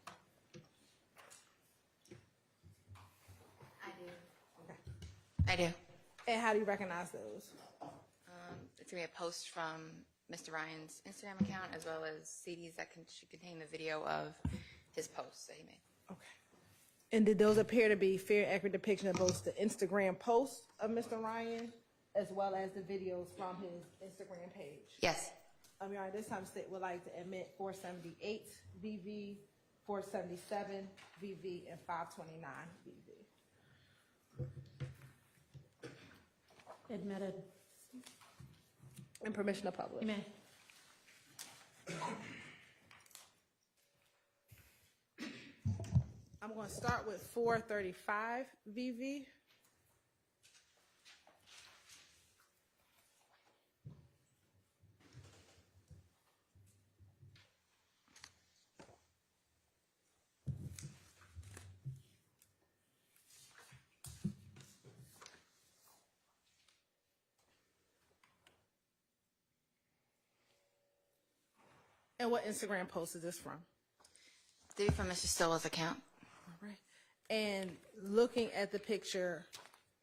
Speaker 4: I do.
Speaker 3: And how do you recognize those?
Speaker 4: It's going to be a post from Mr. Ryan's Instagram account, as well as CDs that should contain the video of his posts that he made.
Speaker 3: Okay. And did those appear to be fair, accurate depiction of both the Instagram posts of Mr. Ryan, as well as the videos from his Instagram page?
Speaker 4: Yes.
Speaker 3: Your Honor, this time state would like to admit 478 VV, 477 VV, and 529 VV.
Speaker 7: Admitted.
Speaker 3: And permission to publish.
Speaker 7: You may.
Speaker 3: I'm going to start with 435 VV. And what Instagram post is this from?
Speaker 4: Did it from Mr. Stillwell's account.
Speaker 3: All right. And looking at the picture,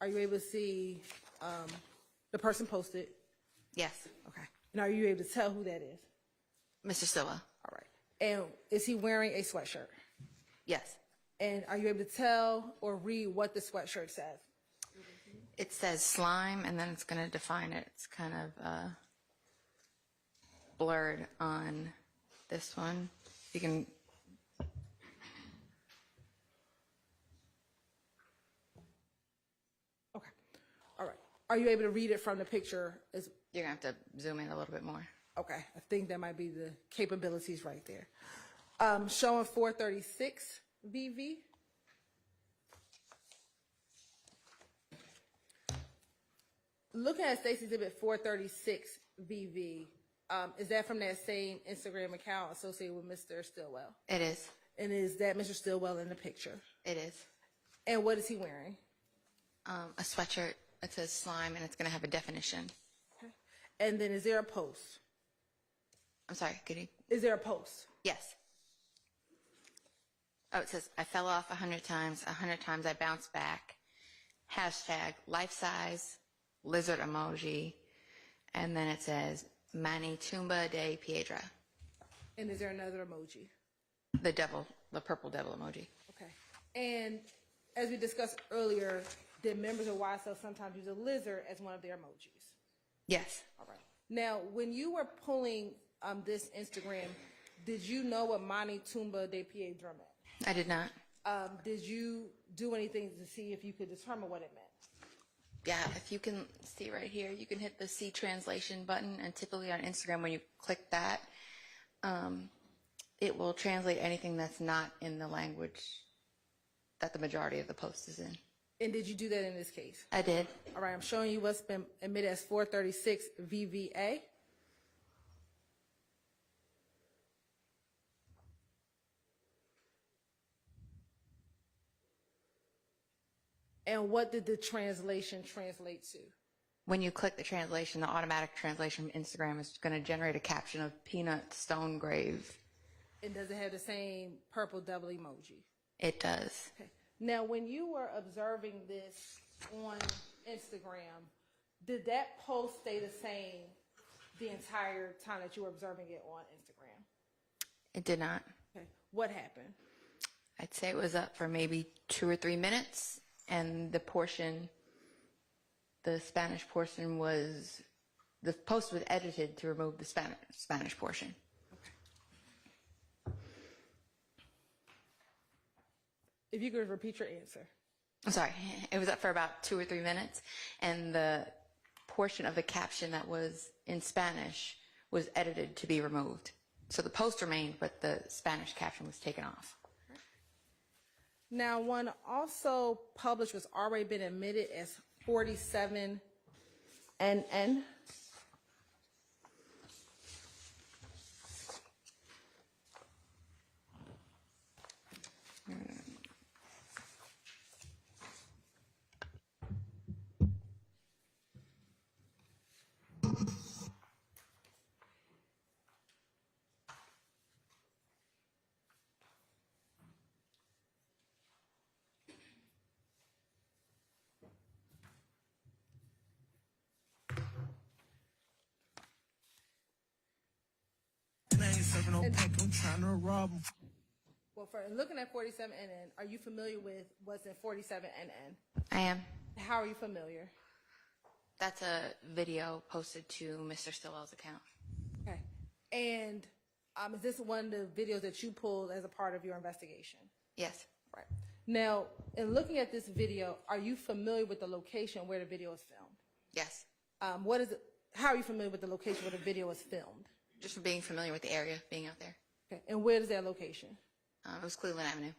Speaker 3: are you able to see the person posted?
Speaker 4: Yes.
Speaker 3: Okay. And are you able to tell who that is?
Speaker 4: Mr. Stillwell.
Speaker 3: All right. And is he wearing a sweatshirt?
Speaker 4: Yes.
Speaker 3: And are you able to tell or read what the sweatshirt says?
Speaker 4: It says slime, and then it's going to define it. It's kind of blurred on this one. You can.
Speaker 3: Okay. All right. Are you able to read it from the picture?
Speaker 4: You're going to have to zoom in a little bit more.
Speaker 3: Okay. I think that might be the capabilities right there. Showing 436 VV. Looking at Stacey's exhibit 436 VV, is that from that same Instagram account associated with Mr. Stillwell?
Speaker 4: It is.
Speaker 3: And is that Mr. Stillwell in the picture?
Speaker 4: It is.
Speaker 3: And what is he wearing?
Speaker 4: A sweatshirt. It says slime, and it's going to have a definition.
Speaker 3: Okay. And then is there a post?
Speaker 4: I'm sorry, could you?
Speaker 3: Is there a post?
Speaker 4: Yes. Oh, it says, I fell off 100 times. 100 times I bounced back. Hashtag life size, lizard emoji. And then it says, Mani Tumba de Piedra.
Speaker 3: And is there another emoji?
Speaker 4: The devil, the purple devil emoji.
Speaker 3: Okay. And as we discussed earlier, did members of YSL sometimes use a lizard as one of their emojis?
Speaker 4: Yes.
Speaker 3: All right. Now, when you were pulling this Instagram, did you know what Mani Tumba de Piedra meant?
Speaker 4: I did not.
Speaker 3: Did you do anything to see if you could determine what it meant?
Speaker 4: Yeah, if you can see right here, you can hit the see translation button, and typically on Instagram, when you click that, it will translate anything that's not in the language that the majority of the post is in.
Speaker 3: And did you do that in this case?
Speaker 4: I did.
Speaker 3: All right, I'm showing you what's been admitted as 436 VVA. And what did the translation translate to?
Speaker 4: When you click the translation, the automatic translation from Instagram is going to generate a caption of peanut stone grave.
Speaker 3: And does it have the same purple devil emoji?
Speaker 4: It does.
Speaker 3: Okay. Now, when you were observing this on Instagram, did that post stay the same the entire time that you were observing it on Instagram?
Speaker 4: It did not.
Speaker 3: Okay. What happened?
Speaker 4: I'd say it was up for maybe 2 or 3 minutes, and the Spanish portion was, the post was edited to remove the Spanish portion.
Speaker 3: If you could repeat your answer.
Speaker 4: I'm sorry, it was up for about 2 or 3 minutes, and the portion of the caption that was in Spanish was edited to be removed. So the post remained, but the Spanish caption was taken off.
Speaker 3: Now, one also published was already been admitted as 47NN.
Speaker 21: I'm trying to rob him.
Speaker 3: Well, for looking at 47NN, are you familiar with what's in 47NN?
Speaker 4: I am.
Speaker 3: How are you familiar?
Speaker 4: That's a video posted to Mr. Stillwell's account.
Speaker 3: Okay. And is this one of the videos that you pulled as a part of your investigation?
Speaker 4: Yes.
Speaker 3: Right. Now, in looking at this video, are you familiar with the location where the video is filmed?
Speaker 4: Yes.
Speaker 3: How are you familiar with the location where the video is filmed?
Speaker 4: Just for being familiar with the area, being out there.
Speaker 3: Okay. And where is that location?
Speaker 4: It was Cleveland Avenue.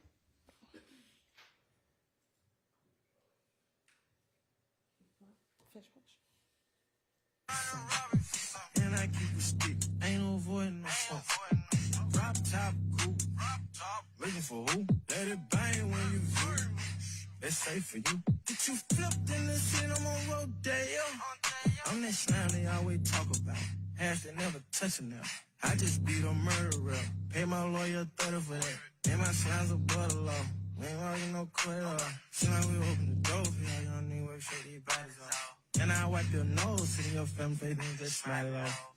Speaker 21: And I keep a stick, ain't no avoiding no smoke. Drop top, cool. Looking for who? Let it bang when you view. That's safe for you. Get you flipped in the shit, I'm on rodeo. I'm that slime they always talk about. Hash they never touching them. I just beat a murder rep. Pay my lawyer 30 for that. And my slime's above the law. We ain't arguing no quit off. Seem like we open the door for y'all young niggas, shake these bodies off. And I wipe your nose, sit in your family face and just smile it off.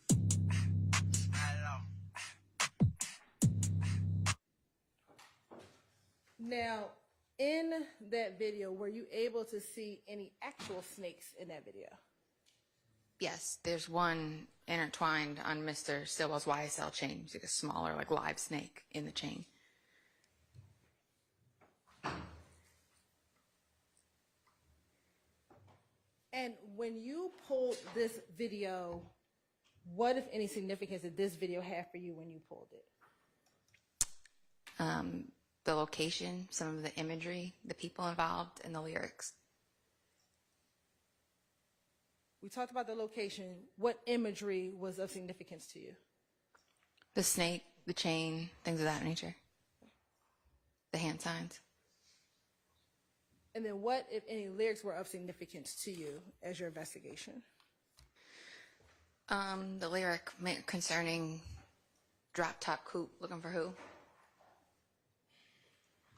Speaker 3: Now, in that video, were you able to see any actual snakes in that video?
Speaker 4: Yes, there's one intertwined on Mr. Stillwell's YSL chain. It's like a smaller, like live snake in the chain.
Speaker 3: And when you pulled this video, what, if any, significance did this video have for you when you pulled it?
Speaker 4: The location, some of the imagery, the people involved, and the lyrics.
Speaker 3: We talked about the location. What imagery was of significance to you?
Speaker 4: The snake, the chain, things of that nature. the hand signs.
Speaker 3: And then what, if any, lyrics were of significance to you as your investigation?
Speaker 4: The lyric concerning drop top coupe, looking for who?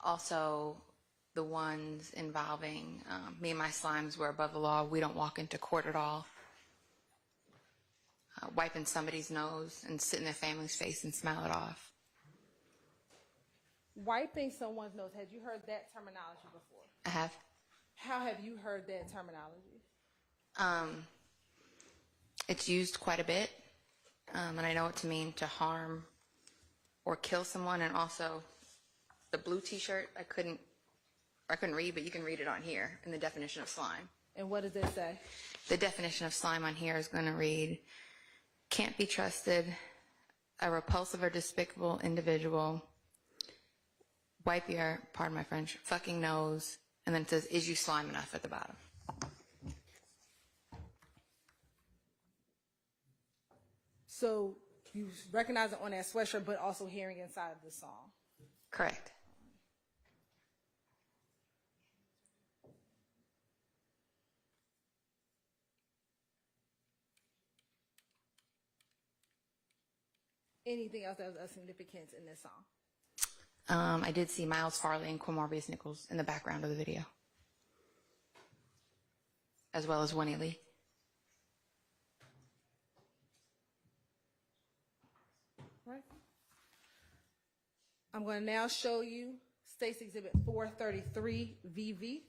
Speaker 4: Also, the ones involving me and my slimes were above the law. We don't walk into court at all. Wiping somebody's nose and sit in their family's face and smile it off.
Speaker 3: Wiping someone's nose, had you heard that terminology before?
Speaker 4: I have.
Speaker 3: How have you heard that terminology?
Speaker 4: It's used quite a bit, and I know what to mean to harm or kill someone. And also, the blue T-shirt, I couldn't read, but you can read it on here in the definition of slime.
Speaker 3: And what does it say?
Speaker 4: The definition of slime on here is going to read, can't be trusted, a repulsive or despicable individual, wipe your, pardon my French, fucking nose, and then it says, is you slime enough at the bottom.
Speaker 3: So you recognize it on that sweatshirt, but also hearing inside of the song.
Speaker 4: Correct.
Speaker 3: Anything else that was of significance in this song?
Speaker 4: I did see Miles Farley and Quamorbius Nichols in the background of the video, as well as Winnie Lee.
Speaker 3: Right. I'm going to now show you State's Exhibit 433 VV.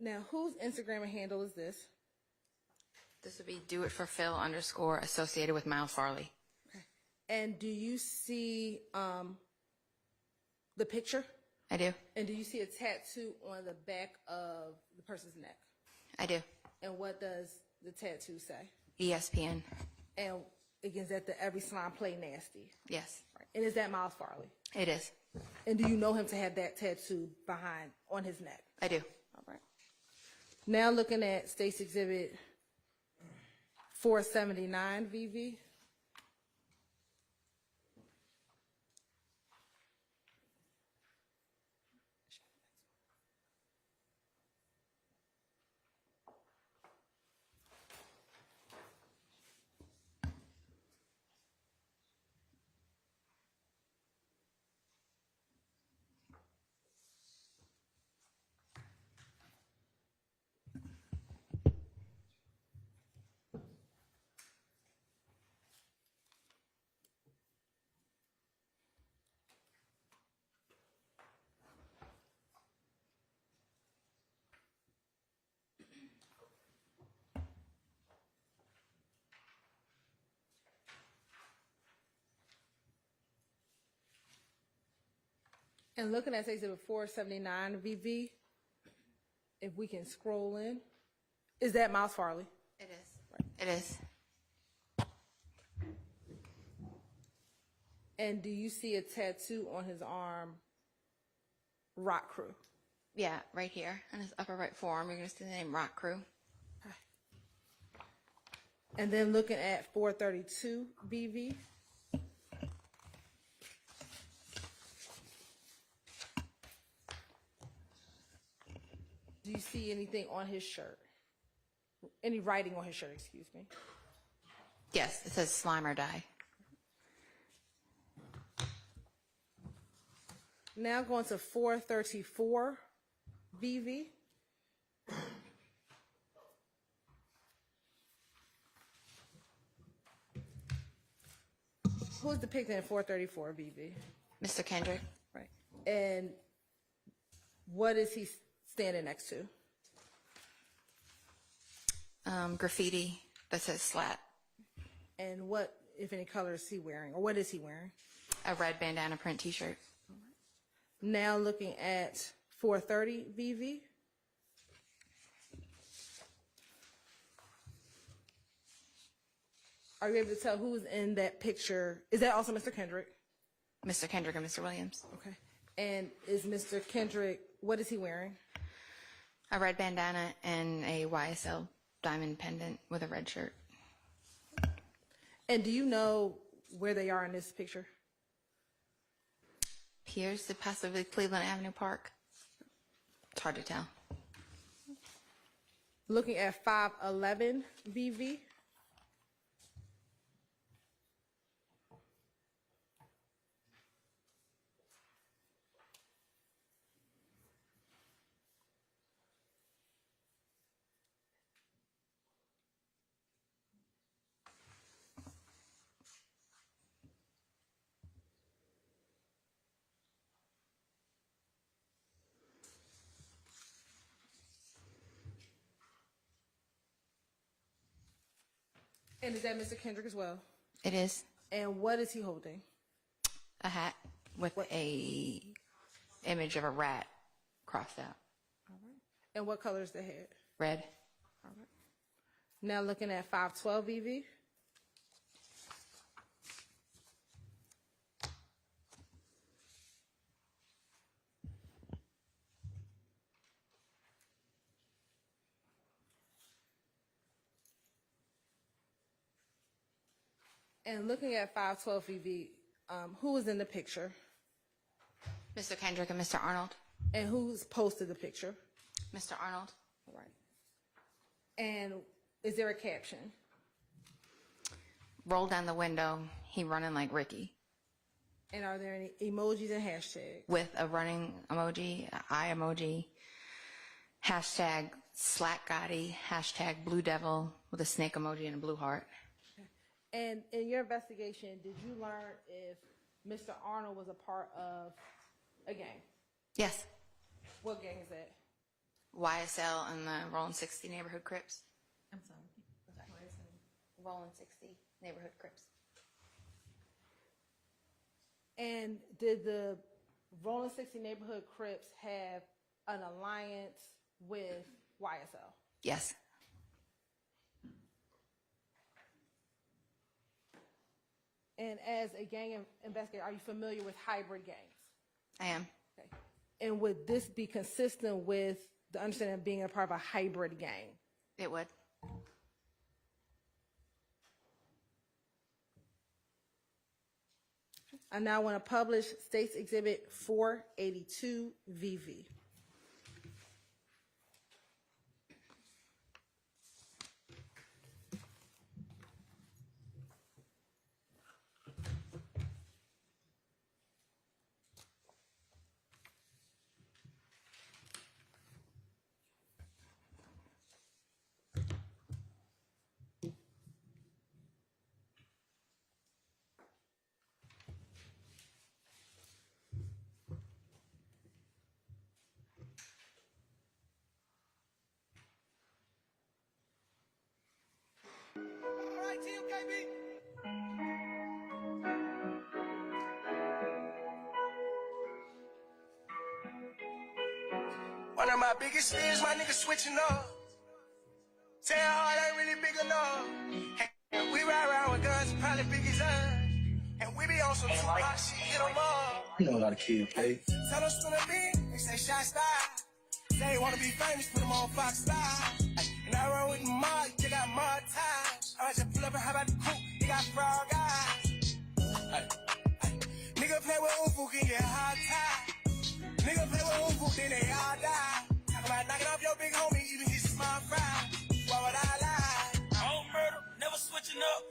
Speaker 3: Now, whose Instagram handle is this?
Speaker 4: This would be do it for Phil _ associated with Miles Farley.
Speaker 3: Okay. And do you see the picture?
Speaker 4: I do.
Speaker 3: And do you see a tattoo on the back of the person's neck?
Speaker 4: I do.
Speaker 3: And what does the tattoo say?
Speaker 4: ESPN.
Speaker 3: And again, is that the Every Slime Play Nasty?
Speaker 4: Yes.
Speaker 3: Right. And is that Miles Farley?
Speaker 4: It is.
Speaker 3: And do you know him to have that tattoo on his neck?
Speaker 4: I do.
Speaker 3: All right. Now looking at State's Exhibit 479 VV. And looking at Exhibit 479 VV, if we can scroll in, is that Miles Farley?
Speaker 4: It is. Right. It is.
Speaker 3: And do you see a tattoo on his arm, Rock Crew?
Speaker 4: Yeah, right here on his upper right forearm. You're going to see the name Rock Crew.
Speaker 3: And then looking at 432 BV. Do you see anything on his shirt? Any writing on his shirt, excuse me?
Speaker 4: Yes, it says slime or die.
Speaker 3: Now going to 434 BV. Who's depicted in 434 BV?
Speaker 4: Mr. Kendrick.
Speaker 3: Right. And what is he standing next to?
Speaker 4: Graffiti that says slat.
Speaker 3: And what, if any, color is he wearing, or what is he wearing?
Speaker 4: A red bandana print T-shirt.
Speaker 3: Now looking at 430 VV. Are you able to tell who's in that picture? Is that also Mr. Kendrick?
Speaker 4: Mr. Kendrick and Mr. Williams.
Speaker 3: Okay. And is Mr. Kendrick, what is he wearing?
Speaker 4: A red bandana and a YSL diamond pendant with a red shirt.
Speaker 3: And do you know where they are in this picture?
Speaker 4: Appears to possibly Cleveland Avenue Park. It's hard to tell.
Speaker 3: Looking at 511 VV. And is that Mr. Kendrick as well?
Speaker 4: It is.
Speaker 3: And what is he holding?
Speaker 4: A hat with a image of a rat crossed out.
Speaker 3: All right. And what color is the head?
Speaker 4: Red.
Speaker 3: All right. Now looking at 512 VV. And looking at 512 VV, who was in the picture?
Speaker 4: Mr. Kendrick and Mr. Arnold.
Speaker 3: And who's posted the picture?
Speaker 4: Mr. Arnold.
Speaker 3: All right. And is there a caption?
Speaker 4: Roll down the window, he running like Ricky.
Speaker 3: And are there any emojis and hashtags?
Speaker 4: With a running emoji, an eye emoji, hashtag Slack Gotti, hashtag Blue Devil with a snake emoji and a blue heart.
Speaker 3: And in your investigation, did you learn if Mr. Arnold was a part of a gang?
Speaker 4: Yes.
Speaker 3: What gang is that?
Speaker 4: YSL and the Rollin' 60 Neighborhood Crips.
Speaker 3: I'm sorry.
Speaker 4: Rollin' 60 Neighborhood Crips.
Speaker 3: And did the Rollin' 60 Neighborhood Crips have an alliance with YSL?
Speaker 4: Yes.
Speaker 3: And as a gang investigator, are you familiar with hybrid gangs?
Speaker 4: I am.
Speaker 3: Okay. And would this be consistent with the understanding of being a part of a hybrid gang?
Speaker 4: It would.
Speaker 3: I now want to publish State's Exhibit 482 VV.
Speaker 9: One of my biggest fears, my niggas switching up. Saying heart ain't really big enough. And we ride around with guns probably big as us. And we be on some Tupac shit, hit 'em up.
Speaker 1: You know a lot of kids, hey.
Speaker 9: Tell them spin a beat, they say shot style. Say wanna be famous, put them on Fox style. And I run with the mud, you got mud ties. I just pull up and how about the coupe, you got frog eyes. Nigga play with Ufu, can get hard tied. Nigga play with Ufu, then they all die. Talk about knocking off your big homie, even his small fry. Why would I lie?
Speaker 21: I don't murder, never switching up.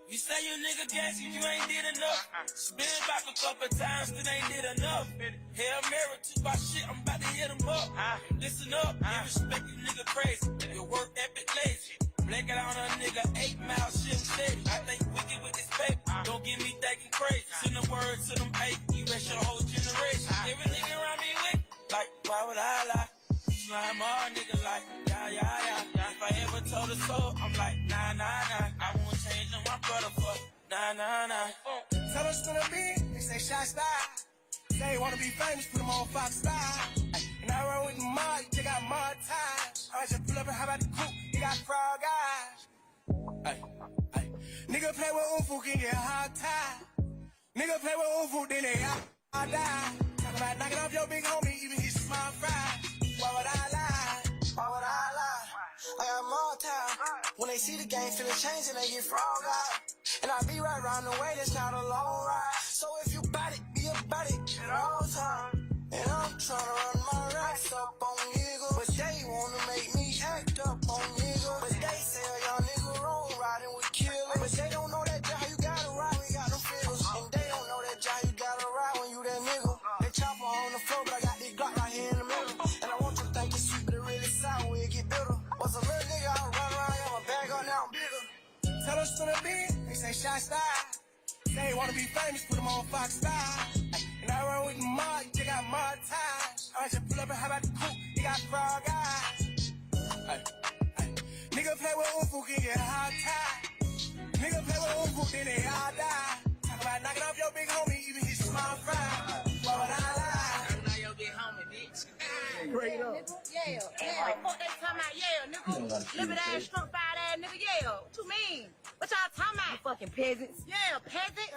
Speaker 21: You say you nigga gassy, you ain't did enough. Spin back a couple times, still ain't did enough. Hail Mary, took my shit, I'm about to hit him up. Listen up, you respect you nigga crazy. Your work epic lazy. Blanket on a nigga, 8 mile shit steady. I think wicked with this paper, don't get me thinking crazy. Send the words to them 8, you rest your whole generation. Every nigga around me wicked, like why would I lie? Slime all nigga like, yeah. If I ever told a soul, I'm like, nah. I won't change on my brother for, nah.
Speaker 9: Tell them spin a beat, they say shot style. Say wanna be famous, put them on Fox style. And I run with the mud, you got mud ties. I just pull up and how about the coupe, you got frog eyes. Nigga play with Ufu, can get hard tied.
Speaker 21: Nigga play with Ufu, then they all die. Talk about knocking off your big homie, even his small fry. Why would I lie? Why would I lie? I got more time. When they see the game, feel it change and they get frog out. And I be right around the way, that's not a long ride. So if you bout it, be about it at all time. And I'm trying to run my racks up on niggas, but they wanna make me act up on niggas. But they say a young nigga wrong, riding with killers. But they don't know that how you gotta ride when you got them feelers. And they don't know that how you gotta ride when you that nigga. They chopper on the floor, but I got this Glock right here in the middle. And I want you to think it's sweet, but it really sound when it get bitter. Was a little nigga, I run around, yeah, my bag on now, I'm bigger. Tell us to the beat, they say shot style. They wanna be famous, put them on Fox style. And I run with the mud, you got mud ties. I just pull up and how about the coupe, you got frog eyes. Nigga play with Ufu, can get hot tie. Nigga play with Ufu, then they all die. Talk about knocking off your big homie, even his small fry. Why would I lie? Knocking off your big homie, bitch.
Speaker 2: Great up.
Speaker 6: Yeah. Fuck they talking about, nigga. Living ass, strong fired ass, nigga, yeah. What you mean? What y'all talking about? You fucking peasants. Yeah, peasants.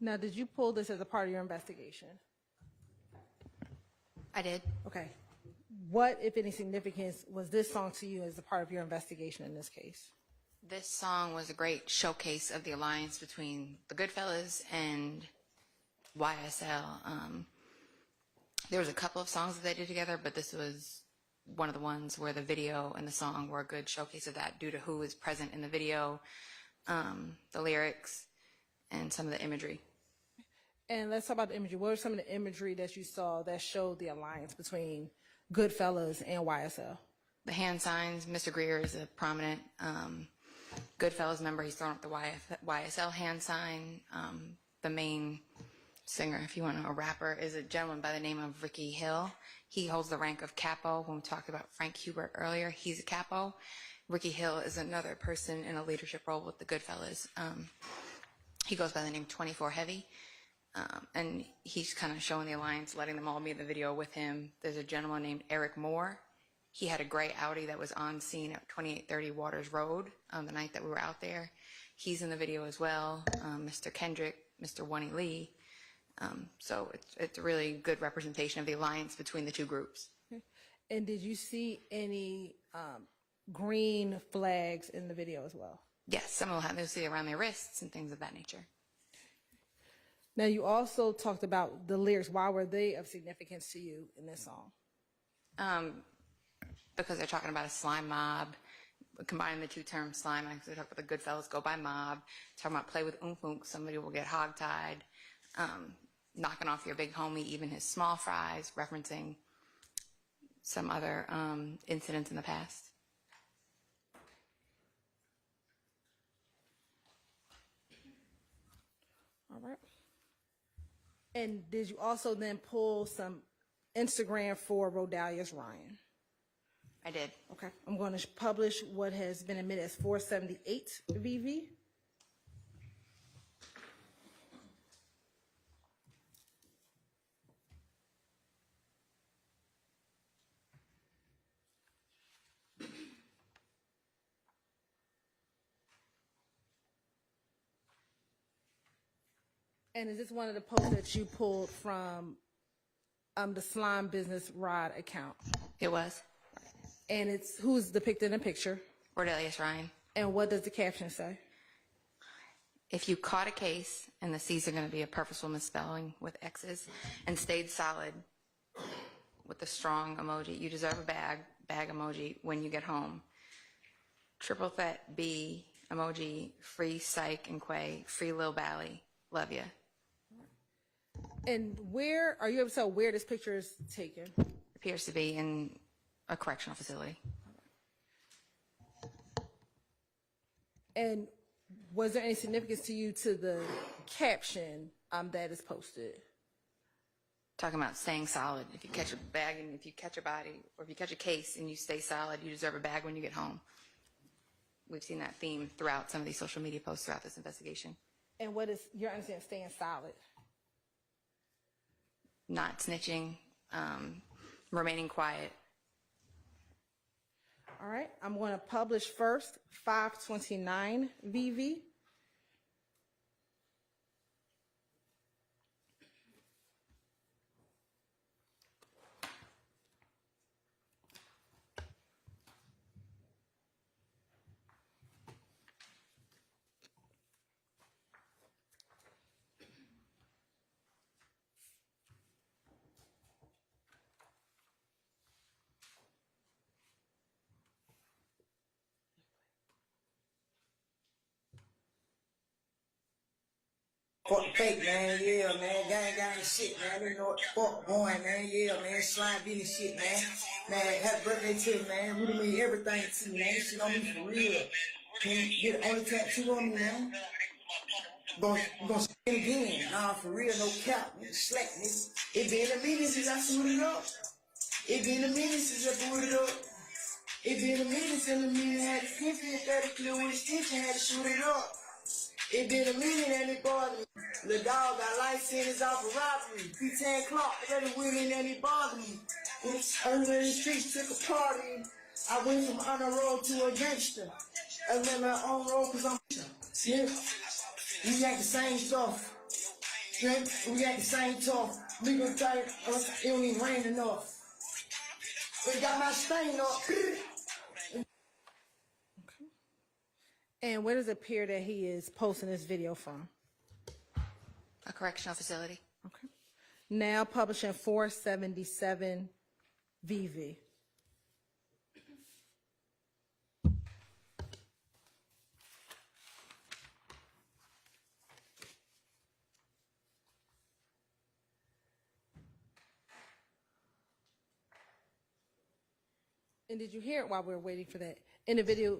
Speaker 3: Now, did you pull this as a part of your investigation?
Speaker 4: I did.
Speaker 3: Okay. What, if any, significance was this song to you as a part of your investigation in this case?
Speaker 4: This song was a great showcase of the alliance between the Goodfellas and YSL. There was a couple of songs that they did together, but this was one of the ones where the video and the song were a good showcase of that due to who is present in the video, the lyrics, and some of the imagery.
Speaker 3: And let's talk about the imagery. What are some of the imagery that you saw that showed the alliance between Goodfellas and YSL?
Speaker 4: The hand signs. Mr. Greer is a prominent Goodfellas member. He's thrown up the YSL hand sign. The main singer, if you want to know, a rapper, is a gentleman by the name of Ricky Hill. He holds the rank of capo. When we talked about Frank Hubert earlier, he's a capo. Ricky Hill is another person in a leadership role with the Goodfellas. He goes by the name 24 Heavy. And he's kind of showing the alliance, letting them all be in the video with him. There's a gentleman named Eric Moore. He had a gray Audi that was on scene at 2830 Waters Road the night that we were out there. He's in the video as well. Mr. Kendrick, Mr. Wonnie Lee. So it's a really good representation of the alliance between the two groups.
Speaker 3: And did you see any green flags in the video as well?
Speaker 4: Yes, some will have those see around their wrists and things of that nature.
Speaker 3: Now, you also talked about the lyrics. Why were they of significance to you in this song?
Speaker 4: Because they're talking about a slime mob, combining the two terms slime. They talk about the Goodfellas go by mob, talking about play with oomp, somebody will get hogtied, knocking off your big homie, even his small fries, referencing some other incidents in the past.
Speaker 3: All right. And did you also then pull some Instagram for Rodalius Ryan?
Speaker 4: I did.
Speaker 3: Okay. I'm going to publish what has been admitted as 478 VV. And is this one of the posts that you pulled from the Slime Business Rod account?
Speaker 4: It was.
Speaker 3: And it's who's depicted in the picture?
Speaker 4: Rodalius Ryan.
Speaker 3: And what does the caption say?
Speaker 4: If you caught a case and the C's are going to be a purposeful misspelling with X's and stayed solid with the strong emoji, you deserve a bag emoji when you get home. Triple threat B emoji, free Psych and Quay, free Lil Bally, love ya.
Speaker 3: And where, are you able to tell where this picture is taken?
Speaker 4: Appears to be in a correctional facility.
Speaker 3: And was there any significance to you to the caption that is posted?
Speaker 4: Talking about staying solid. If you catch a bag and if you catch a body, or if you catch a case and you stay solid, you deserve a bag when you get home. We've seen that theme throughout some of these social media posts throughout this investigation.
Speaker 3: And what is your understanding of staying solid?
Speaker 4: Not snitching, remaining quiet.
Speaker 3: All right, I'm going to publish first 529 VV.
Speaker 1: Fuck the fake, man. Yeah, man. Gang shit, man. You know what the fuck going, man. Yeah, man. Slime business shit, man. Man, happy birthday to me, man. Really mean everything to me, man. This shit on me for real. Can you get the only tattoo on me, man? Gonna spin again. Nah, for real, no cap. Nigga, slack, nigga. It been a minute since I suited up. It been a minute since I booted up. It been a minute since a minute had to sniff it. 30 clear with a stitch and had to shoot it up. It been a minute and it bothered me. The dog got life sentence off of robbery. P10 Clark, really women and it bothered me. Early in the streets took a party. I went from on the road to a gangster. I went my own road cause I'm yeah. We got the same stuff. Yeah, we got the same stuff. Legal tight, it don't even rain enough. We got my stain up.
Speaker 3: And where does it appear that he is posting this video from?
Speaker 4: A correctional facility.
Speaker 3: Okay. Now publishing 477 VV. And did you hear it while we were waiting for that? In the video,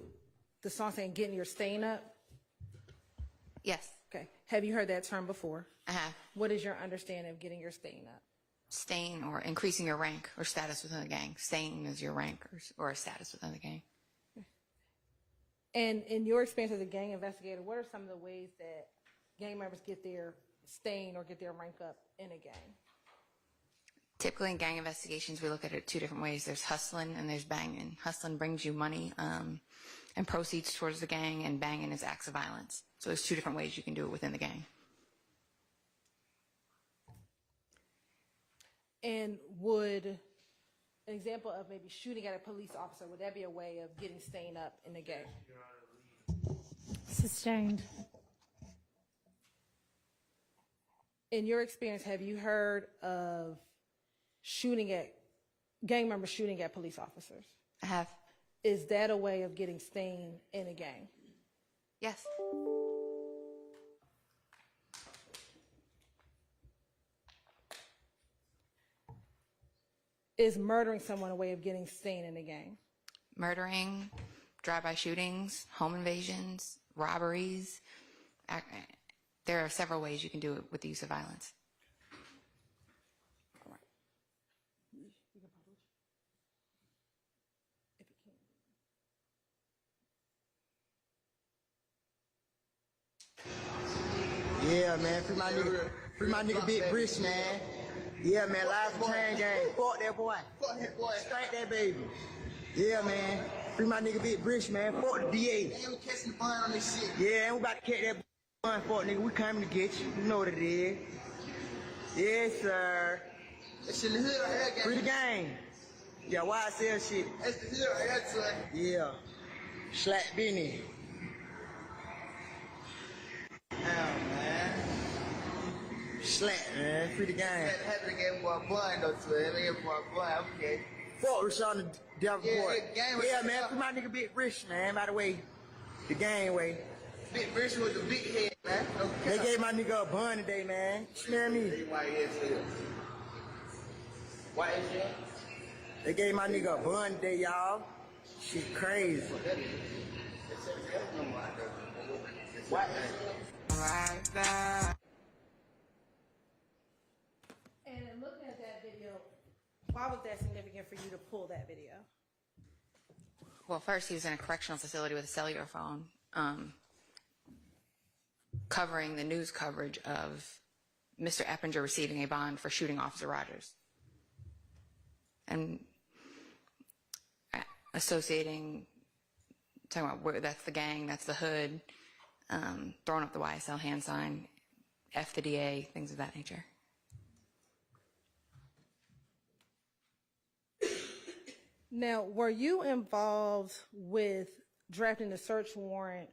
Speaker 3: the song saying getting your stain up?
Speaker 4: Yes.
Speaker 3: Okay. Have you heard that term before?
Speaker 4: I have.
Speaker 3: What is your understanding of getting your stain up?
Speaker 4: Stain or increasing your rank or status within the gang. Stain is your rank or status within the gang.
Speaker 3: And in your experience as a gang investigator, what are some of the ways that gang members get their stain or get their rank up in a gang?
Speaker 4: Typically in gang investigations, we look at it two different ways. There's hustling and there's banging. Hustling brings you money and proceeds towards the gang, and banging is acts of violence. So there's two different ways you can do it within the gang.
Speaker 3: And would an example of maybe shooting at a police officer, would that be a way of getting stain up in the gang?
Speaker 7: Sustained.
Speaker 3: In your experience, have you heard of gang members shooting at police officers?
Speaker 4: I have.
Speaker 3: Is that a way of getting stain in a gang?
Speaker 4: Yes.
Speaker 3: Is murdering someone a way of getting stain in a gang?
Speaker 4: Murdering, drive-by shootings, home invasions, robberies. There are several ways you can do it with the use of violence.
Speaker 3: All right. You can publish if you can.
Speaker 1: Yeah, man, free my nigga Big Brish, man. Yeah, man, live from Chain Gang. Fuck that boy. Fuck that boy. Strike that baby. Yeah, man. Free my nigga Big Brish, man. Fuck the DA. Yeah, we catching the bun on this shit. Yeah, and we about to catch that bun, fuck nigga. We coming to get you. You know what it is. Yes, sir. That shit in the hood right here, gang. Free the gang. Yeah, YSL shit. That's the hood right here, son. Yeah. Slack Benny. Slack, man. Free the game. Happy to get more blind, though, too. Let me get more blind, okay. Fuck Rashawn the Devil Boy. Yeah, man. Free my nigga Big Rich, man. By the way, the game way. Big Rich with the big head, man. They gave my nigga a bun today, man. Smell me. YSL. YSL? They gave my nigga a bun today, y'all. Shit crazy.
Speaker 4: Right now.
Speaker 3: And looking at that video, why was that significant for you to pull that video?
Speaker 4: Well, first, he was in a correctional facility with a cellular phone, covering the news coverage of Mr. Eppinger receiving a bond for shooting Officer Rogers. And associating, talking about where that's the gang, that's the hood, throwing up the YSL hand sign, F the DA, things of that nature.
Speaker 3: Now, were you involved with drafting the search warrant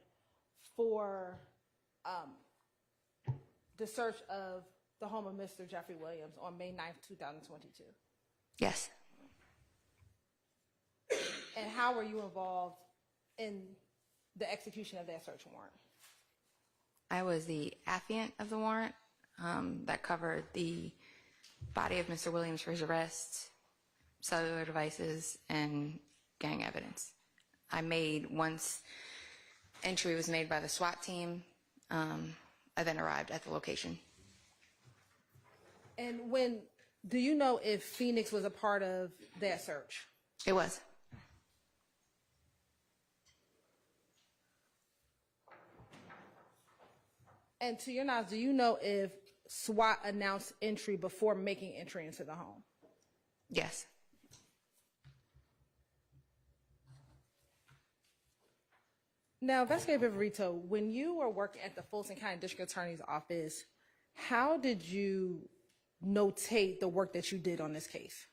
Speaker 3: for the search of the home of Mr. Jeffrey Williams on May 9th, 2022?
Speaker 4: Yes.
Speaker 3: And how were you involved in the execution of that search warrant?
Speaker 4: I was the affiant of the warrant that covered the body of Mr. Williams for his arrest, cellular devices, and gang evidence. I made, once entry was made by the SWAT team, I then arrived at the location.
Speaker 3: And do you know if Phoenix was a part of that search?
Speaker 4: It was.
Speaker 3: And to your knowledge, do you know if SWAT announced entry before making entry into the home?
Speaker 4: Yes.
Speaker 3: Now, Investigator Viverito, when you were working at the Fulton County District Attorney's Office, how did you notate the work that you did on this case?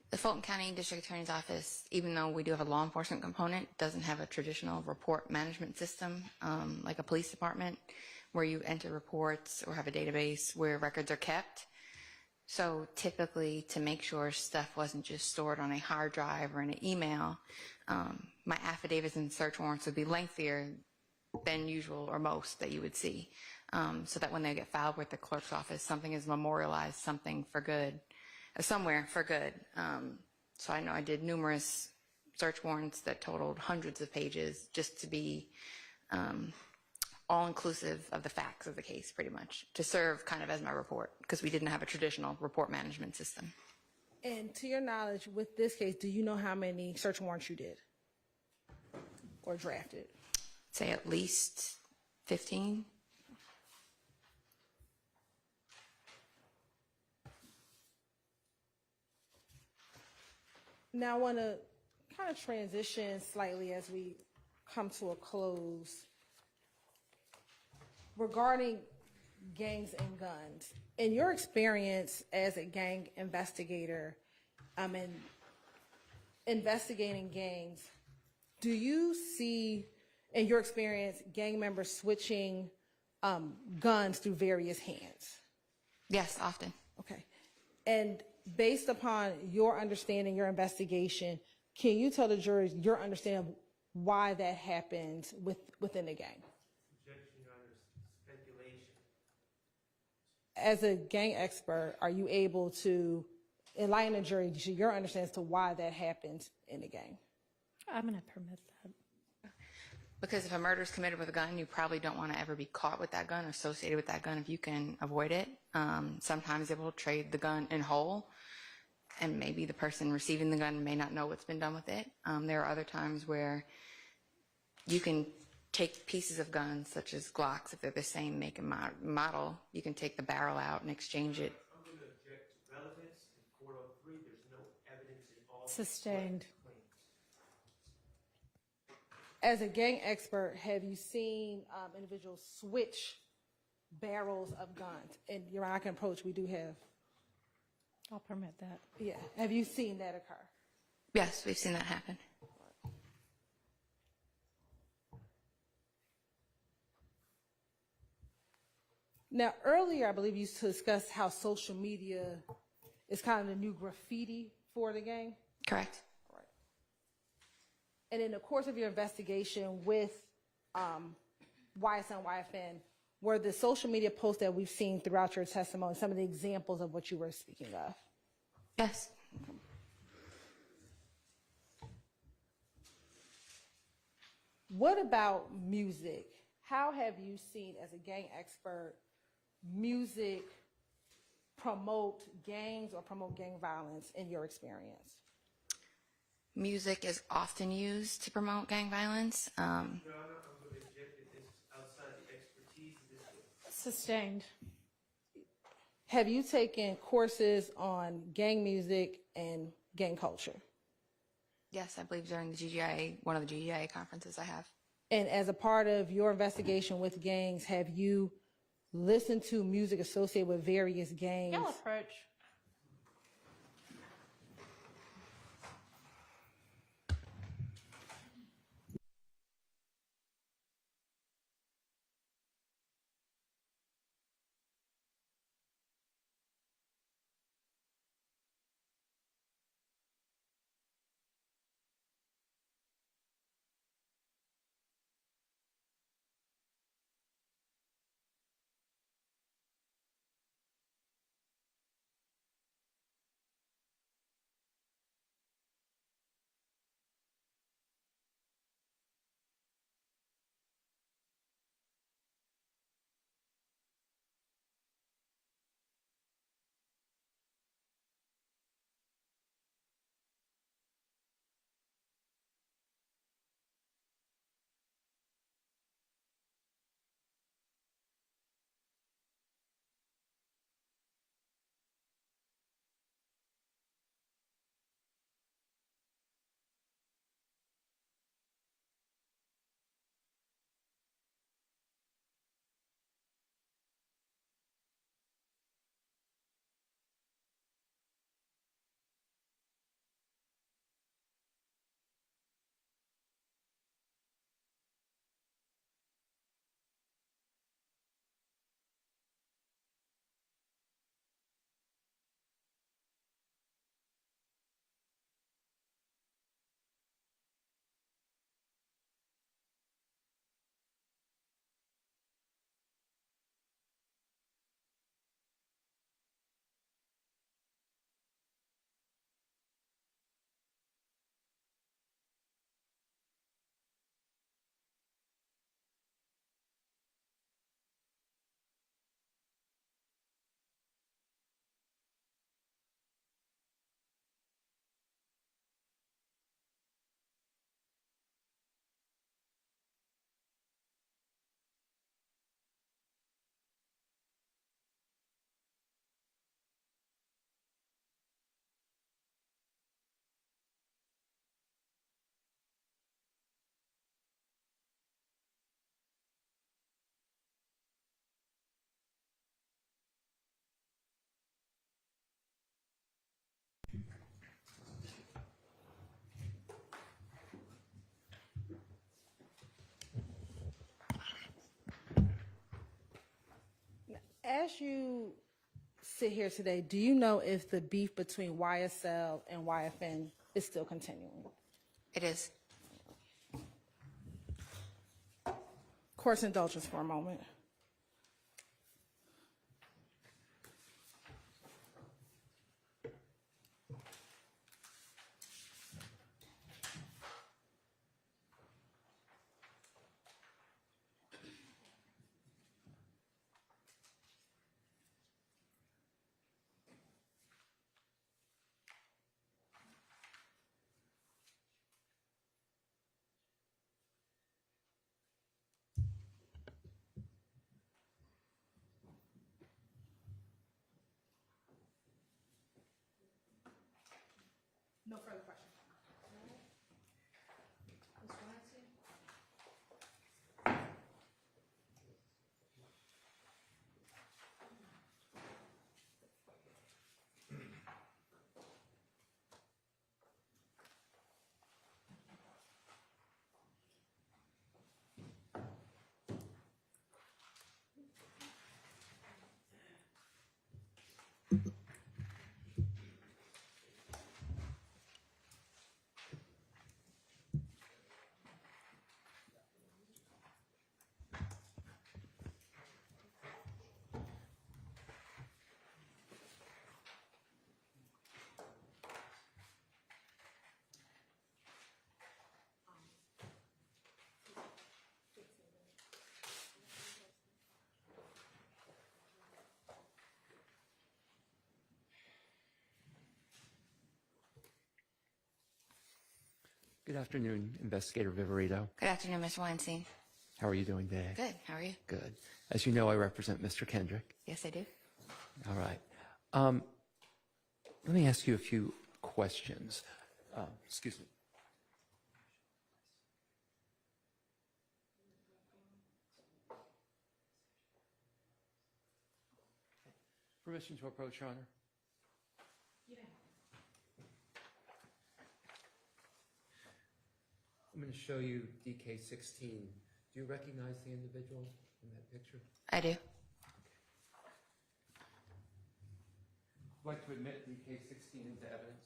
Speaker 4: The Fulton County District Attorney's Office, even though we do have a law enforcement component, doesn't have a traditional report management system like a police department where you enter reports or have a database where records are kept. So typically, to make sure stuff wasn't just stored on a hard drive or in an email, my affidavits and search warrants would be lengthier than usual or most that you would see, so that when they get filed with the clerk's office, something is memorialized, something for good, somewhere for good. So I know I did numerous search warrants that totaled hundreds of pages just to be all-inclusive of the facts of the case, pretty much, to serve kind of as my report, because we didn't have a traditional report management system.
Speaker 3: And to your knowledge, with this case, do you know how many search warrants you did or drafted?
Speaker 4: Say at least 15.
Speaker 3: Now I want to kind of transition slightly as we come to a close regarding gangs and guns. In your experience as a gang investigator, and investigating gangs, do you see, in your experience, gang members switching guns through various hands?
Speaker 4: Yes, often.
Speaker 3: Okay. And based upon your understanding, your investigation, can you tell the jury your understanding of why that happens within the gang?
Speaker 11: Objection, Your Honor, speculation.
Speaker 3: As a gang expert, are you able to enlighten the jury to your understanding as to why that happens in the gang?
Speaker 7: I'm going to permit that.
Speaker 4: Because if a murder is committed with a gun, you probably don't want to ever be caught with that gun or associated with that gun if you can avoid it. Sometimes they will trade the gun in whole, and maybe the person receiving the gun may not know what's been done with it. There are other times where you can take pieces of guns, such as Glocks, if they're the same make and model, you can take the barrel out and exchange it.
Speaker 11: I'm going to object to relevance. In 403, there's no evidence involved.
Speaker 7: Sustained.
Speaker 3: As a gang expert, have you seen individuals switch barrels of guns? And your Honor, I can approach, we do have.
Speaker 7: I'll permit that.
Speaker 3: Yeah. Have you seen that occur?
Speaker 4: Yes, we've seen that happen.
Speaker 3: Now, earlier, I believe you discussed how social media is kind of the new graffiti for the gang.
Speaker 4: Correct.
Speaker 3: Right. And in the course of your investigation with YSL and YFN, were the social media posts that we've seen throughout your testimony some of the examples of what you were speaking of?
Speaker 4: Yes.
Speaker 3: What about music? How have you seen, as a gang expert, music promote gangs or promote gang violence in your experience?
Speaker 4: Music is often used to promote gang violence.
Speaker 11: Your Honor, I'm going to object that this is outside the expertise of this witness.
Speaker 7: Sustained.
Speaker 3: Have you taken courses on gang music and gang culture?
Speaker 4: Yes, I believe during the GGIA, one of the GGIA conferences I have.
Speaker 3: And as a part of your investigation with gangs, have you listened to music associated with various gangs?
Speaker 7: Y'all approach.
Speaker 3: As you sit here today, do you know if the beef between YSL and YFN is still continuing?
Speaker 4: It is.
Speaker 3: Court's indulgence for a moment. No further questions.
Speaker 12: Good afternoon, Investigator Viverito.
Speaker 4: Good afternoon, Mr. Weinstein.
Speaker 12: How are you doing today?
Speaker 4: Good. How are you?
Speaker 12: Good. As you know, I represent Mr. Kendrick.
Speaker 4: Yes, I do.
Speaker 12: All right. Let me ask you a few questions. Excuse me. Permission to approach, Your Honor? I'm going to show you DK16. Do you recognize the individual in that picture?
Speaker 4: I do.
Speaker 12: I'd like to admit DK16 into evidence.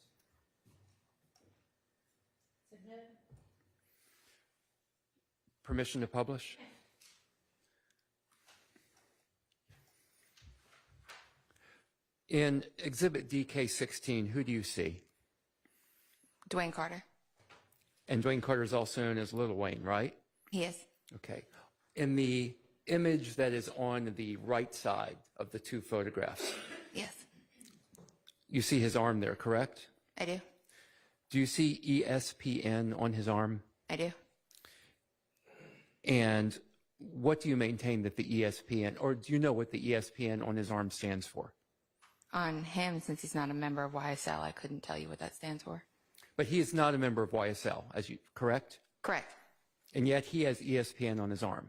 Speaker 12: Permission to publish? In Exhibit DK16, who do you see?
Speaker 4: Dwayne Carter.
Speaker 12: And Dwayne Carter is also known as Little Wayne, right?
Speaker 4: He is.
Speaker 12: Okay. In the image that is on the right side of the two photographs,
Speaker 4: Yes,
Speaker 12: you see his arm there, correct?
Speaker 4: I do.
Speaker 12: Do you see ESPN on his arm?
Speaker 4: I do.
Speaker 12: And what do you maintain that the ESPN, or do you know what the ESPN on his arm stands for?
Speaker 4: On him, since he's not a member of YSL, I couldn't tell you what that stands for.
Speaker 12: But he is not a member of YSL, correct?
Speaker 4: Correct.
Speaker 12: And yet he has ESPN on his arm.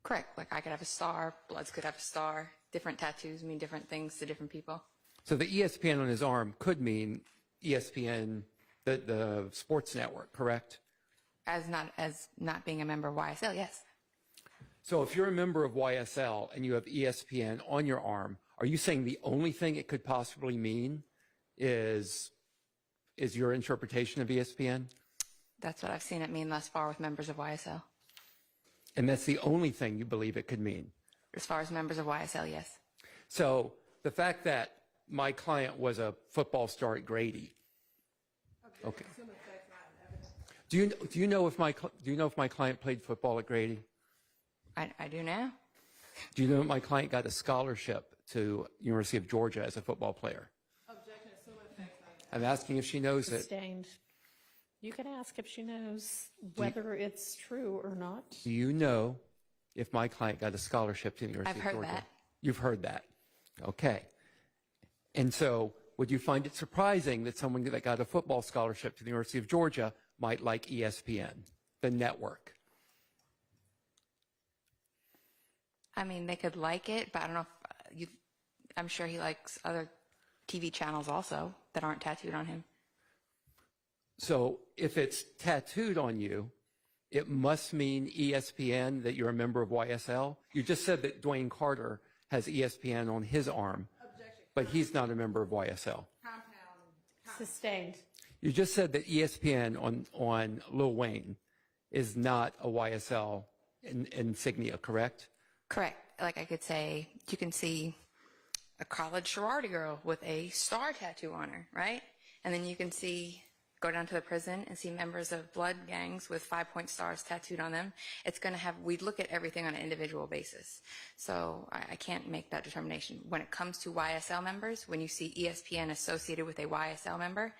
Speaker 4: Correct. Like I could have a star, Bloods could have a star. Different tattoos mean different things to different people.
Speaker 12: So the ESPN on his arm could mean ESPN, the sports network, correct?
Speaker 4: As not being a member of YSL, yes.
Speaker 12: So if you're a member of YSL and you have ESPN on your arm, are you saying the only thing it could possibly mean is your interpretation of ESPN?
Speaker 4: That's what I've seen it mean thus far with members of YSL.
Speaker 12: And that's the only thing you believe it could mean?
Speaker 4: As far as members of YSL, yes.
Speaker 12: So the fact that my client was a football star at Grady. Okay. Do you know if my client played football at Grady?
Speaker 4: I do now.
Speaker 12: Do you know if my client got a scholarship to University of Georgia as a football player? I'm asking if she knows it.
Speaker 7: Sustained. You can ask if she knows whether it's true or not.
Speaker 12: Do you know if my client got a scholarship to the University
Speaker 4: I've
Speaker 12: of
Speaker 4: heard
Speaker 12: Georgia?
Speaker 4: that.
Speaker 12: You've heard that. Okay. And so would you find it surprising that someone that got a football scholarship to the University of Georgia might like ESPN, the network?
Speaker 4: I mean, they could like it, but I don't know if I'm sure he likes other TV channels also that aren't tattooed on him.
Speaker 12: So if it's tattooed on you, it must mean ESPN, that you're a member of YSL. You just said that Dwayne Carter has ESPN on his arm, but he's not a member of YSL.
Speaker 7: Sustained.
Speaker 12: You just said that ESPN on Lil Wayne is not a YSL insignia, correct?
Speaker 4: Correct. Like I could say, you can see a college sorority girl with a star tattoo on her, right? And then you can go down to the prison and see members of blood gangs with 5-point stars tattooed on them. It's going to have, we look at everything on an individual basis. So I can't make that determination. When it comes to YSL members, when you see ESPN associated with a YSL member,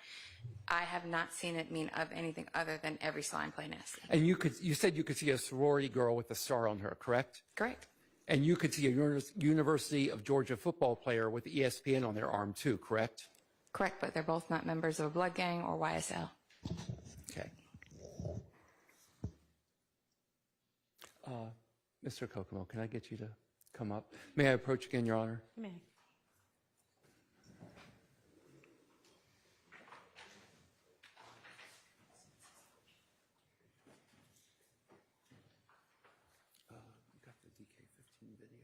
Speaker 4: I have not seen it mean of anything other than every slime play nasty.
Speaker 12: And you said you could see a sorority girl with a star on her, correct?
Speaker 4: Correct.
Speaker 12: And you could see a University of Georgia football player with ESPN on their arm too, correct?
Speaker 4: Correct, but they're both not members of a blood gang or YSL.
Speaker 12: Okay. Mr. Kokomo, can I get you to come up? May I approach again, Your Honor?
Speaker 7: You may.
Speaker 12: You got the DK15 video.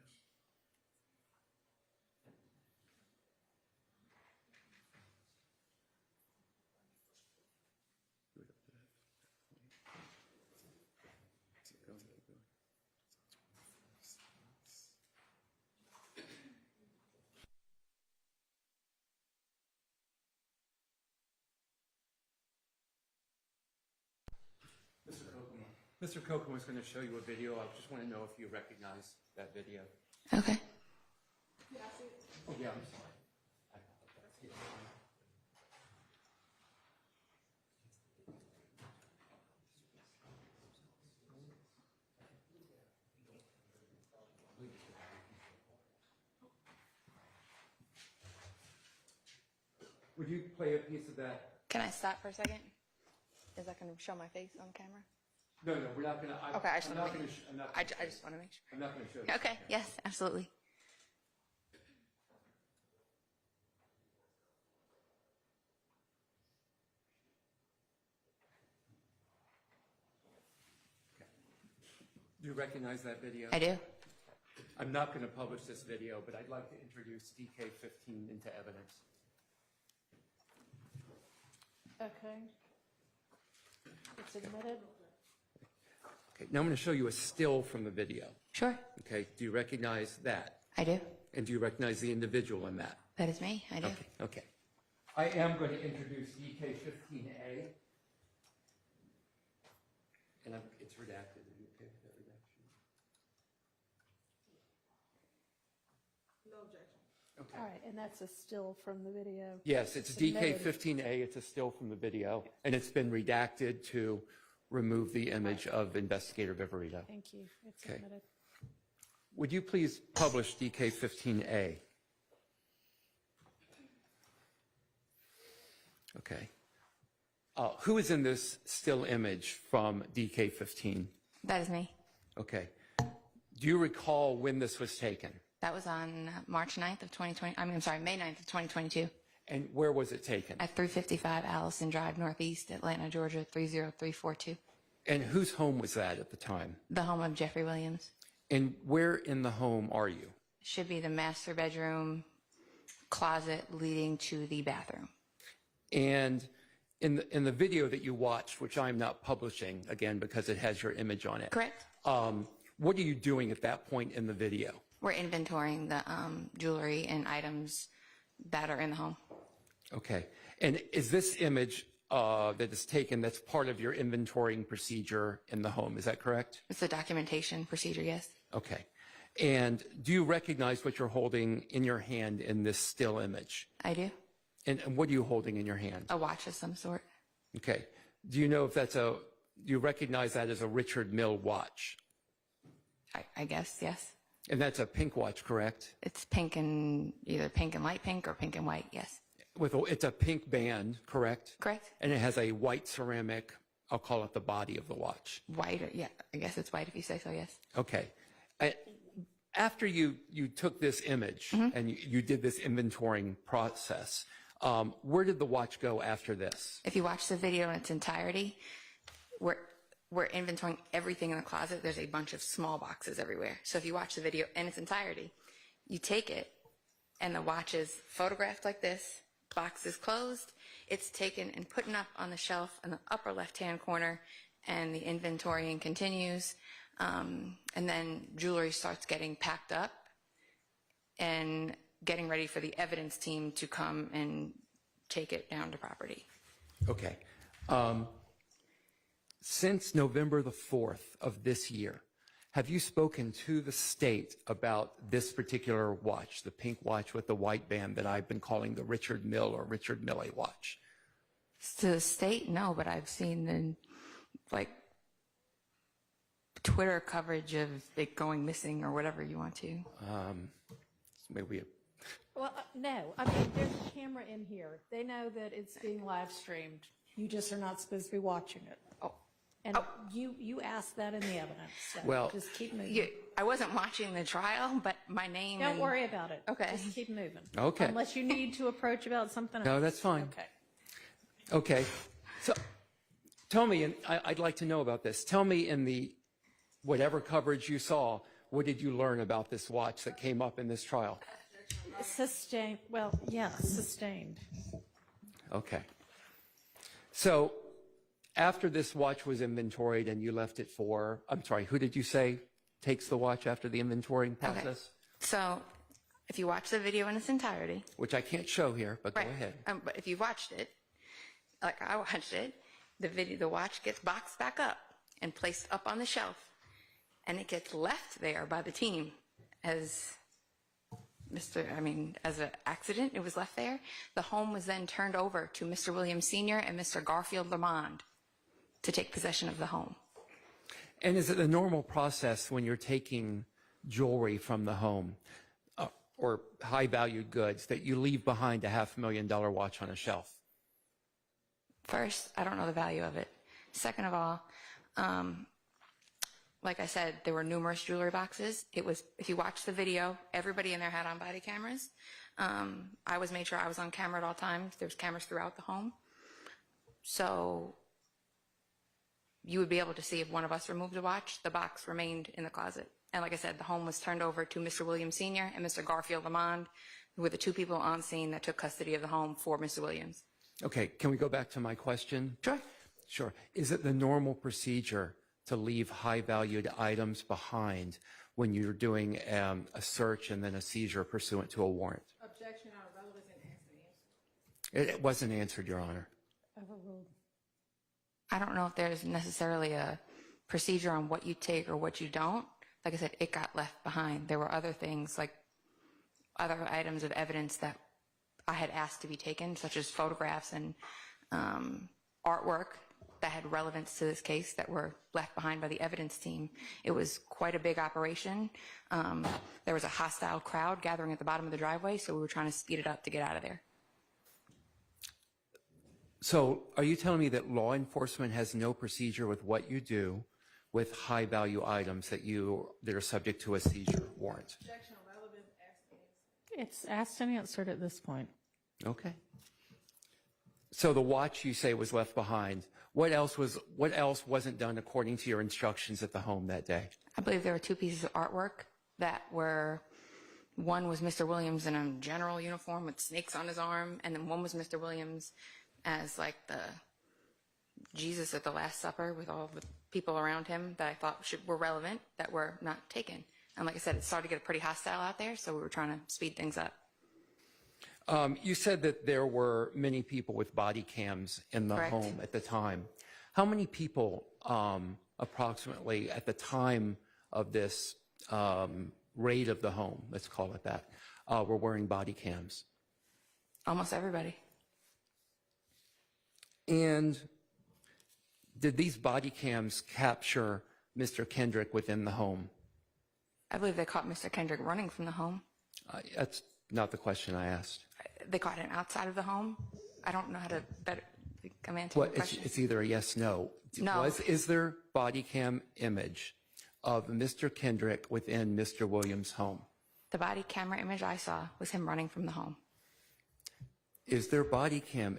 Speaker 12: Mr. Kokomo is going to show you a video. I just want to know if you recognize that video.
Speaker 4: Okay.
Speaker 12: Oh, yeah, I'm sorry. Would you play a piece of that?
Speaker 4: Can I stop for a second? Is that going to show my face on camera?
Speaker 12: No, we're not going to.
Speaker 4: Okay, I just want to make sure. I just want to make sure.
Speaker 12: I'm not going to show you.
Speaker 4: Okay, yes, absolutely.
Speaker 12: Do you recognize that video?
Speaker 4: I do.
Speaker 12: I'm not going to publish this video, but I'd like to introduce DK15 into evidence.
Speaker 7: Okay. It's admitted.
Speaker 12: Okay, now I'm going to show you a still from the video.
Speaker 4: Sure.
Speaker 12: Okay, do you recognize that?
Speaker 4: I do.
Speaker 12: And do you recognize the individual in that?
Speaker 4: That is me. I do.
Speaker 12: Okay. I am going to introduce DK15A. And it's redacted. Are you okay with that redaction?
Speaker 3: No objection.
Speaker 12: Okay.
Speaker 7: All right, and that's a still from the video.
Speaker 12: Yes, it's DK15A. It's a still from the video, and it's been redacted to remove the image of Investigator Viverito.
Speaker 7: Thank you. It's
Speaker 12: Okay.
Speaker 7: admitted.
Speaker 12: Would you please publish DK15A? Okay. Who is in this still image from DK15?
Speaker 4: That is me.
Speaker 12: Okay. Do you recall when this was taken?
Speaker 4: That was on March 9th of 2020. I'm sorry, May 9th of 2022.
Speaker 12: And where was it taken?
Speaker 4: At 355 Allison Drive, Northeast, Atlanta, Georgia, 30342.
Speaker 12: And whose home was that at the time?
Speaker 4: The home of Jeffrey Williams.
Speaker 12: And where in the home are you?
Speaker 4: Should be the master bedroom closet leading to the bathroom.
Speaker 12: And in the video that you watched, which I'm not publishing, again, because it has your image on it.
Speaker 4: Correct.
Speaker 12: What are you doing at that point in the video?
Speaker 4: We're inventorying the jewelry and items that are in the home.
Speaker 12: Okay. And is this image that is taken, that's part of your inventorying procedure in the home, is that correct?
Speaker 4: It's a documentation procedure, yes.
Speaker 12: Okay. And do you recognize what you're holding in your hand in this still image?
Speaker 4: I do.
Speaker 12: And what are you holding in your hand?
Speaker 4: A watch of some sort.
Speaker 12: Okay. Do you know if do you recognize that as a Richard Mille watch?
Speaker 4: I guess, yes.
Speaker 12: And that's a pink watch, correct?
Speaker 4: It's pink and either pink and light pink or pink and white, yes.
Speaker 12: It's a pink band, correct?
Speaker 4: Correct.
Speaker 12: And it has a white ceramic, I'll call it the body of the watch.
Speaker 4: White, yeah, I guess it's white if you say so, yes.
Speaker 12: Okay. After you took this image and you did this inventorying process, where did the watch go after this?
Speaker 4: If you watch the video in its entirety, we're inventorying everything in the closet. There's a bunch of small boxes everywhere. So if you watch the video in its entirety, You take it, and the watch is photographed like this, box is closed, it's taken and put up on the shelf in the upper left-hand corner, and the inventorying continues, and then jewelry starts getting packed up and getting ready for the evidence team to come and take it down to property.
Speaker 12: Okay. Since November the 4th of this year, have you spoken to the state about this particular watch, the pink watch with the white band that I've been calling the Richard Mille or Richard Mille watch?
Speaker 4: To the state, no, but I've seen the, like, Twitter coverage of it going missing or whatever you want to.
Speaker 12: Maybe
Speaker 7: Well, no. I mean, there's a camera in here. They know that it's being live streamed. You just are not supposed to be watching it. And you asked that in the evidence. So
Speaker 12: Well,
Speaker 7: just keep moving.
Speaker 4: I wasn't watching the trial, but my name.
Speaker 7: Don't worry about it.
Speaker 4: Okay.
Speaker 7: Just keep moving.
Speaker 12: Okay.
Speaker 7: Unless you need to approach about something else.
Speaker 12: No, that's fine.
Speaker 7: Okay.
Speaker 12: Okay. So tell me, and I'd like to know about this. Tell me in the whatever coverage you saw, what did you learn about this watch that came up in this trial?
Speaker 7: Sustained. Well, yeah, sustained.
Speaker 12: Okay. So after this watch was inventoried and you left it for, I'm sorry, who did you say takes the watch after the inventorying process?
Speaker 4: Okay. So if you watch the video in its entirety.
Speaker 12: Which I can't show here, but
Speaker 4: Right.
Speaker 12: go ahead.
Speaker 4: But if you watched it, like I watched it, the watch gets boxed back up and placed up on the shelf, and it gets left there by the team as as an accident. It was left there. The home was then turned over to Mr. Williams Sr. and Mr. Garfield Lamond to take possession of the home.
Speaker 12: And is it the normal process when you're taking jewelry from the home or high-valued goods that you leave behind a $500,000 watch on a shelf?
Speaker 4: First, I don't know the value of it. Second of all, like I said, there were numerous jewelry boxes. It was, if you watch the video, everybody in there had on body cameras. I made sure I was on camera at all times. There was cameras throughout the home. So you would be able to see if one of us removed a watch, the box remained in the closet. And like I said, the home was turned over to Mr. Williams Sr. and Mr. Garfield Lamond, who were the two people on scene that took custody of the home for Mr. Williams.
Speaker 12: Okay, can we go back to my question?
Speaker 4: Sure.
Speaker 12: Sure. Is it the normal procedure to leave high-valued items behind when you're doing a search and then a seizure pursuant to a warrant?
Speaker 3: Objection, Your Honor. Relevance and answer.
Speaker 12: It wasn't answered, Your Honor.
Speaker 7: Overruled.
Speaker 4: I don't know if there's necessarily a procedure on what you take or what you don't. Like I said, it got left behind. There were other things, like other items of evidence that I had asked to be taken, such as photographs and artwork that had relevance to this case that were left behind by the evidence team. It was quite a big operation. There was a hostile crowd gathering at the bottom of the driveway, so we were trying to speed it up to get out of there.
Speaker 12: So are you telling me that law enforcement has no procedure with what you do with high-value items that are subject to a seizure warrant?
Speaker 3: Objection, relevance, asked and answered.
Speaker 7: It's asked and answered at this point.
Speaker 12: Okay. So the watch you say was left behind. What else wasn't done according to your instructions at the home that day?
Speaker 4: I believe there were two pieces of artwork that were, one was Mr. Williams in a general uniform with snakes on his arm, and then one was Mr. Williams as like the Jesus at the Last Supper with all the people around him that I thought were relevant that were not taken. And like I said, it started to get pretty hostile out there, so we were trying to speed things up.
Speaker 12: You said that there were many people with body cams in the
Speaker 4: Correct.
Speaker 12: home at the time. How many people approximately at the time of this raid of the home, let's call it that, were wearing body cams?
Speaker 4: Almost everybody.
Speaker 12: And did these body cams capture Mr. Kendrick within the home?
Speaker 4: I believe they caught Mr. Kendrick running from the home.
Speaker 12: That's not the question I asked.
Speaker 4: They caught him outside of the home. I don't know how to better answer your question.
Speaker 12: It's either a yes, no.
Speaker 4: No.
Speaker 12: Is there body cam image of Mr. Kendrick within Mr. Williams' home?
Speaker 4: The body camera image I saw was him running from the home.
Speaker 12: Is there body cam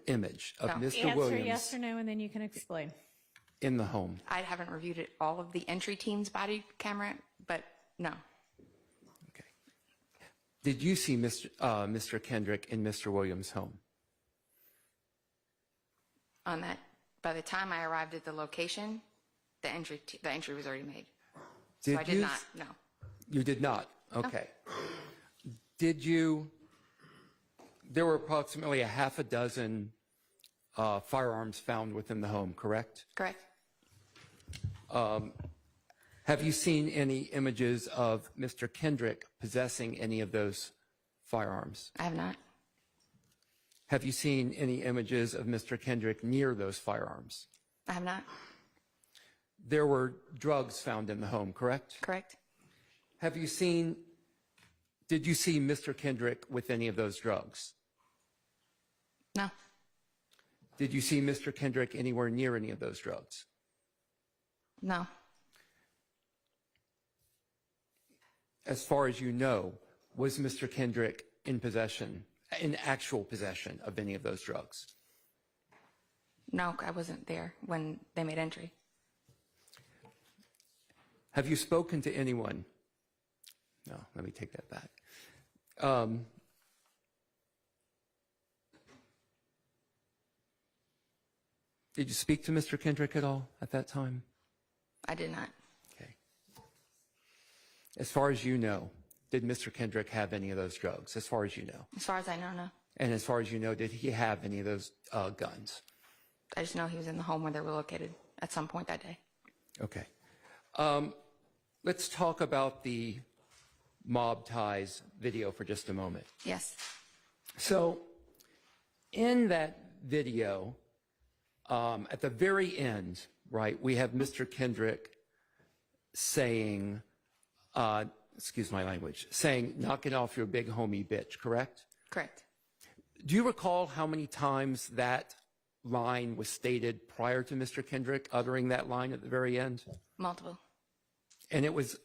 Speaker 12: image of
Speaker 4: No.
Speaker 12: Mr.
Speaker 7: Answer
Speaker 12: Williams
Speaker 7: yes or no, and then you can explain.
Speaker 12: in the home?
Speaker 4: I haven't reviewed all of the entry team's body camera, but no.
Speaker 12: Did you see Mr. Kendrick in Mr. Williams' home?
Speaker 4: By the time I arrived at the location, the entry was already made.
Speaker 12: Did
Speaker 4: so I did not, no.
Speaker 12: You did not? Okay. Did you, there were approximately a half a dozen firearms found within the home, correct?
Speaker 4: Correct.
Speaker 12: Have you seen any images of Mr. Kendrick possessing any of those firearms?
Speaker 4: I have not.
Speaker 12: Have you seen any images of Mr. Kendrick near those firearms?
Speaker 4: I have not.
Speaker 12: There were drugs found in the home, correct?
Speaker 4: Correct.
Speaker 12: Did you see Mr. Kendrick with any of those drugs?
Speaker 4: No.
Speaker 12: Did you see Mr. Kendrick anywhere near any of those drugs?
Speaker 4: No.
Speaker 12: As far as you know, was Mr. Kendrick in actual possession of any of those drugs?
Speaker 4: No, I wasn't there when they made entry.
Speaker 12: Have you spoken to anyone? No, let me take that back. Did you speak to Mr. Kendrick at all at that time?
Speaker 4: I did not.
Speaker 12: Okay. As far as you know, did Mr. Kendrick have any of those drugs, as far as you know?
Speaker 4: As far as I know, no.
Speaker 12: And as far as you know, did he have any of those guns?
Speaker 4: I just know he was in the home where they were located at some point that day.
Speaker 12: Okay. Let's talk about the mob ties video for just a moment.
Speaker 4: Yes.
Speaker 12: So in that video, at the very end, right, we have Mr. Kendrick saying, excuse my language, saying, knock it off your big homie bitch, correct?
Speaker 4: Correct.
Speaker 12: Do you recall how many times that line was stated prior to Mr. Kendrick uttering that line at the very end?
Speaker 4: Multiple.
Speaker 12: And it was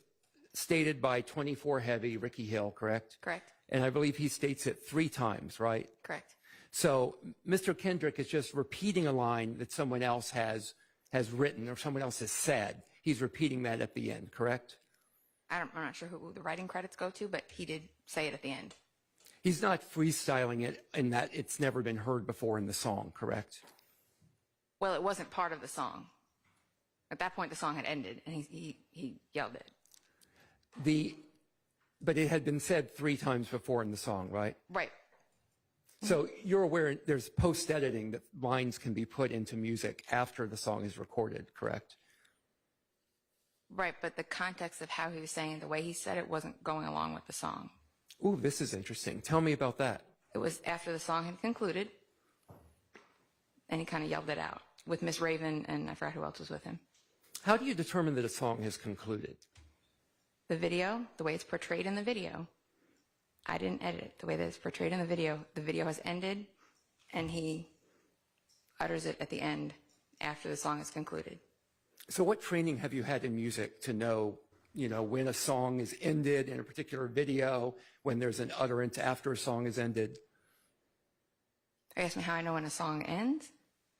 Speaker 12: stated by 24 Heavy, Ricky Hill, correct?
Speaker 4: Correct.
Speaker 12: And I believe he states it 3 times, right?
Speaker 4: Correct.
Speaker 12: So Mr. Kendrick is just repeating a line that someone else has written or someone else has said. He's repeating that at the end, correct?
Speaker 4: I'm not sure who the writing credits go to, but he did say it at the end.
Speaker 12: He's not freestyling it in that it's never been heard before in the song, correct?
Speaker 4: Well, it wasn't part of the song. At that point, the song had ended, and he yelled it.
Speaker 12: But it had been said 3 times before in the song, right?
Speaker 4: Right.
Speaker 12: So you're aware there's post-editing that lines can be put into music after the song is recorded, correct?
Speaker 4: Right, but the context of how he was saying it, the way he said it, wasn't going along with the song.
Speaker 12: Ooh, this is interesting. Tell me about that.
Speaker 4: It was after the song had concluded, and he kind of yelled it out with Miss Raven, and I forgot who else was with him.
Speaker 12: How do you determine that a song has concluded?
Speaker 4: The video, the way it's portrayed in the video, I didn't edit it. The way that it's portrayed in the video has ended, and he utters it at the end after the song is concluded.
Speaker 12: So what training have you had in music to know, when a song is ended in a particular video, when there's an utterance after a song is ended?
Speaker 4: Are you asking me how I know when a song ends?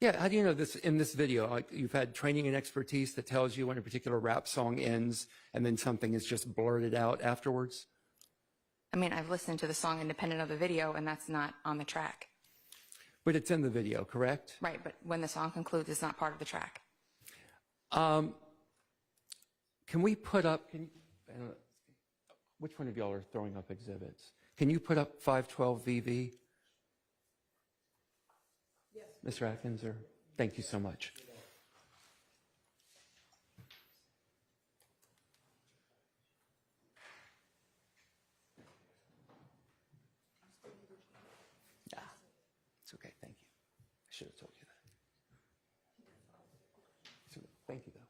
Speaker 12: Yeah, how do you know this in this video? Like, you've had training and expertise that tells you when a particular rap song ends and then something is just blurted out afterwards?
Speaker 4: I mean, I've listened to the song independent of the video, and that's not on the track.
Speaker 12: But it's in the video, correct?
Speaker 4: Right, but when the song concludes, it's not part of the track.
Speaker 12: Can we put up, which one of y'all are throwing up exhibits? Can you put up 512 VV? Yes. Mr. Atkins, thank you so much. It's okay, thank you. I should have told you that. Thank you, though.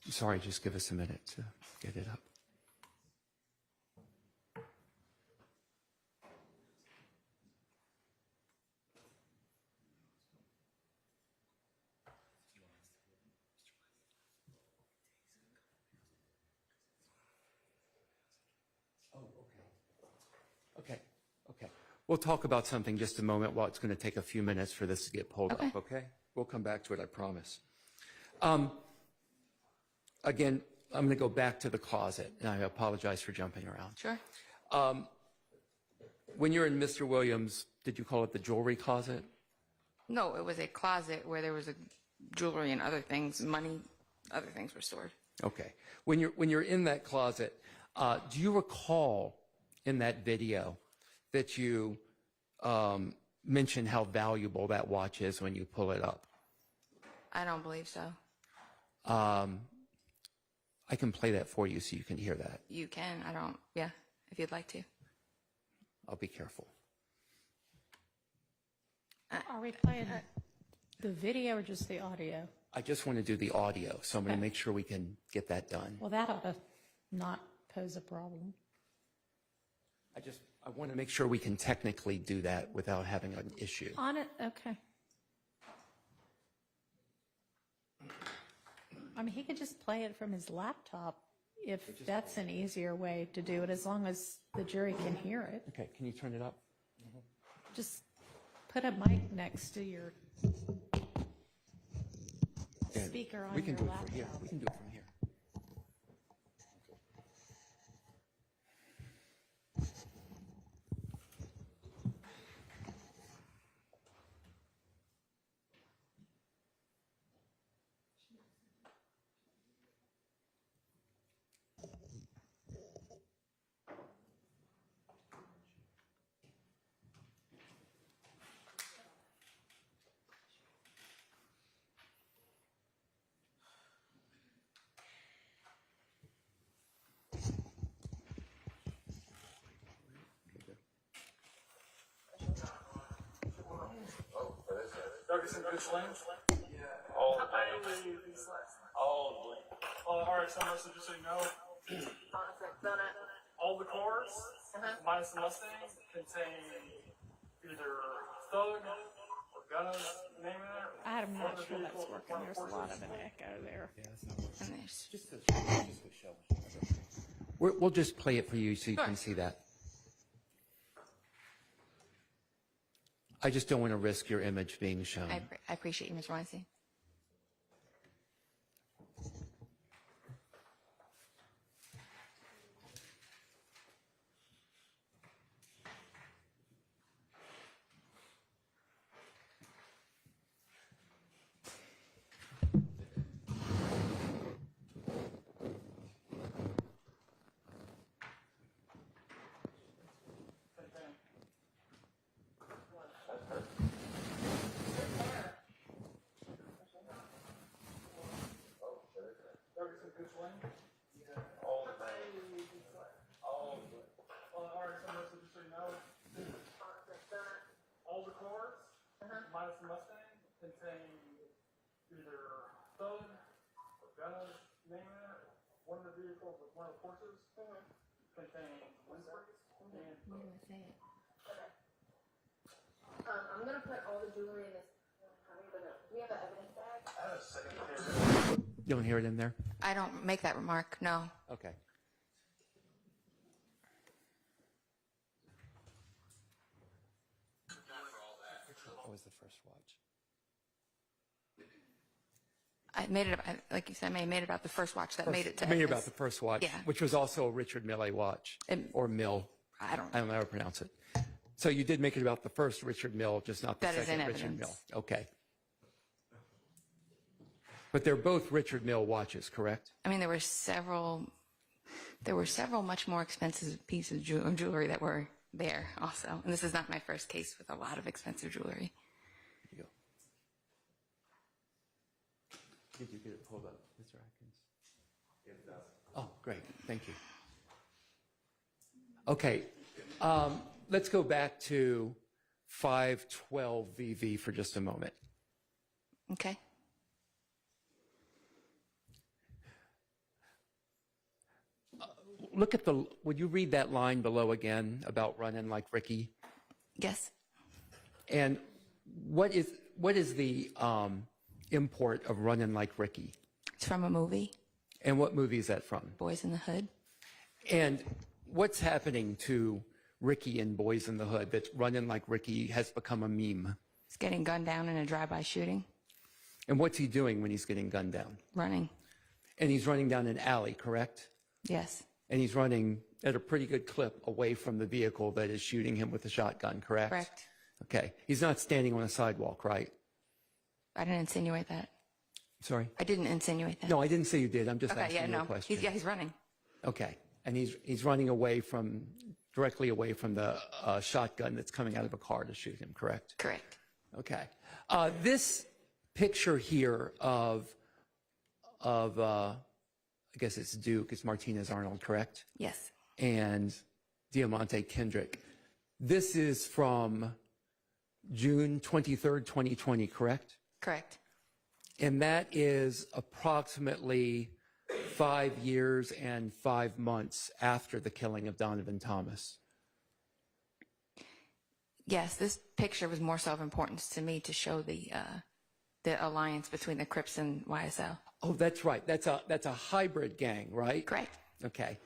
Speaker 12: Sorry, just give us a minute to get it up. Oh, okay. Okay, okay. We'll talk about something just a moment while it's going to take a few minutes for this to get pulled up, okay? We'll come back to it, I promise. Again, I'm going to go back to the closet, and I apologize for jumping around.
Speaker 4: Sure.
Speaker 12: When you're in Mr. Williams, did you call it the jewelry closet?
Speaker 4: No, it was a closet where there was a jewelry and other things, money, other things were stored.
Speaker 12: Okay. When you're in that closet, do you recall in that video that you mentioned how valuable that watch is when you pull it up?
Speaker 4: I don't believe so.
Speaker 12: I can play that for you so you can hear that.
Speaker 4: You can. I don't. Yeah, if you'd like to.
Speaker 12: I'll be careful.
Speaker 7: Are we playing the video or just the audio?
Speaker 12: I just want to do the audio, so I'm going to make sure we can get that done.
Speaker 7: Well, that ought to not pose a problem.
Speaker 12: I want to make sure we can technically do that without having an issue.
Speaker 7: On it? Okay. I mean, he could just play it from his laptop if that's an easier way to do it, as long as the jury can hear it.
Speaker 12: Okay, can you turn it up?
Speaker 7: Just put a mic next to your speaker on
Speaker 12: we can
Speaker 7: your
Speaker 12: do
Speaker 7: laptop.
Speaker 12: it from here. We can do it from here.
Speaker 14: Ferguson, good slings? Yeah. All the all right, so just so you know, all the cars, minus the Mustang, contain either thug or guns, name it.
Speaker 7: I'm not sure that's working. There's a lot of an echo there.
Speaker 12: Yeah, that's not working. And there's just a show. We'll just play it for you so you can see that. I just don't want to risk your image being shown.
Speaker 4: I appreciate you, Ms. Weinstein.
Speaker 14: All the cars, minus the Mustang, contain either thug or guns, name it. One of the vehicles, one of the Porsches, contain windscreens.
Speaker 4: What do I say it?
Speaker 22: I'm gonna put all the jewelry in this. Do we have an evidence bag?
Speaker 14: I have a second.
Speaker 12: You don't hear it in there?
Speaker 4: I don't make that remark, no.
Speaker 12: Okay. What was the first watch?
Speaker 4: I made it, like you said, I made it about the first watch that made it to
Speaker 12: Made it
Speaker 4: evidence.
Speaker 12: about the first watch,
Speaker 4: Yeah.
Speaker 12: which was also a Richard Mille watch, or Mill.
Speaker 4: I don't
Speaker 12: know how to pronounce it. So you did make it about the first Richard Mille, just not the
Speaker 4: That is
Speaker 12: second
Speaker 4: in
Speaker 12: Richard Mille.
Speaker 4: evidence.
Speaker 12: Okay. But they're both Richard Mille watches, correct?
Speaker 4: I mean, there were several much more expensive pieces of jewelry that were there also. And this is not my first case with a lot of expensive jewelry.
Speaker 12: Here you go. Did you get it pulled up, Mr. Atkins? Oh, great. Thank you. Okay. Let's go back to 512 VV for just a moment.
Speaker 4: Okay.
Speaker 12: Look at would you read that line below again about running like Ricky?
Speaker 4: Yes.
Speaker 12: And what is the import of running like Ricky?
Speaker 4: It's from a movie.
Speaker 12: And what movie is that from?
Speaker 4: Boys in the Hood.
Speaker 12: And what's happening to Ricky in Boys in the Hood, that's running like Ricky has become a meme.
Speaker 4: He's getting gunned down in a drive-by shooting.
Speaker 12: And what's he doing when he's getting gunned down?
Speaker 4: Running.
Speaker 12: And he's running down an alley, correct?
Speaker 4: Yes.
Speaker 12: And he's running at a pretty good clip away from the vehicle that is shooting him with a shotgun, correct?
Speaker 4: Correct.
Speaker 12: Okay. He's not standing on a sidewalk, right?
Speaker 4: I didn't insinuate that.
Speaker 12: Sorry?
Speaker 4: I didn't insinuate that.
Speaker 12: No, I didn't say you did. I'm just
Speaker 4: Okay,
Speaker 12: asking
Speaker 4: yeah,
Speaker 12: you
Speaker 4: no.
Speaker 12: a question.
Speaker 4: He's running.
Speaker 12: Okay. And he's running directly away from the shotgun that's coming out of a car to shoot him, correct?
Speaker 4: Correct.
Speaker 12: Okay. This picture here of I guess it's Duke, it's Martinez Arnold, correct?
Speaker 4: Yes.
Speaker 12: And Diamante Kendrick. This is from June 23rd, 2020, correct?
Speaker 4: Correct.
Speaker 12: And that is approximately 5 years and 5 months after the killing of Donovan Thomas.
Speaker 4: Yes, this picture was more so of importance to me to show the alliance between the Crips and YSL.
Speaker 12: Oh, that's right. That's a hybrid gang, right?
Speaker 4: Correct.
Speaker 12: Okay.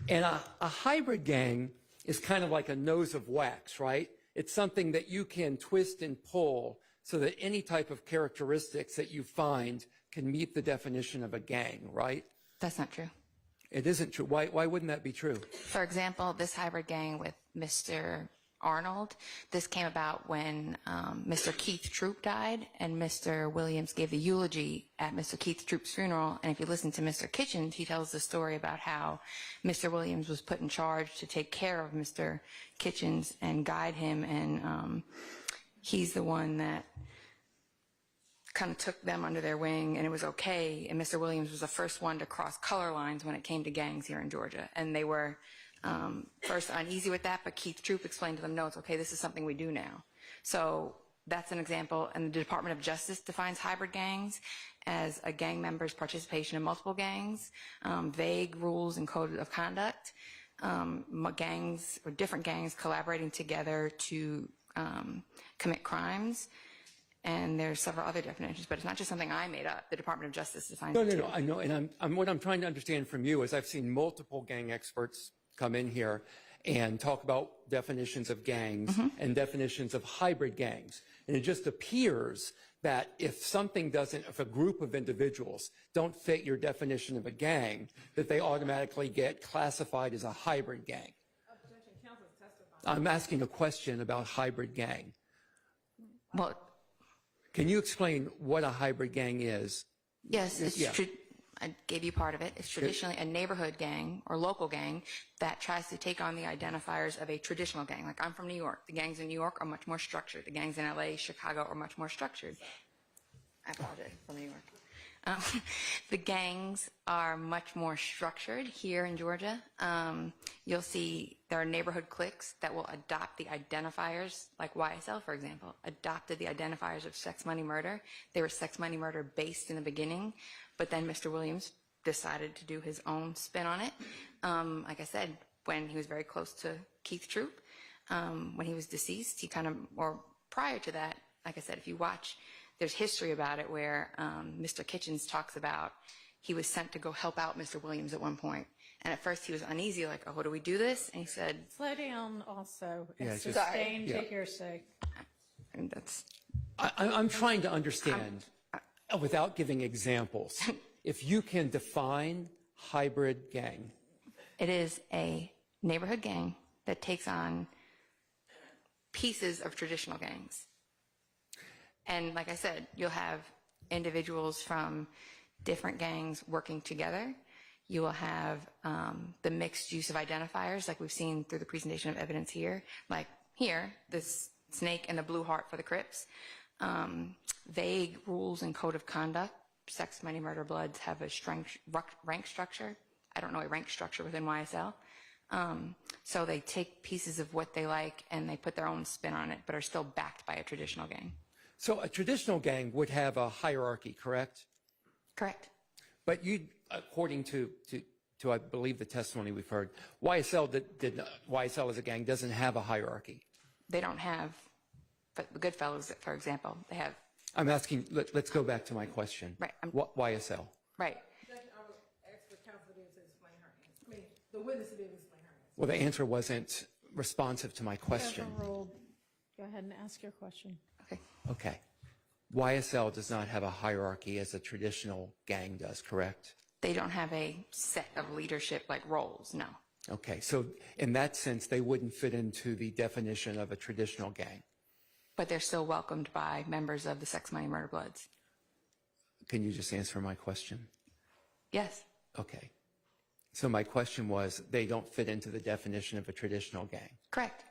Speaker 12: And a hybrid gang is kind of like a nose of wax, right? It's something that you can twist and pull so that any type of characteristics that you find can meet the definition of a gang, right?
Speaker 4: That's not true.
Speaker 12: It isn't true. Why wouldn't that be true?
Speaker 4: For example, this hybrid gang with Mr. Arnold, this came about when Mr. Keith Troop died, and Mr. Williams gave the eulogy at Mr. Keith Troop's funeral. And if you listen to Mr. Kitchens, he tells the story about how Mr. Williams was put in charge to take care of Mr. Kitchens and guide him, and he's the one that kind of took them under their wing, and it was okay. And Mr. Williams was the first one to cross color lines when it came to gangs here in Georgia, and they were first uneasy with that, but Keith Troop explained to them, no, it's okay, this is something we do now. So that's an example. And the Department of Justice defines hybrid gangs as a gang member's participation in multiple gangs, vague rules and code of conduct, gangs or different gangs collaborating together to commit crimes. And there's several other definitions, but it's not just something I made up. The Department of Justice defines it too.
Speaker 12: No, I know. And what I'm trying to understand from you is I've seen multiple gang experts come in here and talk about definitions of gangs and definitions of hybrid gangs. And it just appears that if a group of individuals don't fit your definition of a gang, that they automatically get classified as a hybrid gang. I'm asking a question about hybrid gang.
Speaker 4: Well,
Speaker 12: can you explain what a hybrid gang is?
Speaker 4: yes, I gave you part of it. It's traditionally a neighborhood gang or local gang that tries to take on the identifiers of a traditional gang. Like, I'm from New York. The gangs in New York are much more structured. The gangs in LA, Chicago are much more structured. I apologize, from New York. The gangs are much more structured here in Georgia. You'll see there are neighborhood cliques that will adopt the identifiers, like YSL, for example, adopted the identifiers of sex, money, murder. They were sex, money, murder based in the beginning, but then Mr. Williams decided to do his own spin on it. Like I said, when he was very close to Keith Troop, when he was deceased, or prior to that, like I said, if you watch, there's history about it where Mr. Kitchens talks about he was sent to go help out Mr. Williams at one point. And at first he was uneasy, like, oh, do we do this? And he said,
Speaker 7: slow down also.
Speaker 12: Yeah,
Speaker 7: It's
Speaker 12: just-
Speaker 7: sustained
Speaker 12: yeah.
Speaker 7: to hearsay.
Speaker 4: and that's,
Speaker 12: I'm trying to understand, without giving examples, if you can define hybrid gang.
Speaker 4: it is a neighborhood gang that takes on pieces of traditional gangs. And like I said, you'll have individuals from different gangs working together. You will have the mixed use of identifiers, like we've seen through the presentation of evidence here. Like here, this snake and the blue heart for the Crips. Vague rules and code of conduct. Sex, money, murder, bloods have a rank structure. I don't know a rank structure within YSL. So they take pieces of what they like and they put their own spin on it, but are still backed by a traditional gang.
Speaker 12: So a traditional gang would have a hierarchy, correct?
Speaker 4: Correct.
Speaker 12: But you, according to I believe the testimony we've heard, YSL as a gang doesn't have a hierarchy.
Speaker 4: They don't have, but the Goodfellas, for example, they have.
Speaker 12: I'm asking, let's go back to my question.
Speaker 4: Right.
Speaker 12: YSL.
Speaker 4: Right.
Speaker 3: I was asked the counsel to explain her answer. I mean, the witness to be able to explain her answer.
Speaker 12: Well, the answer wasn't responsive to my question.
Speaker 7: Overruled. Go ahead and ask your question.
Speaker 12: Okay. YSL does not have a hierarchy as a traditional gang does, correct?
Speaker 4: They don't have a set of leadership like roles, no.
Speaker 12: Okay, so in that sense, they wouldn't fit into the definition of a traditional gang.
Speaker 4: But they're still welcomed by members of the Sex, Money, Murder Bloods.
Speaker 12: Can you just answer my question?
Speaker 4: Yes.
Speaker 12: Okay. So my question was, they don't fit into the definition of a traditional gang.
Speaker 4: Correct.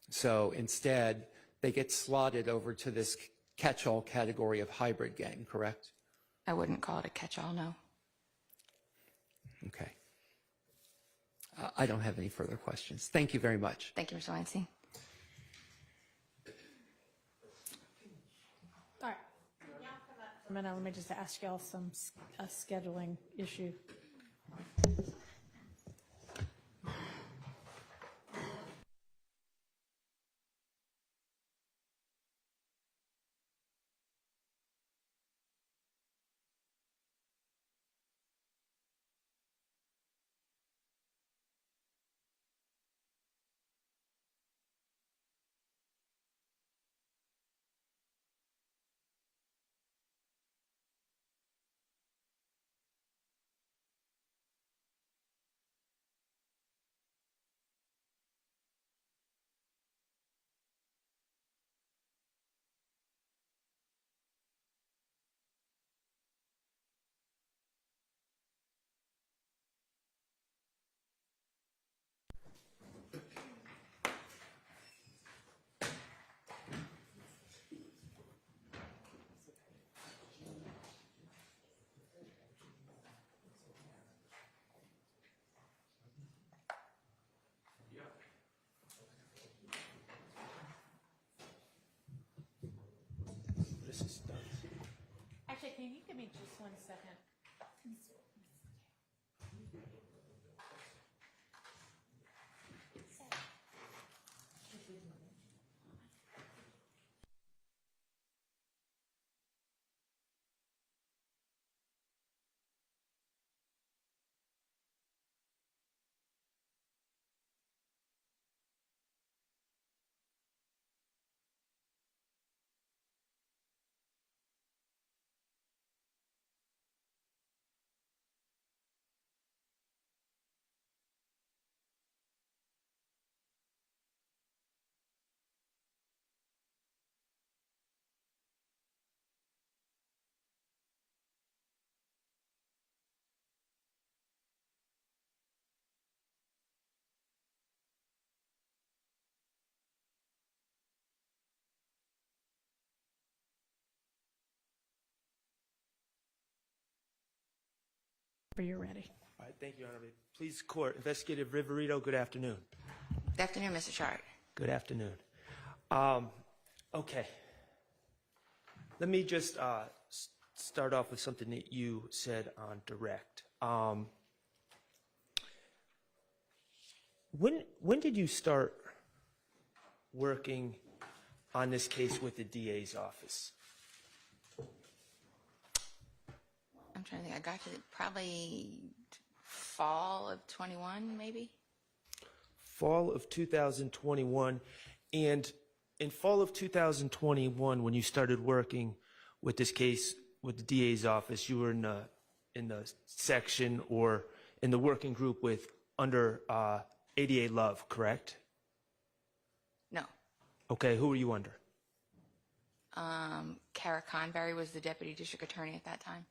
Speaker 12: So instead, they get slotted over to this catch-all category of hybrid gang, correct?
Speaker 4: I wouldn't call it a catch-all, no.
Speaker 12: Okay. I don't have any further questions. Thank you very much.
Speaker 4: Thank you, Mr. Weinstein.
Speaker 7: All right. For a minute, let me just ask y'all a scheduling issue. Actually, can you give me just 1 second? You're ready.
Speaker 16: All right, thank you, Honorable. Please, Court. Investigative Riverito, good afternoon.
Speaker 4: Good afternoon, Mr. Chart.
Speaker 16: Good afternoon. Okay. Let me just start off with something that you said on direct. When did you start working on this case with the DA's office?
Speaker 4: I'm trying to think. I got to probably fall of 21, maybe.
Speaker 16: Fall of 2021. And in fall of 2021, when you started working with this case with the DA's office, you were in the section or in the working group with under ADA Love, correct?
Speaker 4: No.
Speaker 16: Okay, who were you under?
Speaker 4: Kara Conberry was the deputy district attorney at that time.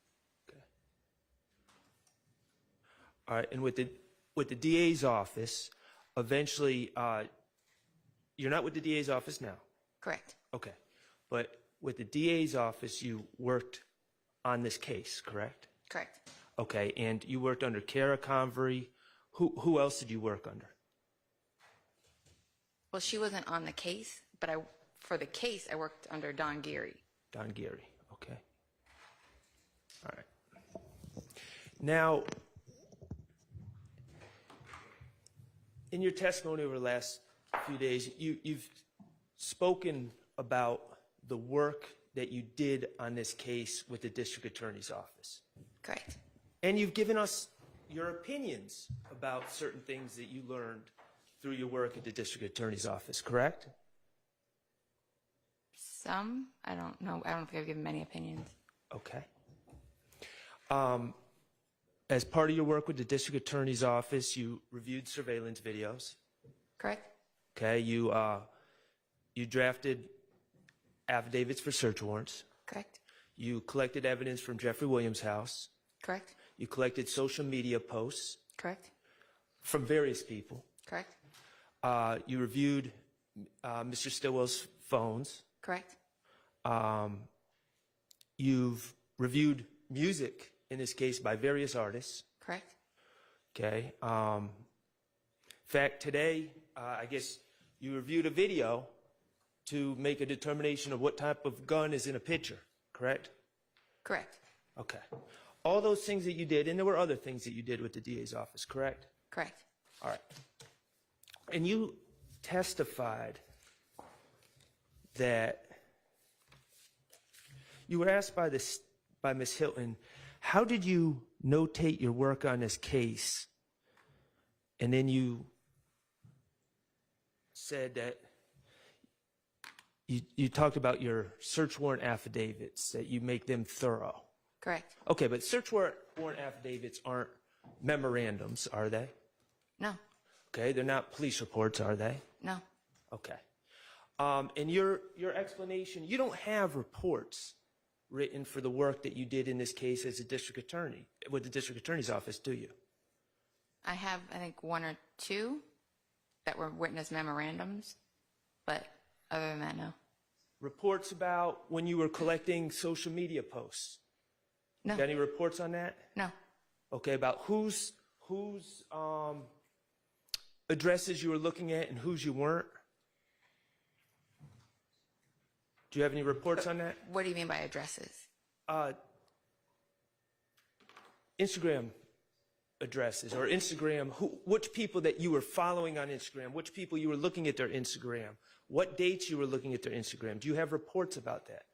Speaker 16: All right, and with the DA's office, eventually, you're not with the DA's office now?
Speaker 4: Correct.
Speaker 16: Okay, but with the DA's office, you worked on this case, correct?
Speaker 4: Correct.
Speaker 16: Okay, and you worked under Kara Convery. Who else did you work under?
Speaker 4: Well, she wasn't on the case, but for the case, I worked under Don Geary.
Speaker 16: Don Geary, okay. All right. Now, in your testimony over the last few days, you've spoken about the work that you did on this case with the district attorney's office.
Speaker 4: Correct.
Speaker 16: And you've given us your opinions about certain things that you learned through your work at the district attorney's office, correct?
Speaker 4: Some, I don't know. I don't think I've given many opinions.
Speaker 16: Okay. As part of your work with the district attorney's office, you reviewed surveillance videos.
Speaker 4: Correct?
Speaker 16: Okay, you drafted affidavits for search warrants.
Speaker 4: Correct?
Speaker 16: You collected evidence from Jeffrey Williams' house.
Speaker 4: Correct?
Speaker 16: You collected social media posts.
Speaker 4: Correct?
Speaker 16: From various people.
Speaker 4: Correct?
Speaker 16: You reviewed Mr. Stillwell's phones.
Speaker 4: Correct?
Speaker 16: You've reviewed music, in this case, by various artists.
Speaker 4: Correct?
Speaker 16: Okay. In fact, today, I guess you reviewed a video to make a determination of what type of gun is in a picture, correct?
Speaker 4: Correct.
Speaker 16: Okay. All those things that you did, and there were other things that you did with the DA's office, correct?
Speaker 4: Correct.
Speaker 16: All right. And you testified that you were asked by Ms. Hilton, how did you notate your work on this case? And then you said that you talked about your search warrant affidavits, that you make them thorough.
Speaker 4: Correct.
Speaker 16: Okay, but search warrant affidavits aren't memorandums, are they?
Speaker 4: No.
Speaker 16: Okay, they're not police reports, are they?
Speaker 4: No.
Speaker 16: Okay. And your explanation, you don't have reports written for the work that you did in this case as a district attorney, with the district attorney's office, do you?
Speaker 4: I have, I think, one or two that were witness memorandums, but other than that, no.
Speaker 16: Reports about when you were collecting social media posts?
Speaker 4: No.
Speaker 16: Got any reports on that?
Speaker 4: No.
Speaker 16: Okay, about whose addresses you were looking at and whose you weren't? Do you have any reports on that?
Speaker 4: What do you mean by addresses?
Speaker 16: Instagram addresses, or Instagram, which people that you were following on Instagram, which people you were looking at their Instagram, what dates you were looking at their Instagram. Do you have reports about that?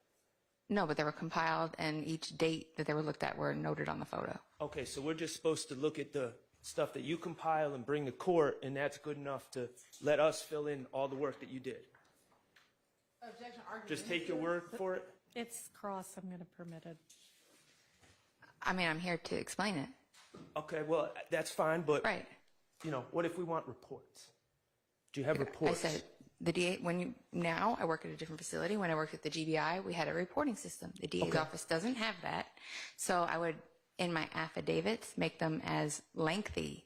Speaker 4: No, but they were compiled, and each date that they were looked at were noted on the photo.
Speaker 16: Okay, so we're just supposed to look at the stuff that you compile and bring to court, and that's good enough to let us fill in all the work that you did.
Speaker 3: Objection, argument.
Speaker 16: Just take your word for it?
Speaker 7: It's cross, I'm going to permit it.
Speaker 4: I mean, I'm here to explain it.
Speaker 16: Okay, well, that's fine, but,
Speaker 4: right.
Speaker 16: You know, what if we want reports? Do you have reports?
Speaker 4: I said, the DA, now I work at a different facility. When I worked at the GBI, we had a reporting system. The DA's office doesn't have that. So I would, in my affidavits, make them as lengthy.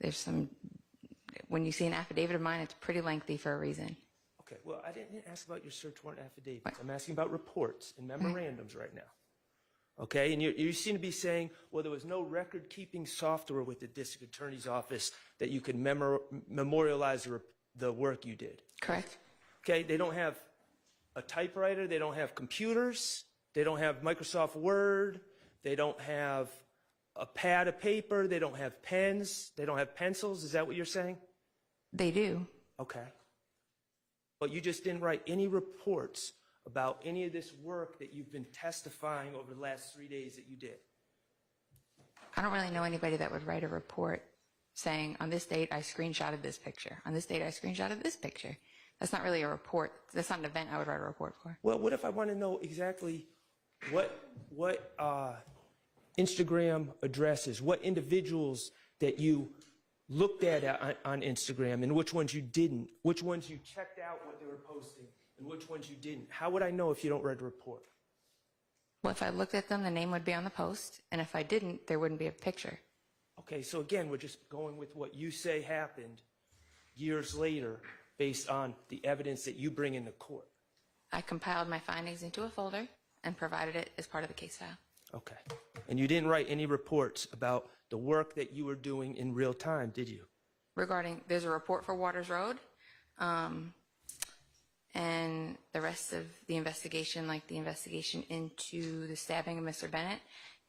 Speaker 4: There's some, when you see an affidavit of mine, it's pretty lengthy for a reason.
Speaker 16: Okay, well, I didn't ask about your search warrant affidavits. I'm asking about reports and memorandums right now. Okay, and you seem to be saying, well, there was no record-keeping software with the district attorney's office that you could memorialize the work you did.
Speaker 4: Correct.
Speaker 16: Okay, they don't have a typewriter, they don't have computers, they don't have Microsoft Word, they don't have a pad of paper, they don't have pens, they don't have pencils. Is that what you're saying?
Speaker 4: They do.
Speaker 16: Okay. But you just didn't write any reports about any of this work that you've been testifying over the last 3 days that you did.
Speaker 4: I don't really know anybody that would write a report saying, on this date, I screenshotted this picture. On this date, I screenshotted this picture. That's not really a report. That's not an event I would write a report for.
Speaker 16: Well, what if I want to know exactly what Instagram addresses, what individuals that you looked at on Instagram and which ones you didn't, which ones you checked out what they were posting and which ones you didn't? How would I know if you don't write a report?
Speaker 4: Well, if I looked at them, the name would be on the post, and if I didn't, there wouldn't be a picture.
Speaker 16: Okay, so again, we're just going with what you say happened years later based on the evidence that you bring into court.
Speaker 4: I compiled my findings into a folder and provided it as part of the case file.
Speaker 16: Okay. And you didn't write any reports about the work that you were doing in real time, did you?
Speaker 4: Regarding, there's a report for Waters Road, and the rest of the investigation, like the investigation into the stabbing of Mr. Bennett,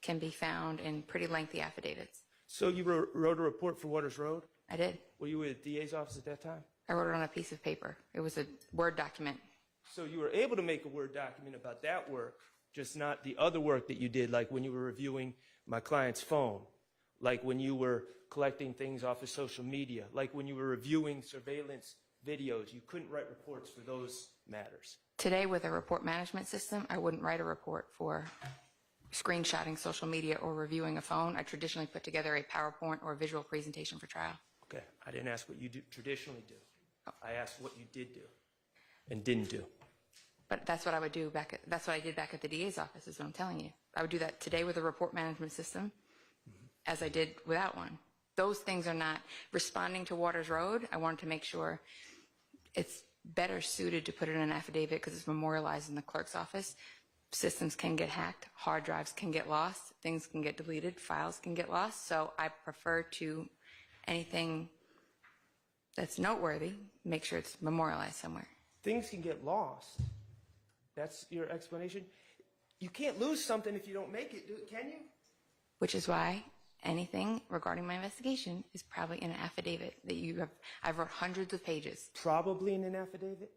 Speaker 4: can be found in pretty lengthy affidavits.
Speaker 16: So you wrote a report for Waters Road?
Speaker 4: I did.
Speaker 16: Were you with the DA's office at that time?
Speaker 4: I wrote it on a piece of paper. It was a Word document.
Speaker 16: So you were able to make a Word document about that work, just not the other work that you did, like when you were reviewing my client's phone. like when you were collecting things off of social media, like when you were reviewing surveillance videos. You couldn't write reports for those matters.
Speaker 4: Today, with a report management system, I wouldn't write a report for screenshotting social media or reviewing a phone. I traditionally put together a PowerPoint or a visual presentation for trial.
Speaker 16: Okay, I didn't ask what you traditionally do. I asked what you did do and didn't do.
Speaker 4: But that's what I would do that's what I did back at the DA's office, is what I'm telling you. I would do that today with a report management system, as I did without one. Those things are not responding to Waters Road. I wanted to make sure it's better suited to put it in an affidavit because it's memorialized in the clerk's office. Systems can get hacked, hard drives can get lost, things can get deleted, files can get lost. So I prefer to anything that's noteworthy, make sure it's memorialized somewhere.
Speaker 16: Things can get lost. That's your explanation? You can't lose something if you don't make it, can you?
Speaker 4: Which is why anything regarding my investigation is probably in an affidavit that I've wrote hundreds of pages.
Speaker 16: Probably in an affidavit?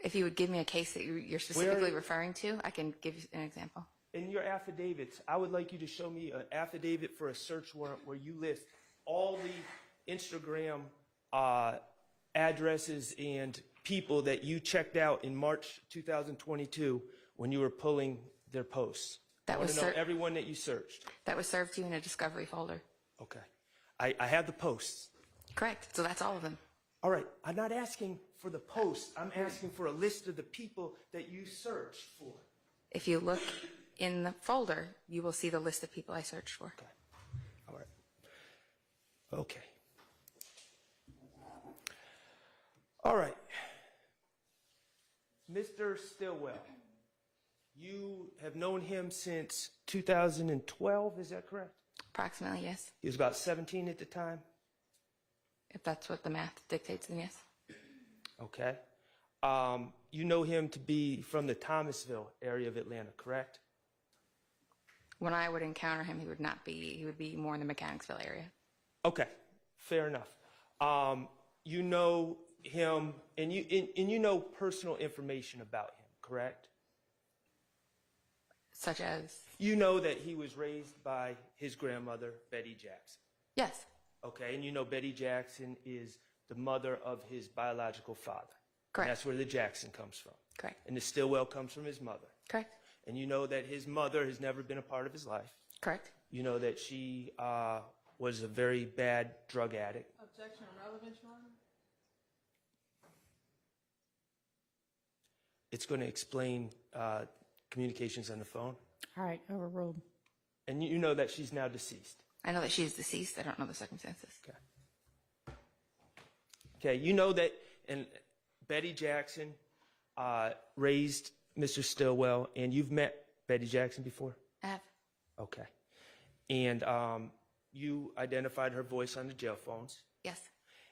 Speaker 4: If you would give me a case that you're specifically referring to, I can give you an example.
Speaker 16: In your affidavits, I would like you to show me an affidavit for a search warrant where you list all the Instagram addresses and people that you checked out in March 2022 when you were pulling their posts. I want to know everyone that you searched.
Speaker 4: That was served to you in a discovery folder.
Speaker 16: Okay. I have the posts.
Speaker 4: Correct. So that's all of them.
Speaker 16: All right. I'm not asking for the posts. I'm asking for a list of the people that you searched for.
Speaker 4: If you look in the folder, you will see the list of people I searched for.
Speaker 16: Okay. All right. Okay. All right. Mr. Stillwell, you have known him since 2012, is that correct?
Speaker 4: Approximately, yes.
Speaker 16: He was about 17 at the time?
Speaker 4: If that's what the math dictates, then yes.
Speaker 16: Okay. You know him to be from the Thomasville area of Atlanta, correct?
Speaker 4: When I would encounter him, he would be more in the Mechanicsville area.
Speaker 16: Okay, fair enough. You know him, and you know personal information about him, correct?
Speaker 4: Such as?
Speaker 16: You know that he was raised by his grandmother, Betty Jackson.
Speaker 4: Yes.
Speaker 16: Okay, and you know Betty Jackson is the mother of his biological father.
Speaker 4: Correct.
Speaker 16: And that's where the Jackson comes from.
Speaker 4: Correct.
Speaker 16: And the Stillwell comes from his mother.
Speaker 4: Correct.
Speaker 16: And you know that his mother has never been a part of his life.
Speaker 4: Correct.
Speaker 16: You know that she was a very bad drug addict.
Speaker 3: Objection or relevance, Your Honor?
Speaker 16: It's going to explain communications on the phone.
Speaker 7: All right, overruled.
Speaker 16: And you know that she's now deceased.
Speaker 4: I know that she's deceased. I don't know the circumstances.
Speaker 16: Okay. Okay, you know that Betty Jackson raised Mr. Stillwell, and you've met Betty Jackson before?
Speaker 4: I have.
Speaker 16: Okay. And you identified her voice on the jail phones.
Speaker 4: Yes.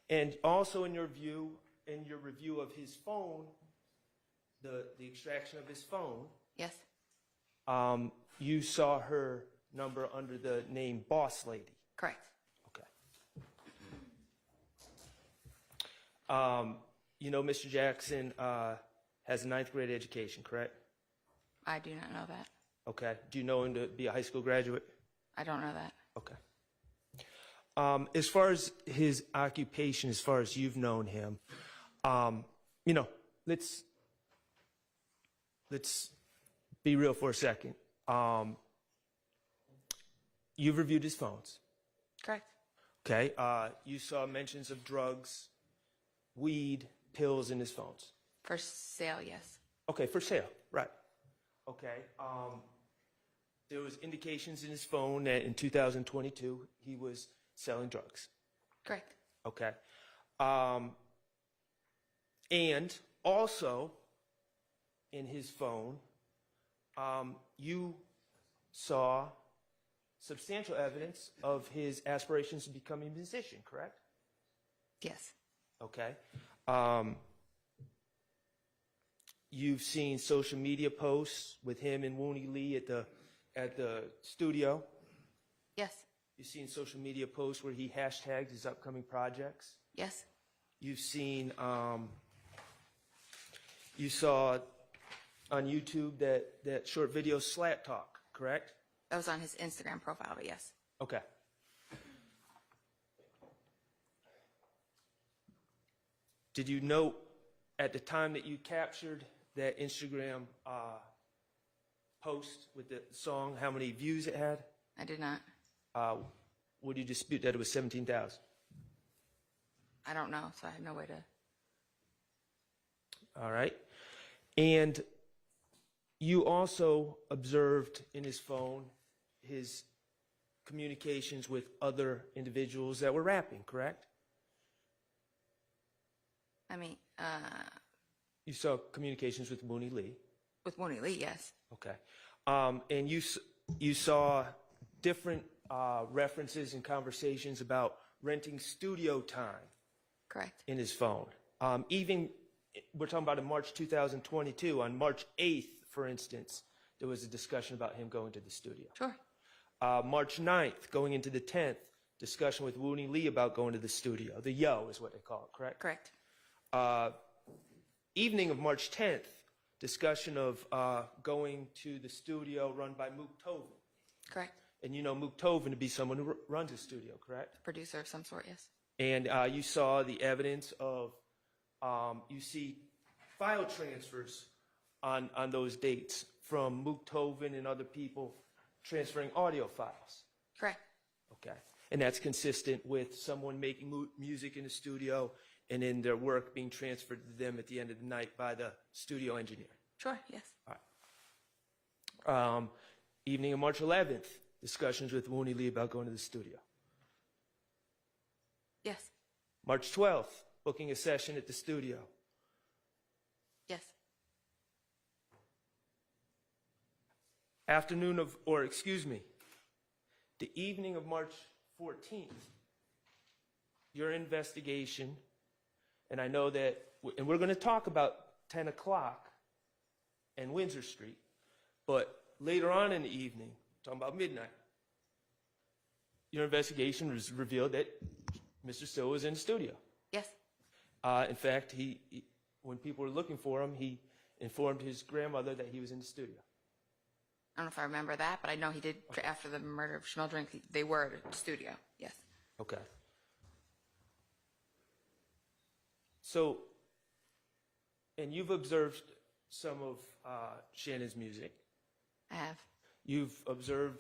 Speaker 16: And also in your review of his phone, the extraction of his phone.
Speaker 4: Yes.
Speaker 16: You saw her number under the name Boss Lady.
Speaker 4: Correct.
Speaker 16: Okay. You know Mr. Jackson has a 9th grade education, correct?
Speaker 4: I do not know that.
Speaker 16: Okay. Do you know him to be a high school graduate?
Speaker 4: I don't know that.
Speaker 16: Okay. As far as his occupation, as far as you've known him, you know, let's be real for a second. You've reviewed his phones.
Speaker 4: Correct.
Speaker 16: Okay. You saw mentions of drugs, weed, pills in his phones.
Speaker 4: For sale, yes.
Speaker 16: Okay, for sale, right. Okay. There was indications in his phone that in 2022 he was selling drugs.
Speaker 4: Correct.
Speaker 16: Okay. And also in his phone, you saw substantial evidence of his aspirations to become a musician, correct?
Speaker 4: Yes.
Speaker 16: Okay. You've seen social media posts with him and Wooney Lee at the studio.
Speaker 4: Yes.
Speaker 16: You've seen social media posts where he hashtagged his upcoming projects.
Speaker 4: Yes.
Speaker 16: You've seen, you saw on YouTube that short video Slat Talk, correct?
Speaker 4: That was on his Instagram profile, but yes.
Speaker 16: Okay. Did you note at the time that you captured that Instagram post with the song how many views it had?
Speaker 4: I did not.
Speaker 16: Would you dispute that it was 17,000?
Speaker 4: I don't know, so I have no way to.
Speaker 16: All right. And you also observed in his phone his communications with other individuals that were rapping, correct?
Speaker 4: I mean,
Speaker 16: You saw communications with Mooney Lee.
Speaker 4: with Mooney Lee, yes.
Speaker 16: Okay. And you saw different references and conversations about renting studio time.
Speaker 4: Correct.
Speaker 16: In his phone. Even, we're talking about in March 2022, on March 8th, for instance, there was a discussion about him going to the studio.
Speaker 4: Sure.
Speaker 16: March 9th, going into the 10th, discussion with Mooney Lee about going to the studio. The Yo is what they call it, correct?
Speaker 4: Correct.
Speaker 16: Evening of March 10th, discussion of going to the studio run by Mook Tovin.
Speaker 4: Correct.
Speaker 16: And you know Mook Tovin to be someone who runs a studio, correct?
Speaker 4: Producer of some sort, yes.
Speaker 16: And you saw the evidence of, you see file transfers on those dates from Mook Tovin and other people transferring audio files.
Speaker 4: Correct.
Speaker 16: Okay. And that's consistent with someone making music in the studio and then their work being transferred to them at the end of the night by the studio engineer.
Speaker 4: Sure, yes.
Speaker 16: All right. Evening of March 11th, discussions with Mooney Lee about going to the studio.
Speaker 4: Yes.
Speaker 16: March 12th, booking a session at the studio.
Speaker 4: Yes.
Speaker 16: Afternoon of, or excuse me, the evening of March 14th, your investigation, and I know that, and we're going to talk about 10 o'clock and Windsor Street, but later on in the evening, talking about midnight, your investigation revealed that Mr. Still was in the studio.
Speaker 4: Yes.
Speaker 16: In fact, when people were looking for him, he informed his grandmother that he was in the studio.
Speaker 4: I don't know if I remember that, but I know he did, after the murder of Schmeldrink, they were at the studio, yes.
Speaker 16: Okay. So, and you've observed some of Shannon's music.
Speaker 4: I have.
Speaker 16: You've observed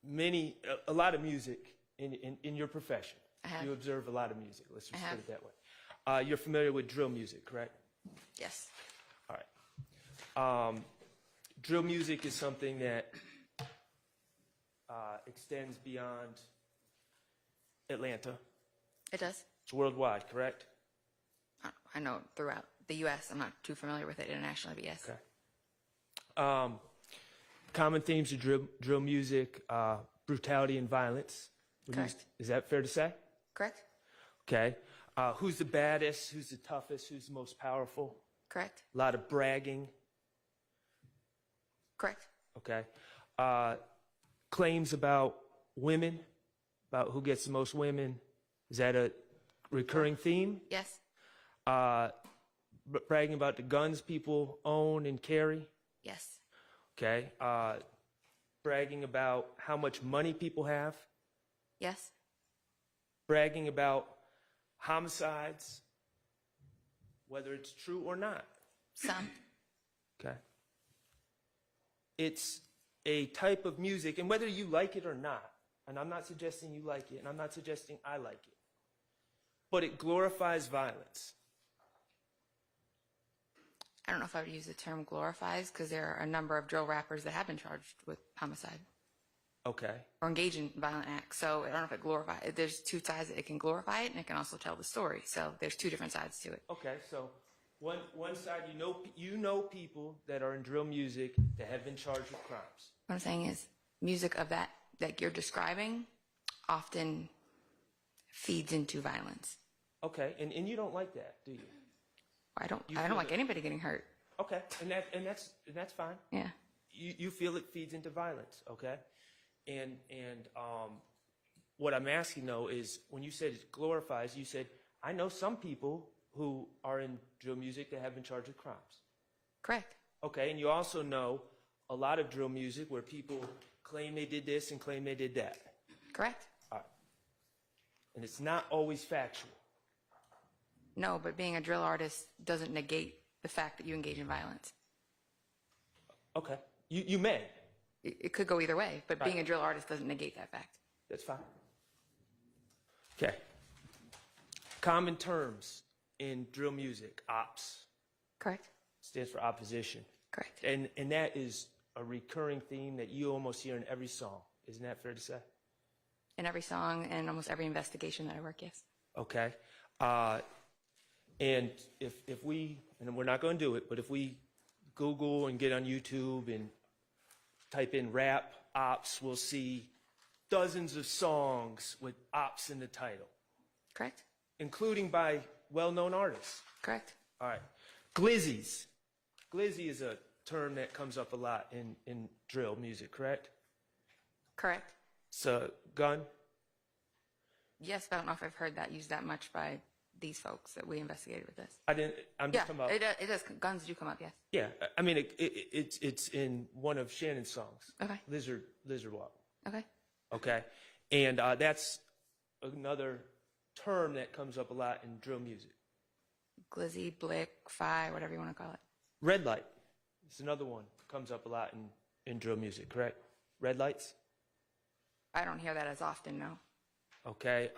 Speaker 16: a lot of music in your profession.
Speaker 4: I have.
Speaker 16: You observe a lot of music, let's just
Speaker 4: I
Speaker 16: put
Speaker 4: have.
Speaker 16: it that way. You're familiar with drill music, correct?
Speaker 4: Yes.
Speaker 16: All right. Drill music is something that extends beyond Atlanta.
Speaker 4: It does.
Speaker 16: It's worldwide, correct?
Speaker 4: I know throughout the U.S. I'm not too familiar with it internationally, but yes.
Speaker 16: Okay. Common themes of drill music, brutality and violence.
Speaker 4: Correct.
Speaker 16: Is that fair to say?
Speaker 4: Correct.
Speaker 16: Okay. Who's the baddest? Who's the toughest? Who's the most powerful?
Speaker 4: Correct.
Speaker 16: A lot of bragging.
Speaker 4: Correct.
Speaker 16: Okay. Claims about women, about who gets the most women. Is that a recurring theme?
Speaker 4: Yes.
Speaker 16: Bragging about the guns people own and carry.
Speaker 4: Yes.
Speaker 16: Okay. Bragging about how much money people have.
Speaker 4: Yes.
Speaker 16: Bragging about homicides, whether it's true or not.
Speaker 4: Some.
Speaker 16: Okay. It's a type of music, and whether you like it or not, and I'm not suggesting you like it, and I'm not suggesting I like it, but it glorifies violence.
Speaker 4: I don't know if I would use the term glorifies, because there are a number of drill rappers that have been charged with homicide.
Speaker 16: Okay.
Speaker 4: Or engage in violent acts. So I don't know if it glorifies. There's two sides. It can glorify it, and it can also tell the story. So there's two different sides to it.
Speaker 16: Okay, so one side, you know people that are in drill music that have been charged with crimes.
Speaker 4: What I'm saying is music of that you're describing often feeds into violence.
Speaker 16: Okay, and you don't like that, do you?
Speaker 4: I don't like anybody getting hurt.
Speaker 16: Okay, and that's fine.
Speaker 4: Yeah.
Speaker 16: You feel it feeds into violence, okay? And what I'm asking though is when you said it glorifies, you said I know some people who are in drill music that have been charged with crimes.
Speaker 4: Correct.
Speaker 16: Okay, and you also know a lot of drill music where people claim they did this and claim they did that.
Speaker 4: Correct.
Speaker 16: All right. And it's not always factual.
Speaker 4: No, but being a drill artist doesn't negate the fact that you engage in violence.
Speaker 16: Okay. You may.
Speaker 4: It could go either way, but being
Speaker 16: Right.
Speaker 4: a drill artist doesn't negate that fact.
Speaker 16: That's fine. Okay. Common terms in drill music, ops.
Speaker 4: Correct.
Speaker 16: Stands for opposition.
Speaker 4: Correct.
Speaker 16: And that is a recurring theme that you almost hear in every song. Isn't that fair to say?
Speaker 4: In every song and almost every investigation that I work, yes.
Speaker 16: Okay. And if we, and we're not going to do it, but if we Google and get on YouTube and type in rap ops, we'll see dozens of songs with ops in the title.
Speaker 4: Correct.
Speaker 16: Including by well-known artists.
Speaker 4: Correct.
Speaker 16: All right. Glizzies. Glizzy is a term that comes up a lot in drill music, correct?
Speaker 4: Correct.
Speaker 16: So, gun?
Speaker 4: Yes, but I don't know if I've heard that used that much by these folks that we investigated with this.
Speaker 16: I'm just talking about.
Speaker 4: It does. Guns do come up, yes.
Speaker 16: Yeah, I mean, it's in one of Shannon's songs.
Speaker 4: Okay.
Speaker 16: Lizard Walk.
Speaker 4: Okay.
Speaker 16: Okay. And that's another term that comes up a lot in drill music.
Speaker 4: Glizzy, blick, fi, whatever you want to call it.
Speaker 16: Red light is another one that comes up a lot in drill music, correct? Red lights?
Speaker 4: I don't hear that as often, no.
Speaker 16: Okay.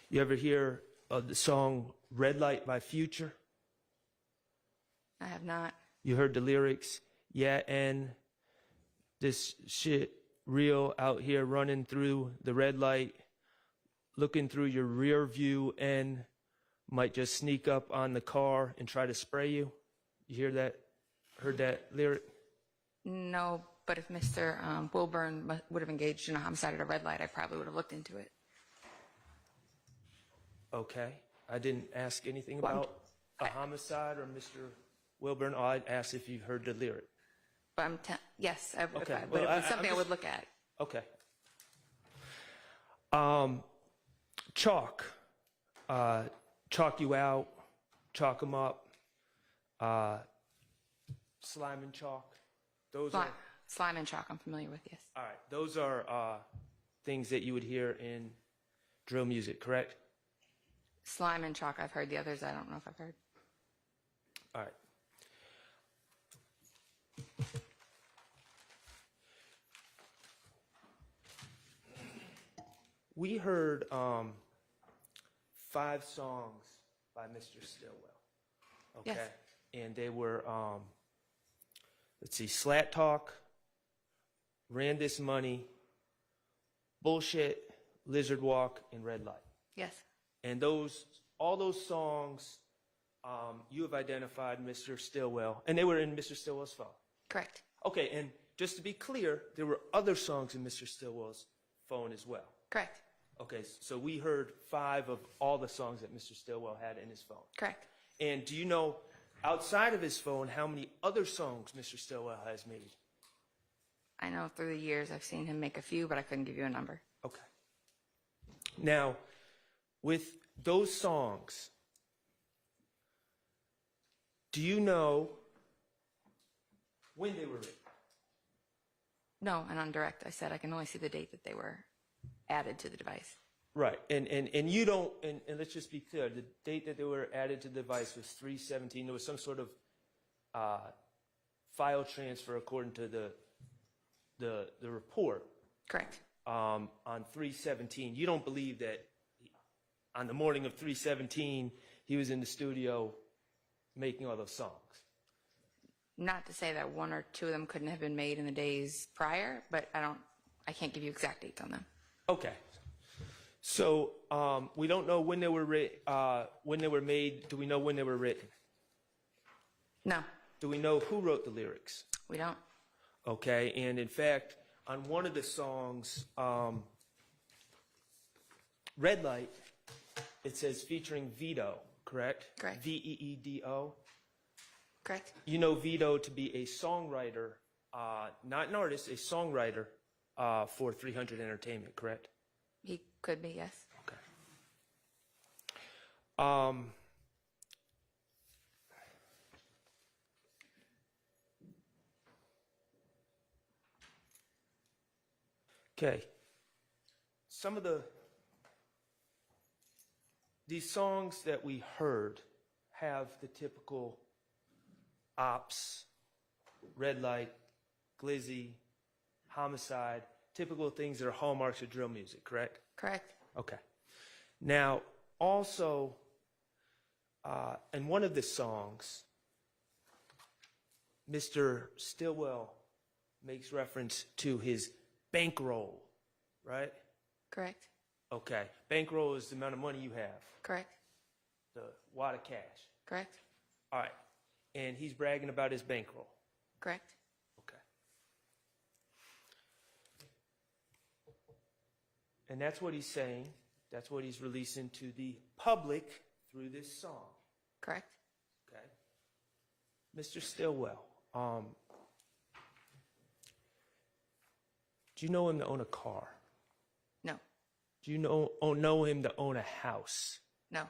Speaker 16: You ever hear of the song Red Light by Future?
Speaker 4: I have not.
Speaker 16: You heard the lyrics? Yeah, and this shit real out here running through the red light, looking through your rear view and might just sneak up on the car and try to spray you. You hear that? Heard that lyric?
Speaker 4: No, but if Mr. Wilburn would have engaged in a homicide at a red light, I probably would have looked into it.
Speaker 16: Okay. I didn't ask anything about a homicide or Mr. Wilburn. I asked if you heard the lyric.
Speaker 4: But yes, I would
Speaker 16: Okay.
Speaker 4: have.
Speaker 16: Well,
Speaker 4: But it's something I
Speaker 16: just-
Speaker 4: would look at.
Speaker 16: Okay. Chalk. Chalk you out. Chalk them up. Slime and chalk. Those are
Speaker 4: Slime and chalk, I'm familiar with, yes.
Speaker 16: all right. Those are things that you would hear in drill music, correct?
Speaker 4: Slime and chalk, I've heard. The others, I don't know if I've heard.
Speaker 16: All right. We heard 5 songs by Mr. Stillwell. Okay.
Speaker 4: Yes.
Speaker 16: And they were, let's see, Slat Talk, Ran This Money, Bullshit, Lizard Walk, and Red Light.
Speaker 4: Yes.
Speaker 16: And all those songs, you have identified Mr. Stillwell, and they were in Mr. Stillwell's phone.
Speaker 4: Correct.
Speaker 16: Okay, and just to be clear, there were other songs in Mr. Stillwell's phone as well.
Speaker 4: Correct.
Speaker 16: Okay, so we heard 5 of all the songs that Mr. Stillwell had in his phone.
Speaker 4: Correct.
Speaker 16: And do you know, outside of his phone, how many other songs Mr. Stillwell has made?
Speaker 4: I know through the years I've seen him make a few, but I couldn't give you a number.
Speaker 16: Okay. Now, with those songs, do you know when they were written?
Speaker 4: No, and on direct, I said I can only see the date that they were added to the device.
Speaker 16: Right, and you don't, and let's just be clear, the date that they were added to the device was 3/17. There was some sort of file transfer according to the report.
Speaker 4: Correct.
Speaker 16: On 3/17. You don't believe that on the morning of 3/17, he was in the studio making all those songs?
Speaker 4: Not to say that 1 or 2 of them couldn't have been made in the days prior, but I can't give you exact dates on them.
Speaker 16: Okay. So we don't know when they were when they were made. Do we know when they were written?
Speaker 4: No.
Speaker 16: Do we know who wrote the lyrics?
Speaker 4: We don't.
Speaker 16: Okay, and in fact, on one of the songs, Red Light, it says featuring Vito, correct?
Speaker 4: Correct.
Speaker 16: Veedo.
Speaker 4: Correct.
Speaker 16: You know Vito to be a songwriter, not an artist, a songwriter for 300 Entertainment, correct?
Speaker 4: He could be, yes.
Speaker 16: Okay. Some of the these songs that we heard have the typical ops, red light, glizzy, homicide, typical things that are hallmarks of drill music, correct?
Speaker 4: Correct.
Speaker 16: Okay. Now, also, in one of the songs, Mr. Stillwell makes reference to his bankroll, right?
Speaker 4: Correct.
Speaker 16: Okay. Bankroll is the amount of money you have.
Speaker 4: Correct.
Speaker 16: The wad of cash.
Speaker 4: Correct.
Speaker 16: All right. And he's bragging about his bankroll.
Speaker 4: Correct.
Speaker 16: Okay. And that's what he's saying. That's what he's releasing to the public through this song.
Speaker 4: Correct.
Speaker 16: Okay. Mr. Stillwell, do you know him to own a car?
Speaker 4: No.
Speaker 16: Do you know him to own a house?
Speaker 4: No.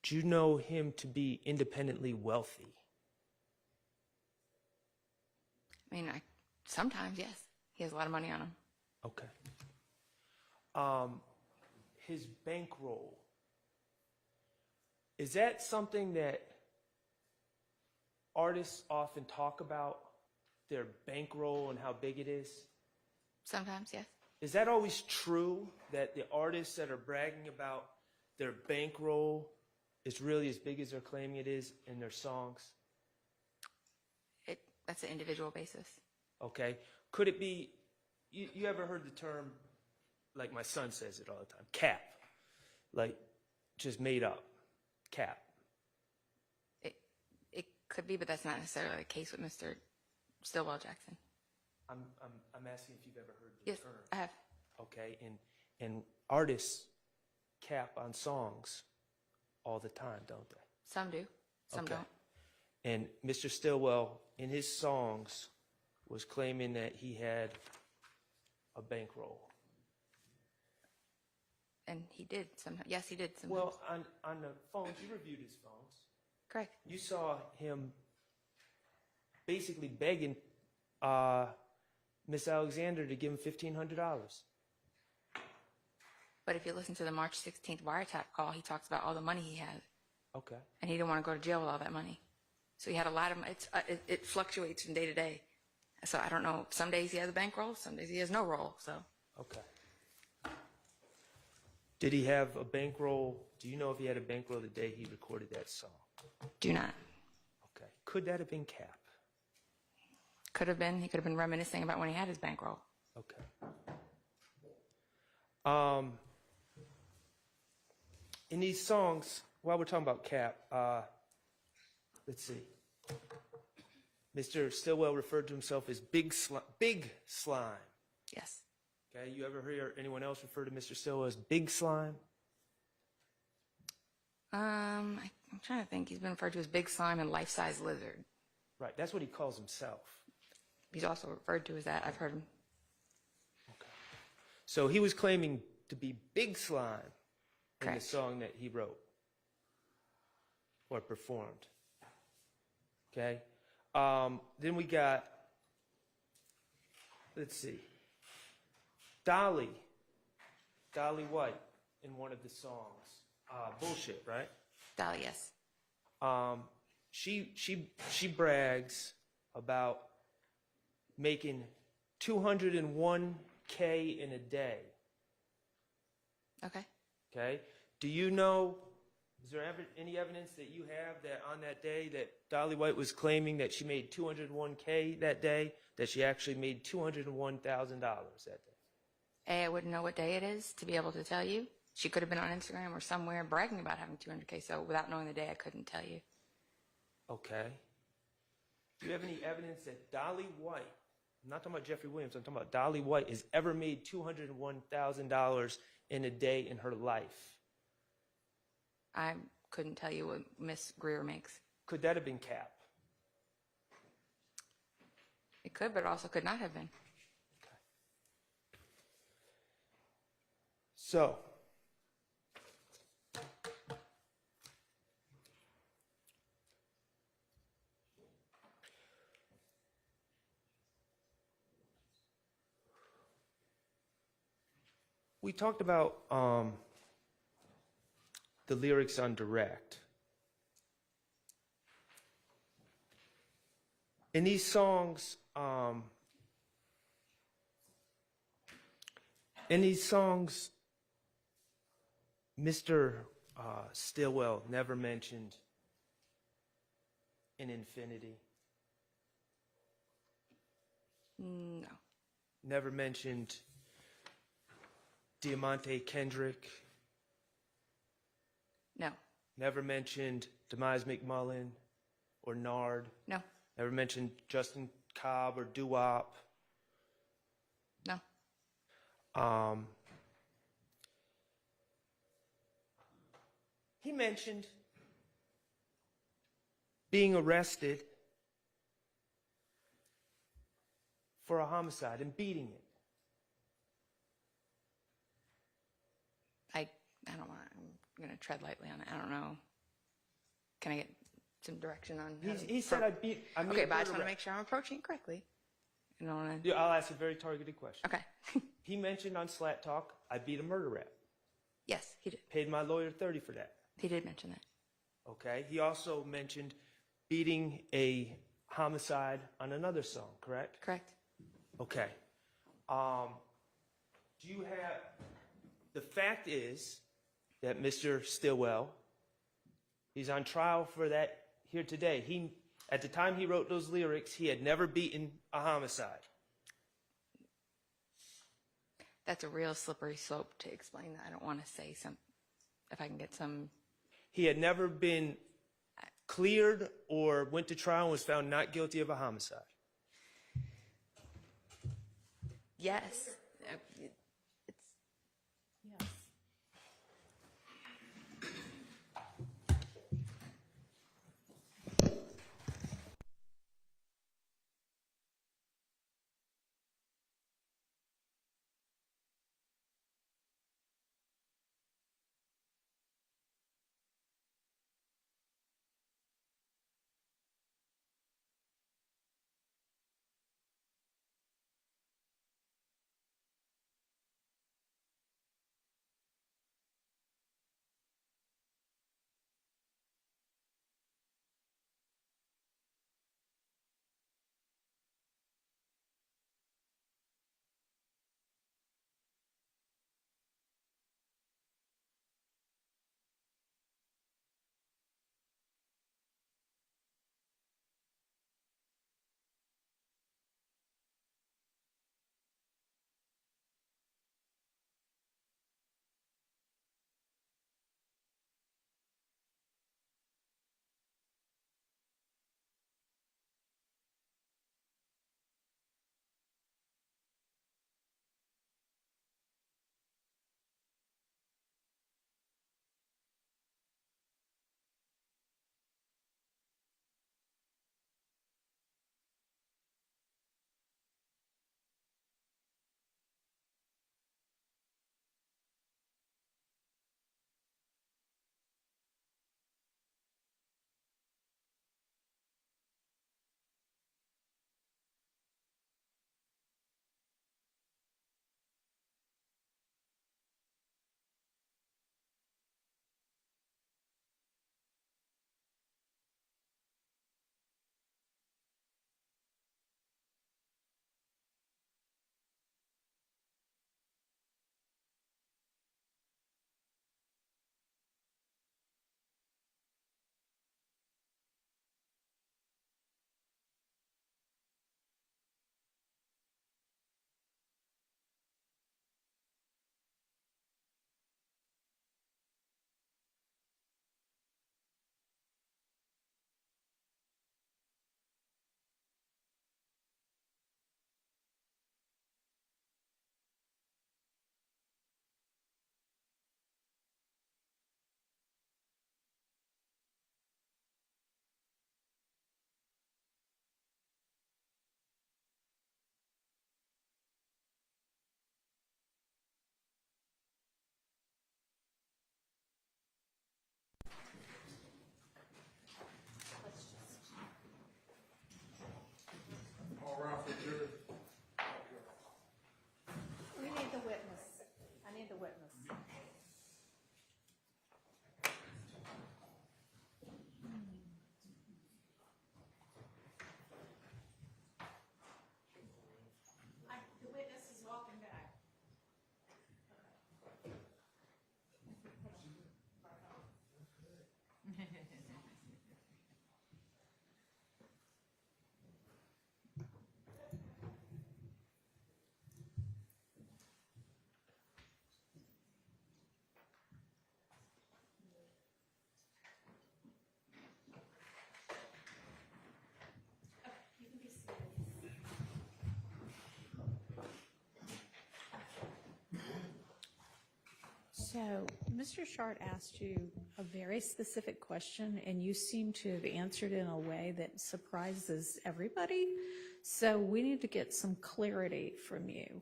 Speaker 16: Do you know him to be independently wealthy?
Speaker 4: I mean, sometimes, yes. He has a lot of money on him.
Speaker 16: Okay. His bankroll, is that something that artists often talk about, their bankroll and how big it is?
Speaker 4: Sometimes, yes.
Speaker 16: Is that always true, that the artists that are bragging about their bankroll is really as big as they're claiming it is in their songs?
Speaker 4: That's an individual basis.
Speaker 16: Okay. Could it be, you ever heard the term, like my son says it all the time, cap? Like, just made up. Cap.
Speaker 4: It could be, but that's not necessarily the case with Mr. Stillwell Jackson.
Speaker 16: I'm asking if you've ever heard the term.
Speaker 4: Yes, I have.
Speaker 16: Okay, and artists cap on songs all the time, don't they?
Speaker 4: Some do, some don't.
Speaker 16: And Mr. Stillwell, in his songs, was claiming that he had a bankroll.
Speaker 4: And he did sometimes. Yes, he did sometimes.
Speaker 16: Well, on the phones, you reviewed his phones.
Speaker 4: Correct.
Speaker 16: You saw him basically begging Miss Alexander to give him $1,500.
Speaker 4: But if you listen to the March 16th wiretap call, he talks about all the money he had.
Speaker 16: Okay.
Speaker 4: And he didn't want to go to jail with all that money. So he had a lot of, it fluctuates from day to day. So I don't know, some days he has a bankroll, some days he has no roll, so.
Speaker 16: Okay. Did he have a bankroll? Do you know if he had a bankroll the day he recorded that song?
Speaker 4: Do not.
Speaker 16: Okay. Could that have been Cap?
Speaker 4: Could have been. He could have been reminiscing about when he had his bankroll.
Speaker 16: Okay. In these songs, while we're talking about Cap, let's see. Mr. Stillwell referred to himself as Big Slime.
Speaker 4: Yes.
Speaker 16: Okay, you ever hear anyone else refer to Mr. Stillwell as Big Slime?
Speaker 4: I'm trying to think. He's been referred to as Big Slime and Life-Size Lizard.
Speaker 16: Right, that's what he calls himself.
Speaker 4: He's also referred to as that. I've heard him.
Speaker 16: Okay. So he was claiming to be Big Slime in
Speaker 4: Correct.
Speaker 16: the song that he wrote or performed. Okay. Then we got, let's see, Dolly White in one of the songs. Bullshit, right?
Speaker 4: Dolly, yes.
Speaker 16: She brags about making $201K in a day.
Speaker 4: Okay.
Speaker 16: Okay. Do you know, is there any evidence that you have that on that day that Dolly White was claiming that she made $201K that day, that she actually made $201,000 that day?
Speaker 4: A, I wouldn't know what day it is to be able to tell you. She could have been on Instagram or somewhere bragging about having 200K, so without knowing the day, I couldn't tell you.
Speaker 16: Okay. Do you have any evidence that Dolly White, I'm not talking about Jeffrey Williams, I'm talking about Dolly White, has ever made $201,000 in a day in her life?
Speaker 4: I couldn't tell you what Miss Greer makes.
Speaker 16: Could that have been Cap?
Speaker 4: It could, but it also could not have been.
Speaker 16: So, we talked about the lyrics on direct. In these songs, Mr. Stillwell never mentioned an infinity.
Speaker 4: No.
Speaker 16: Never mentioned Diamante Kendrick.
Speaker 4: No.
Speaker 16: Never mentioned Demise McMullen or Nard.
Speaker 4: No.
Speaker 16: Never mentioned Justin Cobb or Doo-Wop.
Speaker 4: No.
Speaker 16: He mentioned being arrested for a homicide and beating it.
Speaker 4: I don't want. I'm going to tread lightly on it. I don't know. Can I get some direction on?
Speaker 16: He said I beat.
Speaker 4: Okay, but I just want to make sure I'm approaching it correctly. You know what I mean?
Speaker 16: Yeah, I'll ask a very targeted question.
Speaker 4: Okay.
Speaker 16: He mentioned on Slat Talk, I beat a murder rap.
Speaker 4: Yes, he did.
Speaker 16: Paid my lawyer $30 for that.
Speaker 4: He did mention that.
Speaker 16: Okay. He also mentioned beating a homicide on another song, correct?
Speaker 4: Correct.
Speaker 16: Okay. Do you have... The fact is that Mr. Stillwell, he's on trial for that here today. At the time he wrote those lyrics, he had never beaten a homicide.
Speaker 4: That's a real slippery slope to explain that. I don't want to say some... If I can get some...
Speaker 16: He had never been cleared or went to trial and was found not guilty of a homicide.
Speaker 4: Yes.
Speaker 7: So, Mr. Shart asked you a very specific question, and you seem to have answered in a way that surprises everybody. So, we need to get some clarity from you.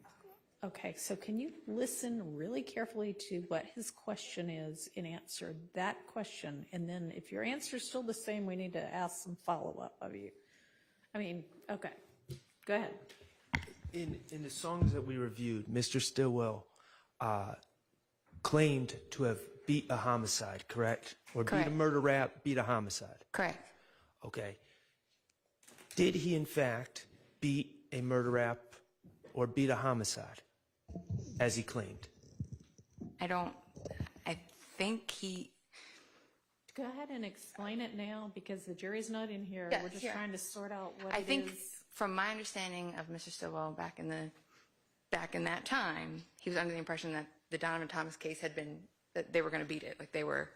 Speaker 7: Okay, so can you listen really carefully to what his question is and answer that question? And then if your answer is still the same, we need to ask some follow-up of you. I mean, okay, go ahead.
Speaker 16: In the songs that we reviewed, Mr. Stillwell claimed to have beat a homicide, correct? Or
Speaker 4: Correct.
Speaker 16: beat a murder rap, beat a homicide.
Speaker 4: Correct.
Speaker 16: Okay. Did he in fact beat a murder rap or beat a homicide, as he claimed?
Speaker 4: I think he...
Speaker 7: Go ahead and explain it now, because the jury's not in here.
Speaker 4: Yes,
Speaker 7: We're just
Speaker 4: yeah.
Speaker 7: trying to sort out what
Speaker 4: I
Speaker 7: it
Speaker 4: think
Speaker 7: is.
Speaker 4: from my understanding of Mr. Stillwell back in that time, he was under the impression that the Donovan Thomas case had been, that they were going to beat it, like they were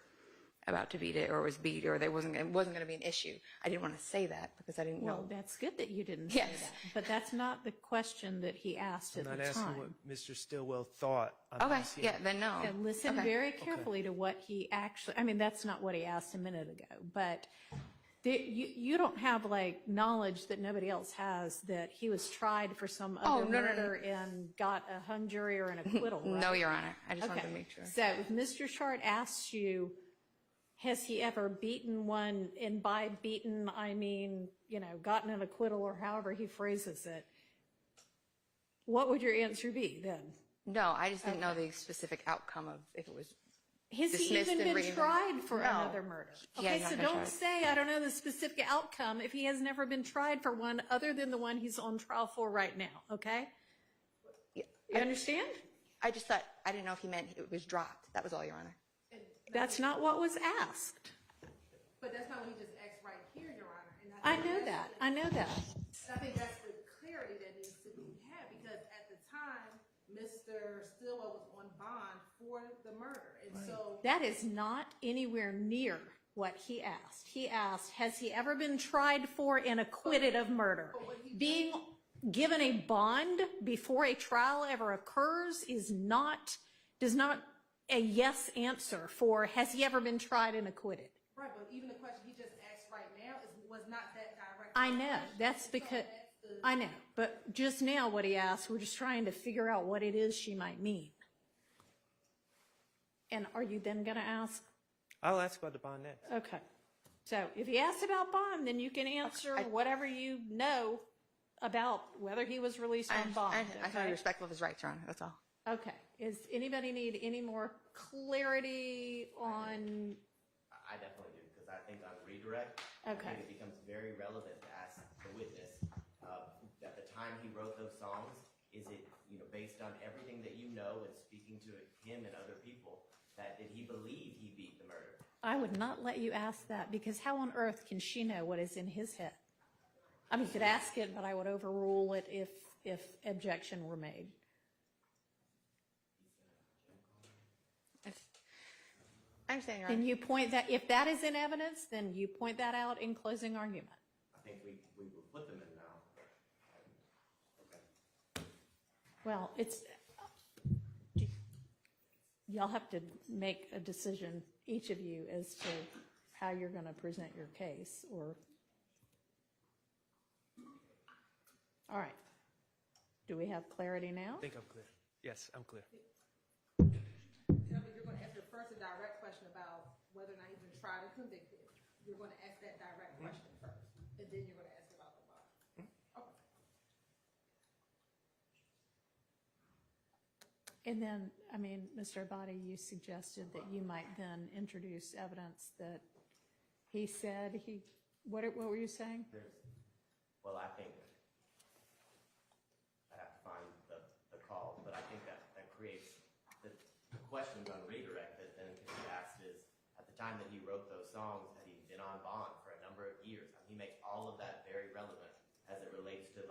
Speaker 4: about to beat it, or it was beat, or it wasn't going to be an issue. I didn't want to say that because I didn't know.
Speaker 7: Well, that's good that you didn't say that. But that's not the question that he asked
Speaker 16: I'm
Speaker 7: at
Speaker 16: not
Speaker 7: the
Speaker 16: asking
Speaker 7: time.
Speaker 16: what Mr. Stillwell thought.
Speaker 4: Okay, yeah, then no.
Speaker 7: And listen
Speaker 4: Okay.
Speaker 7: very carefully to what he actually, I mean, that's not what he asked a minute ago, but you don't have like knowledge that nobody else has that he was tried for some other
Speaker 4: no, no, no.
Speaker 7: murder and got a hung jury or an acquittal, right?
Speaker 4: No, Your Honor. I just wanted
Speaker 7: Okay.
Speaker 4: to make sure.
Speaker 7: So if Mr. Shart asks you, has he ever beaten one, and by beaten, I mean, gotten an acquittal or however he phrases it, what would your answer be then?
Speaker 4: No, I just didn't know the specific outcome of if it was
Speaker 7: Has he
Speaker 4: dismissed
Speaker 7: even
Speaker 4: and
Speaker 7: been
Speaker 4: re-
Speaker 7: tried for
Speaker 4: No.
Speaker 7: another murder?
Speaker 4: He has
Speaker 7: Okay,
Speaker 4: not
Speaker 7: so
Speaker 4: been
Speaker 7: don't
Speaker 4: tried.
Speaker 7: say, I don't know the specific outcome if he has never been tried for one other than the one he's on trial for right now, okay? You understand?
Speaker 4: I just thought, I didn't know if he meant it was dropped. That was all, Your Honor.
Speaker 7: That's not what was asked.
Speaker 3: But that's not what he just asked right here, Your Honor. And
Speaker 7: I know that. I know that.
Speaker 3: I think that's the clarity that needs to be had, because at the time, Mr. Stillwell was on bond for the murder. And so
Speaker 7: That is not anywhere near what he asked. He asked, has he ever been tried for and acquitted of murder? Being given a bond before a trial ever occurs does not a yes answer for has he ever been tried and acquitted.
Speaker 3: right, but even the question he just asked right now was not that direct.
Speaker 7: I know, that's because, I know, but just now what he asked, we're just trying to figure out what it is she might mean. And are you then going to ask?
Speaker 16: I'll ask about the bond next.
Speaker 7: Okay. So if he asks about bond, then you can answer whatever you know about whether he was released on bond.
Speaker 4: I can be respectful of his rights, Your Honor. That's all.
Speaker 7: Okay. Is anybody need any more clarity on?
Speaker 15: I definitely do, because I think on redirect,
Speaker 7: Okay.
Speaker 15: I think it becomes very relevant to ask the witness at the time he wrote those songs, is it based on everything that you know and speaking to him and other people, that did he believe he beat the murder?
Speaker 7: I would not let you ask that, because how on earth can she know what is in his head? I mean, you could ask it, but I would overrule it if objection were made.
Speaker 4: I understand, Your Honor.
Speaker 7: And you point that, if that is in evidence, then you point that out in closing argument.
Speaker 15: I think we will put them in now. Okay.
Speaker 7: Well, y'all have to make a decision, each of you, as to how you're going to present your case, or. All right. Do we have clarity now?
Speaker 16: I think I'm clear. Yes, I'm clear.
Speaker 3: You're going to ask the first a direct question about whether or not he's been tried and convicted. You're going to ask that direct question first, and then you're going to ask about the bond. Okay.
Speaker 7: And then, I mean, Mr. Abadi, you suggested that you might then introduce evidence that he said what were you saying?
Speaker 15: Well, I think I have to find the call, but I think that creates the questions on redirect that then can be asked is, at the time that he wrote those songs, had he been on bond for a number of years? I mean, he makes all of that very relevant as it relates to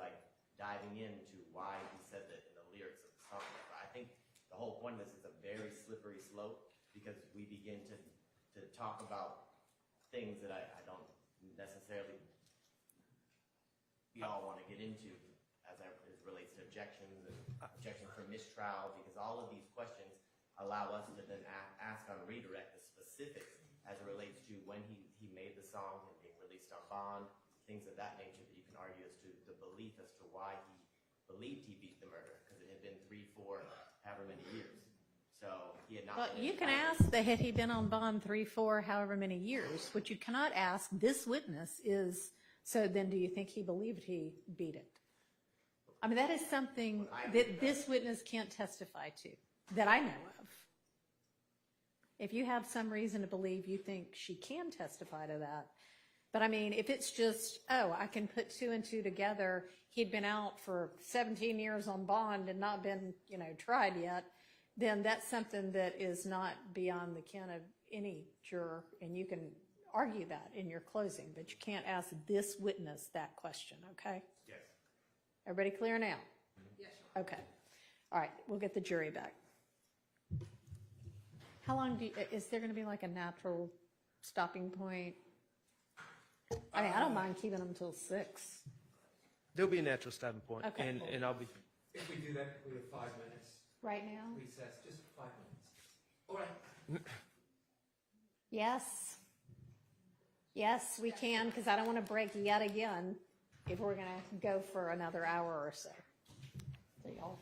Speaker 15: diving into why he said that in the lyrics of the song. I think the whole point of this is a very slippery slope, because we begin to talk about things that I don't necessarily we all want to get into as it relates to objections and objection for mistrial, because all of these questions allow us to then ask on redirect the specifics as it relates to when he made the song and being released on bond, things of that nature that you can argue as to the belief as to why he believed he beat the murder, because it had been 3, 4, however many years. So he had not.
Speaker 7: Well,
Speaker 15: been
Speaker 7: you can
Speaker 15: indicted.
Speaker 7: ask that had he been on bond 3, 4, however many years. What you cannot ask this witness is, so then do you think he believed he beat it? I mean, that is something that this witness can't testify to, that I know of. If you have some reason to believe you think she can testify to that. But I mean, if it's just, oh, I can put 2 and 2 together, he'd been out for 17 years on bond and not been, tried yet, then that's something that is not beyond the ken of any juror, and you can argue that in your closing, but you can't ask this witness that question, okay?
Speaker 15: Yes.
Speaker 7: Everybody clear now? Yes. Okay. All right, we'll get the jury back. How long is there going to be like a natural stopping point? I mean, I don't mind keeping them till 6.
Speaker 16: There'll be a natural stopping point,
Speaker 7: Okay, cool.
Speaker 16: and I'll be.
Speaker 12: If we do that, we have 5 minutes.
Speaker 7: Right now?
Speaker 12: Recess, just 5 minutes. All right.
Speaker 7: Yes. Yes, we can, because I don't want to break yet again if we're going to go for another hour or so. So y'all.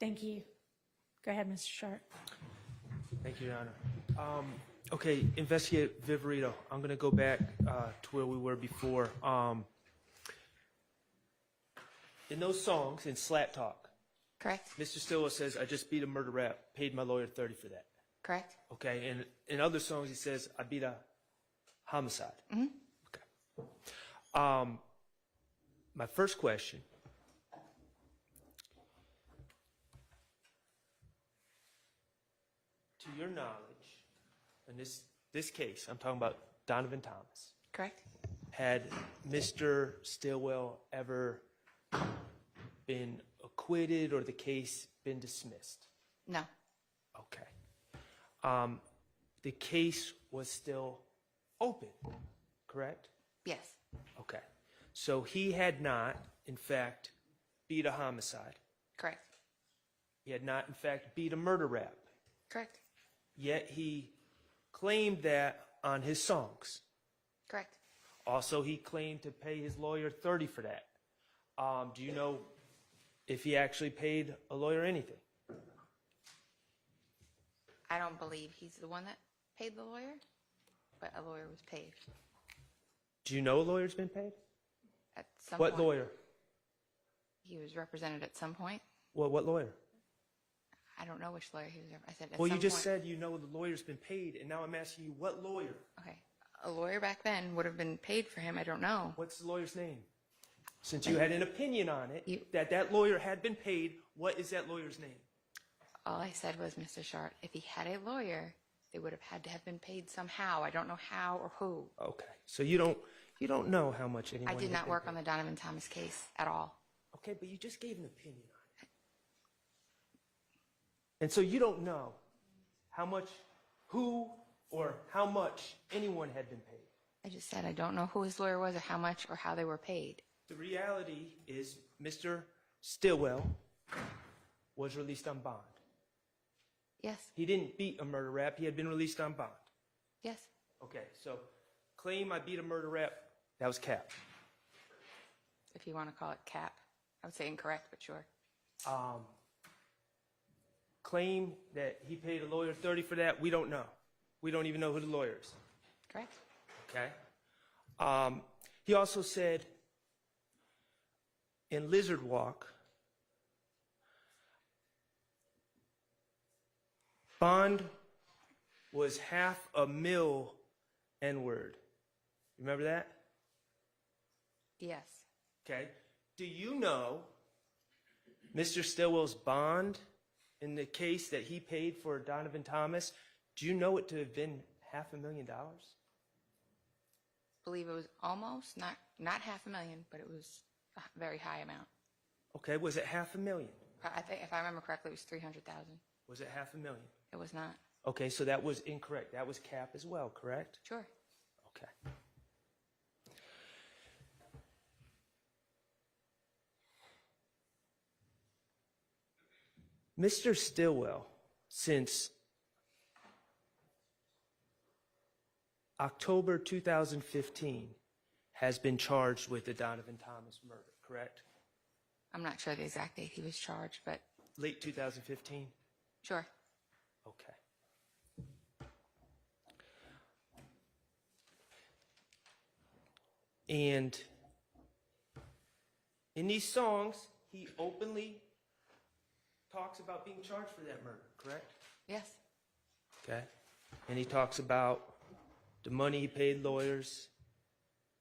Speaker 7: Thank you. Go ahead, Mr. Sharp.
Speaker 16: Thank you, Your Honor. Okay, Investigate Viverito. I'm going to go back to where we were before. In those songs, in Slat Talk,
Speaker 4: Correct.
Speaker 16: Mr. Stillwell says, I just beat a murder rap, paid my lawyer $30 for that.
Speaker 4: Correct.
Speaker 16: Okay, and in other songs, he says, I beat a homicide.
Speaker 4: Mm-hmm.
Speaker 16: Okay. My first question. To your knowledge, in this case, I'm talking about Donovan Thomas.
Speaker 4: Correct.
Speaker 16: Had Mr. Stillwell ever been acquitted or the case been dismissed?
Speaker 4: No.
Speaker 16: Okay. The case was still open, correct?
Speaker 4: Yes.
Speaker 16: Okay. So he had not, in fact, beat a homicide.
Speaker 4: Correct.
Speaker 16: He had not, in fact, beat a murder rap.
Speaker 4: Correct.
Speaker 16: Yet he claimed that on his songs.
Speaker 4: Correct.
Speaker 16: Also, he claimed to pay his lawyer $30 for that. Do you know if he actually paid a lawyer anything?
Speaker 4: I don't believe he's the one that paid the lawyer, but a lawyer was paid.
Speaker 16: Do you know a lawyer's been paid?
Speaker 4: At some
Speaker 16: What
Speaker 4: point.
Speaker 16: lawyer?
Speaker 4: He was represented at some point.
Speaker 16: Well, what lawyer?
Speaker 4: I don't know which lawyer he was. I said at
Speaker 16: Well,
Speaker 4: some
Speaker 16: you just
Speaker 4: point.
Speaker 16: said you know the lawyer's been paid, and now I'm asking you what lawyer?
Speaker 4: Okay. A lawyer back then would have been paid for him. I don't know.
Speaker 16: What's the lawyer's name? Since you had an opinion on it, that lawyer had been paid, what is that lawyer's name?
Speaker 4: All I said was, Mr. Sharp, if he had a lawyer, they would have had to have been paid somehow. I don't know how or who.
Speaker 16: Okay. So you don't know how much anyone
Speaker 4: I did
Speaker 16: had
Speaker 4: not
Speaker 16: been
Speaker 4: work
Speaker 16: paid.
Speaker 4: on the Donovan Thomas case at all.
Speaker 16: Okay, but you just gave an opinion on it. And so you don't know how much, who, or how much anyone had been paid.
Speaker 4: I just said I don't know who his lawyer was or how much or how they were paid.
Speaker 16: The reality is Mr. Stillwell was released on bond.
Speaker 4: Yes.
Speaker 16: He didn't beat a murder rap. He had been released on bond.
Speaker 4: Yes.
Speaker 16: Okay, so claim I beat a murder rap, that was cap.
Speaker 4: If you want to call it cap. I would say incorrect, but sure.
Speaker 16: Claim that he paid a lawyer $30 for that, we don't know. We don't even know who the lawyer is.
Speaker 4: Correct.
Speaker 16: Okay. He also said in Lizard Walk, bond was $500,000 N-word. Remember that?
Speaker 4: Yes.
Speaker 16: Okay. Do you know Mr. Stillwell's bond in the case that he paid for Donovan Thomas? Do you know it to have been $500,000?
Speaker 4: Believe it was almost not $500,000, but it was a very high amount.
Speaker 16: Okay, was it $500,000?
Speaker 4: I think if I remember correctly, it was $300,000.
Speaker 16: Was it $500,000?
Speaker 4: It was not.
Speaker 16: Okay, so that was incorrect. That was cap as well, correct?
Speaker 4: Sure.
Speaker 16: Okay. Mr. Stillwell, since October 2015, has been charged with the Donovan Thomas murder, correct?
Speaker 4: I'm not sure the exact date he was charged, but
Speaker 16: Late 2015?
Speaker 4: sure.
Speaker 16: Okay. And in these songs, he openly talks about being charged for that murder, correct?
Speaker 4: Yes.
Speaker 16: Okay. And he talks about the money he paid lawyers.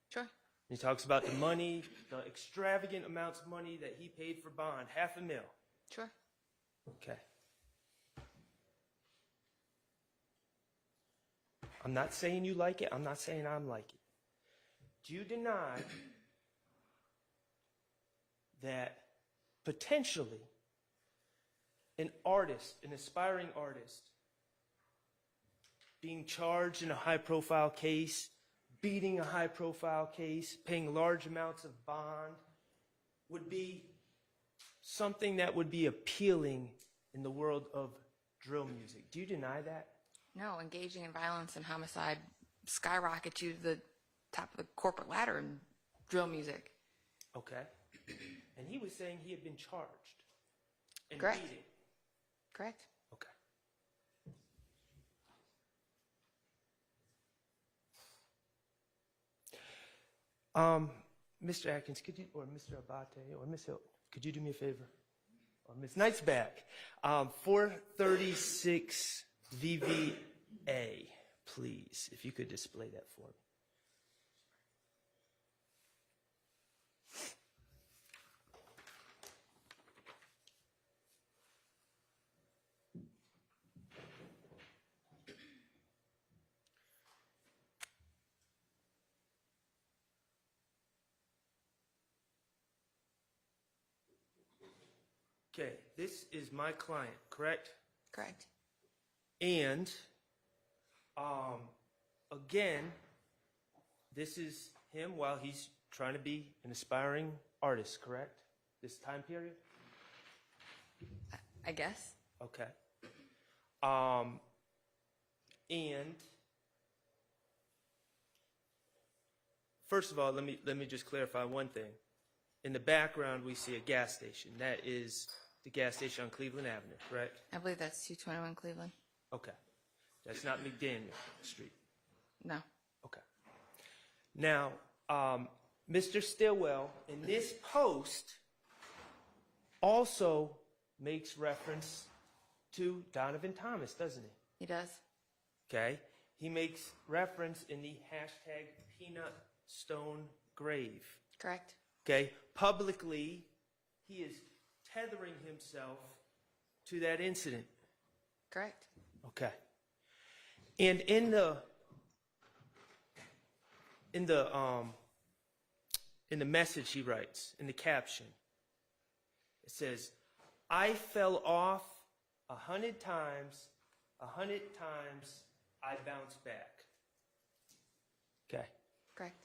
Speaker 4: Sure.
Speaker 16: And he talks about the money, the extravagant amounts of money that he paid for bond, $500,000.
Speaker 4: Sure.
Speaker 16: Okay. I'm not saying you like it. I'm not saying I'm like it. Do you deny that potentially an artist, an aspiring artist, being charged in a high-profile case, beating a high-profile case, paying large amounts of bond, would be something that would be appealing in the world of drill music? Do you deny that?
Speaker 4: No, engaging in violence and homicide skyrockets you to the top of the corporate ladder in drill music.
Speaker 16: Okay. And he was saying he had been charged. And
Speaker 4: Correct.
Speaker 16: beaten.
Speaker 4: Correct.
Speaker 16: Okay. Mr. Atkins, could you, or Mr. Abate, or Miss Hilton, could you do me a favor? Or Miss Knight's back. 436 VVA, please, if you could display that for me. Okay, this is my client, correct?
Speaker 4: Correct.
Speaker 16: And, again, this is him while he's trying to be an aspiring artist, correct? This time period?
Speaker 4: I guess.
Speaker 16: Okay. And first of all, let me just clarify one thing. In the background, we see a gas station. That is the gas station on Cleveland Avenue, correct?
Speaker 4: I believe that's 221 Cleveland.
Speaker 16: Okay. That's not McDaniel Street.
Speaker 4: No.
Speaker 16: Okay. Now, Mr. Stillwell, in this post, also makes reference to Donovan Thomas, doesn't he?
Speaker 4: He does.
Speaker 16: Okay. He makes reference in the hashtag Peanut Stone Grave.
Speaker 4: Correct.
Speaker 16: Okay. Publicly, he is tethering himself to that incident.
Speaker 4: Correct.
Speaker 16: Okay. And in the message he writes, in the caption, it says, "I fell off 100 times, 100 times I bounced back." Okay.
Speaker 4: Correct.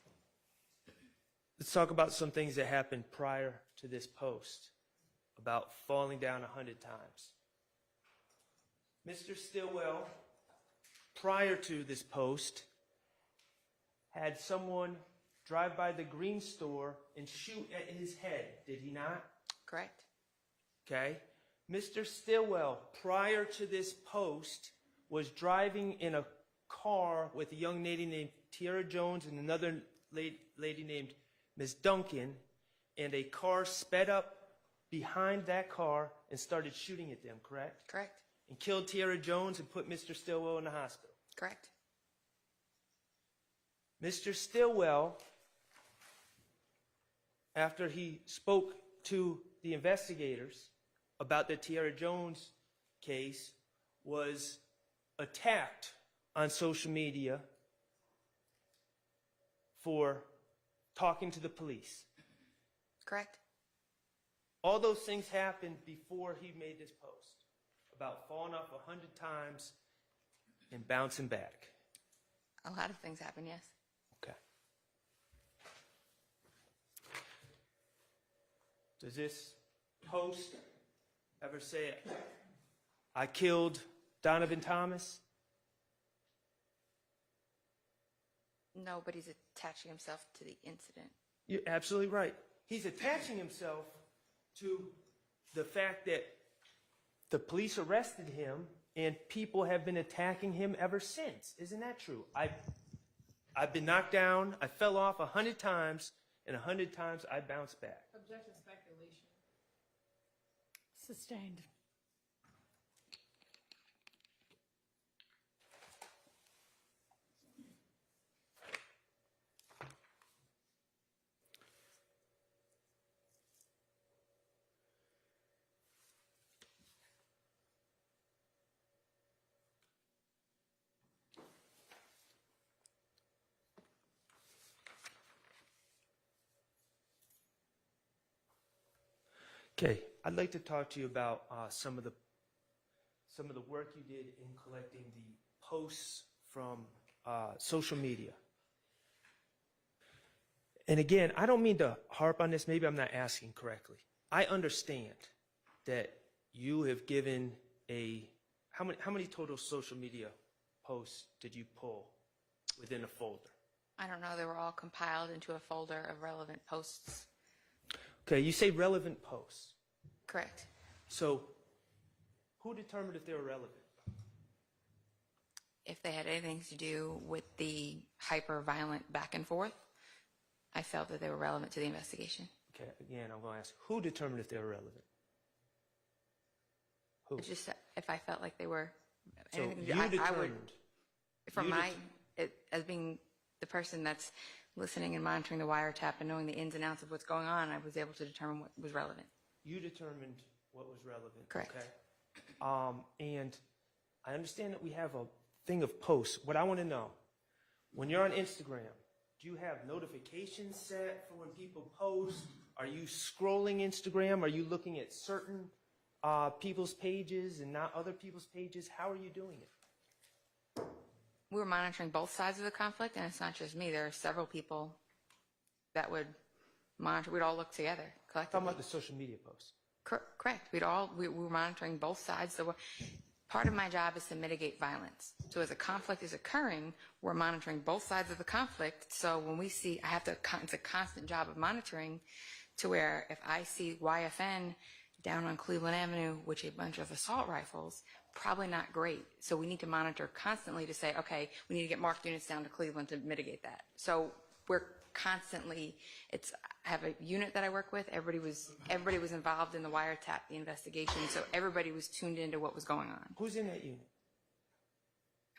Speaker 16: Let's talk about some things that happened prior to this post about falling down 100 times. Mr. Stillwell, prior to this post, had someone drive by the green store and shoot at his head, did he not?
Speaker 4: Correct.
Speaker 16: Okay. Mr. Stillwell, prior to this post, was driving in a car with a young lady named Tiara Jones and another lady named Ms. Duncan, and a car sped up behind that car and started shooting at them, correct?
Speaker 4: Correct.
Speaker 16: And killed Tiara Jones and put Mr. Stillwell in the hospital.
Speaker 4: Correct.
Speaker 16: Mr. Stillwell, after he spoke to the investigators about the Tiara Jones case, was attacked on social media for talking to the police.
Speaker 4: Correct.
Speaker 16: All those things happened before he made this post. about falling off 100 times and bouncing back?
Speaker 4: A lot of things happen, yes.
Speaker 16: Okay. Does this post ever say, I killed Donovan Thomas?
Speaker 4: Nobody's attaching himself to the incident.
Speaker 16: You're absolutely right. He's attaching himself to the fact that the police arrested him and people have been attacking him ever since. Isn't that true? I've been knocked down, I fell off 100 times, and 100 times I bounced back.
Speaker 3: Objection, speculation.
Speaker 7: Sustained.
Speaker 16: Okay, I'd like to talk to you about some of the work you did in collecting the posts from social media. And again, I don't mean to harp on this. Maybe I'm not asking correctly. I understand that you have given how many total social media posts did you pull within a folder?
Speaker 4: I don't know. They were all compiled into a folder of relevant posts.
Speaker 16: Okay, you say relevant posts.
Speaker 4: Correct.
Speaker 16: So, who determined if they were relevant?
Speaker 4: If they had anything to do with the hyper-violent back and forth, I felt that they were relevant to the investigation.
Speaker 16: Okay, again, I'm going to ask, who determined if they were relevant? Who?
Speaker 4: It's just if I felt like they were.
Speaker 16: So
Speaker 4: anything,
Speaker 16: you
Speaker 4: I would,
Speaker 16: determined.
Speaker 4: from as being the person that's listening and monitoring the wiretap and knowing the ins and outs of what's going on, I was able to determine what was relevant.
Speaker 16: You determined what was relevant.
Speaker 4: Correct.
Speaker 16: Okay. And I understand that we have a thing of posts. What I want to know, when you're on Instagram, do you have notifications set for when people post? Are you scrolling Instagram? Are you looking at certain people's pages and not other people's pages? How are you doing it?
Speaker 4: We were monitoring both sides of the conflict, and it's not just me. There are several people that would monitor. We'd all look together collectively.
Speaker 16: Talking about the social media posts.
Speaker 4: Correct. We were monitoring both sides. Part of my job is to mitigate violence. So as a conflict is occurring, we're monitoring both sides of the conflict. So when we see, it's a constant job of monitoring, to where if I see YFN down on Cleveland Avenue with a bunch of assault rifles, probably not great. So we need to monitor constantly to say, okay, we need to get marked units down to Cleveland to mitigate that. So we're constantly, I have a unit that I work with. Everybody was involved in the wiretap, the investigation. So everybody was tuned into what was going on.
Speaker 16: Who's in that unit?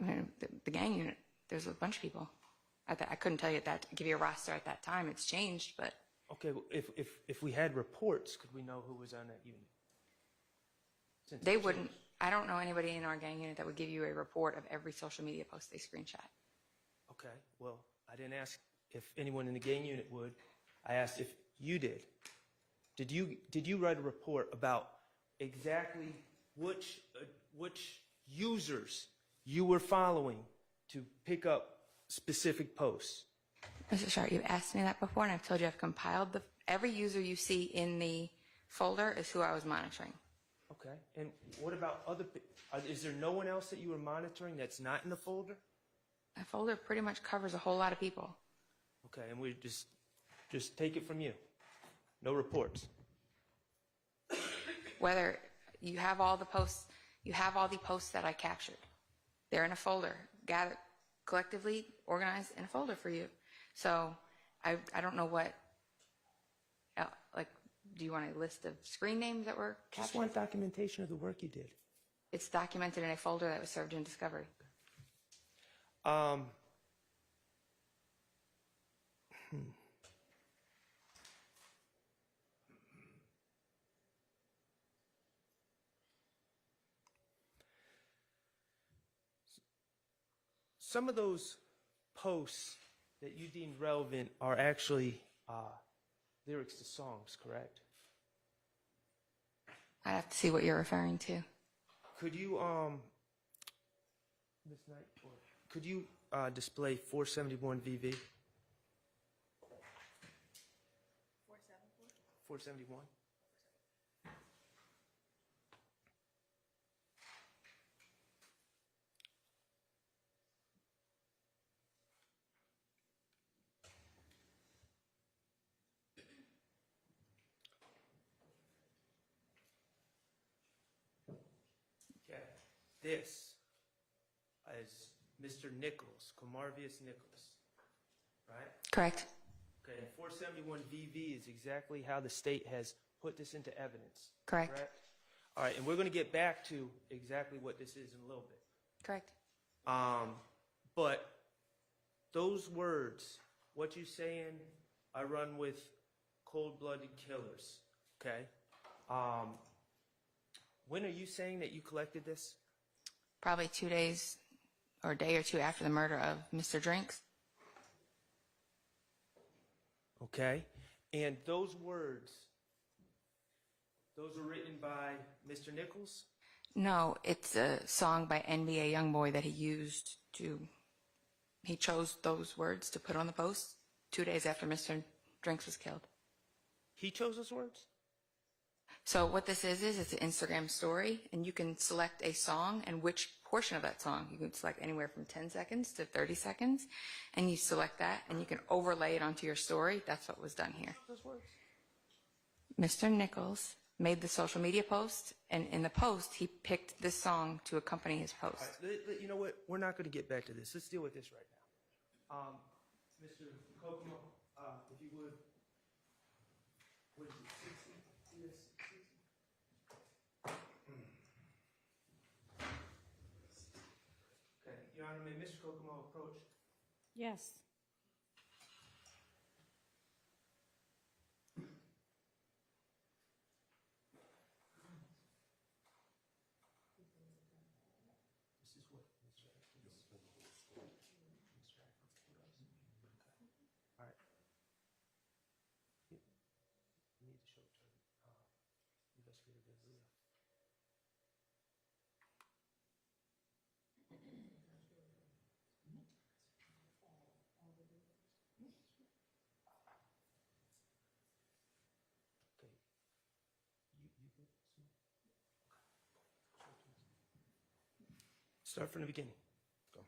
Speaker 4: I mean, the gang unit. There's a bunch of people. I couldn't tell you give you a roster at that time. It's changed, but.
Speaker 16: Okay, well, if we had reports, could we know who was on that unit?
Speaker 4: They wouldn't. I don't know anybody in our gang unit that would give you a report of every social media post they screenshot.
Speaker 16: Okay, well, I didn't ask if anyone in the gang unit would. I asked if you did. Did you write a report about exactly which users you were following to pick up specific posts?
Speaker 4: Mr. Sharp, you've asked me that before, and I've told you I've compiled every user you see in the folder is who I was monitoring.
Speaker 16: Okay, and what about is there no one else that you were monitoring that's not in the folder?
Speaker 4: That folder pretty much covers a whole lot of people.
Speaker 16: Okay, and we just take it from you. No reports.
Speaker 4: Whether you have all the posts, that I captured. They're in a folder, gathered collectively, organized in a folder for you. So I don't know what, do you want a list of screen names that were captured?
Speaker 16: Just want documentation of the work you did.
Speaker 4: It's documented in a folder that was served in discovery.
Speaker 16: Some of those posts that you deemed relevant are actually lyrics to songs, correct?
Speaker 4: I have to see what you're referring to.
Speaker 16: Could you Miss Knight, could you display 471 VV? 471. Okay, this is Mr. Nichols, Comarvius Nichols, right?
Speaker 4: Correct.
Speaker 16: Okay, and 471 VV is exactly how the state has put this into evidence.
Speaker 4: Correct.
Speaker 16: All right, and we're going to get back to exactly what this is in a little bit.
Speaker 4: Correct.
Speaker 16: But those words, what you saying, I run with cold-blooded killers, okay? When are you saying that you collected this?
Speaker 4: Probably 2 days or a day or two after the murder of Mr. Drinks.
Speaker 16: Okay, and those words, those were written by Mr. Nichols?
Speaker 4: No, it's a song by NBA Youngboy that he used to, he chose those words to put on the post 2 days after Mr. Drinks was killed.
Speaker 16: He chose those words?
Speaker 4: So what this is it's an Instagram story, and you can select a song and which portion of that song. You can select anywhere from 10 seconds to 30 seconds, and you select that, and you can overlay it onto your story. That's what was done here.
Speaker 16: Those words?
Speaker 4: Mr. Nichols made the social media post, and in the post, he picked this song to accompany his post.
Speaker 16: All right, you know what? We're not going to get back to this. Let's deal with this right now. Mr. Kokomo, if you would, what is it, 60? Yes, 60? Okay, Your Honor, may Mr. Kokomo approach?
Speaker 7: Yes.
Speaker 16: This is what Mr. All right. You need to show it to Investigator Garcia. Okay. You good? Start from the beginning. Go.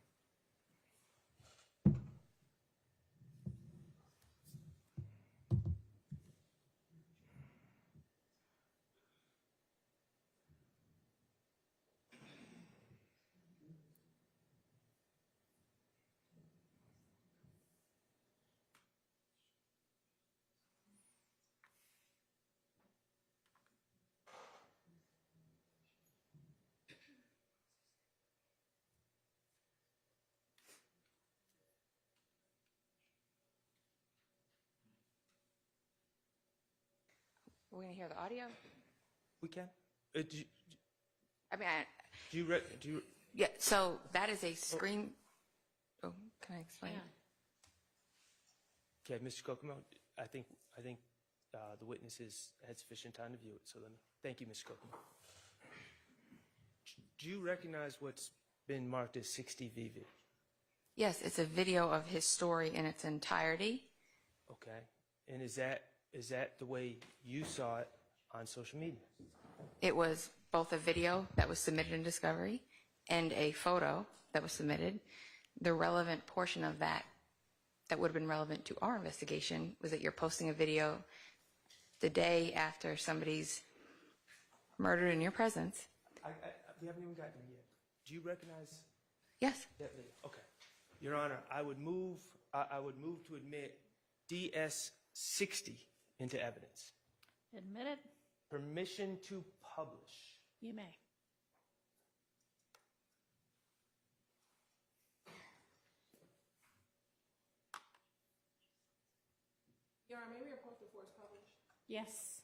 Speaker 4: We're going to hear the audio?
Speaker 16: We can.
Speaker 4: I mean,
Speaker 16: Do you
Speaker 4: yeah, so that is a screen. Oh, can I explain?
Speaker 16: Okay, Mr. Kokomo, I think the witnesses had sufficient time to view it, so thank you, Mr. Kokomo. Do you recognize what's been marked as 60 VV?
Speaker 4: Yes, it's a video of his story in its entirety.
Speaker 16: Okay, and is that the way you saw it on social media?
Speaker 4: It was both a video that was submitted in discovery and a photo that was submitted. The relevant portion of that would have been relevant to our investigation was that you're posting a video the day after somebody's murdered in your presence.
Speaker 16: We haven't even gotten there yet. Do you recognize?
Speaker 4: Yes.
Speaker 16: That video? Okay. Your Honor, I would move to admit DS-60 into evidence.
Speaker 7: Admit it.
Speaker 16: Permission to publish.
Speaker 7: You may.
Speaker 3: Your Honor, maybe report before it's published.
Speaker 7: Yes.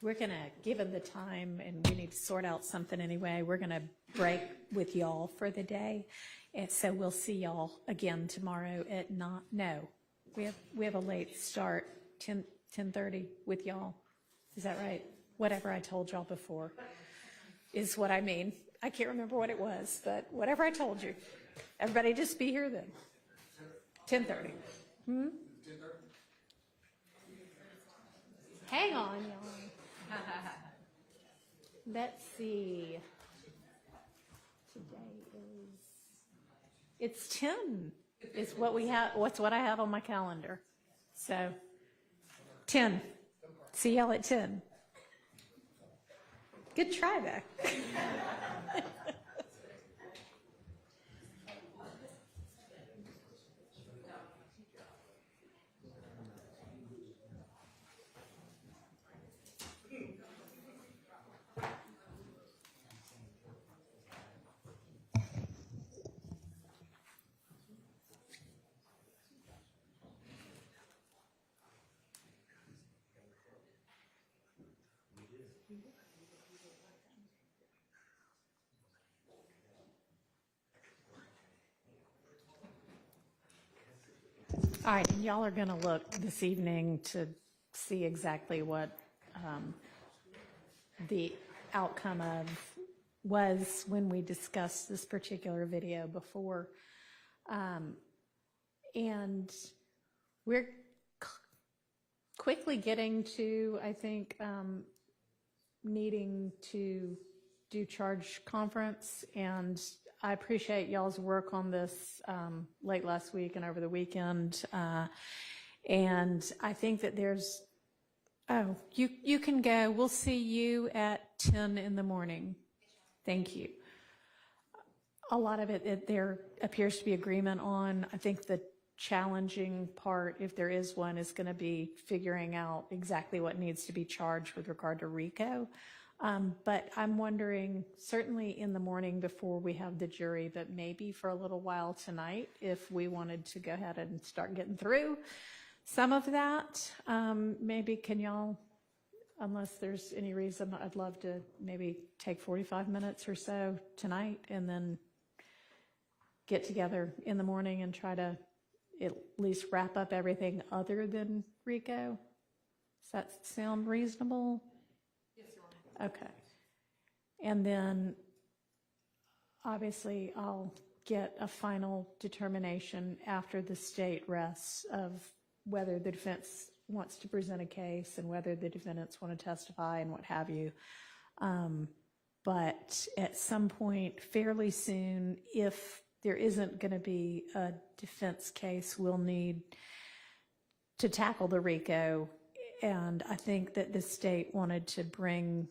Speaker 7: We're going to, given the time, and we need to sort out something anyway, we're going to break with y'all for the day. And so we'll see y'all again tomorrow at we have a late start, 10:30 with y'all. Is that right? Whatever I told y'all before is what I mean. I can't remember what it was, but whatever I told you. Everybody just be here then. 10:30. 10:30? Hang on, y'all. Let's see. Today it's 10. It's what we have. What's what I have on my calendar. So 10. See y'all at 10. Good try there. All right, and y'all are going to look this evening to see exactly what the outcome of was when we discussed this particular video before. And we're quickly getting to, I think, needing to do charge conference, and I appreciate y'all's work on this late last week and over the weekend. And I think that there's, you can go. We'll see you at 10 in the morning. Thank you. A lot of it there appears to be agreement on. I think the challenging part, if there is one, is going to be figuring out exactly what needs to be charged with regard to RICO. But I'm wondering, certainly in the morning before we have the jury, but maybe for a little while tonight, if we wanted to go ahead and start getting through some of that, maybe can y'all, unless there's any reason, I'd love to maybe take 45 minutes or so tonight and then get together in the morning and try to at least wrap up everything other than RICO. Does that sound reasonable? Okay. And then obviously I'll get a final determination after the state rests of whether the defense wants to present a case and whether the defendants want to testify and what have you. But at some point fairly soon, if there isn't going to be a defense case, we'll need to tackle the RICO. And I think that the state wanted to bring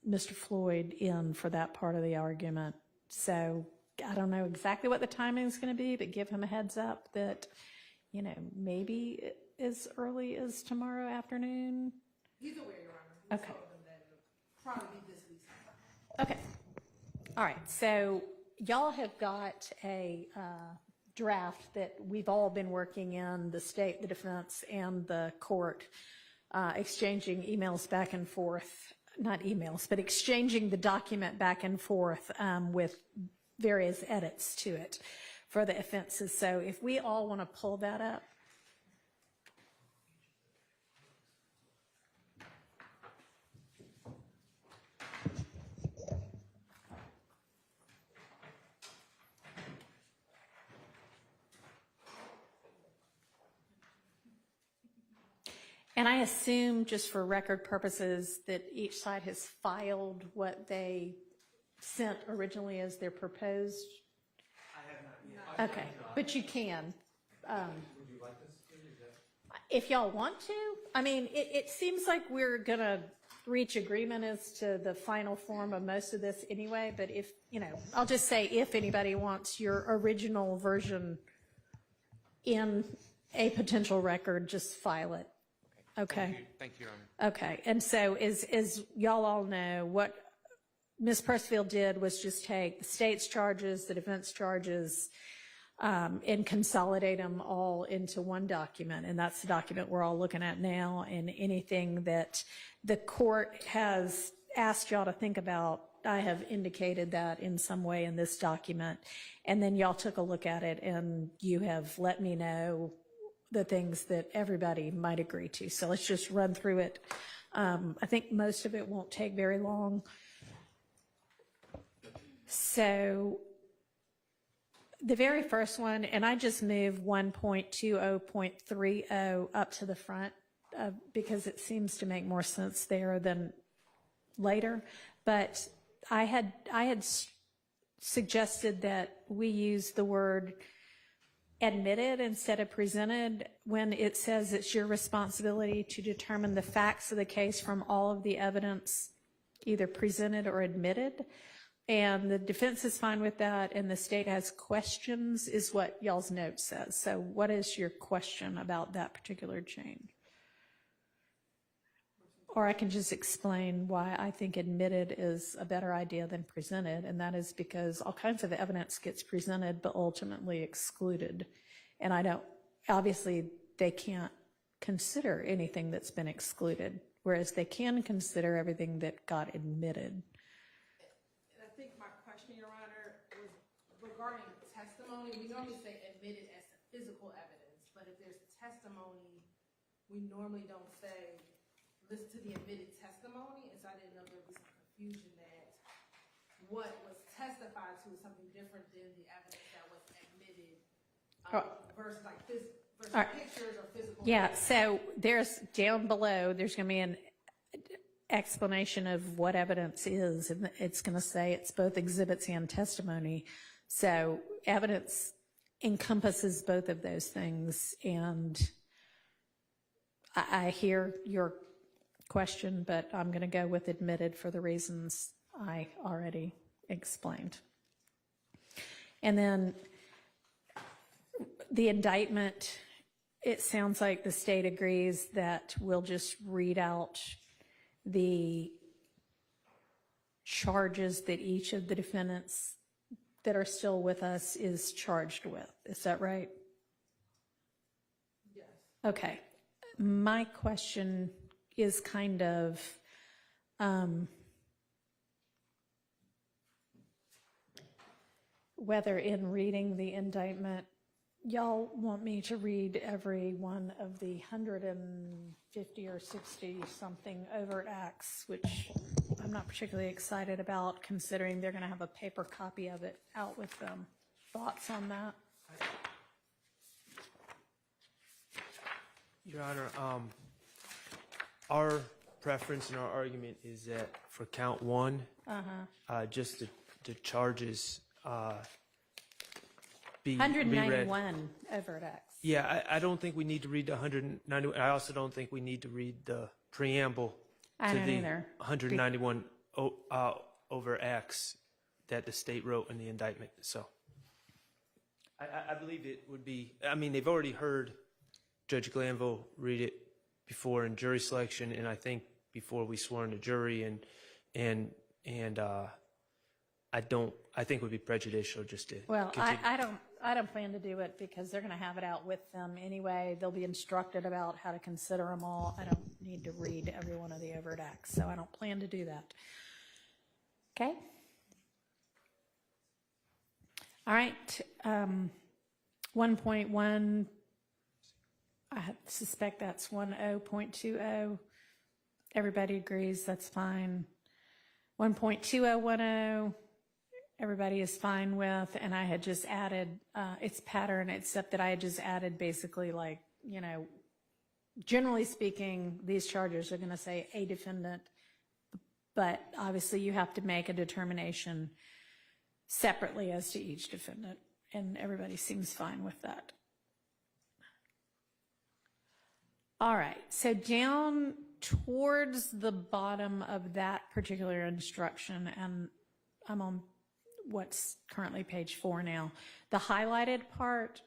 Speaker 7: Mr. Floyd in for that part of the argument. So I don't know exactly what the timing is going to be, but give him a heads up that, you know, maybe as early as tomorrow afternoon.
Speaker 3: Either way, Your Honor.
Speaker 7: Okay.
Speaker 3: Probably this week.
Speaker 7: Okay. All right. So y'all have got a draft that we've all been working in, the state, the defense, and the court, exchanging emails back and forth. Not emails, but exchanging the document back and forth with various edits to it for the offenses. So if we all want to pull that up. And I assume, just for record purposes, that each side has filed what they sent originally as their proposed.
Speaker 11: I have not yet.
Speaker 7: Okay, but you can.
Speaker 11: Would you like this?
Speaker 7: If y'all want to. I mean, it seems like we're going to reach agreement as to the final form of most of this anyway, but if, you know, I'll just say if anybody wants your original version in a potential record, just file it. Okay.
Speaker 12: Thank you, Your Honor.
Speaker 7: Okay, and so as y'all all know, what Ms. Percival did was just take the state's charges, the defense charges, and consolidate them all into one document. And that's the document we're all looking at now. And anything that the court has asked y'all to think about, I have indicated that in some way in this document. And then y'all took a look at it and you have let me know the things that everybody might agree to. So let's just run through it. I think most of it won't take very long. So the very first one, and I just moved 1.20.30 up to the front because it seems to make more sense there than later. But I had suggested that we use the word admitted instead of presented when it says it's your responsibility to determine the facts of the case from all of the evidence either presented or admitted. And the defense is fine with that, and the state has questions, is what y'all's note says. So what is your question about that particular change? Or I can just explain why I think admitted is a better idea than presented, and that is because all kinds of evidence gets presented but ultimately excluded. And obviously they can't consider anything that's been excluded, whereas they can consider everything that got admitted.
Speaker 3: I think my question, Your Honor, was regarding testimony. We normally say admitted as to physical evidence, but if there's testimony, we normally don't say listen to the admitted testimony, and so I didn't know if there was some confusion that what was testified to is something different than the evidence that was admitted versus like versus pictures or physical.
Speaker 7: Yeah, so there's down below, there's going to be an explanation of what evidence is, and it's going to say it's both exhibits and testimony. So evidence encompasses both of those things, and I hear your question, but I'm going to go with admitted for the reasons I already explained. And then the indictment, it sounds like the state agrees that we'll just read out the charges that each of the defendants that are still with us is charged with. Is that right?
Speaker 3: Yes.
Speaker 7: Okay. My question is kind of whether in reading the indictment, y'all want me to read every one of the 150 or 60 something overt acts, which I'm not particularly excited about considering they're going to have a paper copy of it out with them. Thoughts on that?
Speaker 16: Your Honor, our preference and our argument is that for count one, just the charges be
Speaker 7: 191 overt acts.
Speaker 16: Yeah, I don't think we need to read the 190. I also don't think we need to read the preamble to the 191 overt acts that the state wrote in the indictment. So I believe it would be, I mean, they've already heard Judge Glanville read it before in jury selection, and I think before we swore in the jury, and I think it would be prejudicial just to continue.
Speaker 7: I don't plan to do it because they're going to have it out with them anyway. They'll be instructed about how to consider them all. I don't need to read every one of the overt acts, so I don't plan to do that. Okay. All right. 1.1. I suspect that's 10.20. Everybody agrees that's fine. 1.2010, everybody is fine with, and I had just added its pattern, except that I had just added basically like, you know, generally speaking, these charges are going to say a defendant, but obviously you have to make a determination separately as to each defendant, and everybody seems fine with that. All right, so down towards the bottom of that particular instruction, and I'm on what's currently page 4 now, the highlighted part,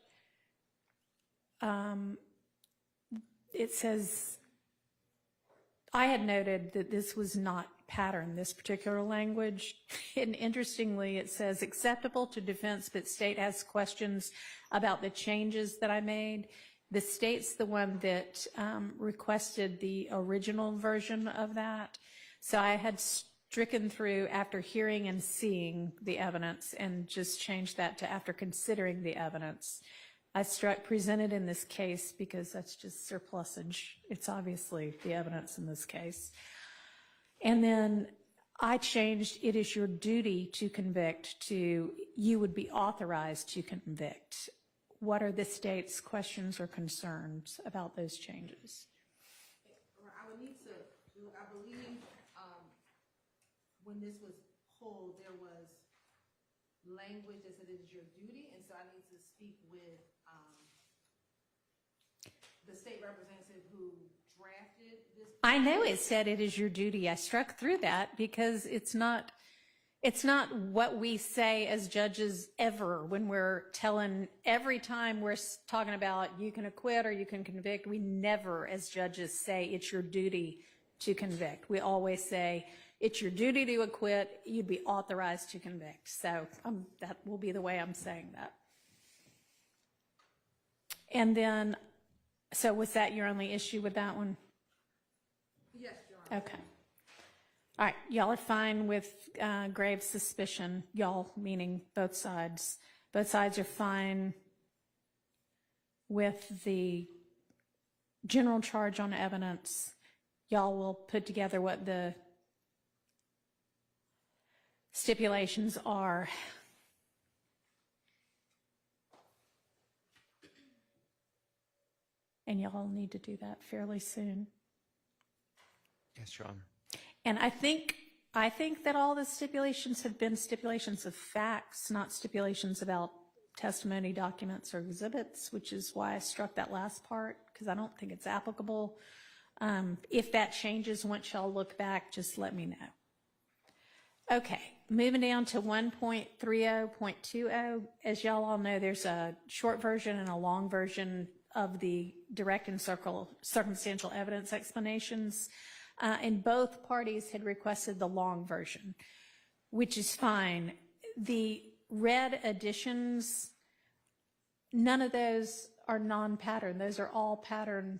Speaker 7: it says I had noted that this was not pattern, this particular language. And interestingly, it says acceptable to defense, but state has questions about the changes that I made. The state's the one that requested the original version of that. So I had stricken through after hearing and seeing the evidence and just changed that to after considering the evidence. I struck presented in this case because that's just surplusage. It's obviously the evidence in this case. And then I changed it is your duty to convict to you would be authorized to convict. What are the state's questions or concerns about those changes?
Speaker 3: I would need to look, I believe when this was pulled, there was language that said it is your duty, and so I need to speak with the state representative who drafted this.
Speaker 7: I know it said it is your duty. I struck through that because it's not what we say as judges ever when we're telling, every time we're talking about you can acquit or you can convict, we never as judges say it's your duty to convict. We always say it's your duty to acquit, you'd be authorized to convict. So that will be the way I'm saying that. And then, so was that your only issue with that one?
Speaker 3: Yes, Your Honor.
Speaker 7: Okay. All right, y'all are fine with grave suspicion. Y'all meaning both sides. Both sides are fine with the general charge on evidence. Y'all will put together what the stipulations are. And y'all need to do that fairly soon.
Speaker 12: Yes, Your Honor.
Speaker 7: And I think that all the stipulations have been stipulations of facts, not stipulations about testimony, documents, or exhibits, which is why I struck that last part, because I don't think it's applicable. If that changes once y'all look back, just let me know. Okay, moving down to 1.30.20. As y'all all know, there's a short version and a long version of the direct and circumstantial evidence explanations. And both parties had requested the long version, which is fine. The red additions, none of those are non-pattern. Those are all pattern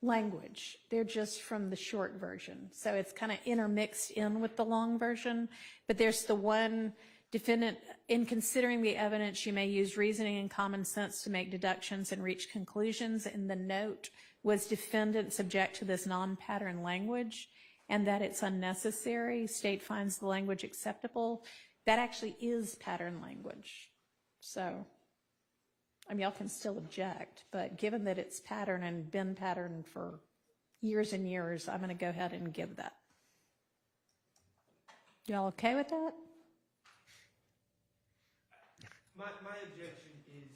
Speaker 7: language. They're just from the short version. So it's kind of intermixed in with the long version. But there's the one defendant, in considering the evidence, you may use reasoning and common sense to make deductions and reach conclusions. And the note was defendant subject to this non-pattern language and that it's unnecessary. State finds the language acceptable. That actually is pattern language. So, I mean, y'all can still object, but given that it's pattern and been pattern for years and years, I'm going to go ahead and give that. Y'all okay with that?
Speaker 16: My objection is,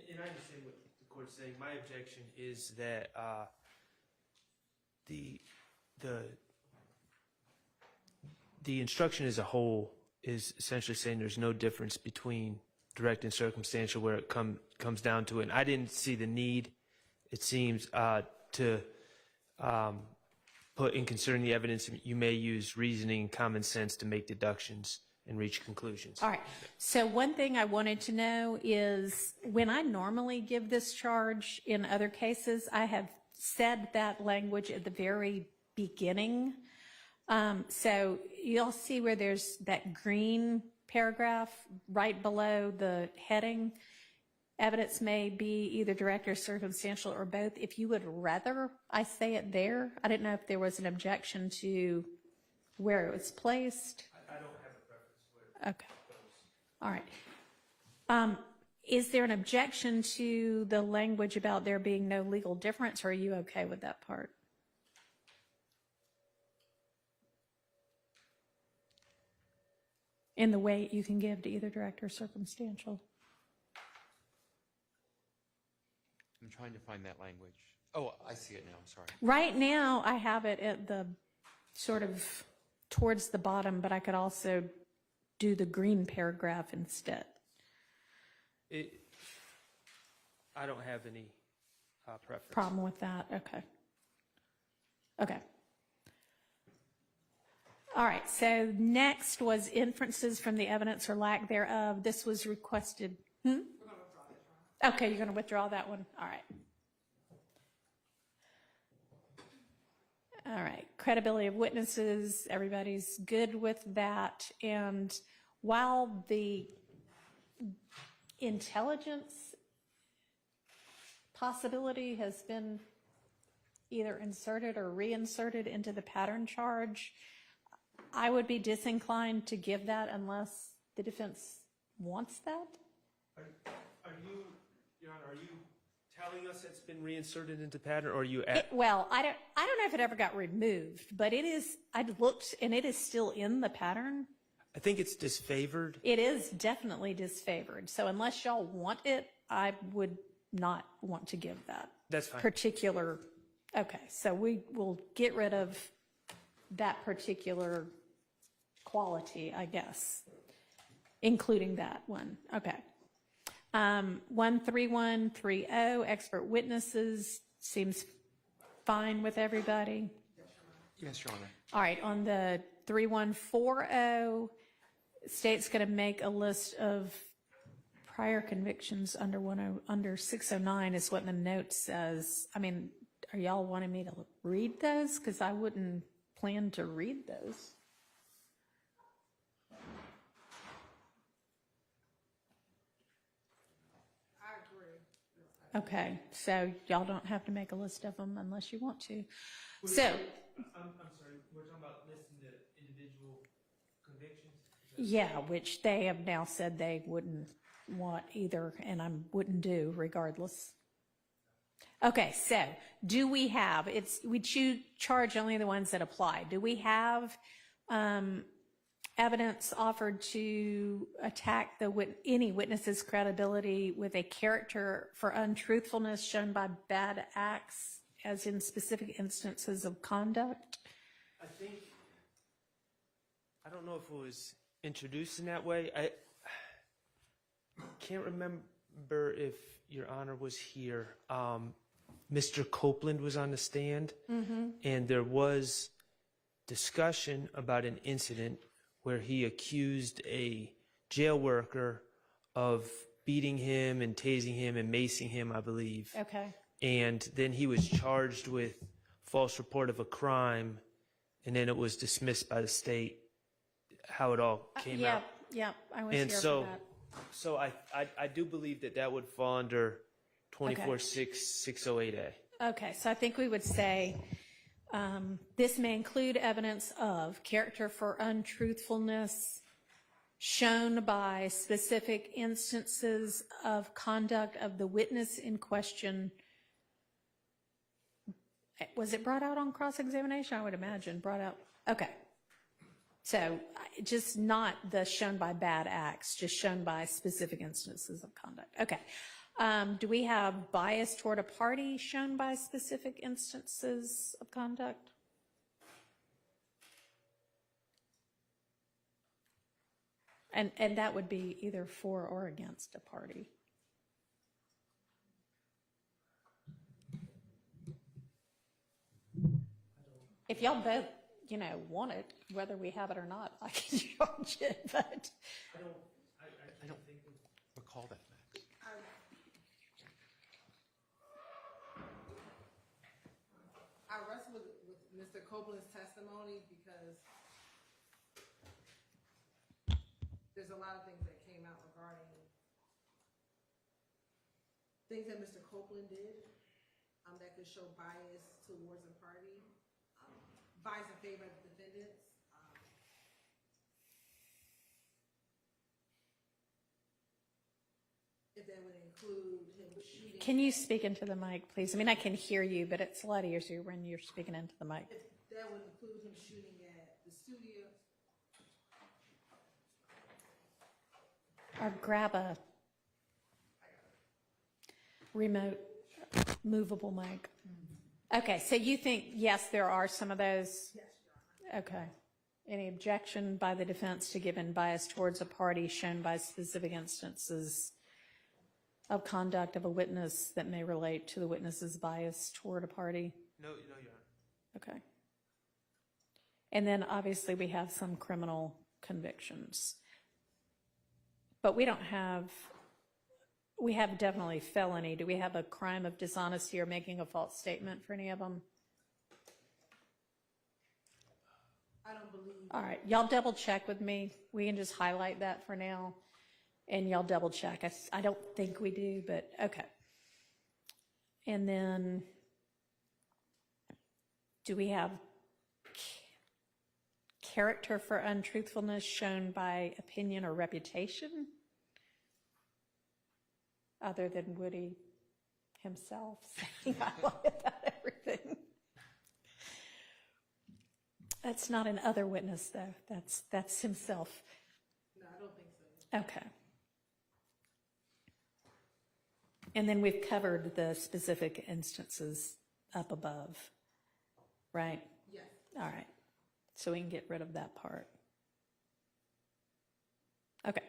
Speaker 16: and I understand what the court's saying, my objection is that the instruction as a whole is essentially saying there's no difference between direct and circumstantial where it comes down to it. And I didn't see the need, it seems, to put in considering the evidence, you may use reasoning and common sense to make deductions and reach conclusions.
Speaker 7: All right. So one thing I wanted to know is when I normally give this charge in other cases, I have said that language at the very beginning. So you'll see where there's that green paragraph right below the heading. Evidence may be either direct or circumstantial or both. If you would rather I say it there, I didn't know if there was an objection to where it was placed.
Speaker 16: I don't have a preference where
Speaker 7: Okay. All right. Is there an objection to the language about there being no legal difference, or are you okay with that part? In the weight you can give to either direct or circumstantial.
Speaker 12: I'm trying to find that language. Oh, I see it now. I'm sorry.
Speaker 7: Right now, I have it at the sort of towards the bottom, but I could also do the green paragraph instead.
Speaker 16: I don't have any preference.
Speaker 7: Problem with that? Okay. Okay. All right, so next was inferences from the evidence or lack thereof. This was requested. Okay, you're going to withdraw that one? All right. All right, credibility of witnesses, everybody's good with that. And while the intelligence possibility has been either inserted or reinserted into the pattern charge, I would be disinclined to give that unless the defense wants that.
Speaker 16: Are you, Your Honor, are you telling us it's been reinserted into pattern, or are you at?
Speaker 7: Well, I don't know if it ever got removed, but it is, I looked and it is still in the pattern.
Speaker 16: I think it's disfavored.
Speaker 7: It is definitely disfavored. So unless y'all want it, I would not want to give that.
Speaker 16: That's fine.
Speaker 7: Particular. Okay, so we will get rid of that particular quality, I guess, including that one. Okay. 13130, expert witnesses, seems fine with everybody.
Speaker 12: Yes, Your Honor.
Speaker 7: All right, on the 3140, state's going to make a list of prior convictions under 609 is what the note says. I mean, are y'all wanting me to read those? Because I wouldn't plan to read those. Okay, so y'all don't have to make a list of them unless you want to. So,
Speaker 11: I'm sorry, we're talking about listing the individual convictions?
Speaker 7: yeah, which they have now said they wouldn't want either, and I wouldn't do regardless. Okay, so do we have, we charge only the ones that apply. Do we have evidence offered to attack any witness's credibility with a character for untruthfulness shown by bad acts, as in specific instances of conduct?
Speaker 16: I don't know if it was introduced in that way. I can't remember if Your Honor was here. Mr. Copeland was on the stand, and there was discussion about an incident where he accused a jail worker of beating him and tasing him and macing him, I believe.
Speaker 7: Okay.
Speaker 16: And then he was charged with false report of a crime, and then it was dismissed by the state, how it all came out.
Speaker 7: Yeah, I was
Speaker 16: And
Speaker 7: here
Speaker 16: so,
Speaker 7: for that.
Speaker 16: so I do believe that would fall under 24-608A.
Speaker 7: Okay, so I think we would say this may include evidence of character for untruthfulness shown by specific instances of conduct of the witness in question. Was it brought out on cross-examination? I would imagine brought out. Okay. So just not the shown by bad acts, just shown by specific instances of conduct. Okay. Do we have bias toward a party shown by specific instances of conduct? And that would be either for or against a party. If y'all both, want it, whether we have it or not, I can charge it, but.
Speaker 12: I don't recall that, Max.
Speaker 3: I wrestle with Mr. Copeland's testimony because there's a lot of things that came out regarding things that Mr. Copeland did that could show bias towards a party, bias in favor of the defendants. If that would include him shooting.
Speaker 7: Can you speak into the mic, please? I mean, I can hear you, but it's a lot easier when you're speaking into the mic.
Speaker 3: If that would include him shooting at the studio.
Speaker 7: Or grab a remote movable mic. Okay, so you think, yes, there are some of those?
Speaker 3: Yes, Your Honor.
Speaker 7: Okay. Any objection by the defense to giving bias towards a party shown by specific instances of conduct of a witness that may relate to the witness's bias toward a party?
Speaker 16: No, Your Honor.
Speaker 7: Okay. And then obviously we have some criminal convictions. But we don't have, we have definitely felony. Do we have a crime of dishonesty or making a false statement for any of them?
Speaker 3: I don't believe.
Speaker 7: All right, y'all double check with me. We can just highlight that for now. And y'all double check. I don't think we do, but okay. And then, do we have character for untruthfulness shown by opinion or reputation? Other than Woody himself saying, I lie about everything. That's not an other witness, though. That's himself.
Speaker 3: No, I don't think so.
Speaker 7: Okay. And then we've covered the specific instances up above, right?
Speaker 3: Yes.
Speaker 7: All right. So we can get rid of that part. Okay.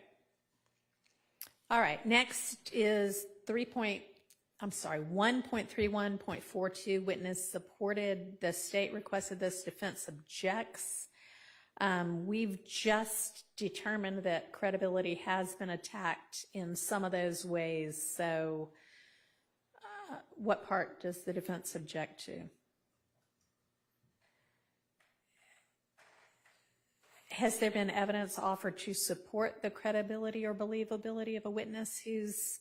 Speaker 7: All right. Next is 1.31.42. Witness supported. The state requested this. Defense objects. We've just determined that credibility has been attacked in some of those ways. So what part does the defense object to? Has there been evidence offered to support the credibility or believability of a witness whose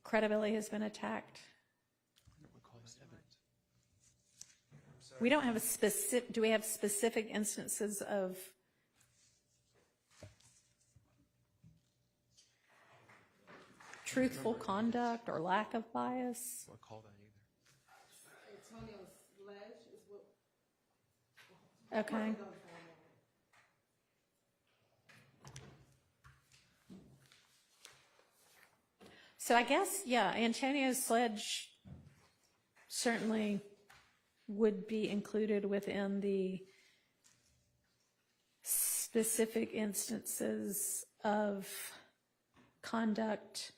Speaker 7: credibility has been attacked? We don't have a specific, do we have specific instances of truthful conduct or lack of bias?
Speaker 12: I call that either.
Speaker 3: Antonio's sledge is what.
Speaker 7: Okay. So I guess, yeah, Antonio's sledge certainly would be included within the specific instances of conduct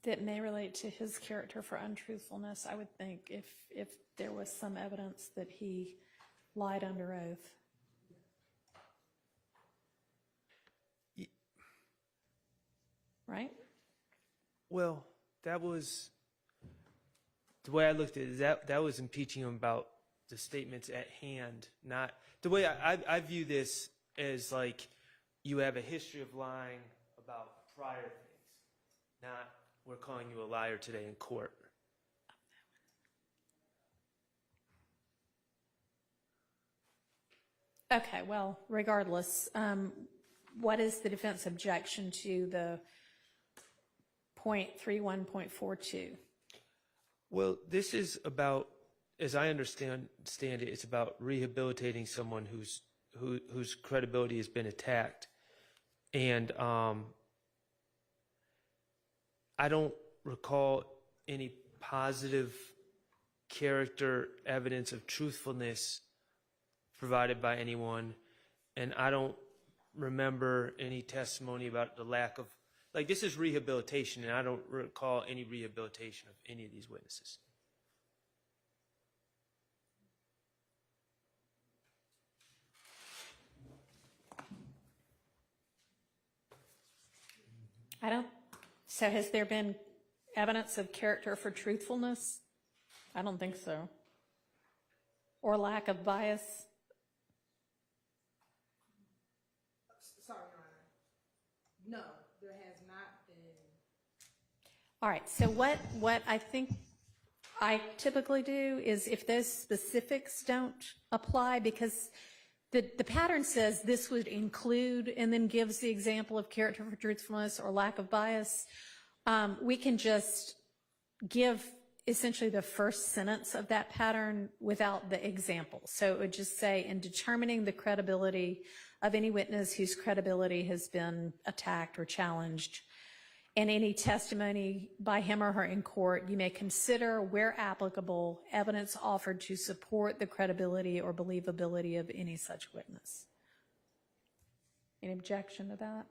Speaker 7: that may relate to his character for untruthfulness, I would think, if there was some evidence that he lied under oath. Right?
Speaker 16: Well, that was the way I looked at it. That was impeaching him about the statements at hand, not the way I view this as like you have a history of lying about prior things, not we're calling you a liar today in court.
Speaker 7: Okay, well, regardless, what is the defense objection to the 0.31.42?
Speaker 16: Well, this is about, as I understand it, it's about rehabilitating someone whose credibility has been attacked, and I don't recall any positive character evidence of truthfulness provided by anyone, and I don't remember any testimony about the lack of, like, this is rehabilitation, and I don't recall any rehabilitation of any of these witnesses.
Speaker 7: So has there been evidence of character for truthfulness? I don't think so. Or lack of bias?
Speaker 3: Sorry, Your Honor. No, there has not been.
Speaker 7: All right, so what I think I typically do is if those specifics don't apply, because the pattern says this would include and then gives the example of character for truthfulness or lack of bias, we can just give essentially the first sentence of that pattern without the example. So it would just say, in determining the credibility of any witness whose credibility has been attacked or challenged, and any testimony by him or her in court, you may consider, where applicable, evidence offered to support the credibility or believability of any such witness. Any objection to that?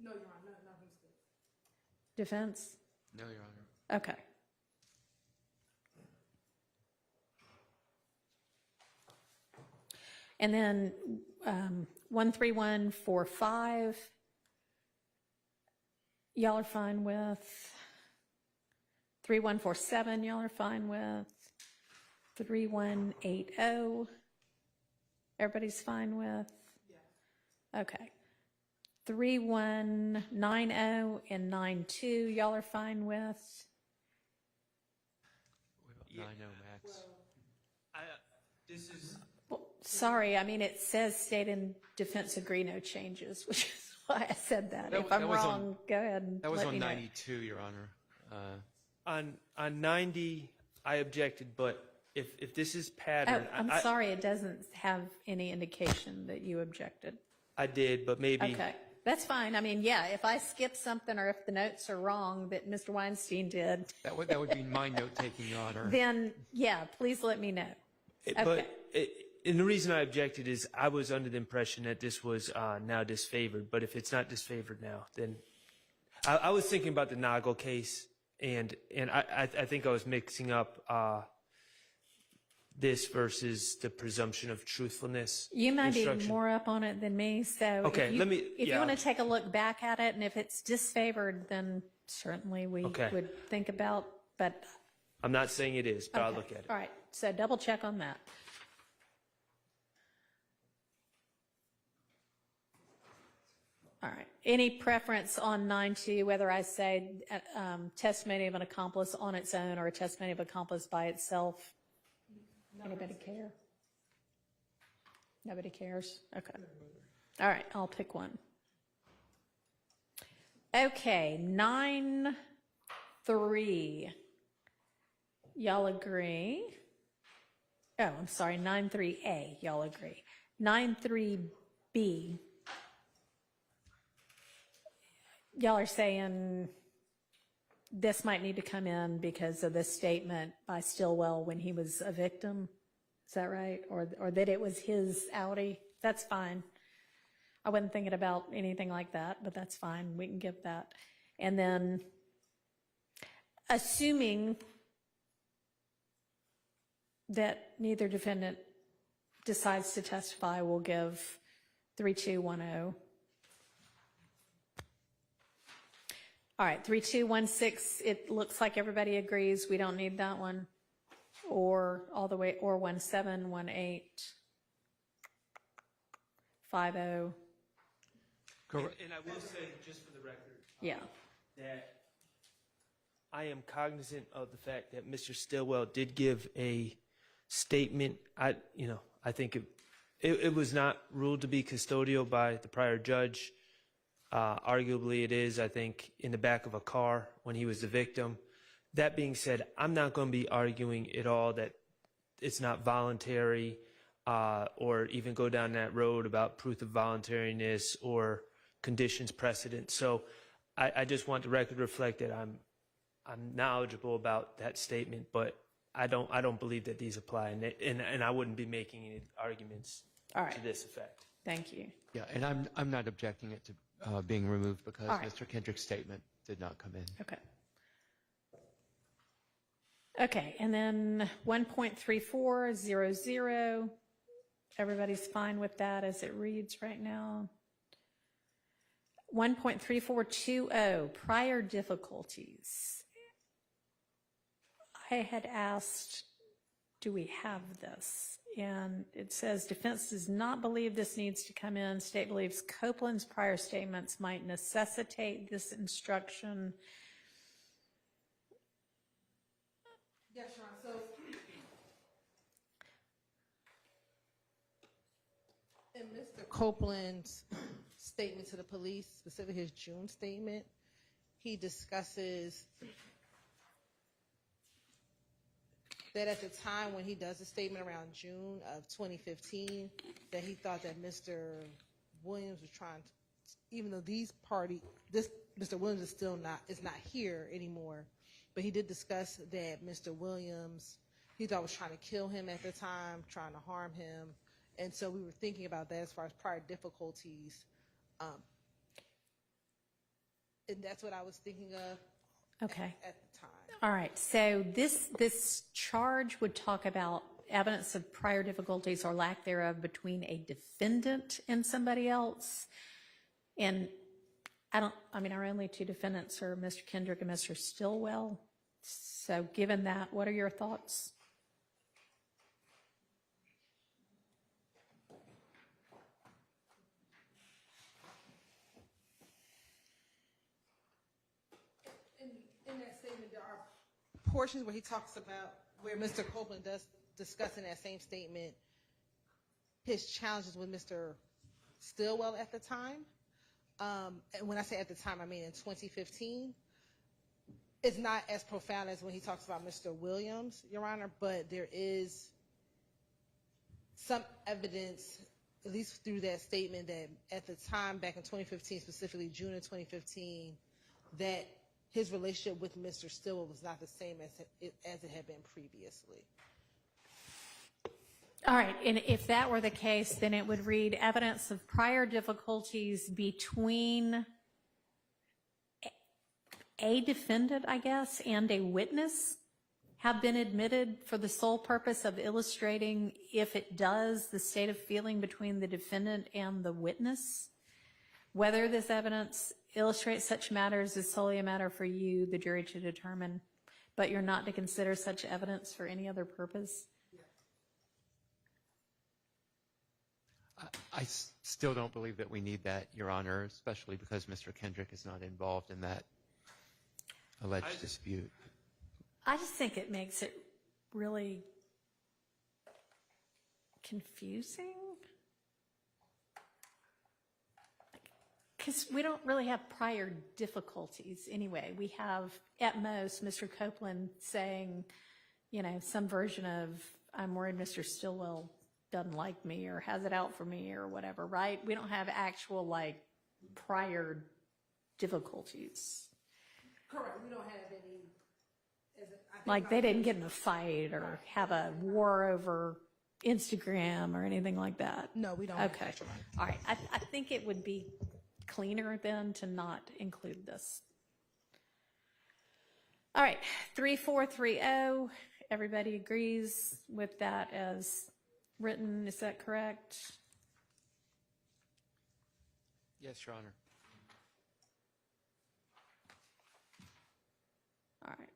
Speaker 3: No, Your Honor, no, he's good.
Speaker 7: Defense?
Speaker 12: No, Your Honor.
Speaker 7: Okay. And then 13145, y'all are fine with. 3147, y'all are fine with. 3180, everybody's fine with? Yeah. Okay. 3190 and 92, y'all are fine with?
Speaker 12: What about 90 max?
Speaker 16: This is.
Speaker 7: Well, sorry, I mean, it says state and defense agree no changes, which is why I said that. If I'm wrong, go ahead and
Speaker 12: that was
Speaker 7: let
Speaker 12: on
Speaker 7: me know.
Speaker 12: 92, Your Honor.
Speaker 16: On 90, I objected, but if this is pattern,
Speaker 7: Oh, I'm sorry, it doesn't have any indication that you objected.
Speaker 16: I did, but maybe.
Speaker 7: Okay, that's fine. I mean, yeah, if I skip something or if the notes are wrong that Mr. Weinstein did.
Speaker 12: That would be my note taking, Your Honor.
Speaker 7: Then, yeah, please let me know.
Speaker 16: But and the reason I objected is I was under the impression that this was now disfavored. But if it's not disfavored now, then I was thinking about the Nagel case, and I think I was mixing up this versus the presumption of truthfulness.
Speaker 7: You might be
Speaker 16: instruction.
Speaker 7: more up on it than me, so
Speaker 16: Okay,
Speaker 7: if you want to take a look back at it, and if it's disfavored, then certainly we would think about, but.
Speaker 16: I'm not saying it is, but I'll look at it.
Speaker 7: All right, so double check on that. All right, any preference on 9-2, whether I say testimony of an accomplice on its own or a testimony of accomplice by itself? Anybody care? Nobody cares? Okay. All right, I'll pick one. Okay, 9-3. Y'all agree? Oh, I'm sorry, 9-3A, y'all agree. 9-3B. Y'all are saying this might need to come in because of this statement by Stillwell when he was a victim. Is that right? Or that it was his Audi? That's fine. I wasn't thinking about anything like that, but that's fine. We can give that. And then assuming that neither defendant decides to testify, we'll give 3210. All right, 3216, it looks like everybody agrees we don't need that one. Or all the way, or 1718, 50.
Speaker 16: And I will say, just for the record, that I am cognizant of the fact that Mr. Stillwell did give a statement. I think it was not ruled to be custodial by the prior judge. Arguably it is, I think, in the back of a car when he was the victim. That being said, I'm not going to be arguing at all that it's not voluntary or even go down that road about proof of voluntariness or conditions precedent. So I just want the record to reflect that I'm knowledgeable about that statement, but I don't believe that these apply, and I wouldn't be making any arguments to this effect.
Speaker 7: Thank you.
Speaker 12: Yeah, and I'm not objecting it to being removed because
Speaker 7: All right.
Speaker 12: Mr. Kendrick's statement did not come in.
Speaker 7: Okay. Okay, and then 1.3400, everybody's fine with that as it reads right now. 1.3420, prior difficulties. I had asked, do we have this? And it says defense does not believe this needs to come in. State believes Copeland's prior statements might necessitate this instruction.
Speaker 3: Yes, Your Honor. So, in Mr. Copeland's statement to the police, specifically his June statement, he discusses that at the time when he does the statement around June of 2015, that he thought that Mr. Williams was trying to, even though Mr. Williams is not here anymore, but he did discuss that Mr. Williams, he thought was trying to kill him at the time, trying to harm him. And so we were thinking about that as far as prior difficulties. And that's what I was thinking of
Speaker 7: Okay.
Speaker 3: at the time.
Speaker 7: All right, so this charge would talk about evidence of prior difficulties or lack thereof between a defendant and somebody else. And our only two defendants are Mr. Kendrick and Mr. Stillwell. So given that, what are your thoughts?
Speaker 3: In that statement, there are portions where he talks about where Mr. Copeland does discuss in that same statement his challenges with Mr. Stillwell at the time. And when I say at the time, I mean in 2015. It's not as profound as when he talks about Mr. Williams, Your Honor, but there is some evidence, at least through that statement, that at the time, back in 2015, specifically June of 2015, that his relationship with Mr. Stillwell was not the same as it had been previously.
Speaker 7: All right, and if that were the case, then it would read evidence of prior difficulties between a defendant, I guess, and a witness have been admitted for the sole purpose of illustrating, if it does, the state of feeling between the defendant and the witness. Whether this evidence illustrates such matters is solely a matter for you, the jury, to determine, but you're not to consider such evidence for any other purpose.
Speaker 12: I still don't believe that we need that, Your Honor, especially because Mr. Kendrick is not involved in that alleged dispute.
Speaker 7: I just think it makes it really confusing. Because we don't really have prior difficulties anyway. We have, at most, Mr. Copeland saying, some version of, I'm worried Mr. Stillwell doesn't like me or has it out for me or whatever, right? We don't have actual, prior difficulties.
Speaker 3: Correct. We don't have any.
Speaker 7: Like they didn't get in a fight or have a war over Instagram or anything like that.
Speaker 3: No, we don't.
Speaker 7: Okay. All right. I think it would be cleaner then to not include this. All right. 3430. Everybody agrees with that as written. Is that correct?
Speaker 12: Yes, Your Honor.
Speaker 7: All right.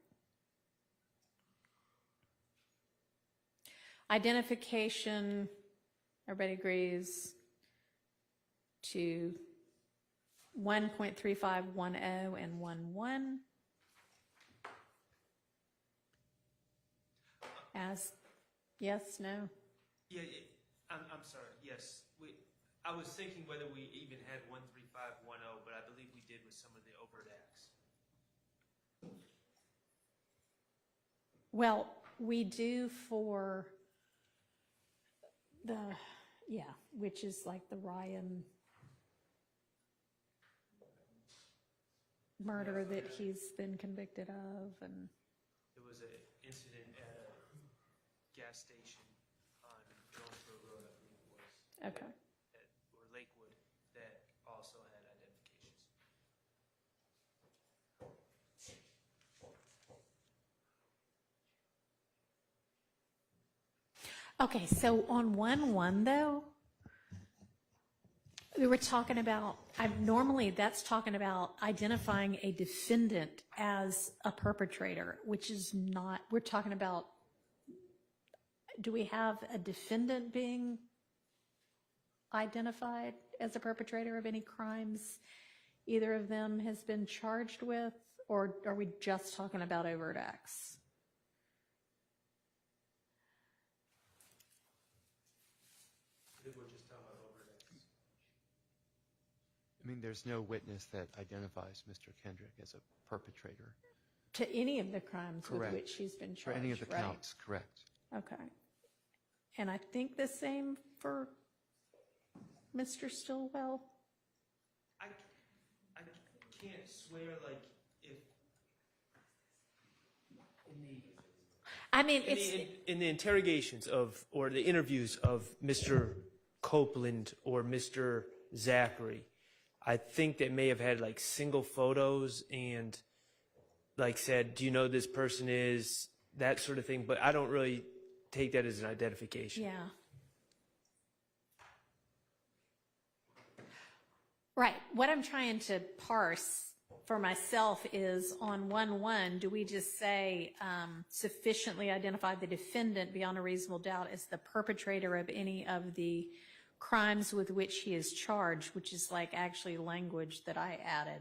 Speaker 7: Identification, everybody agrees to 1.3510 and 11. As, yes, no?
Speaker 16: Yeah, I'm sorry, yes. I was thinking whether we even had 13510, but I believe we did with some of the overt acts.
Speaker 7: Well, we do for which is like the Ryan murder that he's been convicted of, and
Speaker 16: There was an incident at a gas station on Jonesboro Road, I believe it was.
Speaker 7: Okay.
Speaker 16: Or Lakewood, that also had identifications.
Speaker 7: Okay, so on 1-1 though, we were talking about, normally that's talking about identifying a defendant as a perpetrator, which is not, we're talking about, do we have a defendant being identified as a perpetrator of any crimes either of them has been charged with, or are we just talking about overt acts?
Speaker 16: I think we're just talking about overt acts.
Speaker 12: I mean, there's no witness that identifies Mr. Kendrick as a perpetrator.
Speaker 7: To any of the crimes
Speaker 12: Correct.
Speaker 7: with which he's been charged,
Speaker 12: For any of the
Speaker 7: right?
Speaker 12: counts, correct.
Speaker 7: Okay. And I think the same for Mr. Stillwell?
Speaker 16: I can't swear, like, if in the interrogations of, or the interviews of Mr. Copeland or Mr. Zachary, I think they may have had like single photos and like said, do you know who this person is, that sort of thing, but I don't really take that as an identification.
Speaker 7: Yeah. Right. What I'm trying to parse for myself is on 1-1, do we just say sufficiently identify the defendant beyond a reasonable doubt as the perpetrator of any of the crimes with which he is charged, which is like actually language that I added.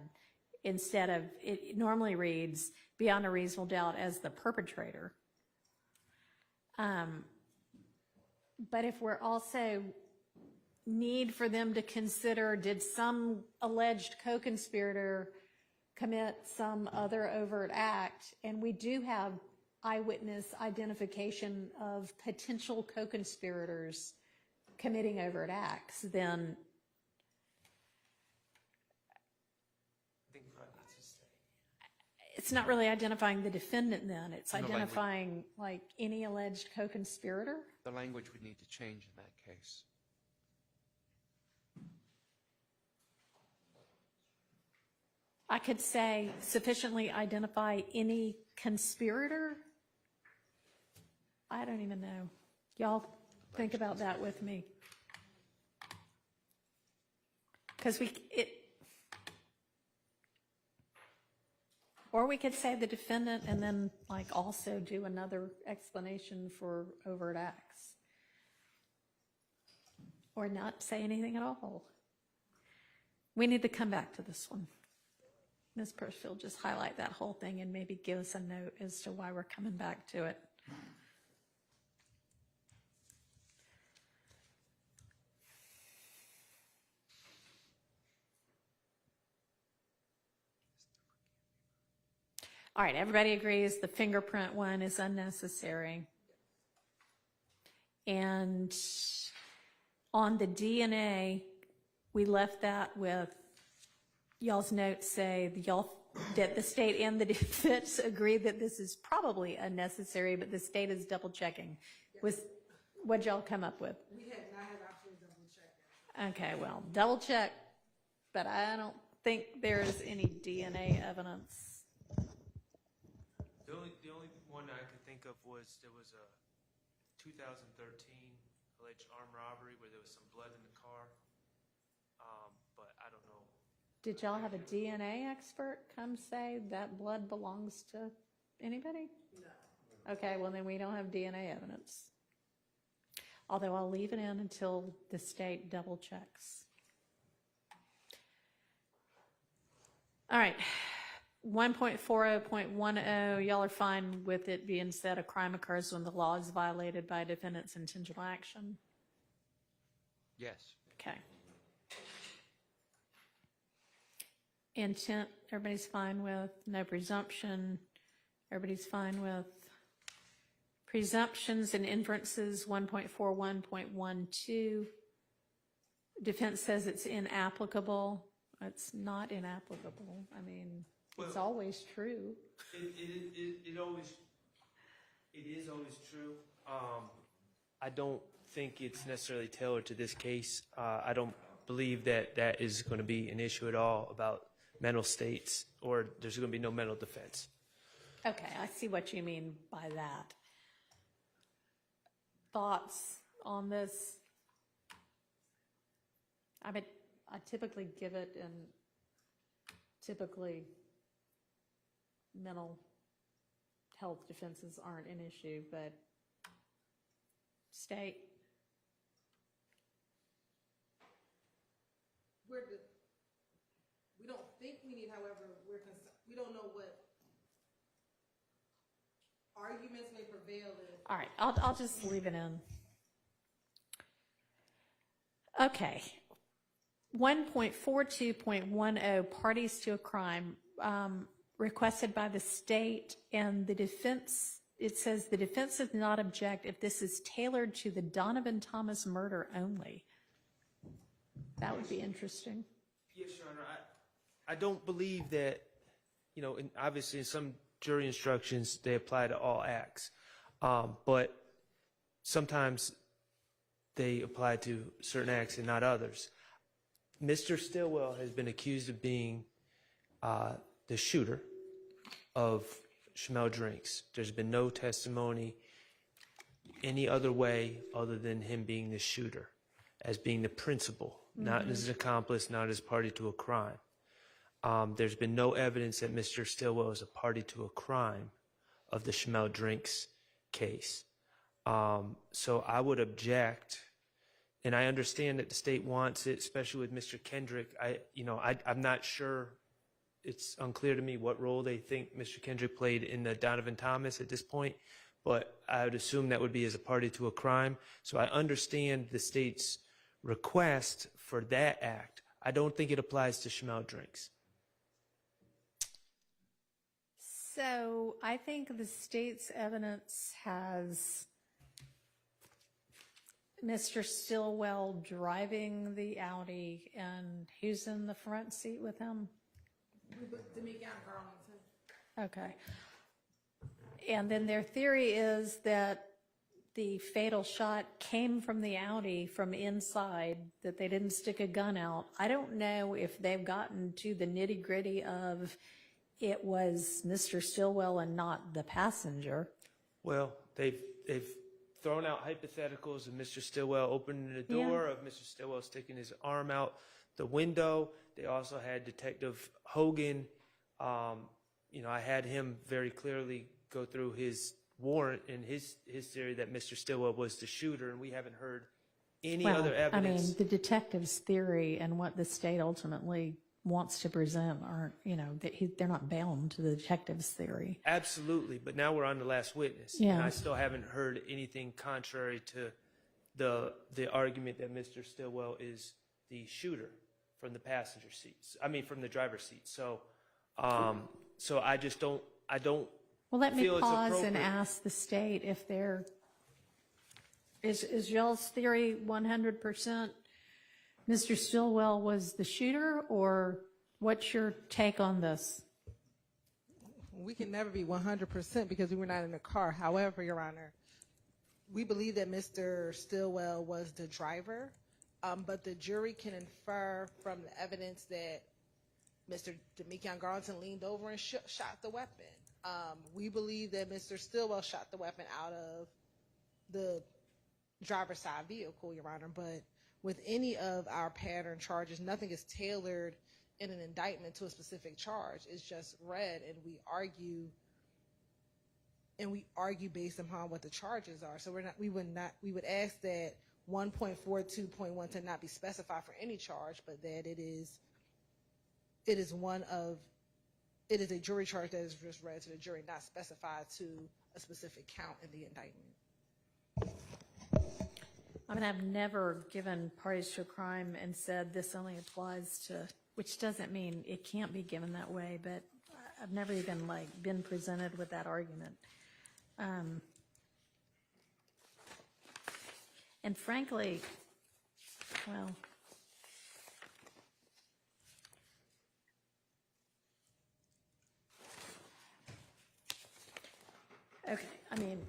Speaker 7: Instead of, it normally reads beyond a reasonable doubt as the perpetrator. But if we're also need for them to consider, did some alleged co-conspirator commit some other overt act, and we do have eyewitness identification of potential co-conspirators committing overt acts, then it's not really identifying the defendant then, it's identifying like any alleged co-conspirator?
Speaker 12: The language would need to change in that case.
Speaker 7: I could say sufficiently identify any conspirator? I don't even know. Y'all think about that with me. Because or we could say the defendant and then like also do another explanation for overt acts. Or not say anything at all. We need to come back to this one. Ms. Pershfield, just highlight that whole thing and maybe give us a note as to why we're coming back to it. All right, everybody agrees the fingerprint one is unnecessary. And on the DNA, we left that with y'all's notes say that the state and the defense agree that this is probably unnecessary, but the state is double checking. What'd y'all come up with?
Speaker 3: We had not had option to double check.
Speaker 7: Okay, well, double check, but I don't think there's any DNA evidence.
Speaker 16: The only one I could think of was there was a 2013 alleged armed robbery where there was some blood in the car, but I don't know.
Speaker 7: Did y'all have a DNA expert come say that blood belongs to anybody? No. Okay, well then we don't have DNA evidence. Although I'll leave it in until the state double checks. All right, 1.40.10, y'all are fine with it being said a crime occurs when the law is violated by a defendant's intentional action?
Speaker 12: Yes.
Speaker 7: Okay. Intent, everybody's fine with. No presumption, everybody's fine with. Presumptions and inferences, 1.41.12. Defense says it's inapplicable. It's not inapplicable. I mean, it's always true.
Speaker 16: It is always true. I don't think it's necessarily tailored to this case. I don't believe that that is going to be an issue at all about mental states, or there's going to be no mental defense.
Speaker 7: Okay, I see what you mean by that. Thoughts on this? I mean, I typically give it, and typically mental health defenses aren't an issue, but state?
Speaker 3: We don't think we need, however, we don't know what arguments may prevail in.
Speaker 7: All right, I'll just leave it in. Okay. 1.42.10, parties to a crime, requested by the state and the defense. It says the defense does not object if this is tailored to the Donovan Thomas murder only. That would be interesting.
Speaker 16: Yes, Your Honor. I don't believe that, you know, obviously in some jury instructions, they apply to all acts. But sometimes they apply to certain acts and not others. Mr. Stillwell has been accused of being the shooter of Shamel Drinks. There's been no testimony any other way other than him being the shooter, as being the principal, not as an accomplice, not as party to a crime. There's been no evidence that Mr. Stillwell is a party to a crime of the Shamel Drinks case. So I would object, and I understand that the state wants it, especially with Mr. Kendrick. I'm not sure. It's unclear to me what role they think Mr. Kendrick played in the Donovan Thomas at this point, but I would assume that would be as a party to a crime. So I understand the state's request for that act. I don't think it applies to Shamel Drinks.
Speaker 7: So I think the state's evidence has Mr. Stillwell driving the Audi, and who's in the front seat with him? Okay. And then their theory is that the fatal shot came from the Audi from inside, that they didn't stick a gun out. I don't know if they've gotten to the nitty-gritty of it was Mr. Stillwell and not the passenger.
Speaker 16: Well, they've thrown out hypotheticals of Mr. Stillwell opening the door, of Mr. Stillwell sticking his arm out the window. They also had Detective Hogan. I had him very clearly go through his warrant and his theory that Mr. Stillwell was the shooter, and we haven't heard any other evidence.
Speaker 7: I mean, the detective's theory and what the state ultimately wants to present aren't, they're not bound to the detective's theory.
Speaker 16: Absolutely, but now we're on the last witness,
Speaker 7: Yeah.
Speaker 16: and I still haven't heard anything contrary to the argument that Mr. Stillwell is the shooter from the passenger seats. I mean, from the driver's seat. So I just don't.
Speaker 7: Well, let me
Speaker 16: feel it's
Speaker 7: pause and
Speaker 16: appropriate.
Speaker 7: ask the state if is y'all's theory 100% Mr. Stillwell was the shooter, or what's your take on this?
Speaker 5: We can never be 100% because we were not in the car. However, Your Honor, we believe that Mr. Stillwell was the driver, but the jury can infer from the evidence that Mr. Demekion Garlington leaned over and shot the weapon. We believe that Mr. Stillwell shot the weapon out of the driver's side vehicle, Your Honor, but with any of our pattern charges, nothing is tailored in an indictment to a specific charge. It's just read, and we argue based upon what the charges are. So we would ask that 1.42.1 to not be specified for any charge, but that it is a jury charge that is just read to the jury, not specified to a specific count in the indictment.
Speaker 7: I mean, I've never given parties to a crime and said this only applies to, which doesn't mean it can't be given that way, but I've never even been presented with that argument. And frankly, well, okay, I mean,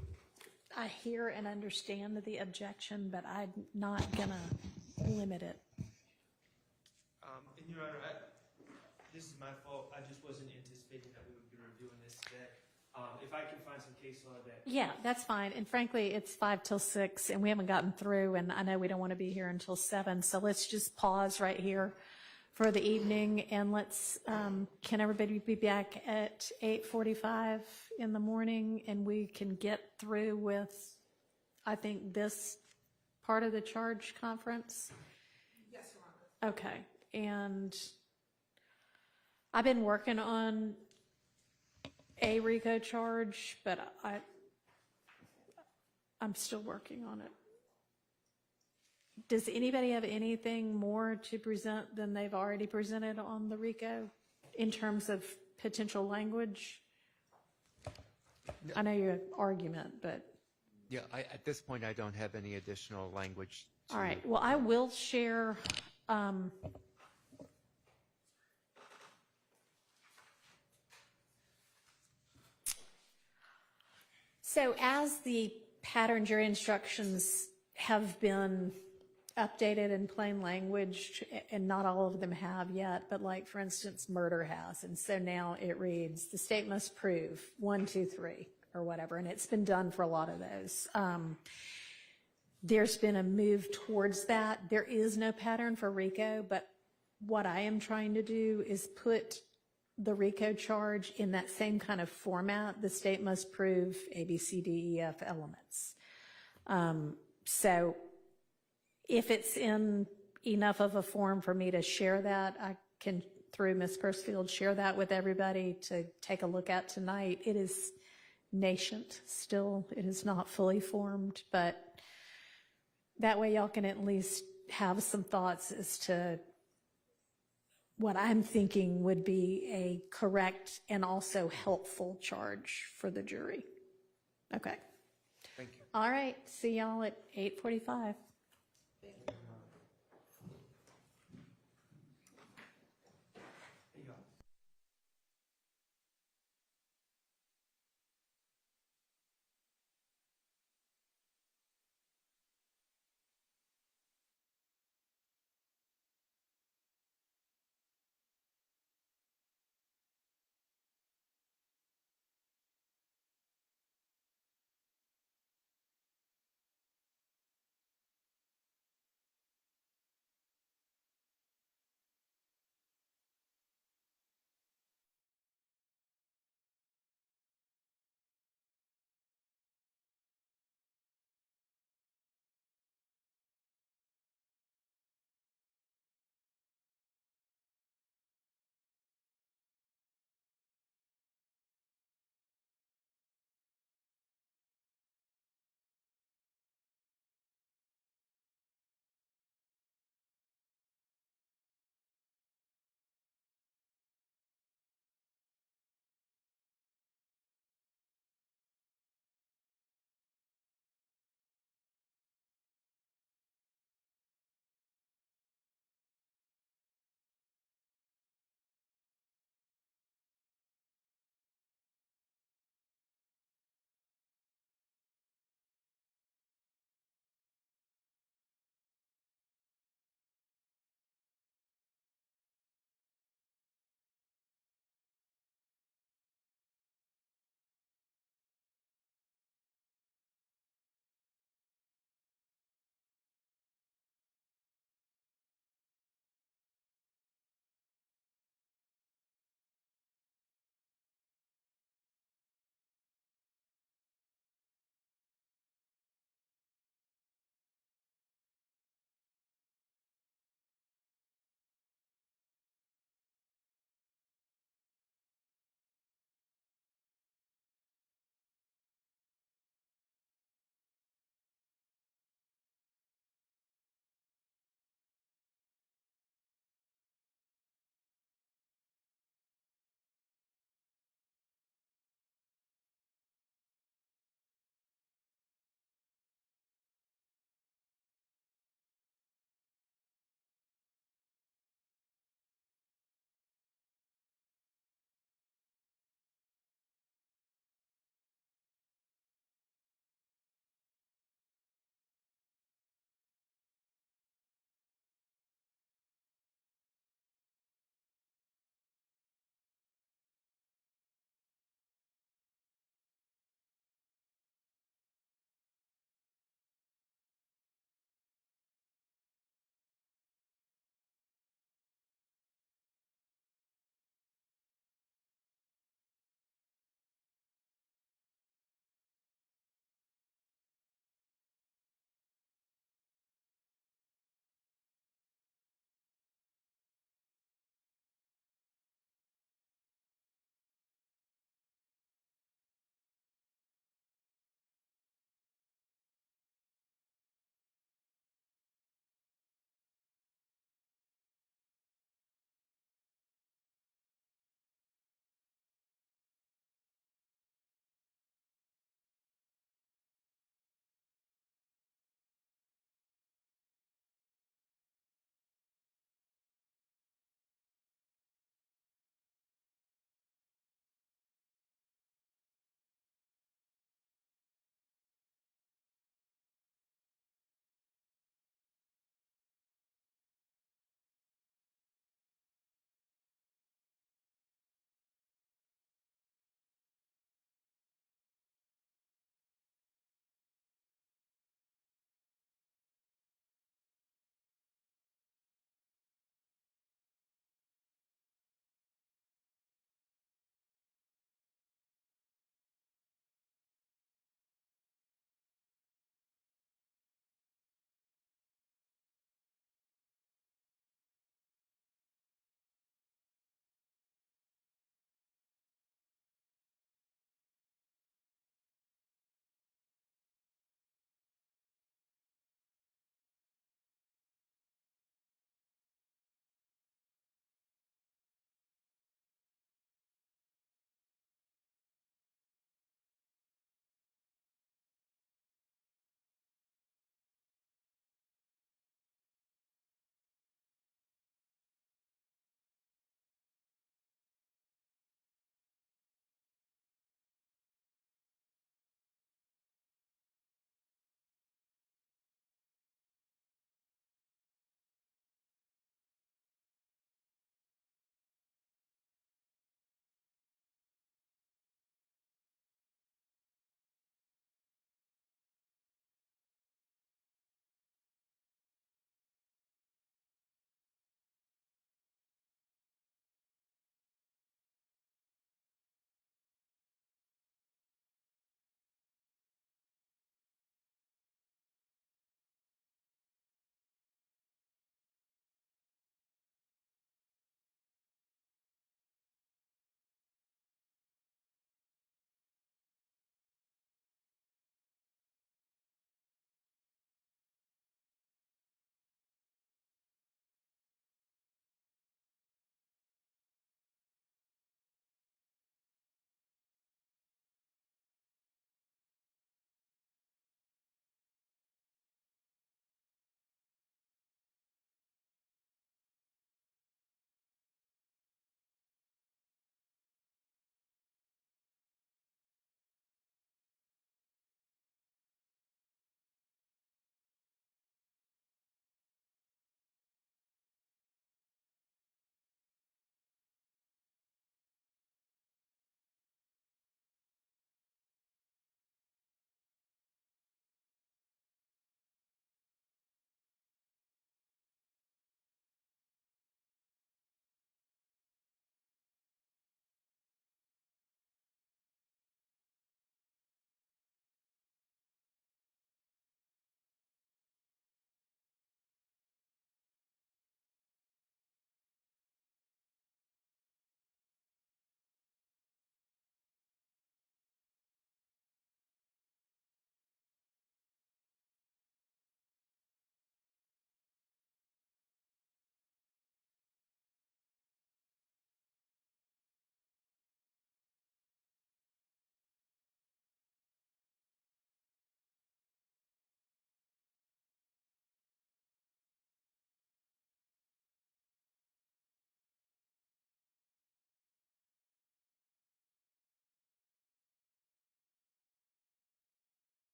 Speaker 7: I hear and understand the objection, but I'm not gonna limit it.
Speaker 16: And Your Honor, this is my fault. I just wasn't anticipating that we would be reviewing this today. If I can find some case law that...
Speaker 7: Yeah, that's fine. And frankly, it's 5 till 6, and we haven't gotten through, and I know we don't want to be here until 7, so let's just pause right here for the evening, and let's, can everybody be back at 8:45 in the morning, and we can get through with, I think, this part of the charge conference?
Speaker 5: Yes, Your Honor.
Speaker 7: Okay, and I've been working on a RICO charge, but I'm still working on it. Does anybody have anything more to present than they've already presented on the RICO in terms of potential language? I know your argument, but...
Speaker 12: Yeah, at this point, I don't have any additional language.
Speaker 7: All right, well, I will share... So as the pattern jury instructions have been updated in plain language, and not all of them have yet, but like, for instance, murder has. And so now it reads, the state must prove 1, 2, 3, or whatever. And it's been done for a lot of those. There's been a move towards that. There is no pattern for RICO, but what I am trying to do is put the RICO charge in that same kind of format. The state must prove A, B, C, D, E, F elements. So if it's in enough of a form for me to share that, I can, through Ms. Pursfield, share that with everybody to take a look at tonight. It is nascent still. It is not fully formed, but that way y'all can at least have some thoughts as to what I'm thinking would be a correct and also helpful charge for the jury. Okay.
Speaker 12: Thank you.
Speaker 7: All right. See y'all at 8:45.